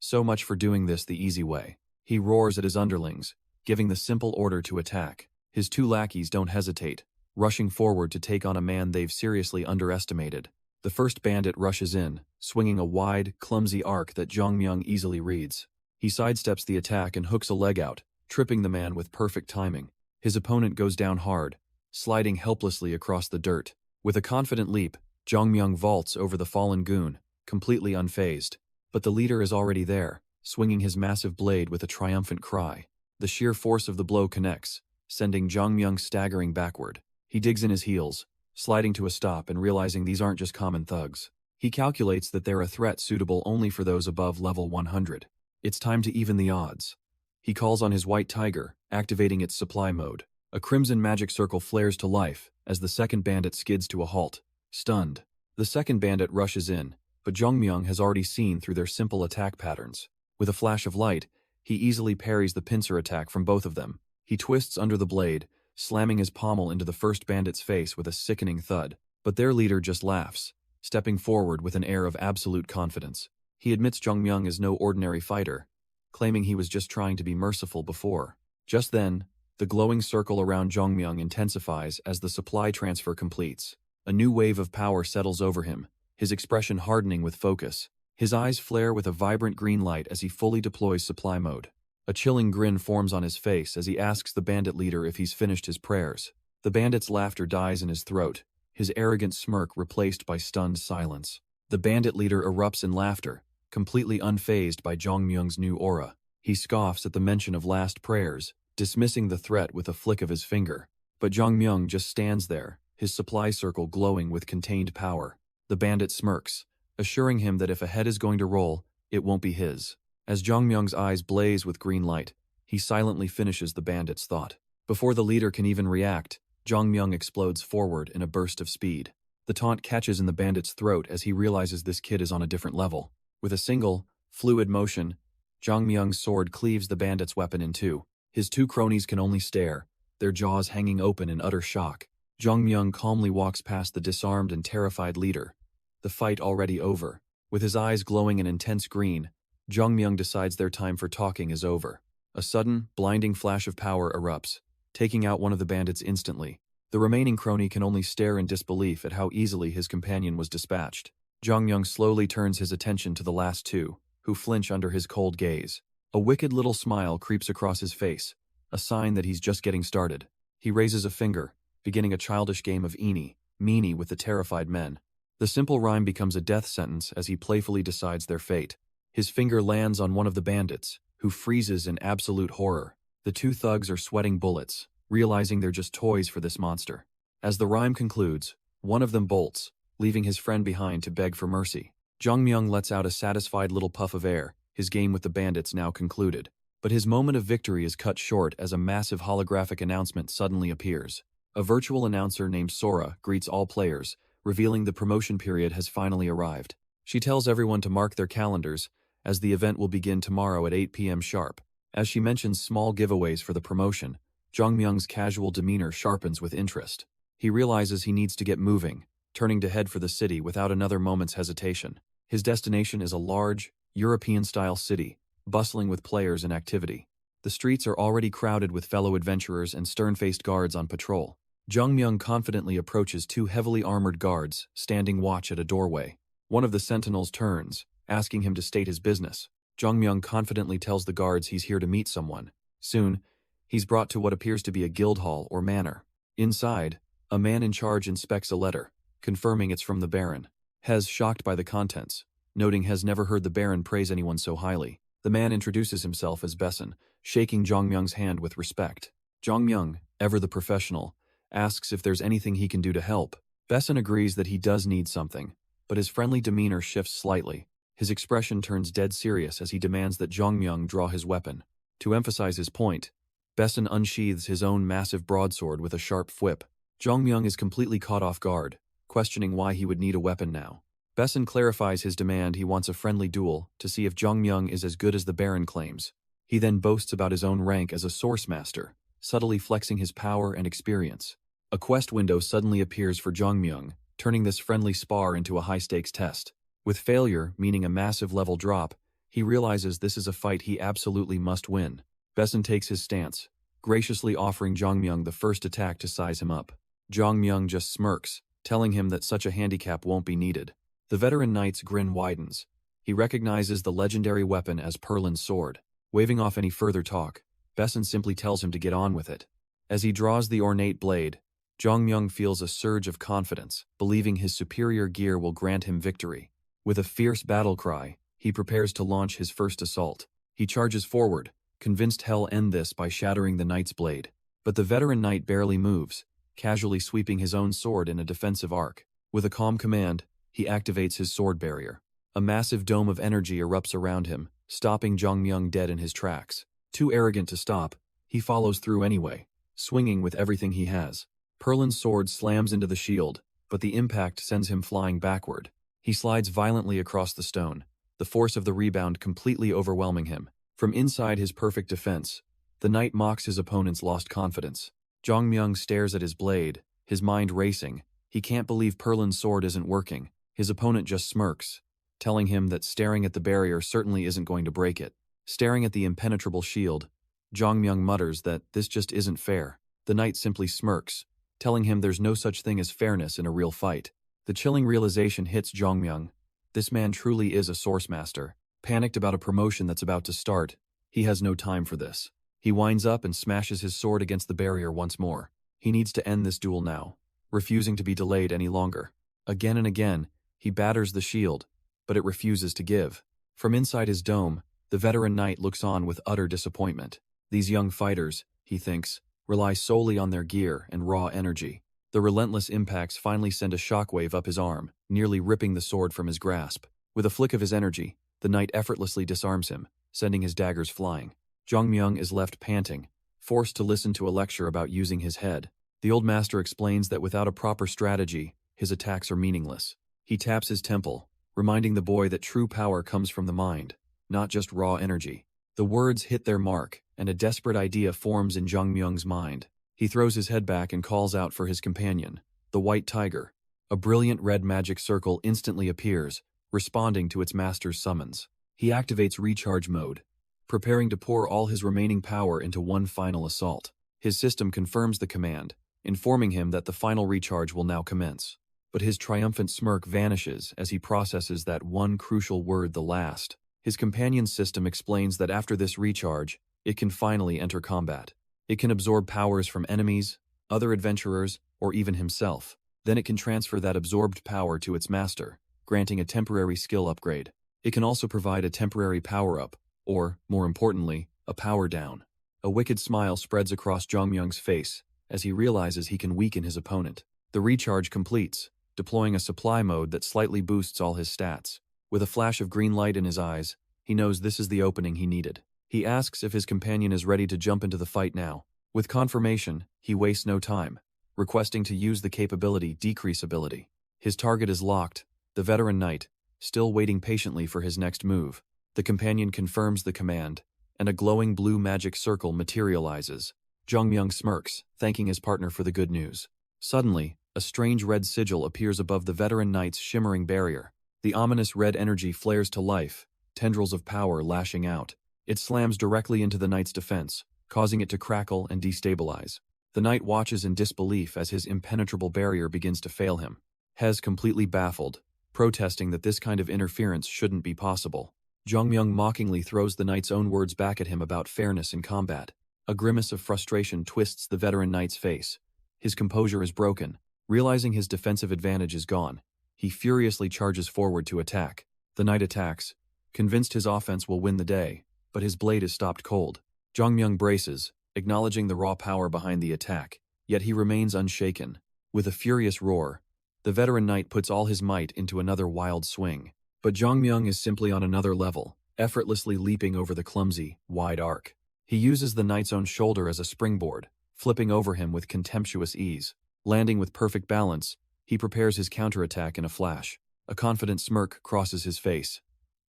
So much for doing this the easy way. He roars at his underlings, giving the simple order to attack. His 2 lackeys don't hesitate, rushing forward to take on a man they've seriously underestimated. The first bandit rushes in, swinging a wide, clumsy arc that Zhongmyung easily reads. He sidesteps the attack and hooks a leg out, tripping the man with perfect timing. His opponent goes down hard, sliding helplessly across the dirt. With a confident leap, Zhongmyung vaults over the fallen goon, completely unfazed. But the leader is already there, swinging his massive blade with a triumphant cry. The sheer force of the blow connects, sending Zhongmyung staggering backward. He digs in his heels, sliding to a stop and realizing these aren't just common thugs. He calculates that they're a threat suitable only for those above level 100. It's time to even the odds. He calls on his white tiger, activating its supply mode. A crimson magic circle flares to life as the second bandit skids to a halt, stunned. The second bandit rushes in, but Zhongmyung has already seen through their simple attack patterns. With a flash of light, He easily parries the pincer attack from both of them. He twists under the blade, slamming his pommel into the first bandit's face with a sickening thud. But their leader just laughs, stepping forward with an air of absolute confidence. He admits Jong Myung is no ordinary fighter, claiming he was just trying to be merciful before. Just then, the glowing circle around Jong Myung intensifies as the supply transfer completes. A new wave of power settles over him, his expression hardening with focus. His eyes flare with a vibrant green light as he fully deploys supply mode. A chilling grin forms on his face as he asks the bandit leader if he's finished his prayers. The bandit's laughter dies in his throat, his arrogant smirk replaced by stunned silence. The bandit leader erupts in laughter, completely unfazed by Jong Myung's new aura. He scoffs at the mention of last prayers, dismissing the threat with a flick of his finger. But Jong Myung just stands there, his supply circle glowing with contained power. The bandit smirks, assuring him that if a head is going to roll, it won't be his. As Jong Myung's eyes blaze with green light, he silently finishes the bandit's thought. Before the leader can even react, Jong Myung explodes forward in a burst of speed. The taunt catches in the bandit's throat as he realizes this kid is on a different level. With a single, fluid motion, Jong Myung's sword cleaves the bandit's weapon in two. His two cronies can only stare, their jaws hanging open in utter shock. Jong Myung calmly walks past the disarmed and terrified leader, the fight already over. With his eyes glowing an intense green, Jong Myung decides their time for talking is over. A sudden, blinding flash of power erupts, taking out one of the bandits instantly. The remaining crony can only stare in disbelief at how easily his companion was dispatched. Jong Myung slowly turns his attention to the last two, who flinch under his cold gaze. A wicked little smile creeps across his face, a sign that he's just getting started. He raises a finger, beginning a childish game of eeny, meeny with the terrified men. The simple rhyme becomes a death sentence as he playfully decides their fate. His finger lands on one of the bandits, who freezes in absolute horror. The two thugs are sweating bullets, realizing they're just toys for this monster. As the rhyme concludes, one of them bolts, leaving his friend behind to beg for mercy. Jong Myung lets out a satisfied little puff of air, his game with the bandits now concluded. But his moment of victory is cut short as a massive holographic announcement suddenly appears. A virtual announcer named Sora greets all players, revealing the promotion period has finally arrived. She tells everyone to mark their calendars, as the event will begin tomorrow at 8 p.m. sharp. As she mentions small giveaways for the promotion, Jong Myung's casual demeanor sharpens with interest. He realizes he needs to get moving, turning to head for the city without another moment's hesitation. His destination is a large, European-style city, bustling with players and activity. The streets are already crowded with fellow adventurers and stern-faced guards on patrol. Jong Myung confidently approaches two heavily armored guards, standing watch at a doorway. One of the sentinels turns, asking him to state his business. Jong Myung confidently tells the guards he's here to meet someone. Soon, he's brought to what appears to be a guild hall or manor. Inside, a man in charge inspects a letter, confirming it's from the Baron. Hez shocked by the contents, noting Hez never heard the Baron praise anyone so highly. The man introduces himself as Besson, shaking Jong Myung's hand with respect. Jong Myung, ever the professional, asks if there's anything he can do to help. Besson agrees that he does need something, but his friendly demeanor shifts slightly. His expression turns dead serious as he demands that Jong Myung draw his weapon. To emphasize his point, Besson unsheathes his own massive broadsword with a sharp whip. Jong Myung is completely caught off guard, questioning why he would need a weapon now. Besson clarifies his demand. He wants a friendly duel to see if Jong Myung is as good as the Baron claims. He then boasts about his own rank as a source master, subtly flexing his power and experience. A quest window suddenly appears for Jong Myung, turning this friendly spar into a high-stakes test. With failure, meaning a massive level drop, he realizes this is a fight he absolutely must win. Besson takes his stance, graciously offering Jong Myung the first attack to size him up. Jong Myung just smirks, telling him that such a handicap won't be needed. The veteran knight's grin widens. He recognizes the legendary weapon as Perlin's sword. Waving off any further talk, Besson simply tells him to get on with it. As he draws the ornate blade, Jong Myung feels a surge of confidence, believing his superior gear will grant him victory. With a fierce battle cry, he prepares to launch his first assault. He charges forward, convinced he'll end this by shattering the knight's blade. But the veteran knight barely moves, casually sweeping his own sword in a defensive arc. With a calm command, he activates his sword barrier. A massive dome of energy erupts around him, stopping Jong Myung dead in his tracks. Too arrogant to stop, he follows through anyway, swinging with everything he has. Perlin's sword slams into the shield, but the impact sends him flying backward. He slides violently across the stone, the force of the rebound completely overwhelming him. From inside his perfect defense, the knight mocks his opponent's lost confidence. Jongmyung stares at his blade, his mind racing. He can't believe Perlin's sword isn't working. His opponent just smirks, telling him that staring at the barrier certainly isn't going to break it. Staring at the impenetrable shield, Jongmyung mutters that this just isn't fair. The knight simply smirks, telling him there's no such thing as fairness in a real fight. The chilling realization hits Jongmyung. This man truly is a source master. Panicked about a promotion that's about to start, he has no time for this. He winds up and smashes his sword against the barrier once more. He needs to end this duel now, refusing to be delayed any longer. Again and again, he batters the shield, but it refuses to give. From inside his dome, the veteran knight looks on with utter disappointment. These young fighters, he thinks, rely solely on their gear and raw energy. The relentless impacts finally send a shockwave up his arm, nearly ripping the sword from his grasp. With a flick of his energy, the knight effortlessly disarms him, sending his daggers flying. Jongmyung is left panting, forced to listen to a lecture about using his head. The old master explains that without a proper strategy, his attacks are meaningless. He taps his temple, reminding the boy that true power comes from the mind, not just raw energy. The words hit their mark, and a desperate idea forms in Jongmyung's mind. He throws his head back and calls out for his companion, the white tiger. A brilliant red magic circle instantly appears, responding to its master's summons. He activates recharge mode, preparing to pour all his remaining power into one final assault. His system confirms the command, informing him that the final recharge will now commence. But his triumphant smirk vanishes as he processes that one crucial word, the last. His companion's system explains that after this recharge, it can finally enter combat. It can absorb powers from enemies, other adventurers, or even himself. Then it can transfer that absorbed power to its master, granting a temporary skill upgrade. It can also provide a temporary power-up, or, more importantly, a power-down. A wicked smile spreads across Jongmyung's face as he realizes he can weaken his opponent. The recharge completes, deploying a supply mode that slightly boosts all his stats. With a flash of green light in his eyes, he knows this is the opening he needed. He asks if his companion is ready to jump into the fight now. With confirmation, he wastes no time, requesting to use the capability Decrease ability. His target is locked, the veteran knight, still waiting patiently for his next move. The companion confirms the command, and a glowing blue magic circle materializes. Jongmyung smirks, thanking his partner for the good news. Suddenly, a strange red sigil appears above the veteran knight's shimmering barrier. The ominous red energy flares to life, tendrils of power lashing out. It slams directly into the knight's defense, causing it to crackle and destabilize. The knight watches in disbelief as his impenetrable barrier begins to fail him. Hez completely baffled, protesting that this kind of interference shouldn't be possible. Jongmyung mockingly throws the knight's own words back at him about fairness in combat. A grimace of frustration twists the veteran knight's face. His composure is broken. Realizing his defensive advantage is gone, he furiously charges forward to attack. The knight attacks, convinced his offense will win the day, but his blade is stopped cold. Jongmyung braces, acknowledging the raw power behind the attack, yet he remains unshaken. With a furious roar, the veteran knight puts all his might into another wild swing. But Jongmyung is simply on another level, effortlessly leaping over the clumsy, wide arc. He uses the knight's own shoulder as a springboard, flipping over him with contemptuous ease. Landing with perfect balance, he prepares his counterattack in a flash. A confident smirk crosses his face.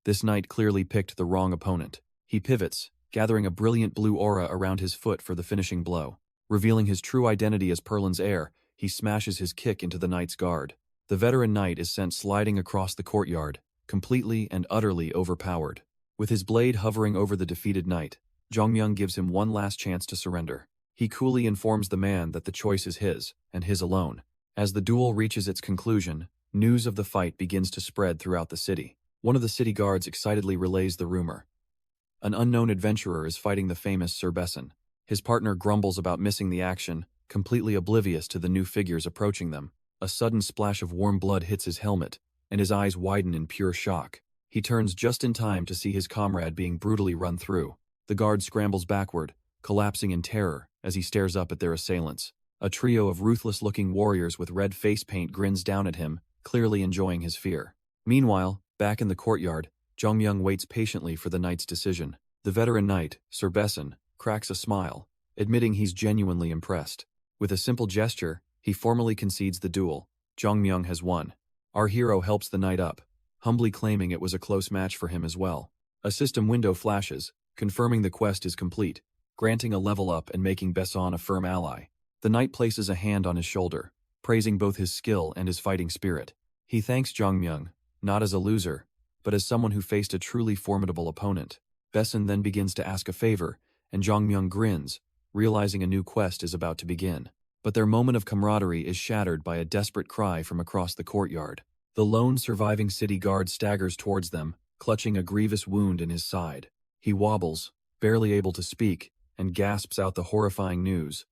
This knight clearly picked the wrong opponent. He pivots, gathering a brilliant blue aura around his foot for the finishing blow. Revealing his true identity as Perlin's heir, he smashes his kick into the knight's guard. The veteran knight is sent sliding across the courtyard, completely and utterly overpowered. With his blade hovering over the defeated knight, Jongmyung gives him one last chance to surrender. He coolly informs the man that the choice is his, and his alone. As the duel reaches its conclusion, news of the fight begins to spread throughout the city. One of the city guards excitedly relays the rumor. An unknown adventurer is fighting the famous Sir Besson. His partner grumbles about missing the action, completely oblivious to the new figures approaching them. A sudden splash of warm blood hits his helmet, and his eyes widen in pure shock. He turns just in time to see his comrade being brutally run through. The guard scrambles backward, collapsing in terror as he stares up at their assailants. A trio of ruthless-looking warriors with red face paint grins down at him, clearly enjoying his fear. Meanwhile, back in the courtyard, Jongmyung waits patiently for the knight's decision. The veteran knight, Sir Besson, cracks a smile, admitting he's genuinely impressed. With a simple gesture, he formally concedes the duel. Jongmyung has won. Our hero helps the knight up, humbly claiming it was a close match for him as well. A system window flashes, confirming the quest is complete, granting a level up and making Besson a firm ally. The knight places a hand on his shoulder, praising both his skill and his fighting spirit. He thanks Jongmyung, not as a loser, but as someone who faced a truly formidable opponent. Besson then begins to ask a favor, and Jongmyung grins, realizing a new quest is about to begin. But their moment of camaraderie is shattered by a desperate cry from across the courtyard. The lone surviving city guard staggers towards them, clutching a grievous wound in his side. He wobbles, barely able to speak, and gasps out the horrifying news.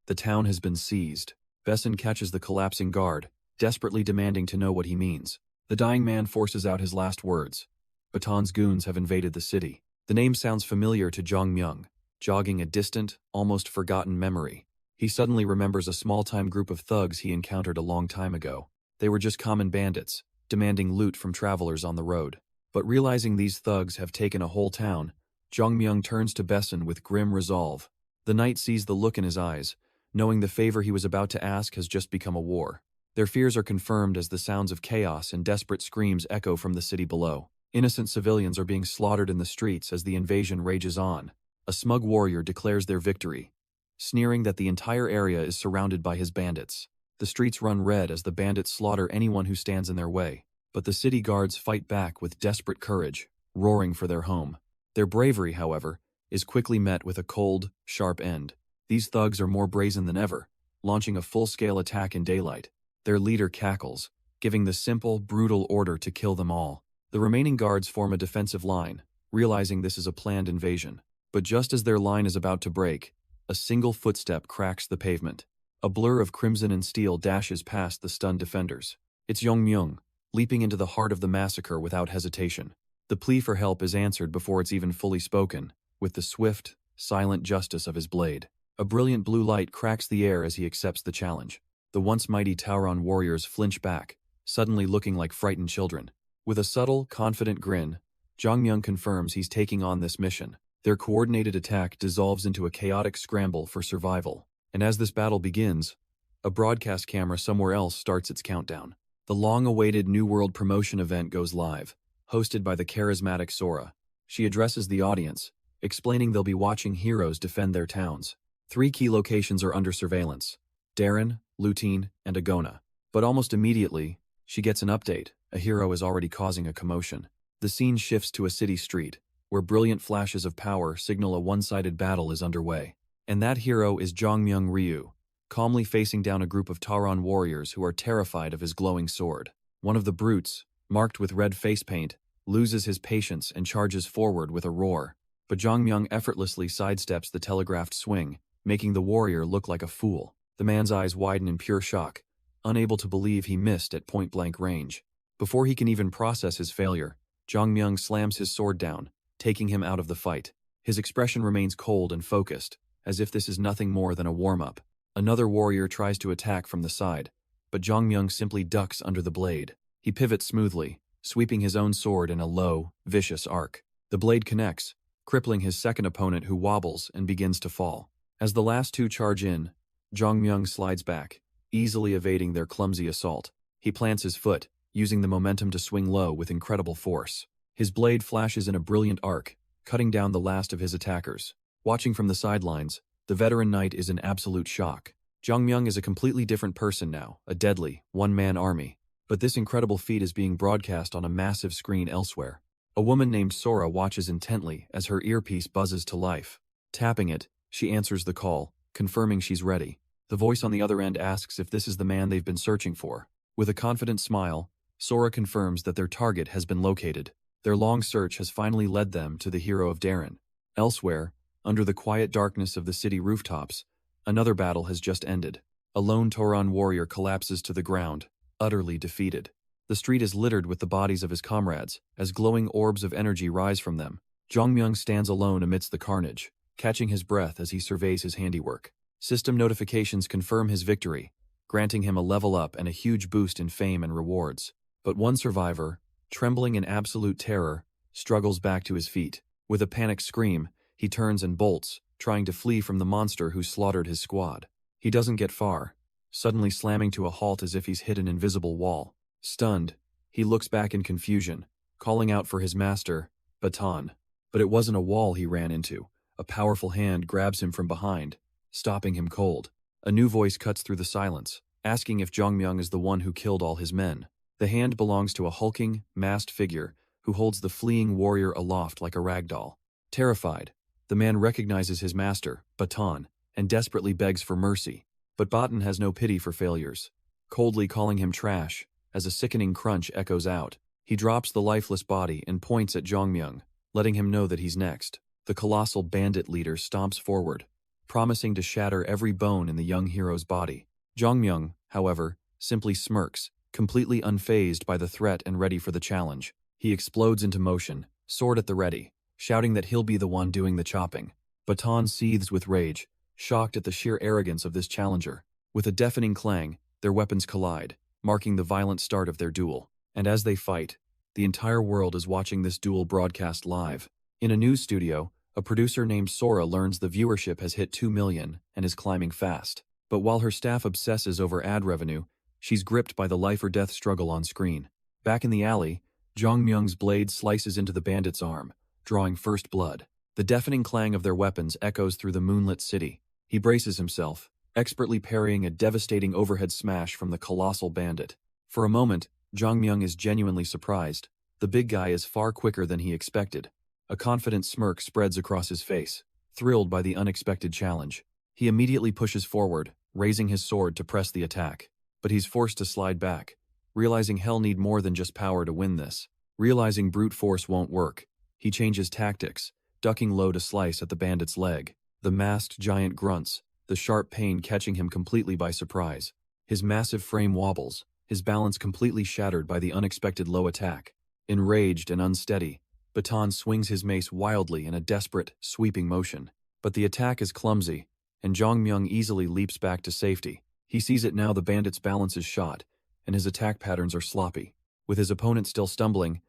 The town has been seized. Besson catches the collapsing guard, desperately demanding to know what he means. The dying man forces out his last words. Baton's goons have invaded the city. The name sounds familiar to Jongmyung, jogging a distant, almost forgotten memory. He suddenly remembers a small-time group of thugs he encountered a long time ago. They were just common bandits, demanding loot from travelers on the road. But realizing these thugs have taken a whole town, Jongmyung turns to Besson with grim resolve. The knight sees the look in his eyes, knowing the favor he was about to ask has just become a war. Their fears are confirmed as the sounds of chaos and desperate screams echo from the city below. Innocent civilians are being slaughtered in the streets as the invasion rages on. A smug warrior declares their victory, sneering that the entire area is surrounded by his bandits. The streets run red as the bandits slaughter anyone who stands in their way. But the city guards fight back with desperate courage, roaring for their home. Their bravery, however, is quickly met with a cold, sharp end. These thugs are more brazen than ever, launching a full-scale attack in daylight. Their leader cackles, giving the simple, brutal order to kill them all. The remaining guards form a defensive line, realizing this is a planned invasion. But just as their line is about to break, a single footstep cracks the pavement. A blur of crimson and steel dashes past the stunned defenders. It's Jongmyung, leaping into the heart of the massacre without hesitation. The plea for help is answered before it's even fully spoken, with the swift, silent justice of his blade. A brilliant blue light cracks the air as he accepts the challenge. The once mighty Tauron warriors flinch back, suddenly looking like frightened children. With a subtle, confident grin, Jongmyung confirms he's taking on this mission. Their coordinated attack dissolves into a chaotic scramble for survival. And as this battle begins, a broadcast camera somewhere else starts its countdown. The long-awaited New World promotion event goes live, hosted by the charismatic Sora. She addresses the audience, explaining they'll be watching heroes defend their towns. 3 key locations are under surveillance: Darren, Lutine, and Agona. But almost immediately, she gets an update. A hero is already causing a commotion. The scene shifts to a city street, where brilliant flashes of power signal a one-sided battle is underway. And that hero is Jongmyung Ryu, calmly facing down a group of Tauron warriors who are terrified of his glowing sword. One of the brutes, marked with red face paint, loses his patience and charges forward with a roar. But Jongmyung effortlessly sidesteps the telegraphed swing, making the warrior look like a fool. The man's eyes widen in pure shock, unable to believe he missed at point-blank range. Before he can even process his failure, Jongmyung slams his sword down, taking him out of the fight. His expression remains cold and focused, as if this is nothing more than a warm-up. Another warrior tries to attack from the side, but Jongmyung simply ducks under the blade. He pivots smoothly, sweeping his own sword in a low, vicious arc. The blade connects, crippling his second opponent, who wobbles and begins to fall. As the last two charge in, Jongmyung slides back, easily evading their clumsy assault. He plants his foot, using the momentum to swing low with incredible force. His blade flashes in a brilliant arc, cutting down the last of his attackers. Watching from the sidelines, the veteran knight is in absolute shock. Jongmyung is a completely different person now, a deadly, one-man army. But this incredible feat is being broadcast on a massive screen elsewhere. A woman named Sora watches intently as her earpiece buzzes to life. Tapping it, she answers the call, confirming she's ready. The voice on the other end asks if this is the man they've been searching for. With a confident smile, Sora confirms that their target has been located. Their long search has finally led them to the hero of Darren. Elsewhere, under the quiet darkness of the city rooftops, another battle has just ended. A lone Tauron warrior collapses to the ground, utterly defeated. The street is littered with the bodies of his comrades, as glowing orbs of energy rise from them. Jongmyung stands alone amidst the carnage, catching his breath as he surveys his handiwork. System notifications confirm his victory, granting him a level up and a huge boost in fame and rewards. But one survivor, trembling in absolute terror, struggles back to his feet. With a panicked scream, he turns and bolts, trying to flee from the monster who slaughtered his squad. He doesn't get far, suddenly slamming to a halt as if he's hit an invisible wall. Stunned, he looks back in confusion, calling out for his master, Baton. But it wasn't a wall he ran into. A powerful hand grabs him from behind, stopping him cold. A new voice cuts through the silence, asking if Jongmyung is the one who killed all his men. The hand belongs to a hulking, masked figure who holds the fleeing warrior aloft like a rag doll. Terrified, the man recognizes his master, Batan, and desperately begs for mercy. But Batan has no pity for failures, coldly calling him trash, as a sickening crunch echoes out. He drops the lifeless body and points at Jongmyung, letting him know that he's next. The colossal bandit leader stomps forward, promising to shatter every bone in the young hero's body. Jongmyung, however, simply smirks, completely unfazed by the threat and ready for the challenge. He explodes into motion, sword at the ready, shouting that he'll be the one doing the chopping. Batan seethes with rage, shocked at the sheer arrogance of this challenger. With a deafening clang, their weapons collide, marking the violent start of their duel. And as they fight, the entire world is watching this duel broadcast live. In a news studio, a producer named Sora learns the viewership has hit 2 million and is climbing fast. But while her staff obsesses over ad revenue, she's gripped by the life-or-death struggle on screen. Back in the alley, Jongmyung's blade slices into the bandit's arm, drawing first blood. The deafening clang of their weapons echoes through the moonlit city. He braces himself, expertly parrying a devastating overhead smash from the colossal bandit. For a moment, Jongmyung is genuinely surprised. The big guy is far quicker than he expected. A confident smirk spreads across his face, thrilled by the unexpected challenge. He immediately pushes forward, raising his sword to press the attack. But he's forced to slide back, realizing he'll need more than just power to win this. Realizing brute force won't work, he changes tactics, ducking low to slice at the bandit's leg. The masked giant grunts, the sharp pain catching him completely by surprise. His massive frame wobbles, his balance completely shattered by the unexpected low attack. Enraged and unsteady, Batan swings his mace wildly in a desperate, sweeping motion. But the attack is clumsy, and Jongmyung easily leaps back to safety. He sees it now. The bandit's balance is shot, and his attack patterns are sloppy. With his opponent still stumbling,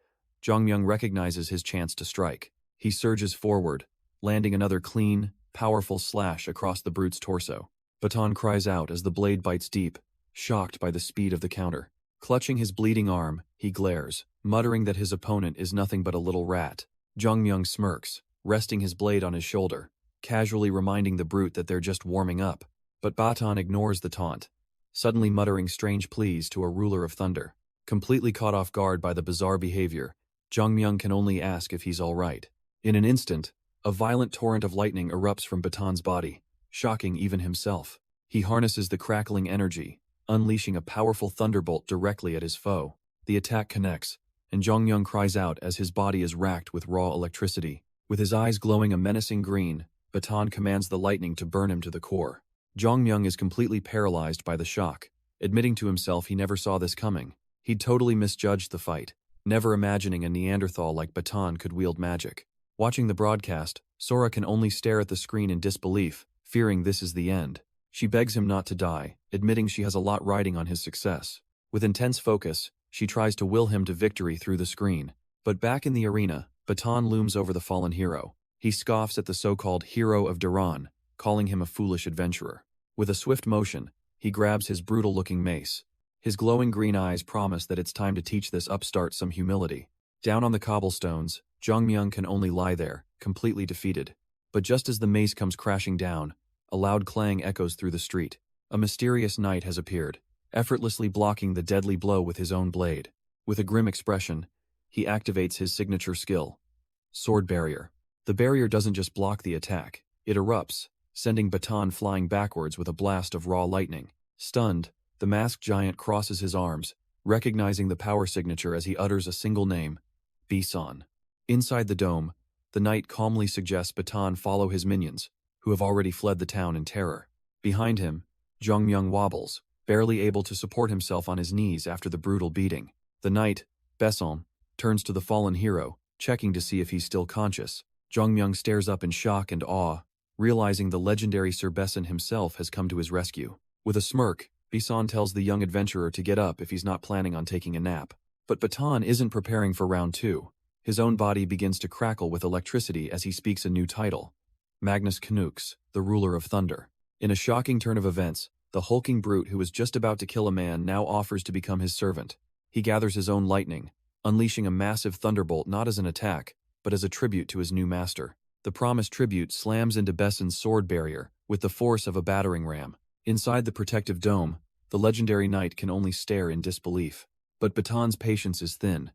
Jongmyung recognizes his chance to strike. He surges forward, landing another clean, powerful slash across the brute's torso. Batan cries out as the blade bites deep, shocked by the speed of the counter. Clutching his bleeding arm, he glares, muttering that his opponent is nothing but a little rat. Jongmyung smirks, resting his blade on his shoulder, casually reminding the brute that they're just warming up. But Batan ignores the taunt, suddenly muttering strange pleas to a ruler of thunder. Completely caught off guard by the bizarre behavior, Jongmyung can only ask if he's all right. In an instant, a violent torrent of lightning erupts from Batan's body, shocking even himself. He harnesses the crackling energy, unleashing a powerful thunderbolt directly at his foe. The attack connects, and Jongmyung cries out as his body is racked with raw electricity. With his eyes glowing a menacing green, Batan commands the lightning to burn him to the core. Jongmyung is completely paralyzed by the shock, admitting to himself he never saw this coming. He'd totally misjudged the fight, never imagining a Neanderthal like Batan could wield magic. Watching the broadcast, Sora can only stare at the screen in disbelief, fearing this is the end. She begs him not to die, admitting she has a lot riding on his success. With intense focus, she tries to will him to victory through the screen. But back in the arena, Batan looms over the fallen hero. He scoffs at the so-called hero of Duran, calling him a foolish adventurer. With a swift motion, he grabs his brutal-looking mace. His glowing green eyes promise that it's time to teach this upstart some humility. Down on the cobblestones, Jongmyung can only lie there, completely defeated. But just as the mace comes crashing down, a loud clang echoes through the street. A mysterious knight has appeared, effortlessly blocking the deadly blow with his own blade. With a grim expression, he activates his signature skill, Sword Barrier. The barrier doesn't just block the attack, it erupts, sending Batan flying backwards with a blast of raw lightning. Stunned, the masked giant crosses his arms, recognizing the power signature as he utters a single name, Bisan. Inside the dome, the knight calmly suggests Batan follow his minions, who have already fled the town in terror. Behind him, Jongmyung wobbles, barely able to support himself on his knees after the brutal beating. The knight, Besson, turns to the fallen hero, checking to see if he's still conscious. Jongmyung stares up in shock and awe, realizing the legendary Sir Besson himself has come to his rescue. With a smirk, Bisan tells the young adventurer to get up if he's not planning on taking a nap. But Batan isn't preparing for round 2. His own body begins to crackle with electricity as he speaks a new title, Magnus Canucks, the ruler of thunder. In a shocking turn of events, the hulking brute who was just about to kill a man now offers to become his servant. He gathers his own lightning, unleashing a massive thunderbolt not as an attack, but as a tribute to his new master. The promised tribute slams into Beson's sword barrier with the force of a battering ram. Inside the protective dome, the legendary knight can only stare in disbelief. But Baton's patience is thin.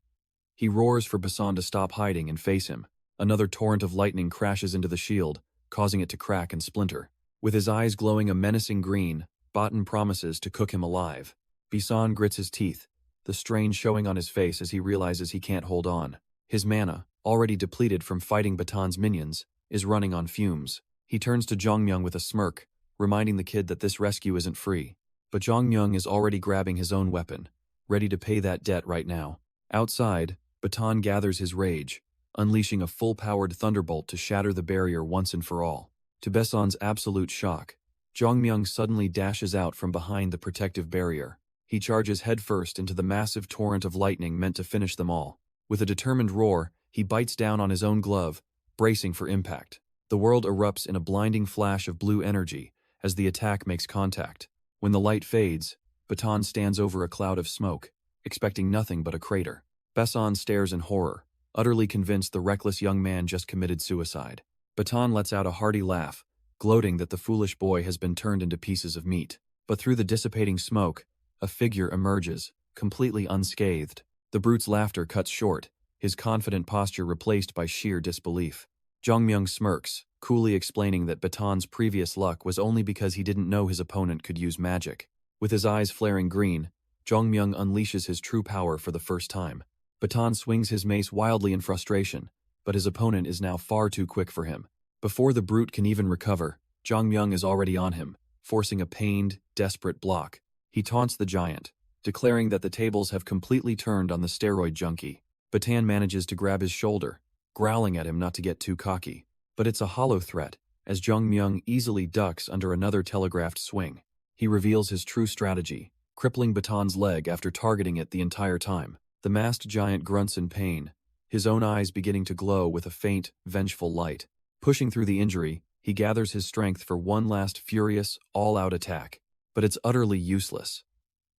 He roars for Beson to stop hiding and face him. Another torrent of lightning crashes into the shield, causing it to crack and splinter. With his eyes glowing a menacing green, Baton promises to cook him alive. Beson grits his teeth, the strain showing on his face as he realizes he can't hold on. His mana, already depleted from fighting Baton's minions, is running on fumes. He turns to Jongmyoung with a smirk, reminding the kid that this rescue isn't free. But Jongmyoung is already grabbing his own weapon, ready to pay that debt right now. Outside, Baton gathers his rage, unleashing a full-powered thunderbolt to shatter the barrier once and for all. To Beson's absolute shock, Jongmyoung suddenly dashes out from behind the protective barrier. He charges headfirst into the massive torrent of lightning meant to finish them all. With a determined roar, he bites down on his own glove, bracing for impact. The world erupts in a blinding flash of blue energy as the attack makes contact. When the light fades, Baton stands over a cloud of smoke, expecting nothing but a crater. Beson stares in horror, utterly convinced the reckless young man just committed suicide. Baton lets out a hearty laugh, gloating that the foolish boy has been turned into pieces of meat. But through the dissipating smoke, a figure emerges, completely unscathed. The brute's laughter cuts short, his confident posture replaced by sheer disbelief. Jongmyoung smirks, coolly explaining that Baton's previous luck was only because he didn't know his opponent could use magic. With his eyes flaring green, Jongmyoung unleashes his true power for the first time. Baton swings his mace wildly in frustration, but his opponent is now far too quick for him. Before the brute can even recover, Jongmyoung is already on him, forcing a pained, desperate block. He taunts the giant, declaring that the tables have completely turned on the steroid junkie. Baton manages to grab his shoulder, growling at him not to get too cocky. But it's a hollow threat, as Jongmyoung easily ducks under another telegraphed swing. He reveals his true strategy, crippling Baton's leg after targeting it the entire time. The masked giant grunts in pain, his own eyes beginning to glow with a faint, vengeful light. Pushing through the injury, he gathers his strength for one last furious, all-out attack. But it's utterly useless.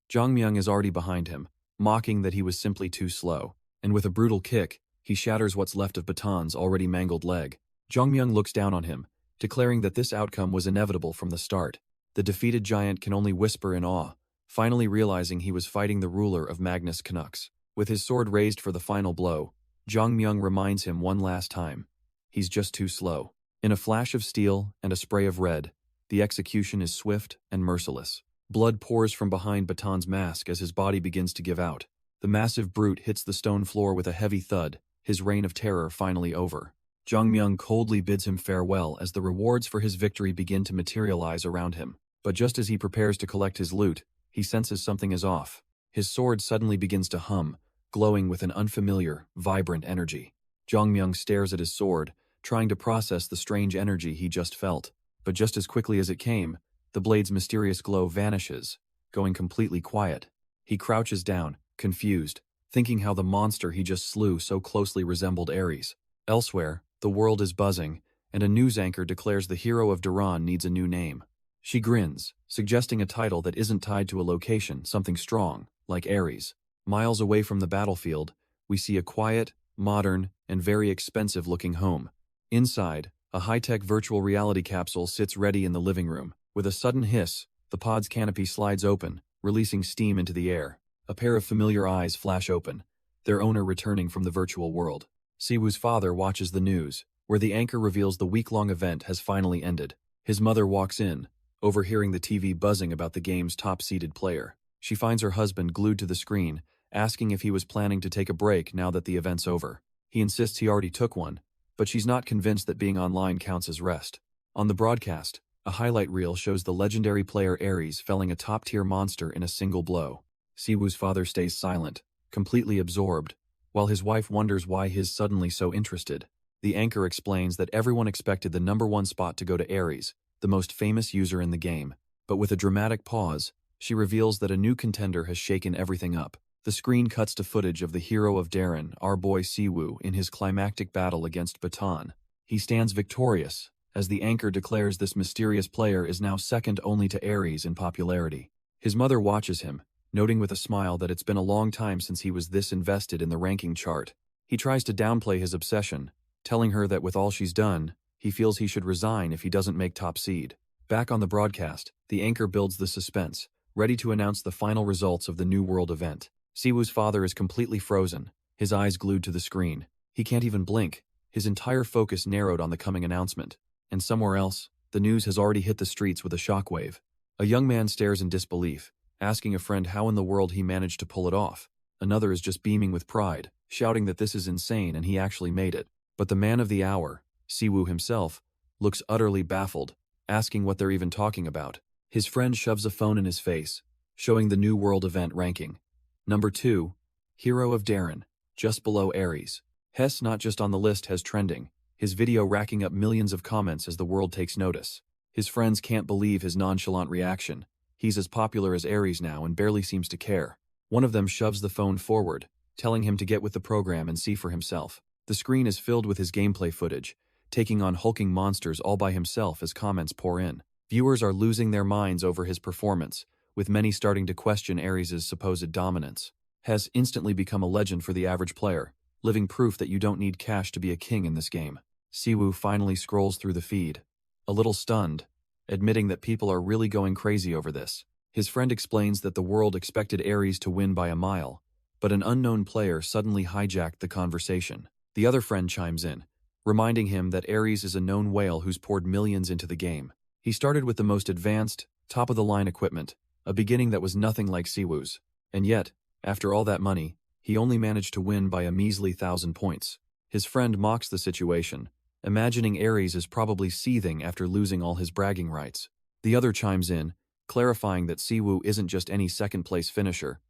Jongmyoung is already behind him, mocking that he was simply too slow. And with a brutal kick, he shatters what's left of Baton's already mangled leg. Jongmyoung looks down on him, declaring that this outcome was inevitable from the start. The defeated giant can only whisper in awe, finally realizing he was fighting the ruler of Magnus Canucks. With his sword raised for the final blow, Jongmyoung reminds him one last time. He's just too slow. In a flash of steel and a spray of red, the execution is swift and merciless. Blood pours from behind Baton's mask as his body begins to give out. The massive brute hits the stone floor with a heavy thud, his reign of terror finally over. Jongmyoung coldly bids him farewell as the rewards for his victory begin to materialize around him. But just as he prepares to collect his loot, he senses something is off. His sword suddenly begins to hum, glowing with an unfamiliar, vibrant energy. Jongmyoung stares at his sword, trying to process the strange energy he just felt. But just as quickly as it came, the blade's mysterious glow vanishes, going completely quiet. He crouches down, confused, thinking how the monster he just slew so closely resembled Ares. Elsewhere, the world is buzzing, and a news anchor declares the hero of Duran needs a new name. She grins, suggesting a title that isn't tied to a location, something strong, like Ares. Miles away from the battlefield, we see a quiet, modern, and very expensive-looking home. Inside, a high-tech virtual reality capsule sits ready in the living room. With a sudden hiss, the pod's canopy slides open, releasing steam into the air. A pair of familiar eyes flash open, their owner returning from the virtual world. Siwoo's father watches the news, where the anchor reveals the week-long event has finally ended. His mother walks in, overhearing the TV buzzing about the game's top-seeded player. She finds her husband glued to the screen, asking if he was planning to take a break now that the event's over. He insists he already took one, but she's not convinced that being online counts as rest. On the broadcast, a highlight reel shows the legendary player Ares felling a top-tier monster in a single blow. Siwoo's father stays silent, completely absorbed, while his wife wonders why he's suddenly so interested. The anchor explains that everyone expected the #1 spot to go to Ares, the most famous user in the game. But with a dramatic pause, she reveals that a new contender has shaken everything up. The screen cuts to footage of the hero of Darren, our boy Siwoo, in his climactic battle against Baton. He stands victorious, as the anchor declares this mysterious player is now second only to Ares in popularity. His mother watches him, noting with a smile that it's been a long time since he was this invested in the ranking chart. He tries to downplay his obsession, telling her that with all she's done, he feels he should resign if he doesn't make top seed. Back on the broadcast, the anchor builds the suspense, ready to announce the final results of the New World event. Siwoo's father is completely frozen, his eyes glued to the screen. He can't even blink, his entire focus narrowed on the coming announcement. And somewhere else, the news has already hit the streets with a shockwave. A young man stares in disbelief, asking a friend how in the world he managed to pull it off. Another is just beaming with pride, shouting that this is insane and he actually made it. But the man of the hour, Siwoo himself, looks utterly baffled, asking what they're even talking about. His friend shoves a phone in his face, showing the New World event ranking. Number 2, Hero of Darren, just below Aries. Hess not just on the list has trending, his video racking up millions of comments as the world takes notice. His friends can't believe his nonchalant reaction. He's as popular as Aries now and barely seems to care. One of them shoves the phone forward, telling him to get with the program and see for himself. The screen is filled with his gameplay footage, taking on hulking monsters all by himself as comments pour in. Viewers are losing their minds over his performance, with many starting to question Aries' supposed dominance. Has instantly become a legend for the average player, living proof that you don't need cash to be a king in this game. Siwoo finally scrolls through the feed, a little stunned, admitting that people are really going crazy over this. His friend explains that the world expected Aries to win by a mile, but an unknown player suddenly hijacked the conversation. The other friend chimes in, reminding him that Aries is a known whale who's poured millions into the game. He started with the most advanced, top-of-the-line equipment, a beginning that was nothing like Siwoo's. And yet, after all that money, he only managed to win by a measly 1,000 points. His friend mocks the situation, imagining Aries is probably seething after losing all his bragging rights. The other chimes in, clarifying that Siwoo isn't just any second-place finisher.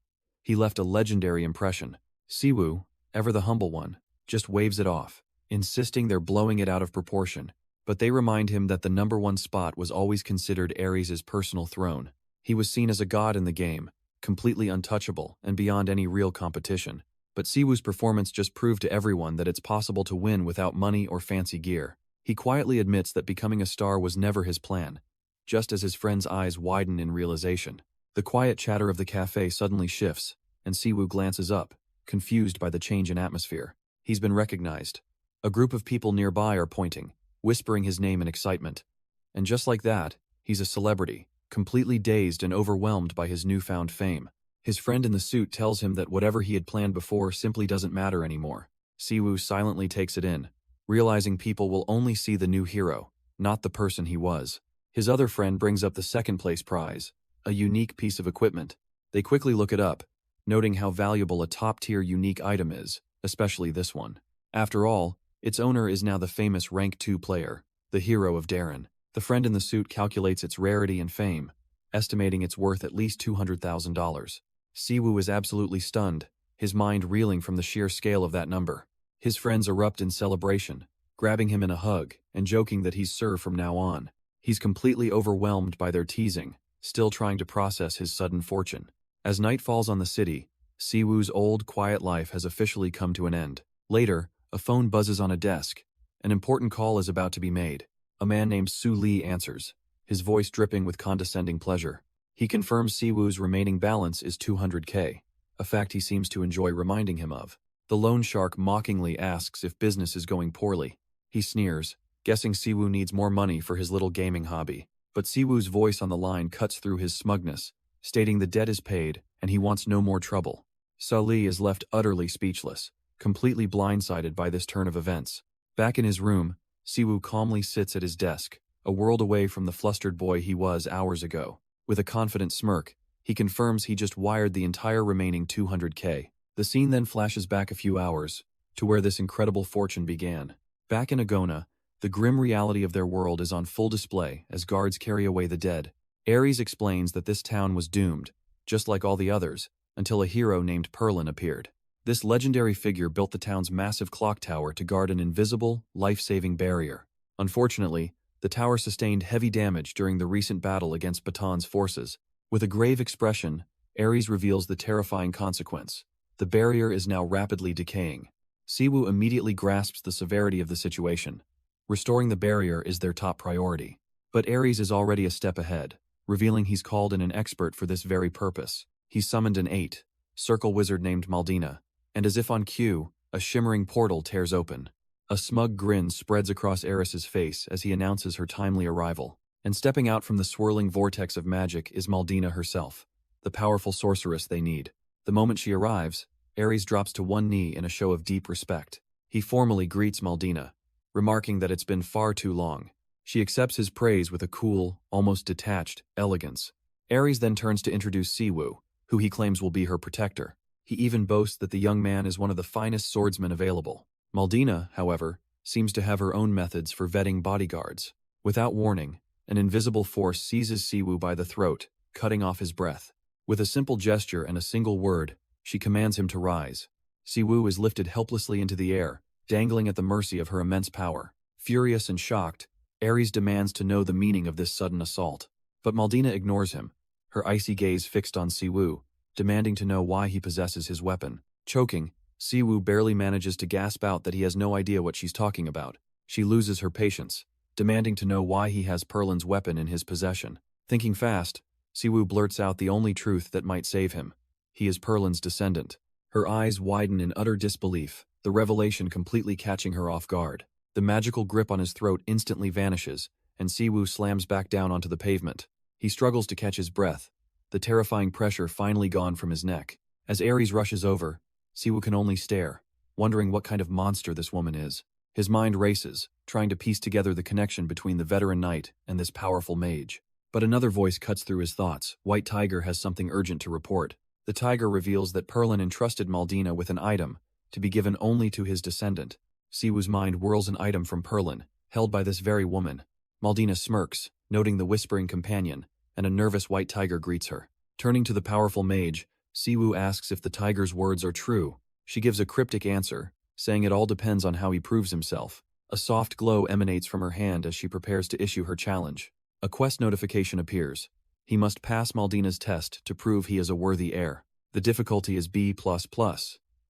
He left a legendary impression. Siwoo, ever the humble one, just waves it off, insisting they're blowing it out of proportion. But they remind him that the number 1 spot was always considered Aries' personal throne. He was seen as a god in the game, completely untouchable and beyond any real competition. But Siwoo's performance just proved to everyone that it's possible to win without money or fancy gear. He quietly admits that becoming a star was never his plan, just as his friend's eyes widen in realization. The quiet chatter of the cafe suddenly shifts, and Siwoo glances up, confused by the change in atmosphere. He's been recognized. A group of people nearby are pointing, whispering his name in excitement. And just like that, he's a celebrity, completely dazed and overwhelmed by his newfound fame. His friend in the suit tells him that whatever he had planned before simply doesn't matter anymore. Siwoo silently takes it in, realizing people will only see the new hero, not the person he was. His other friend brings up the second-place prize, a unique piece of equipment. They quickly look it up, noting how valuable a top-tier unique item is, especially this one. After all, its owner is now the famous Rank 2 player, the Hero of Darren. The friend in the suit calculates its rarity and fame, estimating its worth at least $200,000. Siwoo is absolutely stunned, his mind reeling from the sheer scale of that number. His friends erupt in celebration, grabbing him in a hug and joking that he's Sir from now on. He's completely overwhelmed by their teasing, still trying to process his sudden fortune. As night falls on the city, Siwoo's old, quiet life has officially come to an end. Later, a phone buzzes on a desk. An important call is about to be made. A man named Su Lee answers, his voice dripping with condescending pleasure. He confirms Siwoo's remaining balance is 200K, a fact he seems to enjoy reminding him of. The loan shark mockingly asks if business is going poorly. He sneers, guessing Siwoo needs more money for his little gaming hobby. But Siwoo's voice on the line cuts through his smugness, stating the debt is paid and he wants no more trouble. Su Lee is left utterly speechless, completely blindsided by this turn of events. Back in his room, Siwoo calmly sits at his desk, a world away from the flustered boy he was hours ago. With a confident smirk, he confirms he just wired the entire remaining 200K. The scene then flashes back a few hours, to where this incredible fortune began. Back in Agona, the grim reality of their world is on full display as guards carry away the dead. Aries explains that this town was doomed, just like all the others, until a hero named Perlin appeared. This legendary figure built the town's massive clock tower to guard an invisible, life-saving barrier. Unfortunately, the tower sustained heavy damage during the recent battle against Baton's forces. With a grave expression, Aries reveals the terrifying consequence. The barrier is now rapidly decaying. Siwoo immediately grasps the severity of the situation. Restoring the barrier is their top priority. But Aries is already a step ahead, revealing he's called in an expert for this very purpose. He summoned an 8 circle wizard named Maldina, and as if on cue, A shimmering portal tears open. A smug grin spreads across Eris's face as he announces her timely arrival. And stepping out from the swirling vortex of magic is Maldina herself, the powerful sorceress they need. The moment she arrives, Ares drops to one knee in a show of deep respect. He formally greets Maldina, remarking that it's been far too long. She accepts his praise with a cool, almost detached, elegance. Ares then turns to introduce Siwoo, who he claims will be her protector. He even boasts that the young man is one of the finest swordsmen available. Maldina, however, seems to have her own methods for vetting bodyguards. Without warning, an invisible force seizes Siwoo by the throat, cutting off his breath. With a simple gesture and a single word, she commands him to rise. Siwoo is lifted helplessly into the air, dangling at the mercy of her immense power. Furious and shocked, Ares demands to know the meaning of this sudden assault. But Maldina ignores him, her icy gaze fixed on Siwoo, demanding to know why he possesses his weapon. Choking, Siwoo barely manages to gasp out that he has no idea what she's talking about. She loses her patience, demanding to know why he has Perlin's weapon in his possession. Thinking fast, Siwoo blurts out the only truth that might save him. He is Perlin's descendant. Her eyes widen in utter disbelief, the revelation completely catching her off guard. The magical grip on his throat instantly vanishes, and Siwoo slams back down onto the pavement. He struggles to catch his breath, the terrifying pressure finally gone from his neck. As Ares rushes over, Siwoo can only stare, wondering what kind of monster this woman is. His mind races, trying to piece together the connection between the veteran knight and this powerful mage. But another voice cuts through his thoughts. White Tiger has something urgent to report. The tiger reveals that Perlin entrusted Maldina with an item, to be given only to his descendant. Siwoo's mind whirls an item from Perlin, held by this very woman. Maldina smirks, noting the whispering companion, and a nervous White Tiger greets her. Turning to the powerful mage, Siwoo asks if the tiger's words are true. She gives a cryptic answer, saying it all depends on how he proves himself. A soft glow emanates from her hand as she prepares to issue her challenge. A quest notification appears. He must pass Maldina's test to prove he is a worthy heir. The difficulty is B++,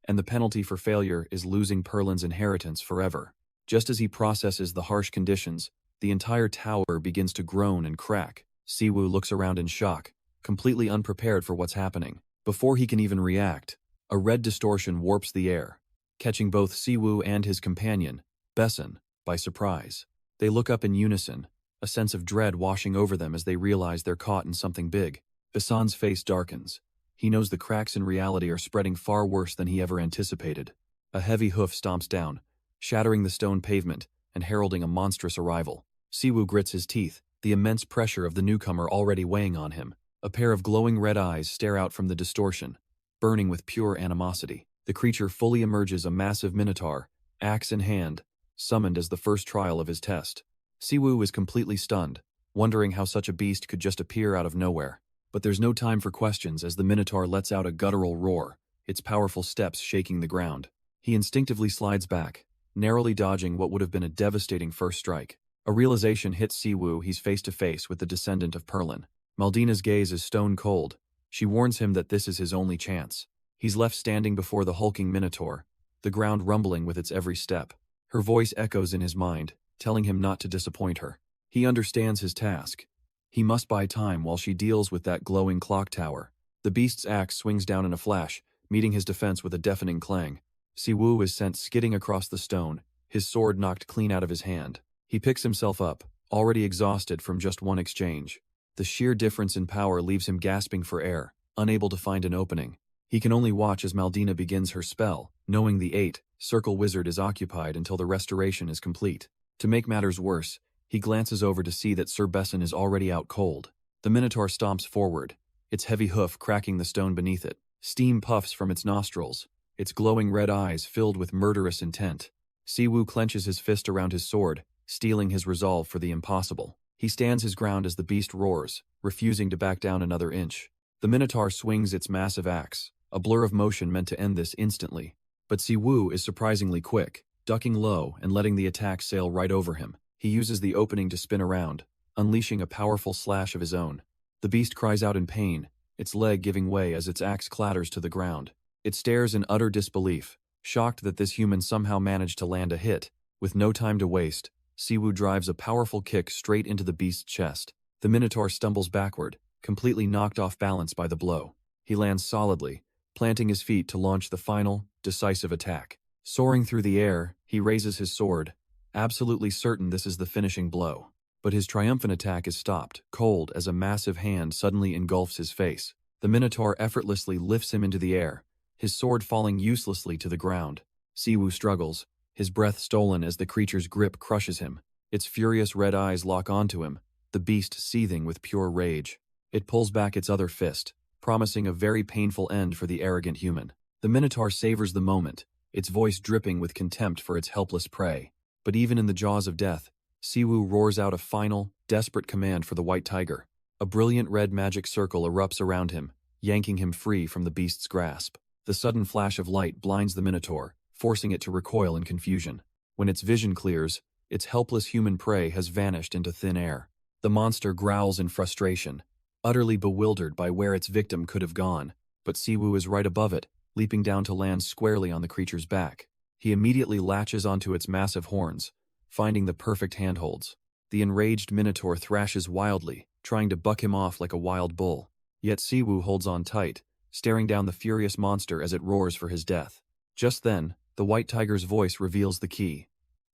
and the penalty for failure is losing Perlin's inheritance forever. Just as he processes the harsh conditions, the entire tower begins to groan and crack. Siwoo looks around in shock, completely unprepared for what's happening. Before he can even react, a red distortion warps the air, catching both Siwoo and his companion, Besan, by surprise. They look up in unison, a sense of dread washing over them as they realize they're caught in something big. Besan's face darkens. He knows the cracks in reality are spreading far worse than he ever anticipated. A heavy hoof stomps down, shattering the stone pavement and heralding a monstrous arrival. Siwoo grits his teeth, the immense pressure of the newcomer already weighing on him. A pair of glowing red eyes stare out from the distortion, burning with pure animosity. The creature fully emerges a massive minotaur, axe in hand, summoned as the first trial of his test. Siwoo is completely stunned, wondering how such a beast could just appear out of nowhere. But there's no time for questions as the minotaur lets out a guttural roar, its powerful steps shaking the ground. He instinctively slides back, narrowly dodging what would have been a devastating first strike. A realization hits Siwoo. He's face to face with the descendant of Perlin. Maldina's gaze is stone cold. She warns him that this is his only chance. He's left standing before the hulking minotaur, the ground rumbling with its every step. Her voice echoes in his mind, telling him not to disappoint her. He understands his task. He must buy time while she deals with that glowing clock tower. The beast's axe swings down in a flash, meeting his defense with a deafening clang. Siwoo is sent skidding across the stone, his sword knocked clean out of his hand. He picks himself up, already exhausted from just one exchange. The sheer difference in power leaves him gasping for air, unable to find an opening. He can only watch as Maldina begins her spell, knowing the 8-circle wizard is occupied until the restoration is complete. To make matters worse, he glances over to see that Sir Besan is already out cold. The minotaur stomps forward, its heavy hoof cracking the stone beneath it. Steam puffs from its nostrils, its glowing red eyes filled with murderous intent. Siwoo clenches his fist around his sword, steeling his resolve for the impossible. He stands his ground as the beast roars, refusing to back down another inch. The minotaur swings its massive axe, a blur of motion meant to end this instantly. But Siwoo is surprisingly quick, ducking low and letting the attack sail right over him. He uses the opening to spin around, unleashing a powerful slash of his own. The beast cries out in pain, its leg giving way as its axe clatters to the ground. It stares in utter disbelief, shocked that this human somehow managed to land a hit. With no time to waste, Siwoo drives a powerful kick straight into the beast's chest. The minotaur stumbles backward, completely knocked off balance by the blow. He lands solidly, planting his feet to launch the final, decisive attack. Soaring through the air, he raises his sword, absolutely certain this is the finishing blow. But his triumphant attack is stopped, cold as a massive hand suddenly engulfs his face. The Minotaur effortlessly lifts him into the air, his sword falling uselessly to the ground. Siwoo struggles, his breath stolen as the creature's grip crushes him. Its furious red eyes lock onto him, the beast seething with pure rage. It pulls back its other fist, promising a very painful end for the arrogant human. The Minotaur savors the moment, its voice dripping with contempt for its helpless prey. But even in the jaws of death, Siwoo roars out a final, desperate command for the white tiger. A brilliant red magic circle erupts around him, yanking him free from the beast's grasp. The sudden flash of light blinds the Minotaur, forcing it to recoil in confusion. When its vision clears, its helpless human prey has vanished into thin air. The monster growls in frustration, utterly bewildered by where its victim could have gone. But Siwoo is right above it, leaping down to land squarely on the creature's back. He immediately latches onto its massive horns, finding the perfect handholds. The enraged Minotaur thrashes wildly, trying to buck him off like a wild bull. Yet Siwoo holds on tight, staring down the furious monster as it roars for his death. Just then, the white tiger's voice reveals the key.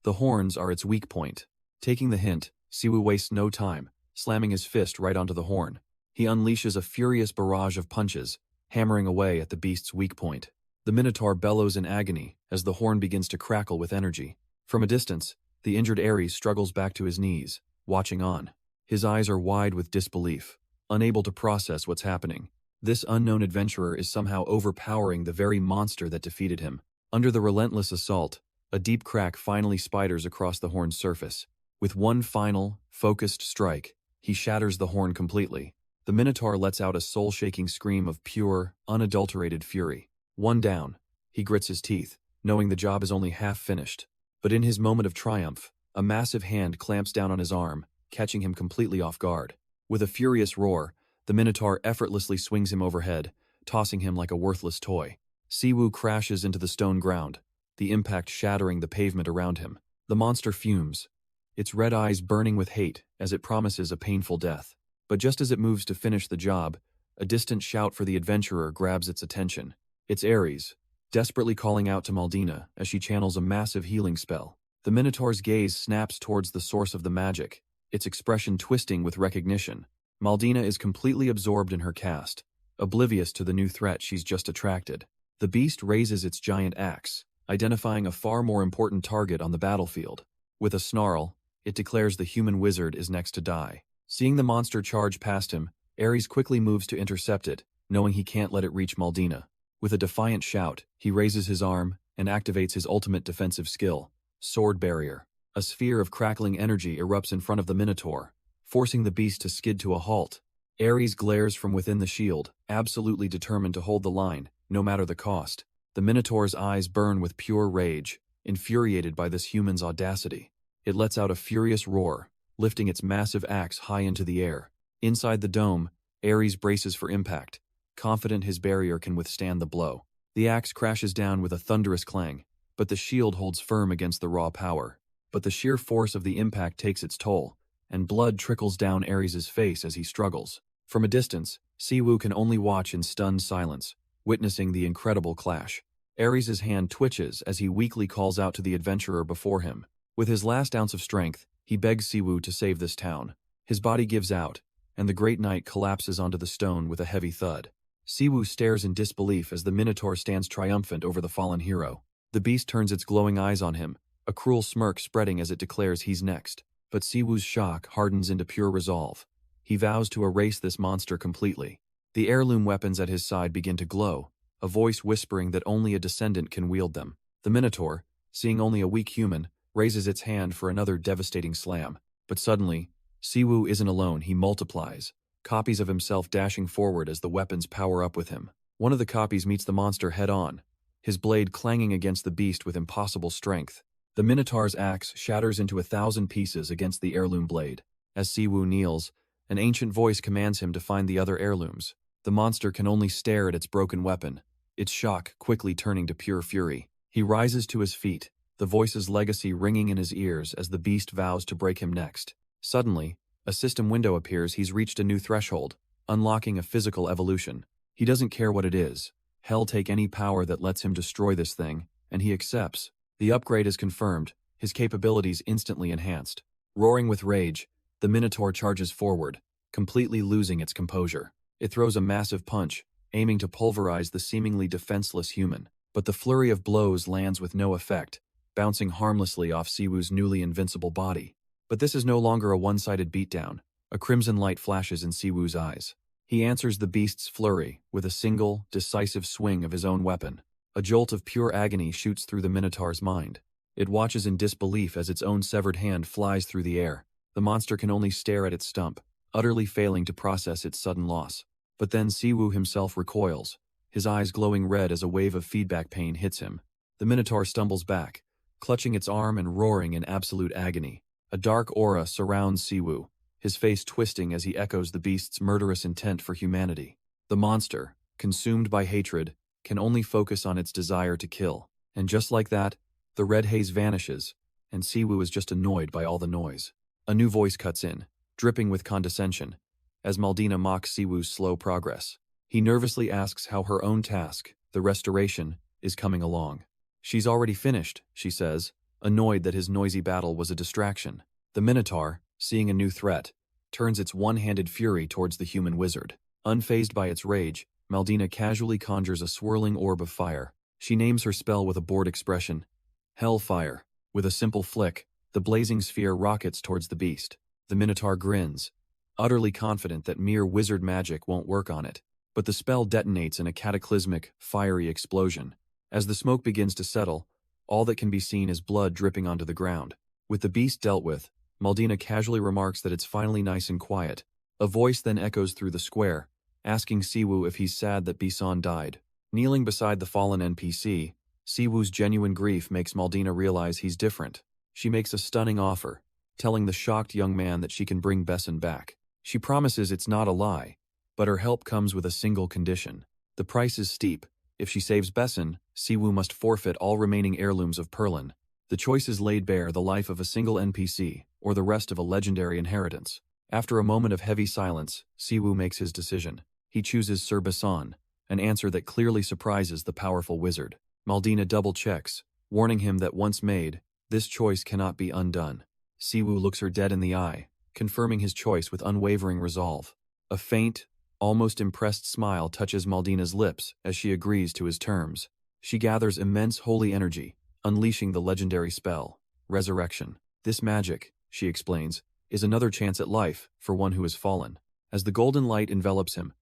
The horns are its weak point. Taking the hint, Siwoo wastes no time, slamming his fist right onto the horn. He unleashes a furious barrage of punches, hammering away at the beast's weak point. The Minotaur bellows in agony as the horn begins to crackle with energy. From a distance, the injured Ares struggles back to his knees, watching on. His eyes are wide with disbelief, unable to process what's happening. This unknown adventurer is somehow overpowering the very monster that defeated him. Under the relentless assault, a deep crack finally spiders across the horn's surface. With one final, focused strike, he shatters the horn completely. The Minotaur lets out a soul-shaking scream of pure, unadulterated fury. One down, he grits his teeth, knowing the job is only half finished. But in his moment of triumph, a massive hand clamps down on his arm, catching him completely off guard. With a furious roar, the Minotaur effortlessly swings him overhead, tossing him like a worthless toy. Siwoo crashes into the stone ground, the impact shattering the pavement around him. The monster fumes, its red eyes burning with hate as it promises a painful death. But just as it moves to finish the job, a distant shout for the adventurer grabs its attention. It's Ares, desperately calling out to Maldina as she channels a massive healing spell. The Minotaur's gaze snaps towards the source of the magic, its expression twisting with recognition. Maldina is completely absorbed in her cast, oblivious to the new threat she's just attracted. The beast raises its giant axe, identifying a far more important target on the battlefield. With a snarl, it declares the human wizard is next to die. Seeing the monster charge past him, Ares quickly moves to intercept it, knowing he can't let it reach Maldina. With a defiant shout, he raises his arm and activates his ultimate defensive skill, Sword Barrier. A sphere of crackling energy erupts in front of the Minotaur, forcing the beast to skid to a halt. Ares glares from within the shield, absolutely determined to hold the line, no matter the cost. The Minotaur's eyes burn with pure rage, infuriated by this human's audacity. It lets out a furious roar, lifting its massive axe high into the air. Inside the dome, Ares braces for impact, confident his barrier can withstand the blow. The axe crashes down with a thunderous clang, but the shield holds firm against the raw power. But the sheer force of the impact takes its toll, and blood trickles down Ares' face as he struggles. From a distance, Siwoo can only watch in stunned silence, witnessing the incredible clash. Ares' hand twitches as he weakly calls out to the adventurer before him. With his last ounce of strength, he begs Siwoo to save this town. His body gives out, and the great knight collapses onto the stone with a heavy thud. Siwoo stares in disbelief as the Minotaur stands triumphant over the fallen hero. The beast turns its glowing eyes on him, a cruel smirk spreading as it declares he's next. But Siwoo's shock hardens into pure resolve. He vows to erase this monster completely. The heirloom weapons at his side begin to glow, a voice whispering that only a descendant can wield them. The Minotaur, seeing only a weak human, raises its hand for another devastating slam. But suddenly, Siwoo isn't alone, he multiplies, copies of himself dashing forward as the weapons power up with him. One of the copies meets the monster head-on, his blade clanging against the beast with impossible strength. The Minotaur's axe shatters into 1,000 pieces against the heirloom blade. As Siwoo kneels, an ancient voice commands him to find the other heirlooms. The monster can only stare at its broken weapon, its shock quickly turning to pure fury. He rises to his feet, the voice's legacy ringing in his ears as the beast vows to break him next. Suddenly, a system window appears. He's reached a new threshold, unlocking a physical evolution. He doesn't care what it is. Hell take any power that lets him destroy this thing, and he accepts. The upgrade is confirmed, his capabilities instantly enhanced. Roaring with rage, the Minotaur charges forward, completely losing its composure. It throws a massive punch, aiming to pulverize the seemingly defenseless human. But the flurry of blows lands with no effect, bouncing harmlessly off Siwoo's newly invincible body. But this is no longer a one-sided beatdown. A crimson light flashes in Siwoo's eyes. He answers the beast's flurry with a single, decisive swing of his own weapon. A jolt of pure agony shoots through the Minotaur's mind. It watches in disbelief as its own severed hand flies through the air. The monster can only stare at its stump, utterly failing to process its sudden loss. But then Siwoo himself recoils, his eyes glowing red as a wave of feedback pain hits him. The Minotaur stumbles back, clutching its arm and roaring in absolute agony. A dark aura surrounds Siwoo, his face twisting as he echoes the beast's murderous intent for humanity. The monster, consumed by hatred, can only focus on its desire to kill. And just like that, the red haze vanishes, and Siwoo is just annoyed by all the noise. A new voice cuts in, dripping with condescension, as Maldina mocks Siwoo's slow progress. He nervously asks how her own task, the restoration, is coming along. She's already finished, she says, annoyed that his noisy battle was a distraction. The Minotaur, seeing a new threat, turns its one-handed fury towards the human wizard. Unfazed by its rage, Maldina casually conjures a swirling orb of fire. She names her spell with a bored expression, Hellfire. With a simple flick, the blazing sphere rockets towards the beast. The Minotaur grins, utterly confident that mere wizard magic won't work on it. But the spell detonates in a cataclysmic, fiery explosion. As the smoke begins to settle, all that can be seen is blood dripping onto the ground. With the beast dealt with, Maldina casually remarks that it's finally nice and quiet. A voice then echoes through the square, asking Siwoo if he's sad that Bison died. Kneeling beside the fallen NPC, Siwoo's genuine grief makes Maldina realize he's different. She makes a stunning offer, telling the shocked young man that she can bring Besson back. She promises it's not a lie, but her help comes with a single condition. The price is steep. If she saves Besson, Siwoo must forfeit all remaining heirlooms of Perlin. The choice is laid bare: the life of a single NPC, or the rest of a legendary inheritance. After a moment of heavy silence, Siwoo makes his decision. He chooses Sir Besson, an answer that clearly surprises the powerful wizard. Maldina double-checks, warning him that once made, this choice cannot be undone. Siwoo looks her dead in the eye, confirming his choice with unwavering resolve. A faint, almost impressed smile touches Maldina's lips as she agrees to his terms. She gathers immense holy energy, unleashing the legendary spell, Resurrection. This magic, she explains, is another chance at life for one who has fallen. As the golden light envelops him,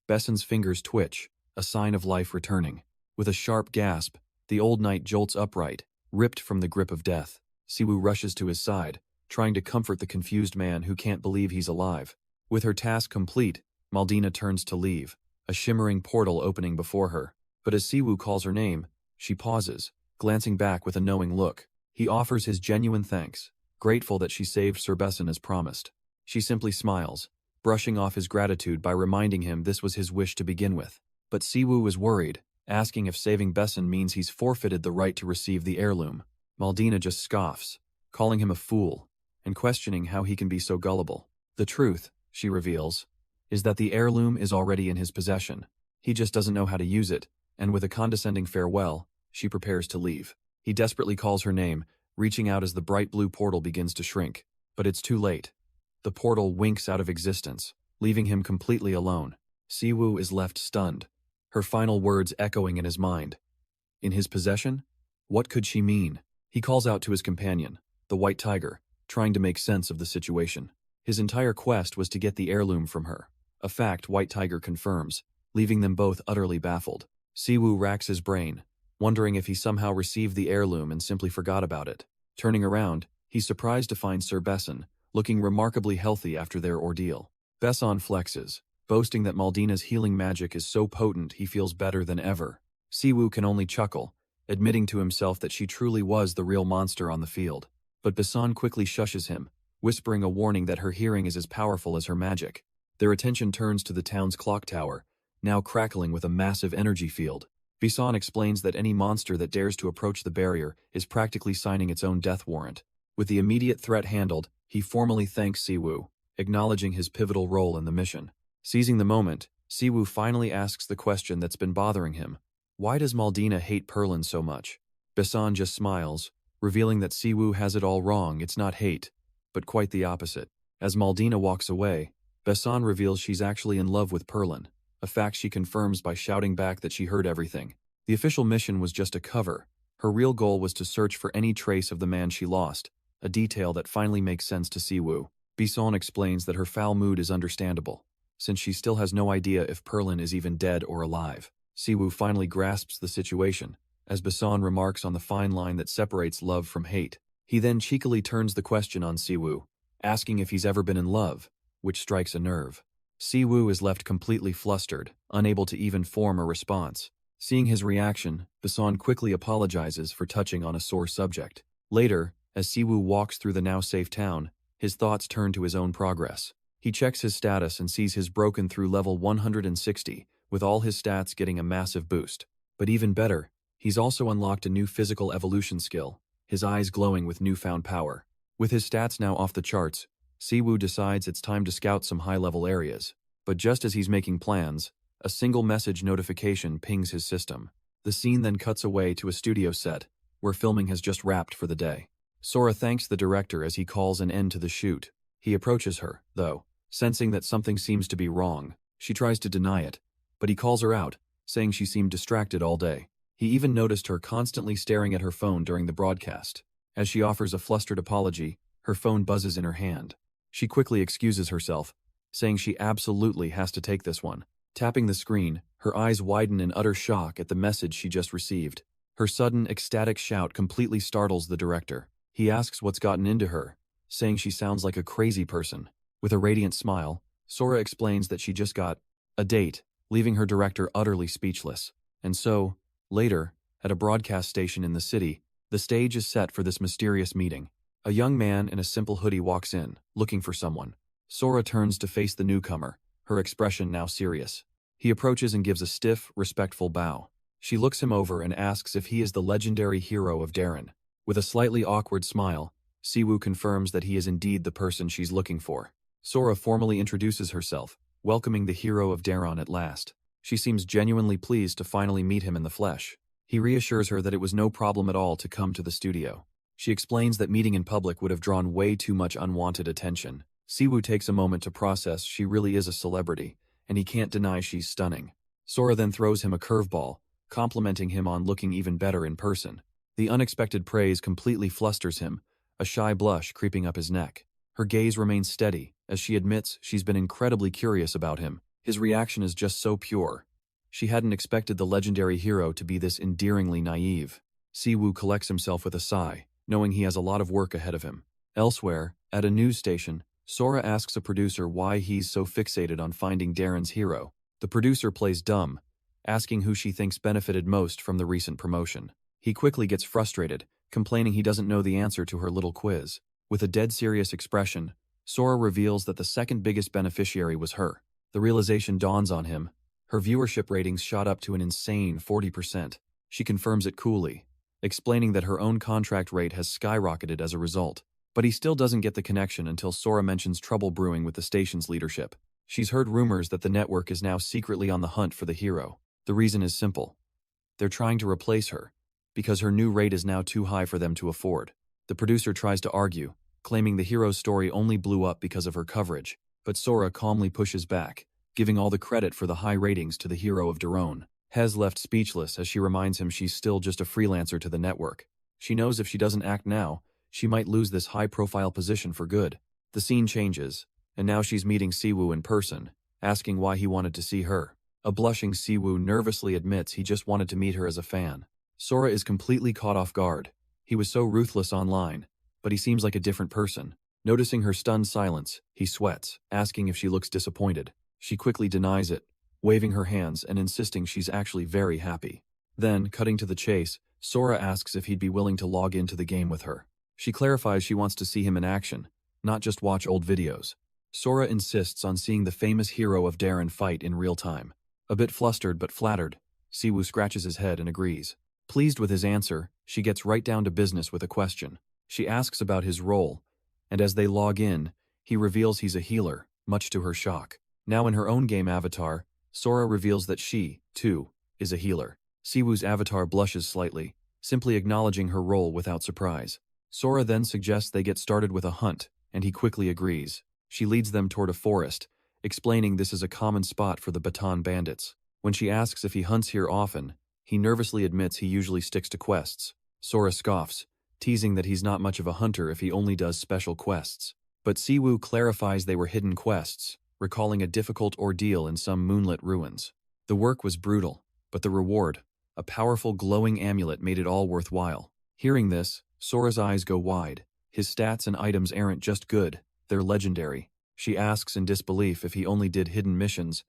Besson's fingers twitch, a sign of life returning. With a sharp gasp, the old knight jolts upright, ripped from the grip of death. Siwoo rushes to his side, trying to comfort the confused man who can't believe he's alive. With her task complete, Maldina turns to leave, a shimmering portal opening before her. But as Siwoo calls her name, she pauses, glancing back with a knowing look. He offers his genuine thanks, grateful that she saved Sir Besson as promised. She simply smiles, brushing off his gratitude by reminding him this was his wish to begin with. But Siwoo is worried, asking if saving Besson means he's forfeited the right to receive the heirloom. Maldina just scoffs, calling him a fool, and questioning how he can be so gullible. The truth, she reveals, is that the heirloom is already in his possession. He just doesn't know how to use it, and with a condescending farewell, she prepares to leave. He desperately calls her name, reaching out as the bright blue portal begins to shrink. But it's too late. The portal winks out of existence, leaving him completely alone. Siwoo is left stunned, her final words echoing in his mind. In his possession? What could she mean? He calls out to his companion, the White Tiger, trying to make sense of the situation. His entire quest was to get the heirloom from her, a fact White Tiger confirms, leaving them both utterly baffled. Siwoo racks his brain, wondering if he somehow received the heirloom and simply forgot about it. Turning around, he's surprised to find Sir Besson, looking remarkably healthy after their ordeal. Besson flexes, boasting that Maldina's healing magic is so potent he feels better than ever. Siwoo can only chuckle, admitting to himself that she truly was the real monster on the field. But Besson quickly shushes him, whispering a warning that her hearing is as powerful as her magic. Their attention turns to the town's clock tower, now crackling with a massive energy field. Besson explains that any monster that dares to approach the barrier is practically signing its own death warrant. With the immediate threat handled, he formally thanks Siwoo, acknowledging his pivotal role in the mission. Seizing the moment, Siwoo finally asks the question that's been bothering him. Why does Maldina hate Perlin so much? Besan just smiles, revealing that Siwoo has it all wrong. It's not hate, but quite the opposite. As Maldina walks away, Besan reveals she's actually in love with Perlin, a fact she confirms by shouting back that she heard everything. The official mission was just a cover. Her real goal was to search for any trace of the man she lost, a detail that finally makes sense to Siwoo. Besan explains that her foul mood is understandable, since she still has no idea if Perlin is even dead or alive. Siwoo finally grasps the situation, as Besan remarks on the fine line that separates love from hate. He then cheekily turns the question on Siwoo, asking if he's ever been in love, which strikes a nerve. Siwoo is left completely flustered, unable to even form a response. Seeing his reaction, Besan quickly apologizes for touching on a sore subject. Later, as Siwoo walks through the now safe town, his thoughts turn to his own progress. He checks his status and sees his broken through level 160, with all his stats getting a massive boost. But even better, he's also unlocked a new physical evolution skill, his eyes glowing with newfound power. With his stats now off the charts, Siwoo decides it's time to scout some high-level areas. But just as he's making plans, a single message notification pings his system. The scene then cuts away to a studio set, where filming has just wrapped for the day. Sora thanks the director as he calls an end to the shoot. He approaches her, though, sensing that something seems to be wrong. She tries to deny it, but he calls her out, saying she seemed distracted all day. He even noticed her constantly staring at her phone during the broadcast. As she offers a flustered apology, her phone buzzes in her hand. She quickly excuses herself, saying she absolutely has to take this one. Tapping the screen, her eyes widen in utter shock at the message she just received. Her sudden, ecstatic shout completely startles the director. He asks what's gotten into her, saying she sounds like a crazy person. With a radiant smile, Sora explains that she just got a date, leaving her director utterly speechless. And so, later, at a broadcast station in the city, the stage is set for this mysterious meeting. A young man in a simple hoodie walks in, looking for someone. Sora turns to face the newcomer, her expression now serious. He approaches and gives a stiff, respectful bow. She looks him over and asks if he is the legendary hero of Darren. With a slightly awkward smile, Siwoo confirms that he is indeed the person she's looking for. Sora formally introduces herself, welcoming the hero of Darren at last. She seems genuinely pleased to finally meet him in the flesh. He reassures her that it was no problem at all to come to the studio. She explains that meeting in public would have drawn way too much unwanted attention. Siwoo takes a moment to process she really is a celebrity, and he can't deny she's stunning. Sora then throws him a curveball, complimenting him on looking even better in person. The unexpected praise completely flusters him, a shy blush creeping up his neck. Her gaze remains steady, as she admits she's been incredibly curious about him. His reaction is just so pure. She hadn't expected the legendary hero to be this endearingly naive. Siwoo collects himself with a sigh, knowing he has a lot of work ahead of him. Elsewhere, at a news station, Sora asks a producer why he's so fixated on finding Darren's hero. The producer plays dumb, asking who she thinks benefited most from the recent promotion. He quickly gets frustrated, complaining he doesn't know the answer to her little quiz. With a dead serious expression, Sora reveals that the second biggest beneficiary was her. The realization dawns on him. Her viewership ratings shot up to an insane 40%. She confirms it coolly, explaining that her own contract rate has skyrocketed as a result. But he still doesn't get the connection until Sora mentions trouble brewing with the station's leadership. She's heard rumors that the network is now secretly on the hunt for the hero. The reason is simple. They're trying to replace her, because her new rate is now too high for them to afford. The producer tries to argue, claiming the hero's story only blew up because of her coverage, but Sora calmly pushes back, giving all the credit for the high ratings to the hero of Daron. Hez left speechless as she reminds him she's still just a freelancer to the network. She knows if she doesn't act now, she might lose this high-profile position for good. The scene changes, and now she's meeting Siwoo in person, asking why he wanted to see her. A blushing Siwoo nervously admits he just wanted to meet her as a fan. Sora is completely caught off guard. He was so ruthless online, but he seems like a different person. Noticing her stunned silence, he sweats, asking if she looks disappointed. She quickly denies it, waving her hands and insisting she's actually very happy. Then, cutting to the chase, Sora asks if he'd be willing to log into the game with her. She clarifies she wants to see him in action, not just watch old videos. Sora insists on seeing the famous hero of Darren fight in real time. A bit flustered but flattered, Siwoo scratches his head and agrees. Pleased with his answer, she gets right down to business with a question. She asks about his role, and as they log in, he reveals he's a healer, much to her shock. Now in her own game avatar, Sora reveals that she, too, is a healer. Siwoo's avatar blushes slightly, simply acknowledging her role without surprise. Sora then suggests they get started with a hunt, and he quickly agrees. She leads them toward a forest, explaining this is a common spot for the Baton Bandits. When she asks if he hunts here often, he nervously admits he usually sticks to quests. Sora scoffs, teasing that he's not much of a hunter if he only does special quests. But Siwoo clarifies they were hidden quests, recalling a difficult ordeal in some moonlit ruins. The work was brutal, but the reward, a powerful glowing amulet, made it all worthwhile. Hearing this, Sora's eyes go wide. His stats and items aren't just good, they're legendary. She asks in disbelief if he only did hidden missions,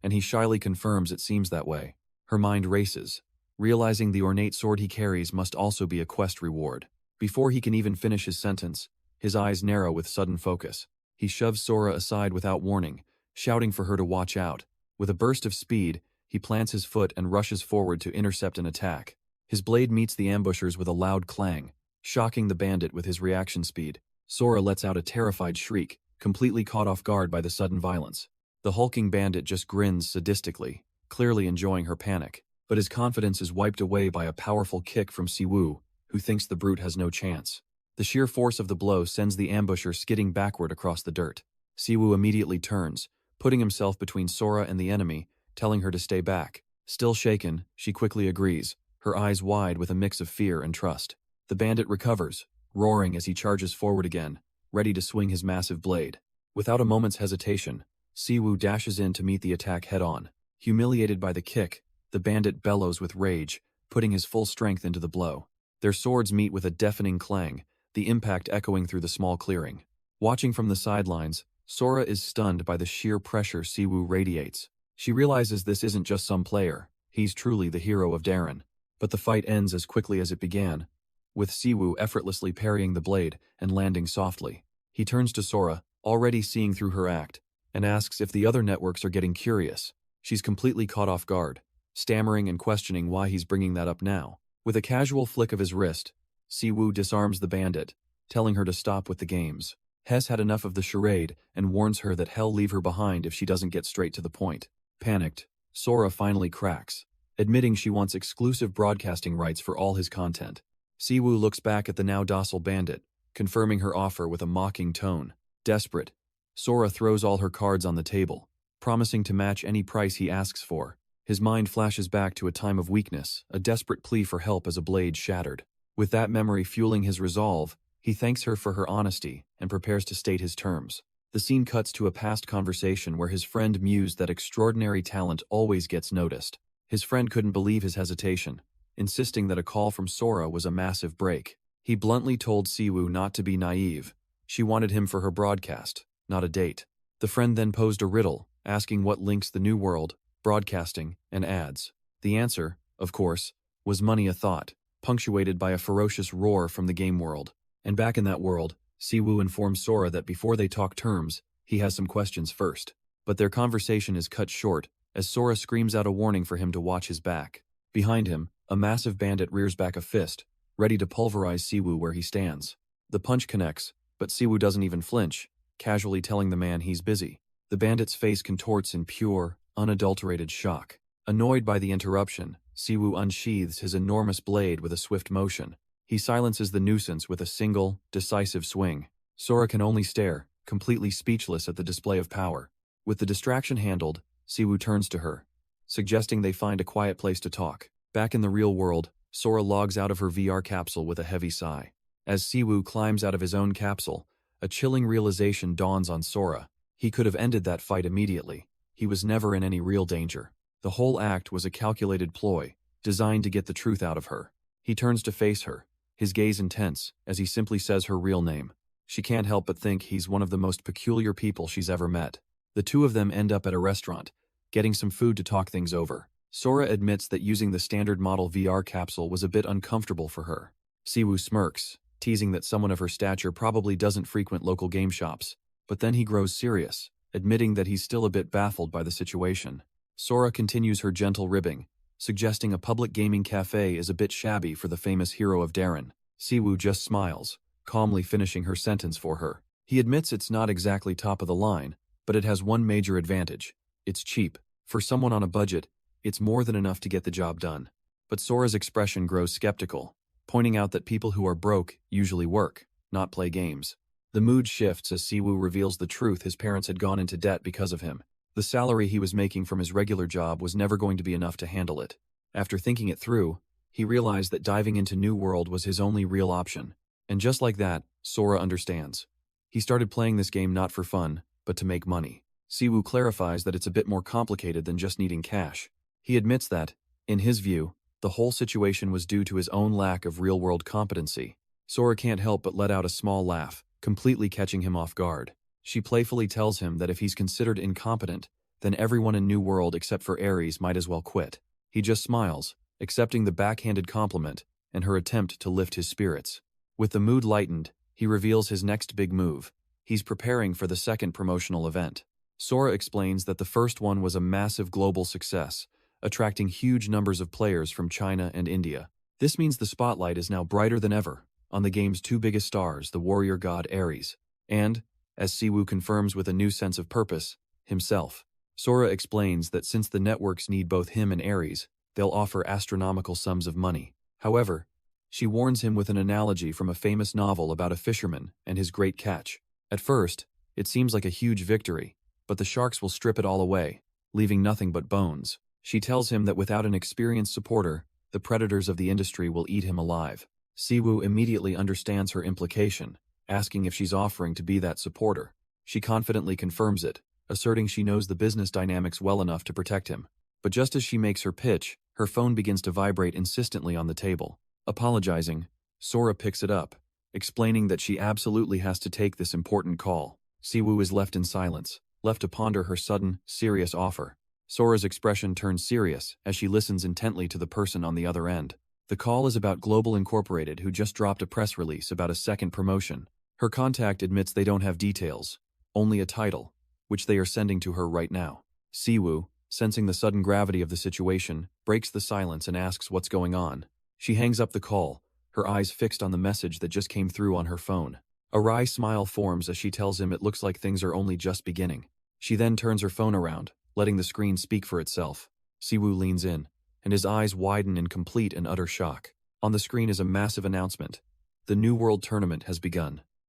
and he shyly confirms it seems that way. Her mind races, realizing the ornate sword he carries must also be a quest reward. Before he can even finish his sentence, his eyes narrow with sudden focus. He shoves Sora aside without warning, shouting for her to watch out. With a burst of speed, he plants his foot and rushes forward to intercept an attack. His blade meets the ambushers with a loud clang, shocking the bandit with his reaction speed. Sora lets out a terrified shriek, completely caught off guard by the sudden violence. The hulking bandit just grins sadistically, clearly enjoying her panic, but his confidence is wiped away by a powerful kick from Siwoo, who thinks the brute has no chance. The sheer force of the blow sends the ambusher skidding backward across the dirt. Siwoo immediately turns, putting himself between Sora and the enemy, telling her to stay back. Still shaken, she quickly agrees, her eyes wide with a mix of fear and trust. The bandit recovers, roaring as he charges forward again, ready to swing his massive blade. Without a moment's hesitation, Siwoo dashes in to meet the attack head-on. Humiliated by the kick, the bandit bellows with rage, putting his full strength into the blow. Their swords meet with a deafening clang, the impact echoing through the small clearing. Watching from the sidelines, Sora is stunned by the sheer pressure Siwoo radiates. She realizes this isn't just some player, he's truly the hero of Darren. But the fight ends as quickly as it began, with Siwoo effortlessly parrying the blade and landing softly. He turns to Sora, already seeing through her act, and asks if the other networks are getting curious. She's completely caught off guard, stammering and questioning why he's bringing that up now. With a casual flick of his wrist, Siwoo disarms the bandit, telling her to stop with the games. Hess had enough of the charade and warns her that hell leave her behind if she doesn't get straight to the point. Panicked, Sora finally cracks, admitting she wants exclusive broadcasting rights for all his content. Siwoo looks back at the now docile bandit, confirming her offer with a mocking tone. Desperate, Sora throws all her cards on the table, promising to match any price he asks for. His mind flashes back to a time of weakness, a desperate plea for help as a blade shattered. With that memory fueling his resolve, he thanks her for her honesty and prepares to state his terms. The scene cuts to a past conversation where his friend mused that extraordinary talent always gets noticed. His friend couldn't believe his hesitation, insisting that a call from Sora was a massive break. He bluntly told Siwoo not to be naive. She wanted him for her broadcast, not a date. The friend then posed a riddle, asking what links the new world, broadcasting, and ads. The answer, of course, was money a thought, punctuated by a ferocious roar from the game world. And back in that world, Siwoo informs Sora that before they talk terms, he has some questions first. But their conversation is cut short, as Sora screams out a warning for him to watch his back. Behind him, a massive bandit rears back a fist, ready to pulverize Siwoo where he stands. The punch connects, but Siwoo doesn't even flinch, casually telling the man he's busy. The bandit's face contorts in pure, unadulterated shock. Annoyed by the interruption, Siwoo unsheathes his enormous blade with a swift motion. He silences the nuisance with a single, decisive swing. Sora can only stare, completely speechless at the display of power. With the distraction handled, Siwoo turns to her, suggesting they find a quiet place to talk. Back in the real world, Sora logs out of her VR capsule with a heavy sigh. As Siwoo climbs out of his own capsule, a chilling realization dawns on Sora. He could have ended that fight immediately. He was never in any real danger. The whole act was a calculated ploy, designed to get the truth out of her. He turns to face her, his gaze intense, as he simply says her real name. She can't help but think he's one of the most peculiar people she's ever met. The two of them end up at a restaurant, getting some food to talk things over. Sora admits that using the standard model VR capsule was a bit uncomfortable for her. Siwoo smirks, teasing that someone of her stature probably doesn't frequent local game shops. But then he grows serious, admitting that he's still a bit baffled by the situation. Sora continues her gentle ribbing, suggesting a public gaming cafe is a bit shabby for the famous hero of Darren. Siwoo just smiles, calmly finishing her sentence for her. He admits it's not exactly top of the line, but it has one major advantage. It's cheap. For someone on a budget, it's more than enough to get the job done. But Sora's expression grows skeptical, pointing out that people who are broke usually work, not play games. The mood shifts as Siwoo reveals the truth: his parents had gone into debt because of him. The salary he was making from his regular job was never going to be enough to handle it. After thinking it through, he realized that diving into New World was his only real option. And just like that, Sora understands. He started playing this game not for fun, but to make money. Siwoo clarifies that it's a bit more complicated than just needing cash. He admits that, in his view, the whole situation was due to his own lack of real-world competency. Sora can't help but let out a small laugh, completely catching him off guard. She playfully tells him that if he's considered incompetent, then everyone in New World except for Aries might as well quit. He just smiles, accepting the backhanded compliment and her attempt to lift his spirits. With the mood lightened, he reveals his next big move. He's preparing for the second promotional event. Sora explains that the first one was a massive global success, attracting huge numbers of players from China and India. This means the spotlight is now brighter than ever on the game's two biggest stars, the warrior god Ares, and, as Siwoo confirms with a new sense of purpose, himself. Sora explains that since the networks need both him and Ares, they'll offer astronomical sums of money. However, she warns him with an analogy from a famous novel about a fisherman and his great catch. At first, it seems like a huge victory, but the sharks will strip it all away, leaving nothing but bones. She tells him that without an experienced supporter, the predators of the industry will eat him alive. Siwoo immediately understands her implication, asking if she's offering to be that supporter. She confidently confirms it, asserting she knows the business dynamics well enough to protect him. But just as she makes her pitch, her phone begins to vibrate insistently on the table. Apologizing, Sora picks it up, explaining that she absolutely has to take this important call. Siwoo is left in silence, left to ponder her sudden, serious offer. Sora's expression turns serious as she listens intently to the person on the other end. The call is about Global Incorporated, who just dropped a press release about a second promotion. Her contact admits they don't have details, only a title, which they are sending to her right now. Siwoo, sensing the sudden gravity of the situation, breaks the silence and asks what's going on. She hangs up the call, her eyes fixed on the message that just came through on her phone. A wry smile forms as she tells him it looks like things are only just beginning. She then turns her phone around, letting the screen speak for itself. Siwoo leans in, and his eyes widen in complete and utter shock. On the screen is a massive announcement. The New World Tournament has begun.